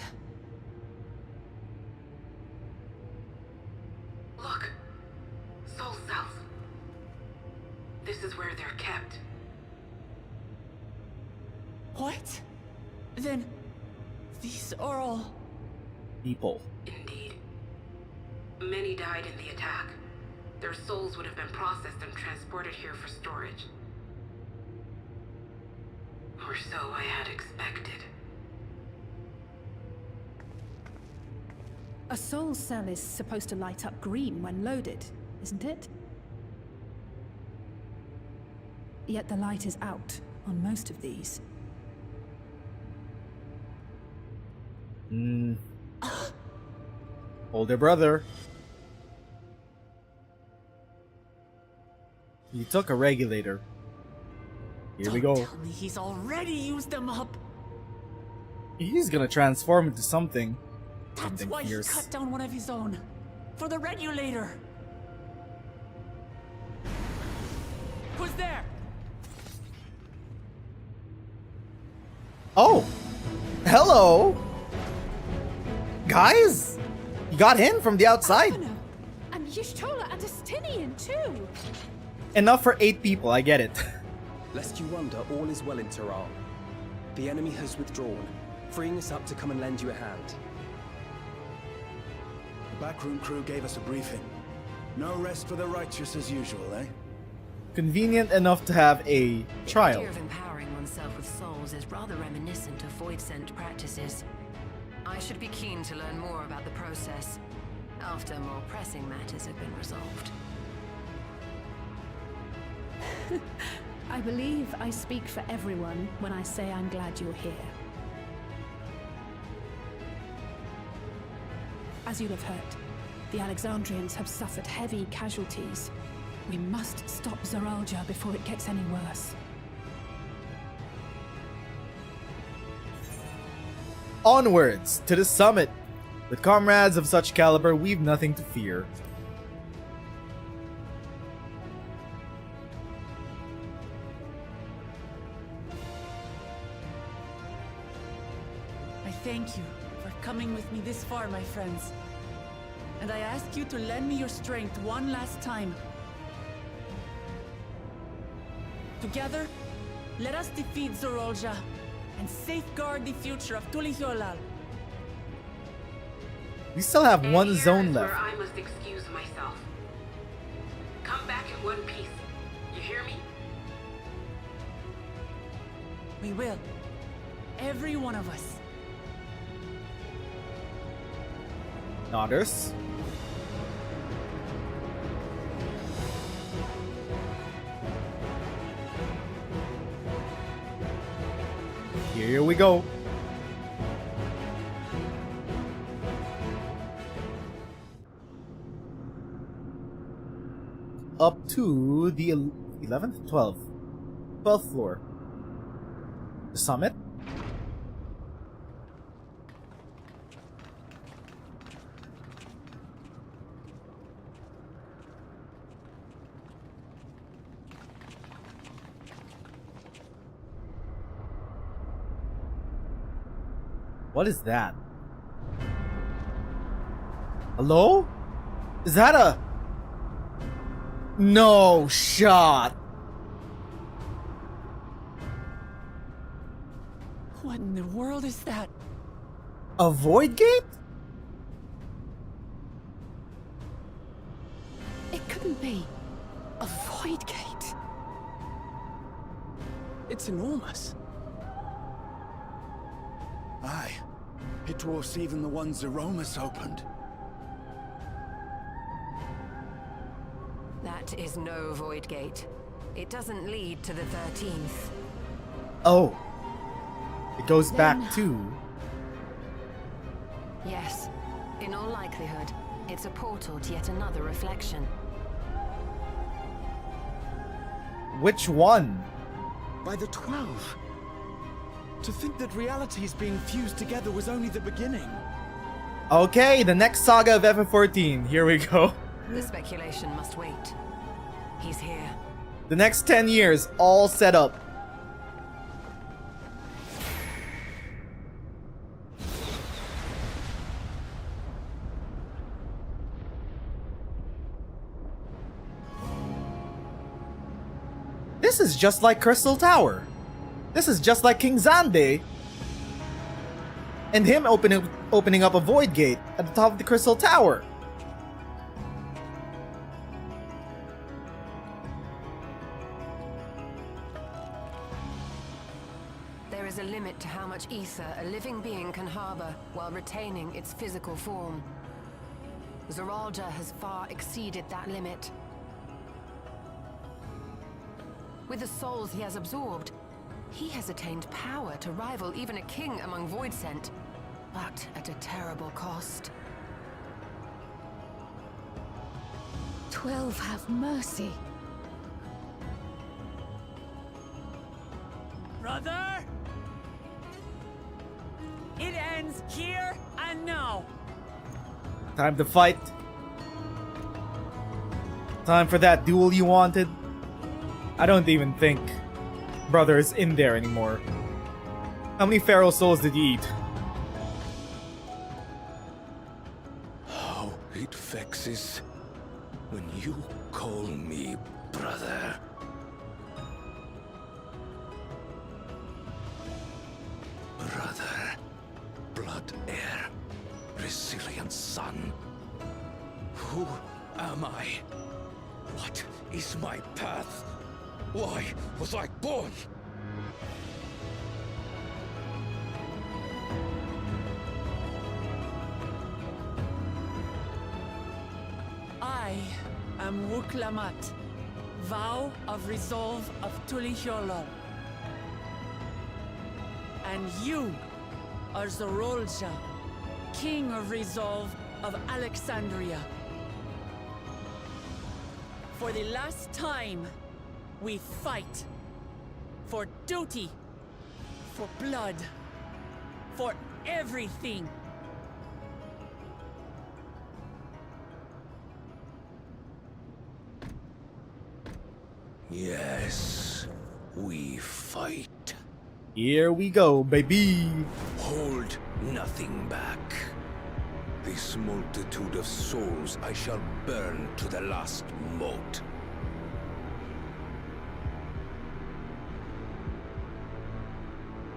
Look. Soul cells. This is where they're kept. What? Then these are all people. Indeed. Many died in the attack. Their souls would have been processed and transported here for storage. Or so I had expected. A soul cell is supposed to light up green when loaded, isn't it? Yet the light is out on most of these. Older brother. You took a regulator. Here we go. Tell me he's already used them up. He's gonna transform into something. That's why he cut down one of his own. For the regulator. Who's there? Oh! Hello! Guys! You got in from the outside. And Y'shtola and Estinian too! Enough for 8 people, I get it. Lest you wonder, all is well in Tehran. The enemy has withdrawn, freeing us up to come and lend you a hand. The backroom crew gave us a briefing. No rest for the righteous as usual, eh? Convenient enough to have a trial. The idea of empowering oneself with souls is rather reminiscent of void-sent practices. I should be keen to learn more about the process, after more pressing matters have been resolved. I believe I speak for everyone when I say I'm glad you're here. As you'll have heard, the Alexandrians have suffered heavy casualties. We must stop Zoralja before it gets any worse. Onwards to the summit. With comrades of such caliber, we've nothing to fear. I thank you for coming with me this far, my friends. And I ask you to lend me your strength one last time. Together, let us defeat Zoralja and safeguard the future of Tulihyolal. We still have one zone Where left. I must excuse myself. come back in one piece. You hear me? We will. Every one of us. Nodders. Here we go. Up to the 11th? 12th. 12th floor. The summit? What is that? Hello? Is that a... No shot. What in the world is that? A void gate? It couldn't be. A void gate. It's enormous. Aye. It dwarfs even the one Zeromus opened. That is no void gate. It doesn't lead to the 13th. Oh. It goes back to... Yes. In all likelihood, it's a portal to yet another reflection. Which one? By the 12. To think that realities being fused together was only the beginning. Okay, the next saga of FF14. Here we go. The speculation must wait. He's here. The next 10 years, all set up. This is just like Crystal Tower. This is just like King Xande. And him opening up a void gate at the top of the Crystal Tower. There is a limit to how much ether a living being can harbor while retaining its physical form. Zeralda has far exceeded that limit. With the souls he has absorbed, he has attained power to rival even a king among Voidsent, but at a terrible cost. 12 have mercy. Brother! It ends here and now. Time to fight. Time for that duel you wanted. I don't even think Brother is in there anymore. How many Pharaoh souls did you eat? How it vexes when you call me brother. Brother, blood heir, resilient son. Who am I? What is my path? Why was I born? I am Wuklamat, vow of resolve of Tulihyolol. And you are Zorolja, king of resolve of Alexandria. For the last time, we fight. For duty. For blood. For everything. Yes, we fight. Here we go, baby. Hold nothing back. This multitude of souls I shall burn to the last mote.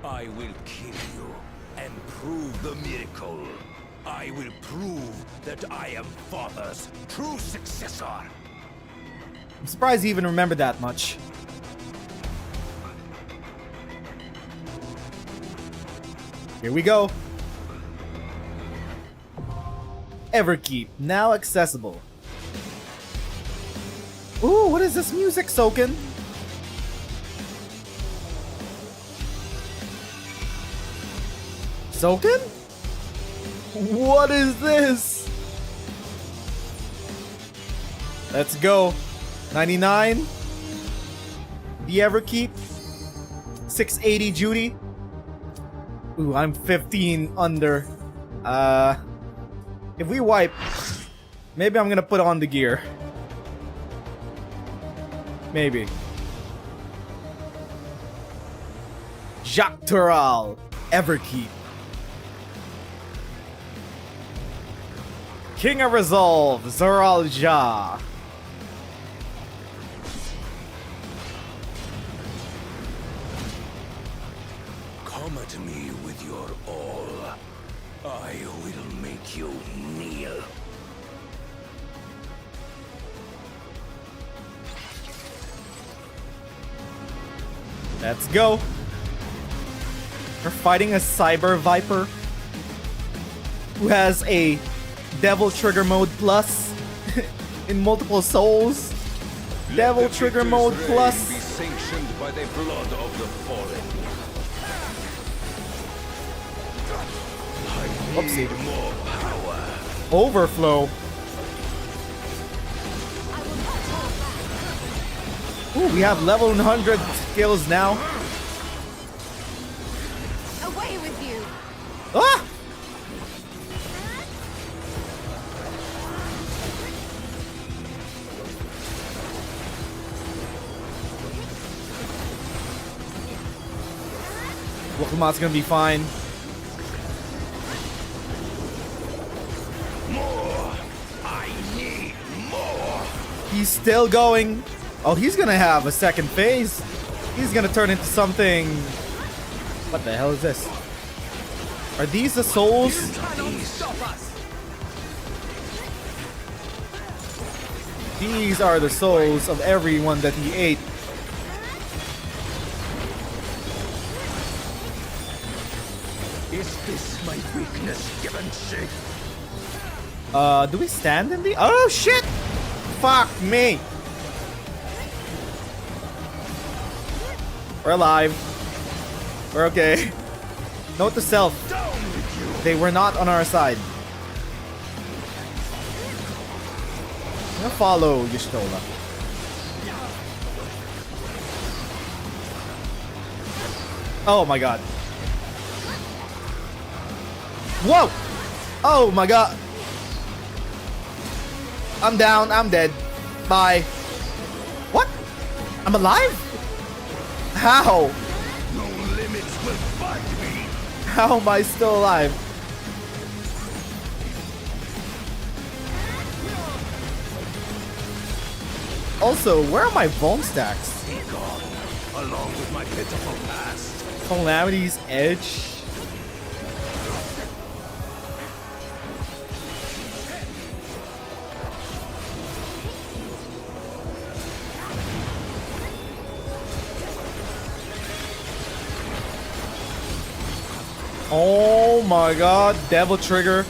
I will kill you and prove the miracle. I will prove that I am Father's true successor. I'm surprised he even remembered that much. Here we go. Everkeep, now accessible. Ooh, what is this music, Soken? Soken? What is this? Let's go. 99. The Everkeep. 680 Judy. Ooh, I'm 15 under. If we wipe, maybe I'm gonna put on the gear. Maybe. Jacques Tural, Everkeep. King of Resolve, Zoralja. Come at me with your all. I will make you kneel. Let's go. We're fighting a Cyber Viper who has a Devil Trigger Mode Plus in multiple souls. Devil Trigger Mode Plus. Be sanctioned by the blood of the fallen. I need more power. Overflow. Ooh, we have level 100 skills now. Away with you. Ah! Wokumat's gonna be fine. More. I need more. He's still going. Oh, he's gonna have a second phase. He's gonna turn into something. What the hell is this? Are these the souls? These are the souls of everyone that he ate. Is this my weakness given shape? Do we stand in the? Oh shit! Fuck me! We're alive. We're okay. Note to self. They were not on our side. I'm gonna follow Y'shtola. Oh my god. Whoa! Oh my god. I'm down. I'm dead. Bye. What? I'm alive? How? No limits will find me. How am I still alive? Also, where are my bone stacks? Be gone, along with my pitiful past. Calamity's Edge. Oh my god, Devil Trigger.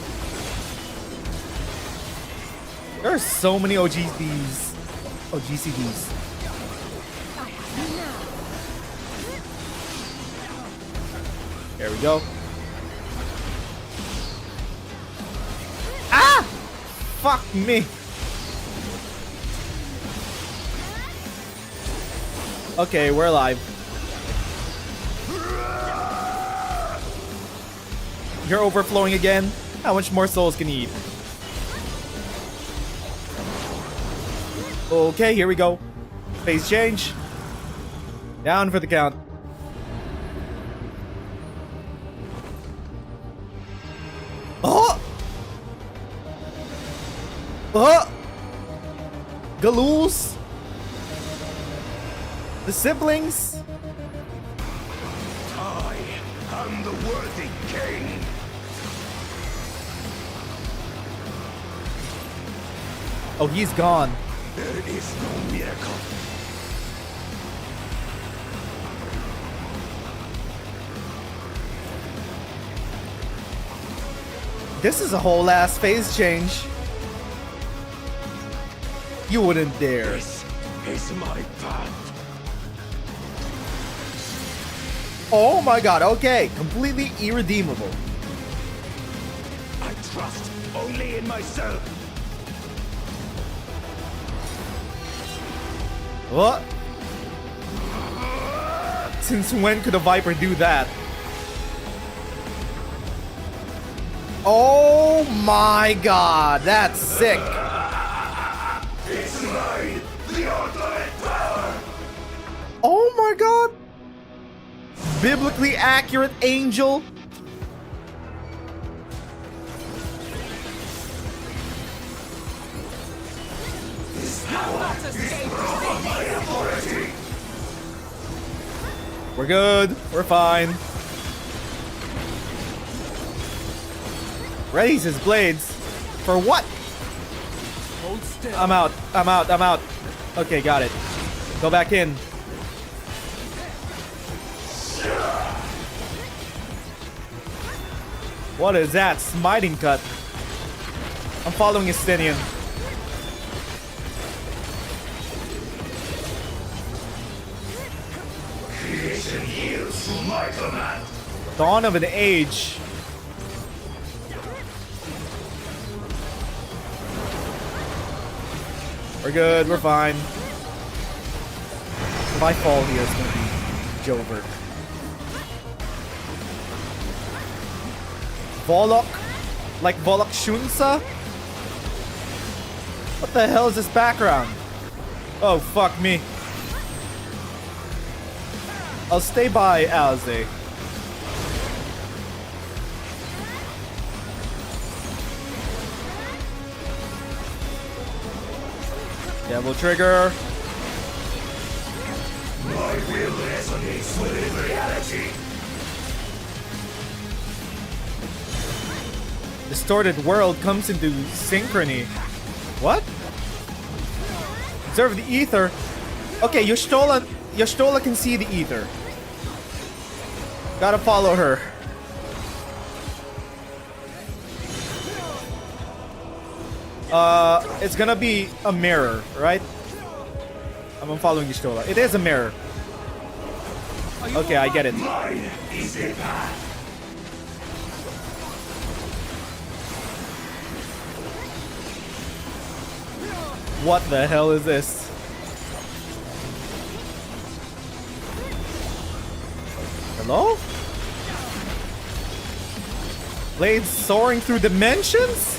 There are so many OGCDs. OGCDs. There we go. Ah! Fuck me. Okay, we're alive. You're overflowing again. How much more souls can you eat? Okay, here we go. Phase change. Down for the count. Oh! Oh! Galools! The siblings! I am the worthy king. Oh, he's gone. There is no miracle. This is a whole ass phase change. You wouldn't dare. This is my path. Oh my god, okay. Completely irredeemable. I trust only in myself. What? Since when could a Viper do that? Oh my god, that's sick. It's mine, the ultimate power. Oh my god. Biblically accurate angel. This power is proof of my authority. We're good. We're fine. Readies his blades. For what? Hold still. I'm out. I'm out. I'm out. Okay, got it. Go back in. What is that? Smiting cut. I'm following Estinian. Creation yields to my command. Dawn of an age. We're good, we're fine. If I fall here, it's gonna be Jover. Volok? Like Volok Shunsa? What the hell is this background? Oh, fuck me. I'll stay by Alze. Devil trigger. My will resonates within reality. Distorted world comes into synchrony. What? Observe the ether. Okay, Y'shtola can see the ether. Gotta follow her. It's gonna be a mirror, right? I'm following Y'shtola. It is a mirror. Okay, I get it. Mine is the path. What the hell is this? Hello? Blades soaring through dimensions?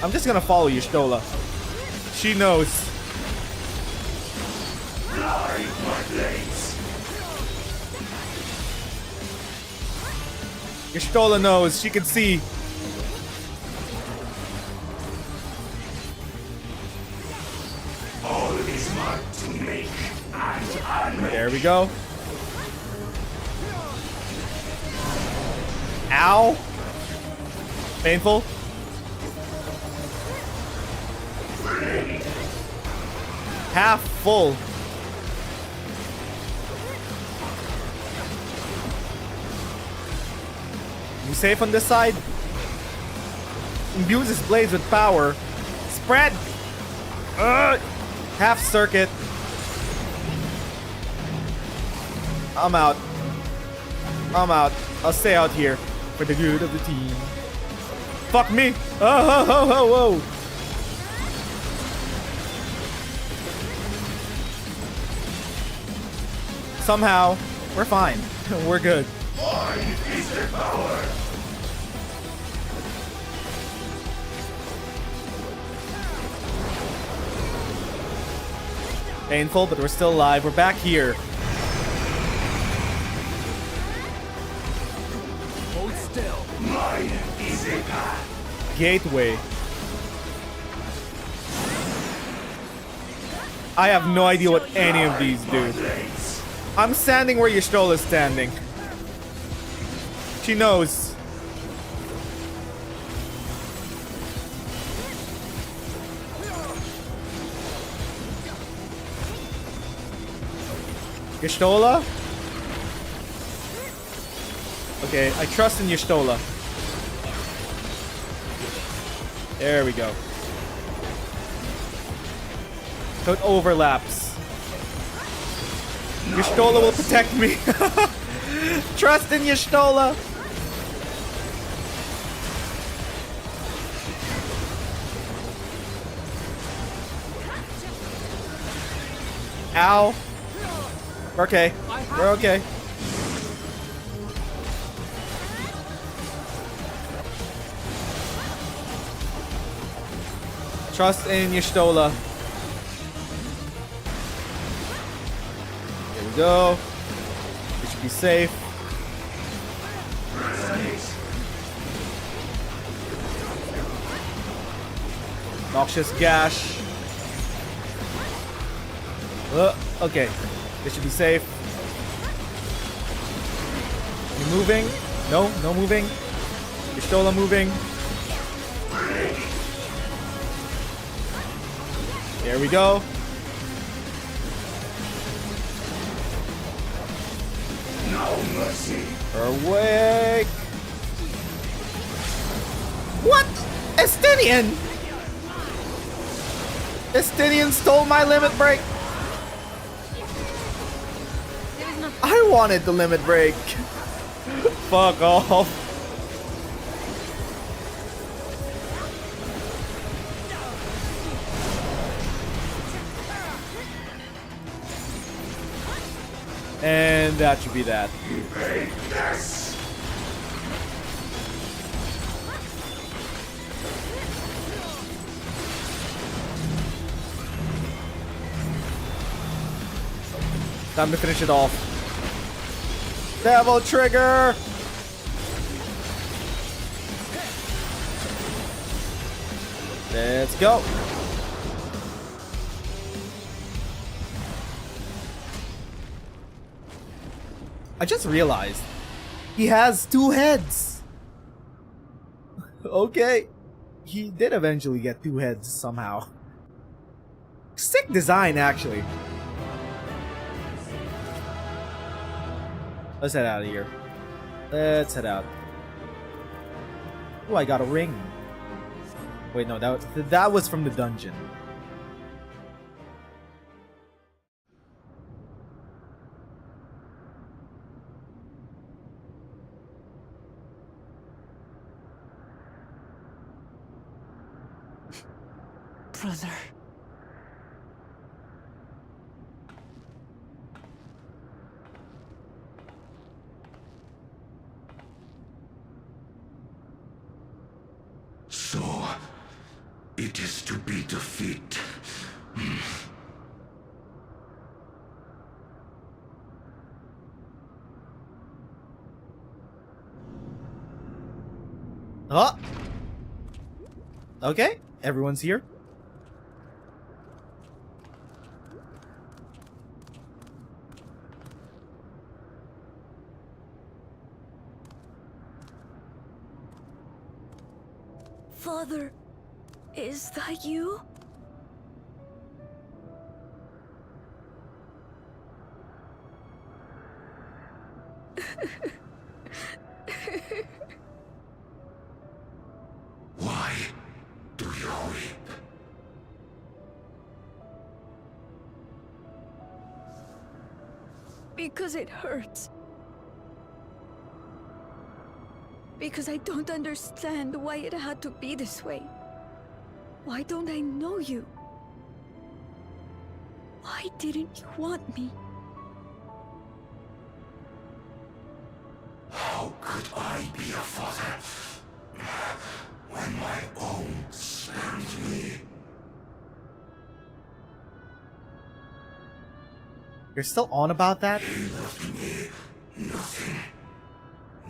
I'm just gonna follow Y'shtola. She knows. Blind my blades. Y'shtola knows. She can see. All is mine to make and unmake. There we go. Ow. Painful. Half full. You safe on this side? Imbues his blades with power. Spread! Half circuit. I'm out. I'm out. I'll stay out here for the good of the team. Fuck me! Oh, ho, ho, ho, whoa! Somehow, we're fine. We're good. Mine is the power. Painful, but we're still alive. We're back here. Hold still. Mine is the path. Gateway. I have no idea what any of these do. I'm standing where Y'shtola is standing. She knows. Y'shtola? Okay, I trust in Y'shtola. There we go. So it overlaps. Y'shtola will protect me. Trust in Y'shtola. Ow. We're okay. We're okay. Trust in Y'shtola. There we go. We should be safe. Noxious Gash. Okay. This should be safe. You moving? No, no moving. Y'shtola moving. There we go. No mercy. Awake. What? Estinian! Estinian stole my limit break. I wanted the limit break. Fuck off. And that should be that. Yes. Time to finish it off. Devil Trigger! Let's go. I just realized he has 2 heads. Okay. He did eventually get 2 heads somehow. Sick design, actually. Let's head out of here. Let's head out. Oh, I got a ring. Wait, no, that was from the dungeon. Brother. So, it is to be defeat. Oh! Okay, everyone's here. Father, is that you? Why do you weep? Because it hurts. Because I don't understand why it had to be this way. Why don't I know you? Why didn't you want me? How could I be a father when my own spurned me? You're still on about that? He left me nothing.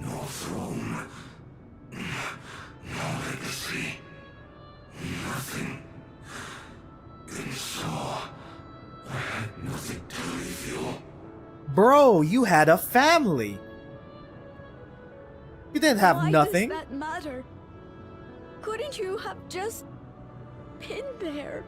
No throne. No legacy. Nothing. And so, I had nothing to leave you. Bro, you had a family. You didn't have nothing. Why does that matter? Couldn't you have just been there?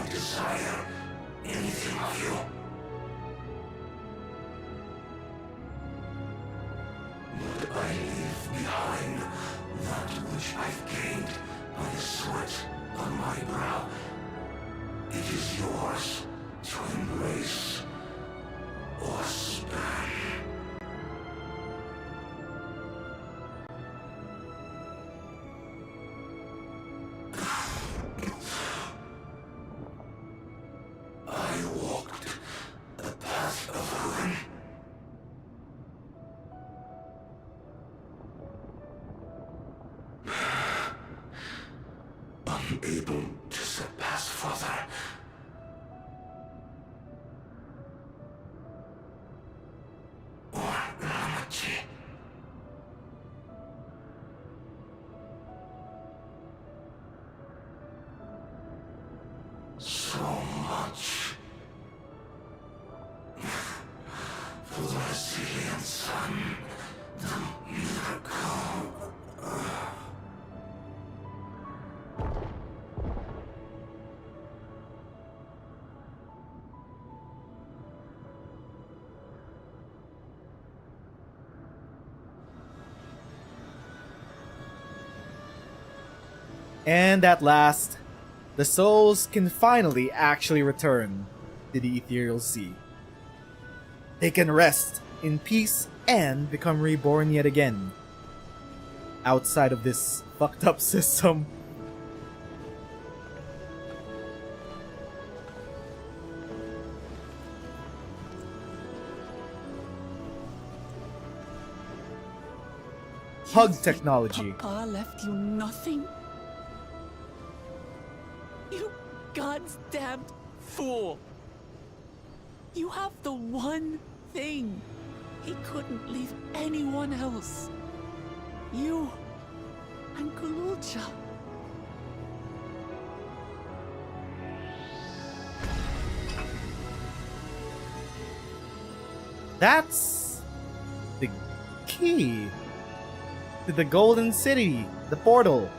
I desire anything of you. But I leave behind that which I've gained by the sweat on my brow. It is yours to embrace or spurn. I walked the path of ruin. Unable to surpass further. Or Ramachi. So much for the resilient sun, the miracle. And at last, the souls can finally actually return to the ethereal sea. They can rest in peace and become reborn yet again. Outside of this fucked up system. Hug technology. Papa left you nothing? You goddamned fool! You have the one thing he couldn't leave anyone else. You and Gululcha. That's the key to the Golden City, the portal.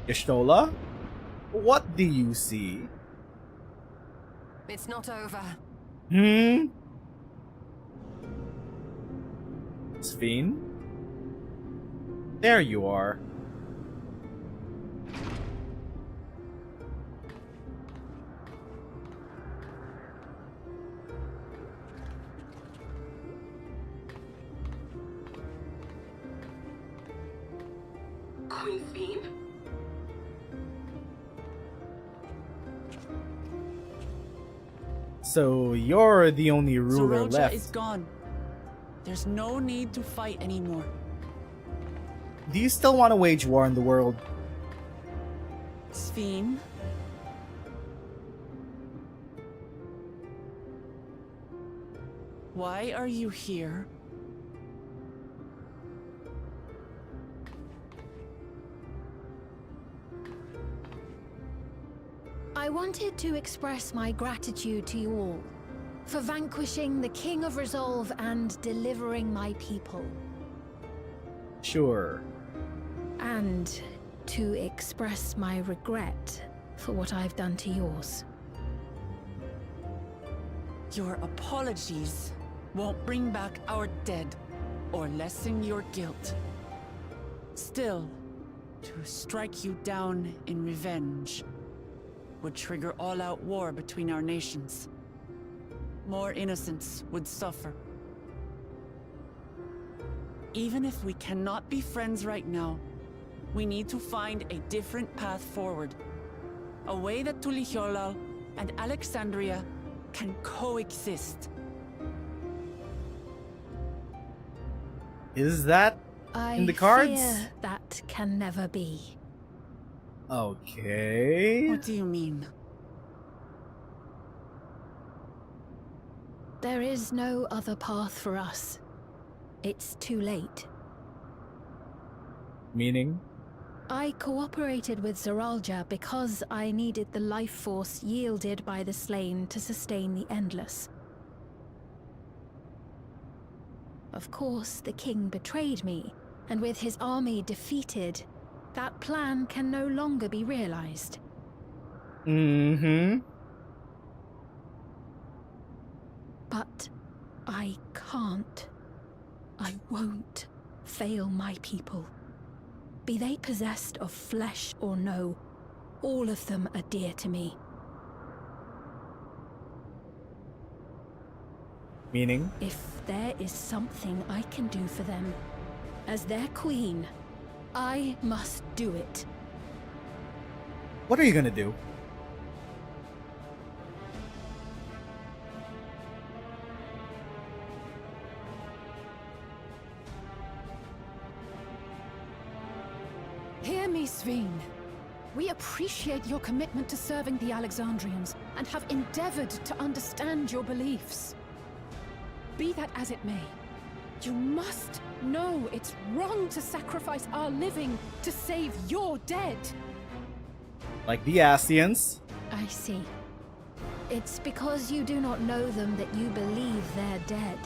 Y'shtola, what do you see? It's not over. Sphene? There you are. Queen Sphene? So you're the only ruler Zeroja left. is gone. There's no need to fight anymore. Do you still want to wage war in the world? Sphene? Why are you here? I wanted to express my gratitude to you all for vanquishing the King of Resolve and delivering my people. Sure. And to express my regret for what I've done to yours. Your apologies won't bring back our dead or lessen your guilt. Still, to strike you down in revenge would trigger all-out war between our nations. More innocents would suffer. Even if we cannot be friends right now, we need to find a different path forward. A way that Tulihyolal and Alexandria can coexist. Is that in the cards? I fear that can never be. Okay. What do you mean? There is no other path for us. It's too late. Meaning? I cooperated with Zeralja because I needed the life force yielded by the slain to sustain the Endless. Of course, the king betrayed me, and with his army defeated, that plan can no longer be realized. But I can't. I won't fail my people. Be they possessed of flesh or no, all of them are dear to me. Meaning? If there is something I can do for them, as their queen, I must do it. What are you gonna do? Hear me, Sveen. We appreciate your commitment to serving the Alexandrians and have endeavored to understand your beliefs. Be that as it may, you must know it's wrong to sacrifice our living to save your dead. Like the Ascians? I see. It's because you do not know them that you believe they're dead.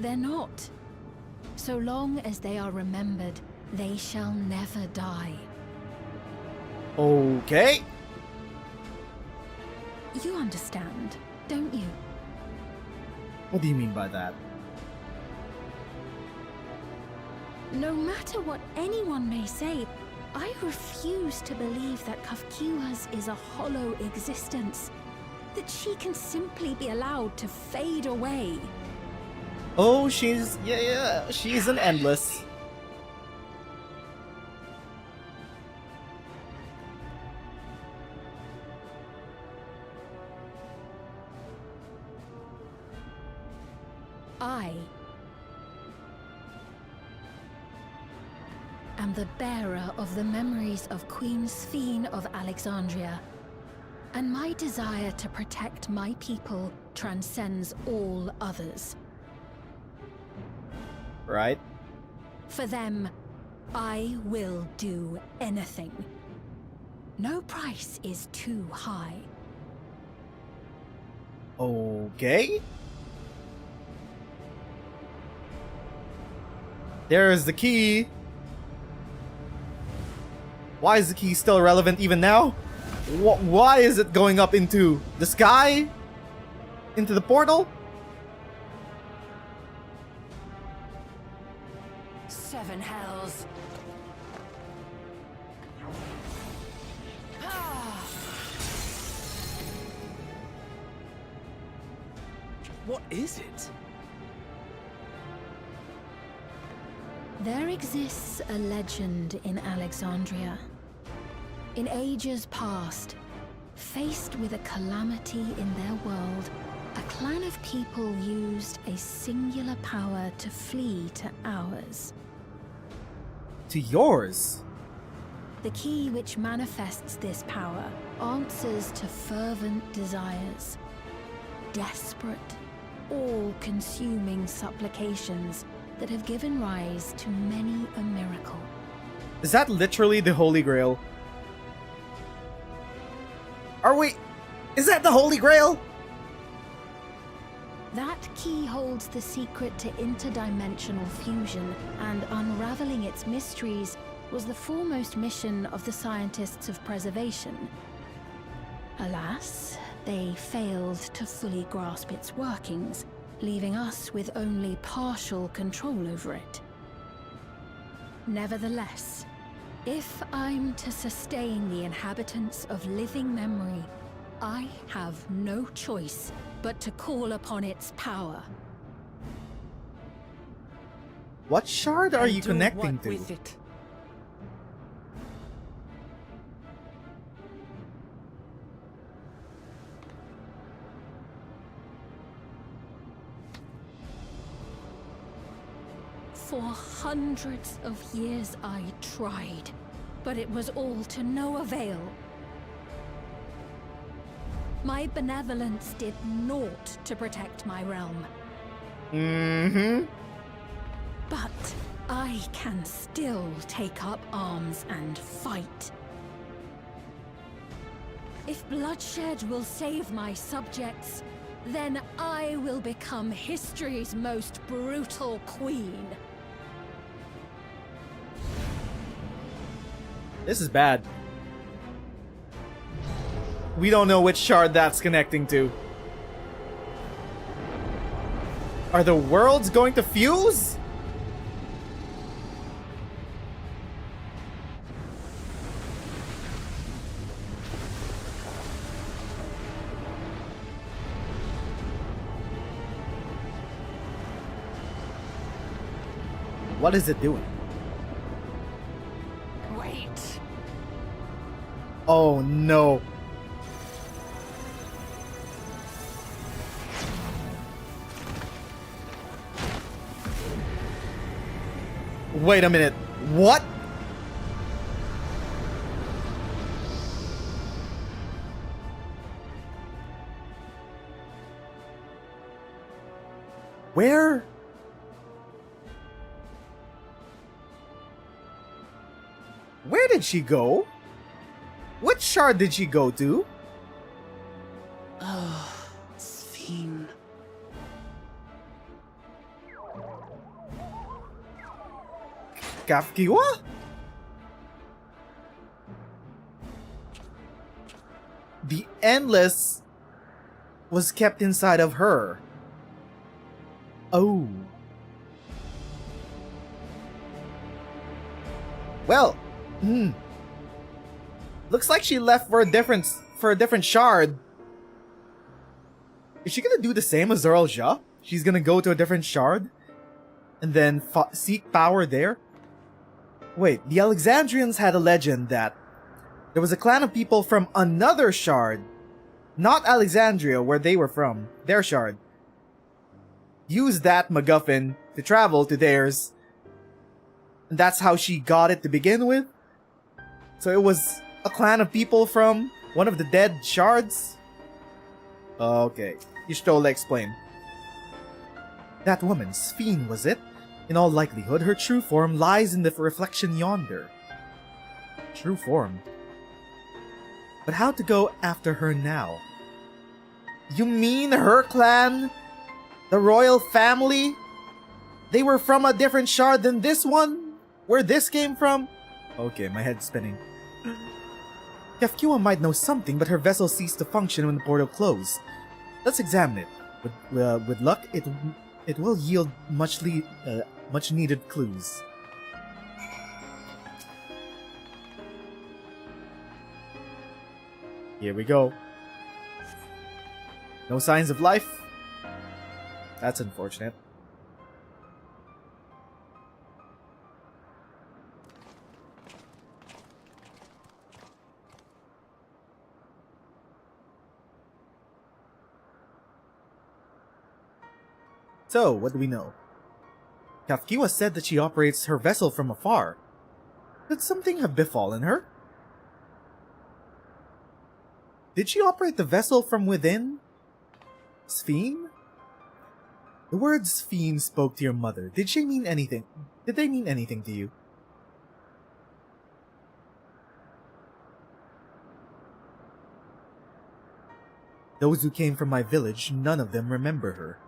They're not. So long as they are remembered, they shall never die. Okay. You understand, don't you? What do you mean by that? No matter what anyone may say, I refuse to believe that Kafkiwa's is a hollow existence. That she can simply be allowed to fade away. Oh, she's she's an endless. I am the bearer of the memories of Queen Sveen of Alexandria, and my desire to protect my people transcends all others. Right? For them, I will do anything. No price is too high. Okay. There's the key. Why is the key still relevant even now? Why is it going up into the sky? Into the portal? 7 hells. What is it? There exists a legend in Alexandria. In ages past, faced with a calamity in their world, a clan of people used a singular power to flee to ours. To yours? The key which manifests this power answers to fervent desires. Desperate, all-consuming supplications that have given rise to many a miracle. Is that literally the Holy Grail? Is that the Holy Grail? That key holds the secret to interdimensional fusion, and unraveling its mysteries was the foremost mission of the scientists of preservation. Alas, they failed to fully grasp its workings, leaving us with only partial control over it. Nevertheless, if I'm to sustain the inhabitants of living memory, I have no choice but to call upon its power. What shard are you connecting what to? with it? For hundreds of years I tried, but it was all to no avail. My benevolence did naught to protect my realm. But I can still take up arms and fight. If bloodshed will save my subjects, then I will become history's most brutal queen. This is bad. We don't know which shard that's connecting to. Are the worlds going to fuse? What is it doing? Wait. Oh no. Wait a minute. What? Where? Where did she go? What shard did she go to? Oh, Sphene. Kafkiwa? The Endless was kept inside of her. Oh. Well, looks like she left for a different shard. Is she gonna do the same as Earl Ja? She's gonna go to a different shard and then seek power there? Wait, the Alexandrians had a legend that there was a clan of people from another shard, not Alexandria, where they were from, their shard, used that MacGuffin to travel to theirs. And that's how she got it to begin with. So it was a clan of people from one of the dead shards? Okay, Y'shtola explained. That woman, Sphene, was it? In all likelihood, her true form lies in the reflection yonder. True form? But how to go after her now? You mean her clan? The royal family? They were from a different shard than this one? Where this came from? Okay, my head's spinning. Kafkiwa might know something, but her vessel ceased to function when the portal closed. Let's examine it. With luck, it will yield much needed clues. Here we go. No signs of life. That's unfortunate. So, what do we know? Kafkiwa said that she operates her vessel from afar. Could something have befallen her? Did she operate the vessel from within? Sphene? The words Sphene spoke to your mother, did they mean anything to you? Those who came from my village, none of them remember her.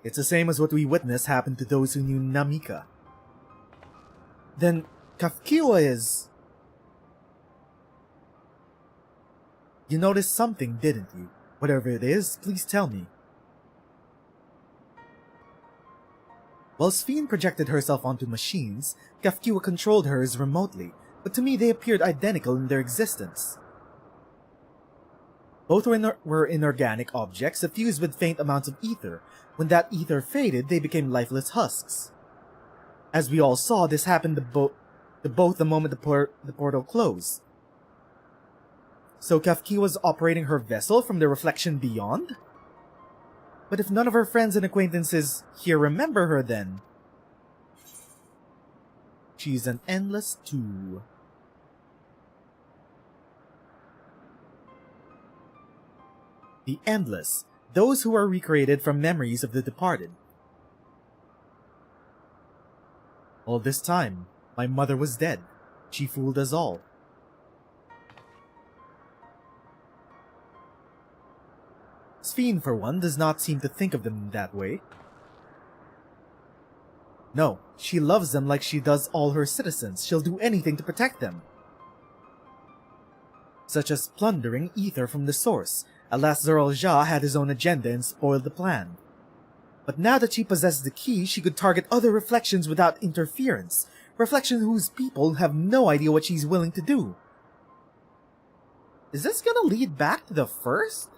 It's the same as what we witnessed happen to those who knew Namika. Then, Kafkiwa is... You noticed something, didn't you? Whatever it is, please tell me. While Sphene projected herself onto machines, Kafkiwa controlled hers remotely, but to me they appeared identical in their existence. Both were inorganic objects suffused with faint amounts of ether. When that ether faded, they became lifeless husks. As we all saw, this happened to both the moment the portal closed. So Kafkiwa was operating her vessel from the reflection beyond? But if none of her friends and acquaintances here remember her then... She's an endless too. The endless, those who are recreated from memories of the departed. All this time, my mother was dead. She fooled us all. Sphene, for one, does not seem to think of them in that way. No, she loves them like she does all her citizens. She'll do anything to protect them. Such as plundering ether from the source. Alas, Zoral Ja had his own agenda and spoiled the plan. But now that she possesses the key, she could target other reflections without interference. Reflections whose people have no idea what she's willing to do. Is this gonna lead back to the first?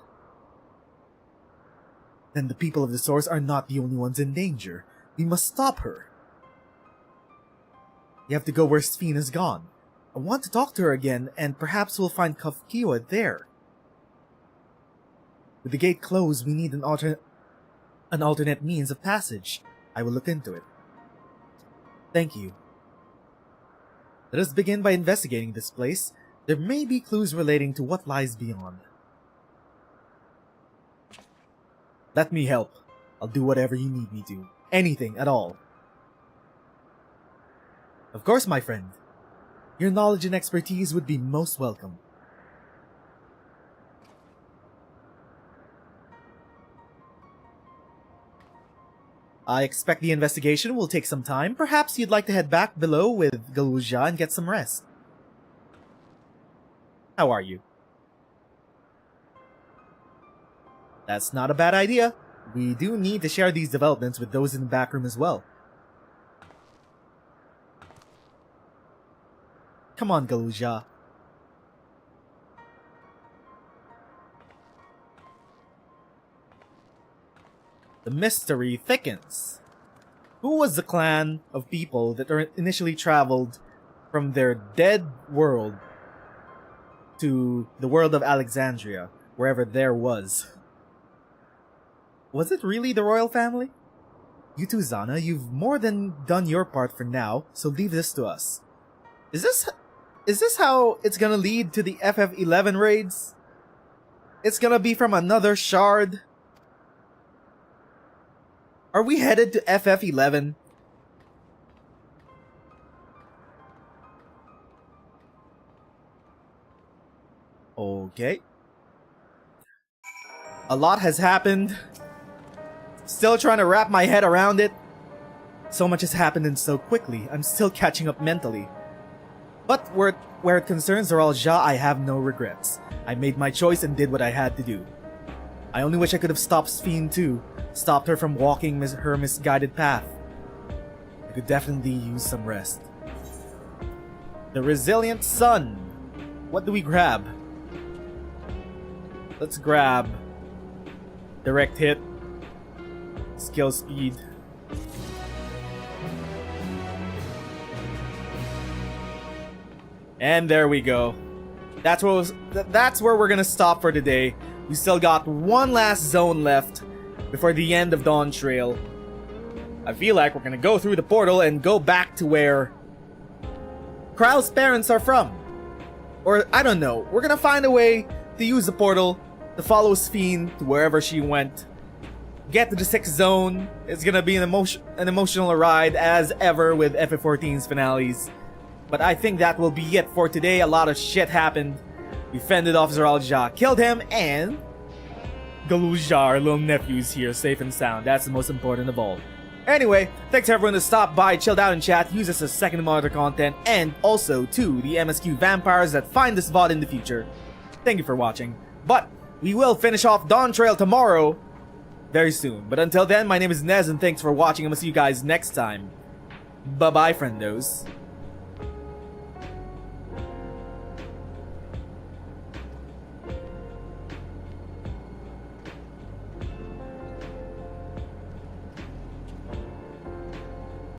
Then the people of the source are not the only ones in danger. We must stop her. You have to go where Sphene has gone. I want to talk to her again, and perhaps we'll find Kafkiwa there. With the gate closed, we need an alternate means of passage. I will look into it. Thank you. Let us begin by investigating this place. There may be clues relating to what lies beyond. Let me help. I'll do whatever you need me to. Anything at all. Of course, my friend. Your knowledge and expertise would be most welcome. I expect the investigation will take some time. Perhaps you'd like to head back below with Galuja and get some rest. How are you? That's not a bad idea. We do need to share these developments with those in the back room as well. Come on, Galuja. The mystery thickens. Who was the clan of people that initially traveled from their dead world to the world of Alexandria, wherever there was? Was it really the royal family? You too, Zana, you've more than done your part for now, so leave this to us. Is this how it's gonna lead to the FF11 raids? It's gonna be from another shard? Are we headed to FF11? Okay. A lot has happened. Still trying to wrap my head around it. So much has happened and so quickly, I'm still catching up mentally. But where it concerns Zoral Ja, I have no regrets. I made my choice and did what I had to do. I only wish I could have stopped Sphene too. Stopped her from walking her misguided path. I could definitely use some rest. The Resilient Sun. What do we grab? Let's grab Direct Hit, Skill Speed. And there we go. That's where we're gonna stop for today. We still got one last zone left before the end of Dawntrail. I feel like we're gonna go through the portal and go back to where Krau's parents are from. Or, I don't know. We're gonna find a way to use the portal to follow Sphene to wherever she went. Get to the 6th zone. It's gonna be an emotional ride as ever with FF14's finales. But I think that will be it for today. A lot of shit happened. We fended off Zoral Ja, killed him, and Galuja, our little nephew's here, safe and sound. That's the most important of all. Anyway, thanks everyone to stop by, chilled out and chat, use this as second to monitor content, and also to the MSQ vampires that find this VOD in the future. Thank you for watching. But we will finish off Dawntrail tomorrow, very soon. But until then, my name is Nez, and thanks for watching, and we'll see you guys next time. Bye-bye, friendos.